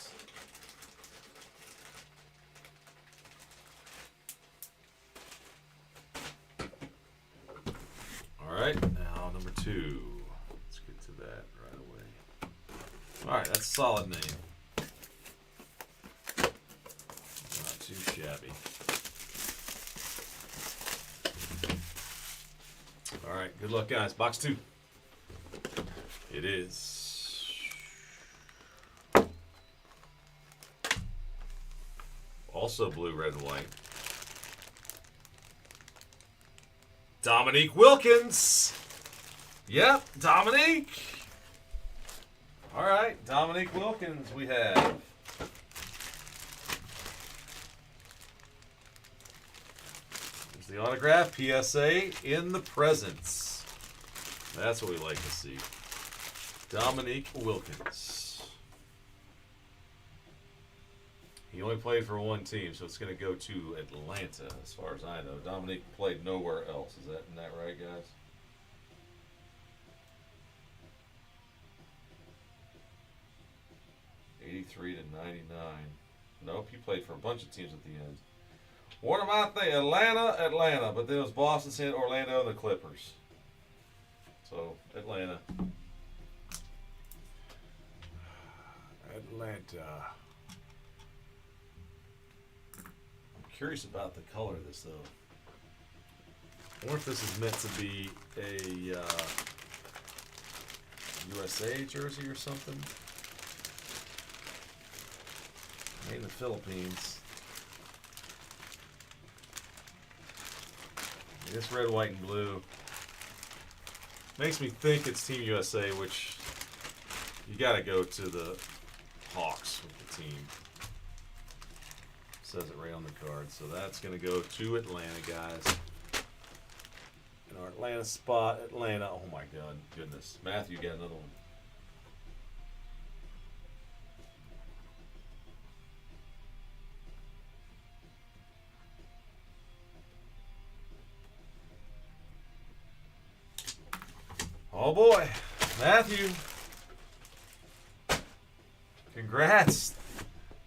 All right, now number 2. Let's get to that right away. All right, that's a solid name. Not too shabby. All right, good luck, guys. Box 2. It is. Also blue, red, and white. Dominique Wilkins. Yep, Dominique. All right, Dominique Wilkins we have. There's the autograph, PSA in the presence. That's what we like to see. Dominique Wilkins. He only played for one team, so it's going to go to Atlanta, as far as I know. Dominique played nowhere else. Isn't that right, guys? 83 to 99. Nope, he played for a bunch of teams at the end. What am I thinking? Atlanta, but then it was Boston, San Orlando, and the Clippers. So Atlanta. Atlanta. I'm curious about the color of this though. I wonder if this is meant to be a USA jersey or something. Made in the Philippines. This red, white, and blue makes me think it's Team USA, which you got to go to the Hawks with the team. Says it right on the card. So that's going to go to Atlanta, guys. In our Atlanta spot, Atlanta. Oh my God, goodness. Matthew got another one. Oh boy, Matthew. Congrats.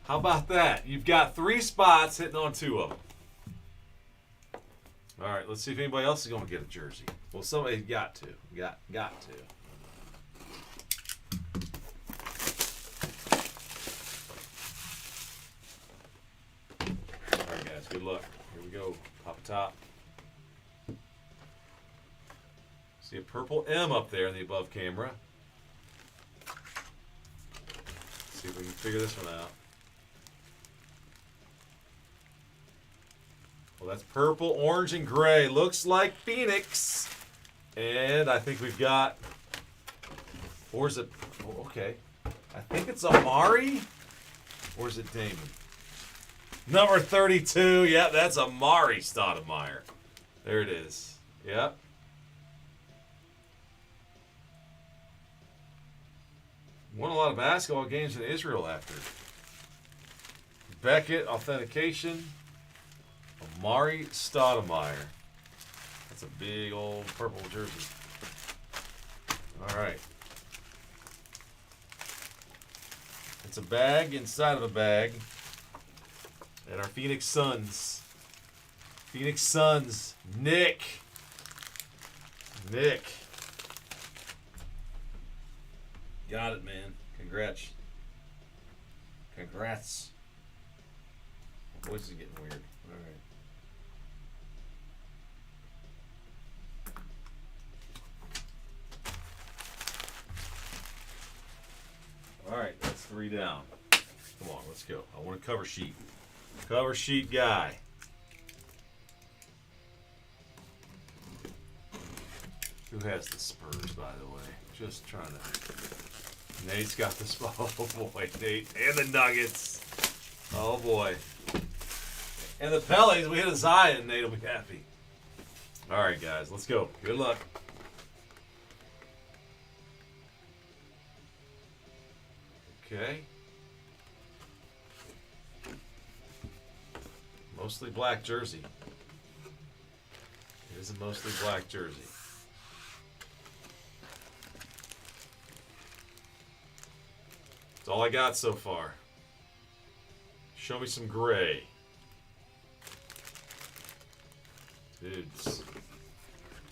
How about that? You've got 3 spots hitting on 2 of them. All right, let's see if anybody else is going to get a jersey. Well, somebody's got to. Got to. All right, guys, good luck. Here we go. Pop top. See a purple M up there in the above camera. See if we can figure this one out. Well, that's purple, orange, and gray. Looks like Phoenix. And I think we've got... Or is it... Oh, okay. I think it's Amari. Or is it Damon? Number 32. Yep, that's Amari Stoudemire. There it is. Yep. Won a lot of basketball games in Israel after. Beckett, authentication. Amari Stoudemire. That's a big old purple jersey. All right. It's a bag inside of a bag. And our Phoenix Suns. Phoenix Suns. Nick. Got it, man. Congrats. Congrats. My voice is getting weird. All right. All right, that's 3 down. Come on, let's go. I want a cover sheet. Cover sheet guy. Who has the Spurs, by the way? Just trying to... Nate's got the spot. Oh, boy, Nate. And the Nuggets. Oh, boy. And the Pellies. We hit a Zion. Nate will be happy. All right, guys. Let's go. Good luck. Okay. Mostly black jersey. It is a mostly black jersey. That's all I got so far. Show me some gray. Dudes.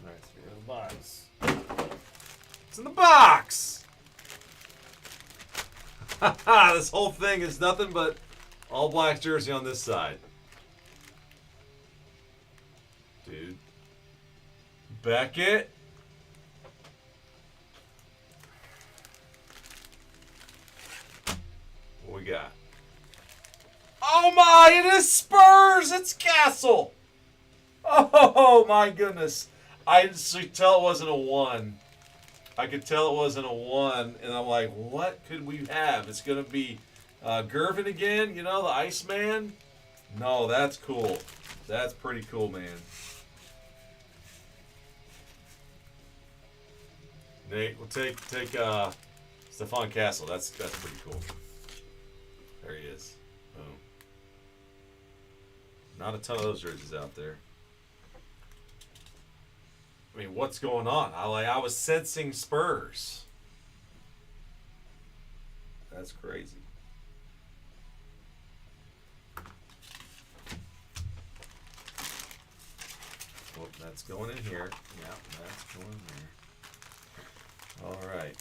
Alright, so we got a box. It's in the box! Haha, this whole thing is nothing but all black jersey on this side. Dude. Beckett. What we got? Oh my, it is Spurs! It's Castle! Oh my goodness. I could tell it wasn't a 1. I could tell it wasn't a 1, and I'm like, what could we have? It's going to be Gervin again, you know, the Iceman? No, that's cool. That's pretty cool, man. Nate, we'll take Stephon Castle. That's pretty cool. There he is. Boom. Not a ton of those jerseys out there. I mean, what's going on? I was sensing Spurs. That's crazy. Whoop, that's going in here. Yeah, that's going there. All right.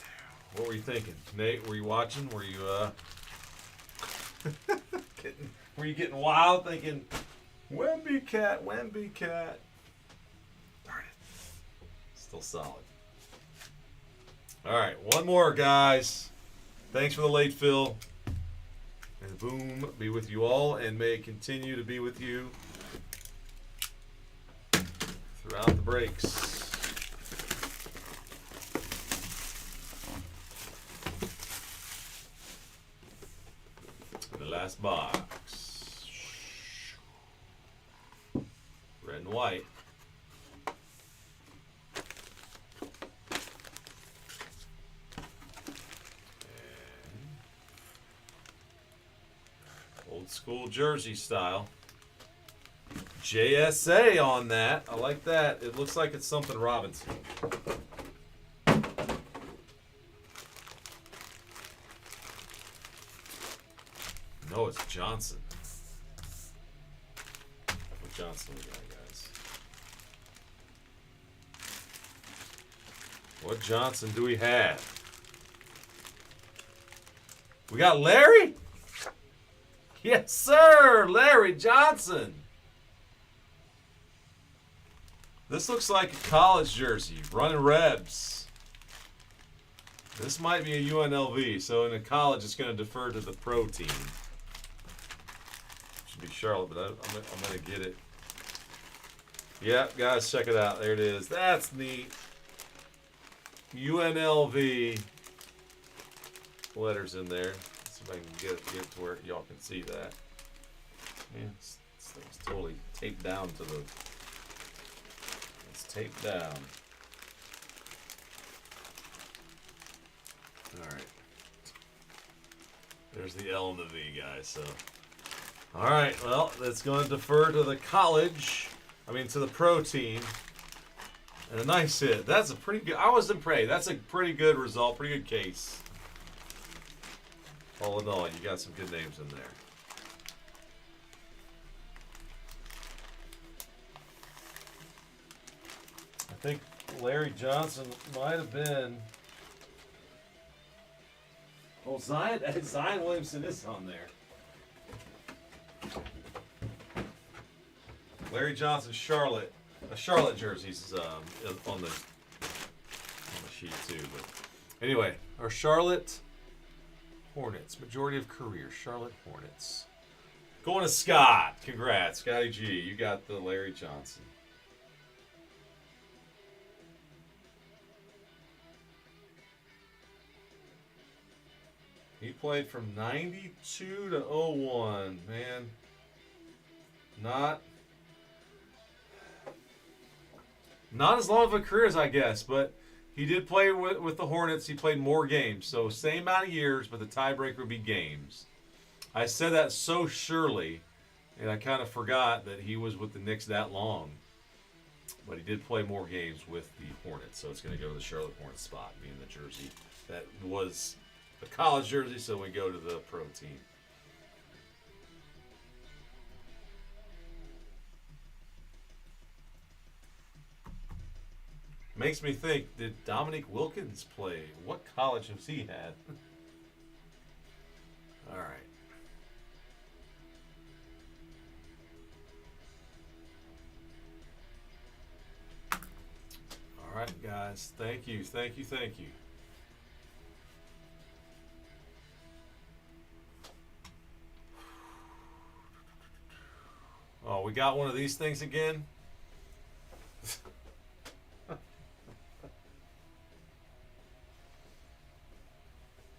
What were you thinking, Nate? Were you watching? Were you were you getting wild, thinking, Wemby cat, Wemby cat? Darn it. Still solid. All right, one more, guys. Thanks for the late fill. And boom, be with you all, and may it continue to be with you throughout the breaks. The last box. Red and white. Old school jersey style. JSA on that. I like that. It looks like it's something Robinson. No, it's Johnson. What Johnson we got, guys? What Johnson do we have? We got Larry? Yes, sir! Larry Johnson! This looks like a college jersey. Running Rebs. This might be a UNLV, so in a college it's going to defer to the pro team. Should be Charlotte, but I'm going to get it. Yep, guys, check it out. There it is. That's neat. UNLV letters in there. Let's see if I can get it to where y'all can see that. Yeah, it's totally taped down to the... It's taped down. All right. There's the L and the V, guys. So, all right. Well, that's going to defer to the college. I mean, to the pro team. And a nice hit. That's a pretty good. I was impressed. That's a pretty good result. Pretty good case. All in all, you got some good names in there. I think Larry Johnson might have been. Oh, Zion Williamson is on there. Larry Johnson, Charlotte. A Charlotte jersey's on the sheet too. But anyway, our Charlotte Hornets. Majority of career, Charlotte Hornets. Going to Scott. Congrats, Scotty G. You got the Larry Johnson. He played from 92 to 01, man. Not as long of a career as I guess, but he did play with the Hornets. He played more games. So same amount of years, but the tiebreaker would be games. I said that so surely, and I kind of forgot that he was with the Knicks that long. But he did play more games with the Hornets, so it's going to go to the Charlotte Hornets spot, being the jersey that was a college jersey, so we go to the pro team. Makes me think, did Dominique Wilkins play? What college has he had? All right. All right, guys. Thank you, thank you, thank you. Oh, we got one of these things again?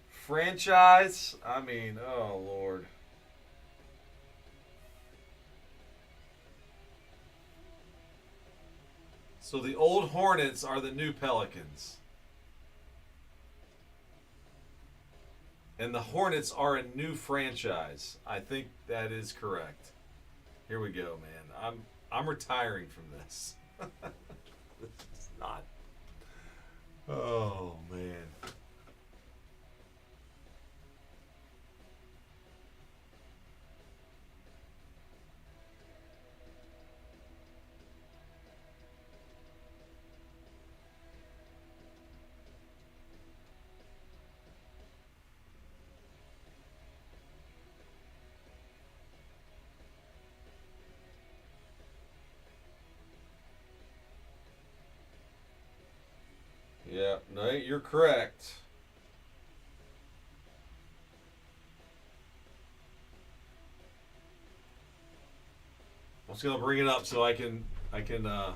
Franchise? I mean, oh, Lord. So the old Hornets are the new Pelicans. And the Hornets are a new franchise. I think that is correct. Here we go, man. I'm retiring from this. This is not. Oh, man. Nate, you're correct. I'm just gonna bring it up so I can the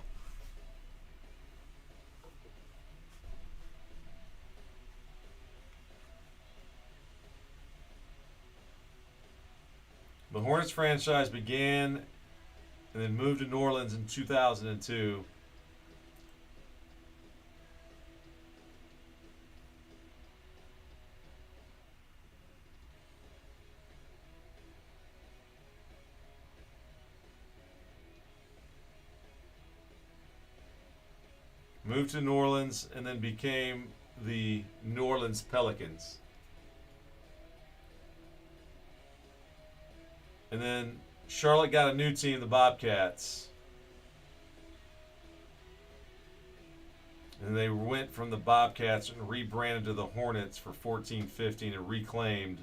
Hornets franchise began and then moved to New Orleans in 2002. Moved to New Orleans and then became the New Orleans Pelicans. And then Charlotte got a new team, the Bobcats. And they went from the Bobcats and rebranded to the Hornets for 14-15 and reclaimed.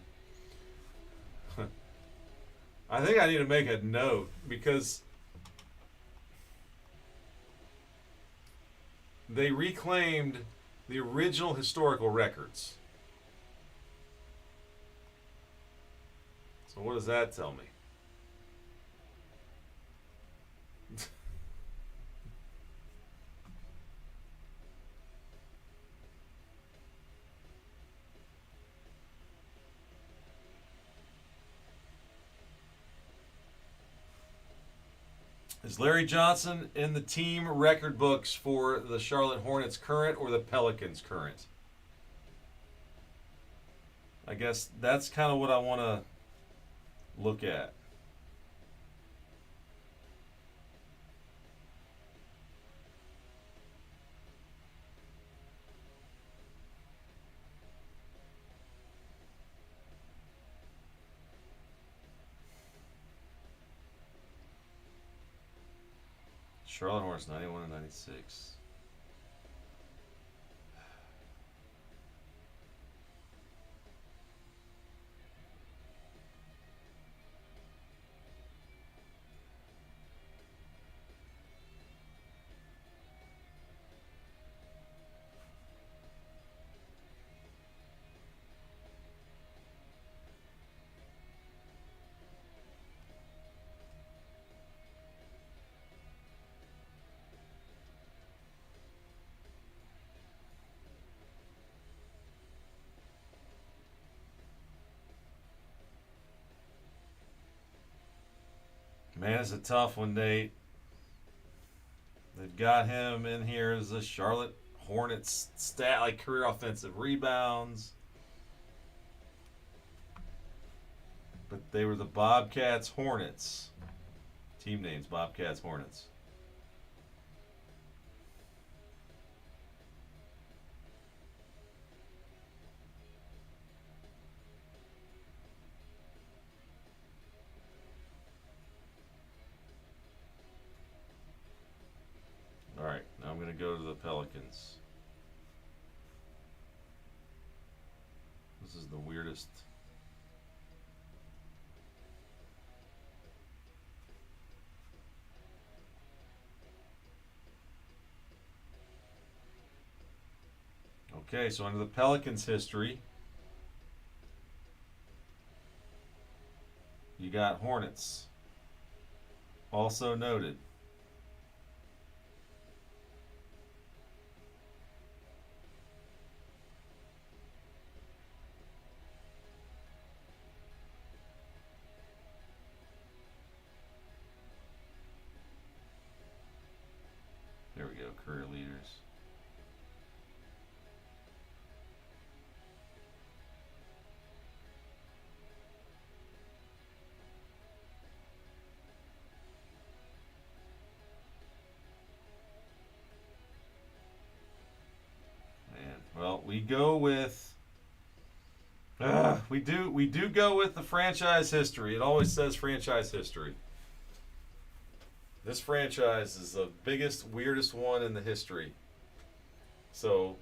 I think I need to make a note because they reclaimed the original historical records. So what does that tell me? Is Larry Johnson in the team record books for the Charlotte Hornets current or the Pelicans current? I guess that's kind of what I want to look at. Charlotte Hornets 91 and 96. Man, it's a tough one, Nate. They've got him in here as a Charlotte Hornets stat, like career offensive rebounds. But they were the Bobcats Hornets. Team names, Bobcats Hornets. Alright, now I'm going to go to the Pelicans. This is the weirdest. Okay, so under the Pelicans history, you got Hornets. Also noted. There we go, career leaders. Well, we go with we do go with the franchise history. It always says franchise history. This franchise is the biggest, weirdest one in the history. So,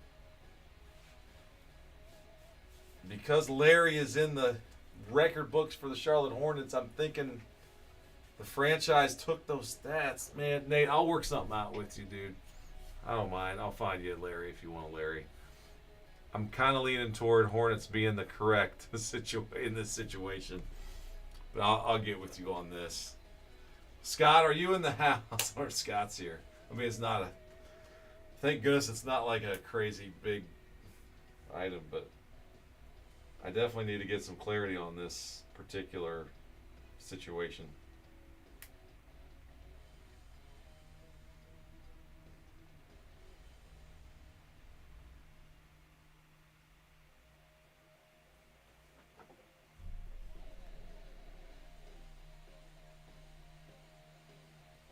because Larry is in the record books for the Charlotte Hornets, I'm thinking the franchise took those stats. Man, Nate, I'll work something out with you, dude. I don't mind. I'll find you a Larry if you want a Larry. I'm kind of leaning toward Hornets being the correct in this situation. But I'll get with you on this. Scott, are you in the house? Or Scott's here. I mean, it's not a. Thank goodness it's not like a crazy big item, but I definitely need to get some clarity on this particular situation.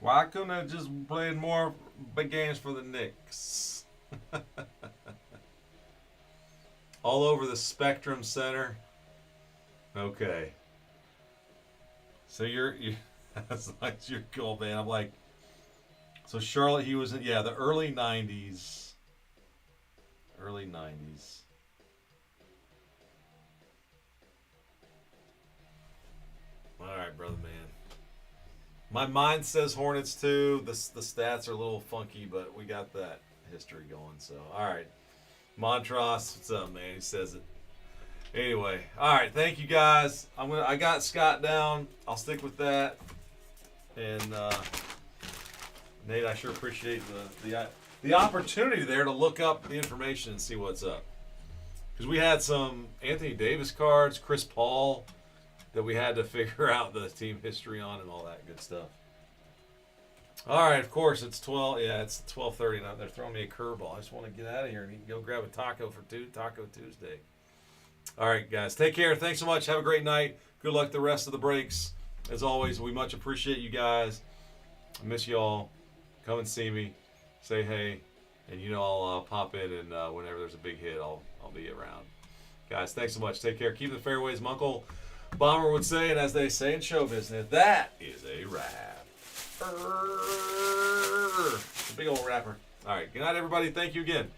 Why couldn't I just played more big games for the Knicks? All over the Spectrum Center. Okay. So you're that's like your goal, man. I'm like, so Charlotte, he was in the early '90s. Early '90s. All right, brother, man. My mind says Hornets too. The stats are a little funky, but we got that history going. So, all right. Montross, what's up, man? He says it. Anyway, all right. Thank you, guys. I got Scott down. I'll stick with that. And Nate, I sure appreciate the opportunity there to look up the information and see what's up. Because we had some Anthony Davis cards, Chris Paul, that we had to figure out the team history on and all that good stuff. All right, of course, it's 12. Yeah, it's 12:30 now. They're throwing me a curveball. I just want to get out of here and go grab a taco for Taco Tuesday. All right, guys, take care. Thanks so much. Have a great night. Good luck the rest of the breaks. As always, we much appreciate you guys. I miss you all. Come and see me. Say hey. And I'll pop in, and whenever there's a big hit, I'll be around. Guys, thanks so much. Take care. Keep the fairways, my Uncle Bomber would say, and as they say in show business, that is a wrap. Big old rapper. All right. Good night, everybody. Thank you again.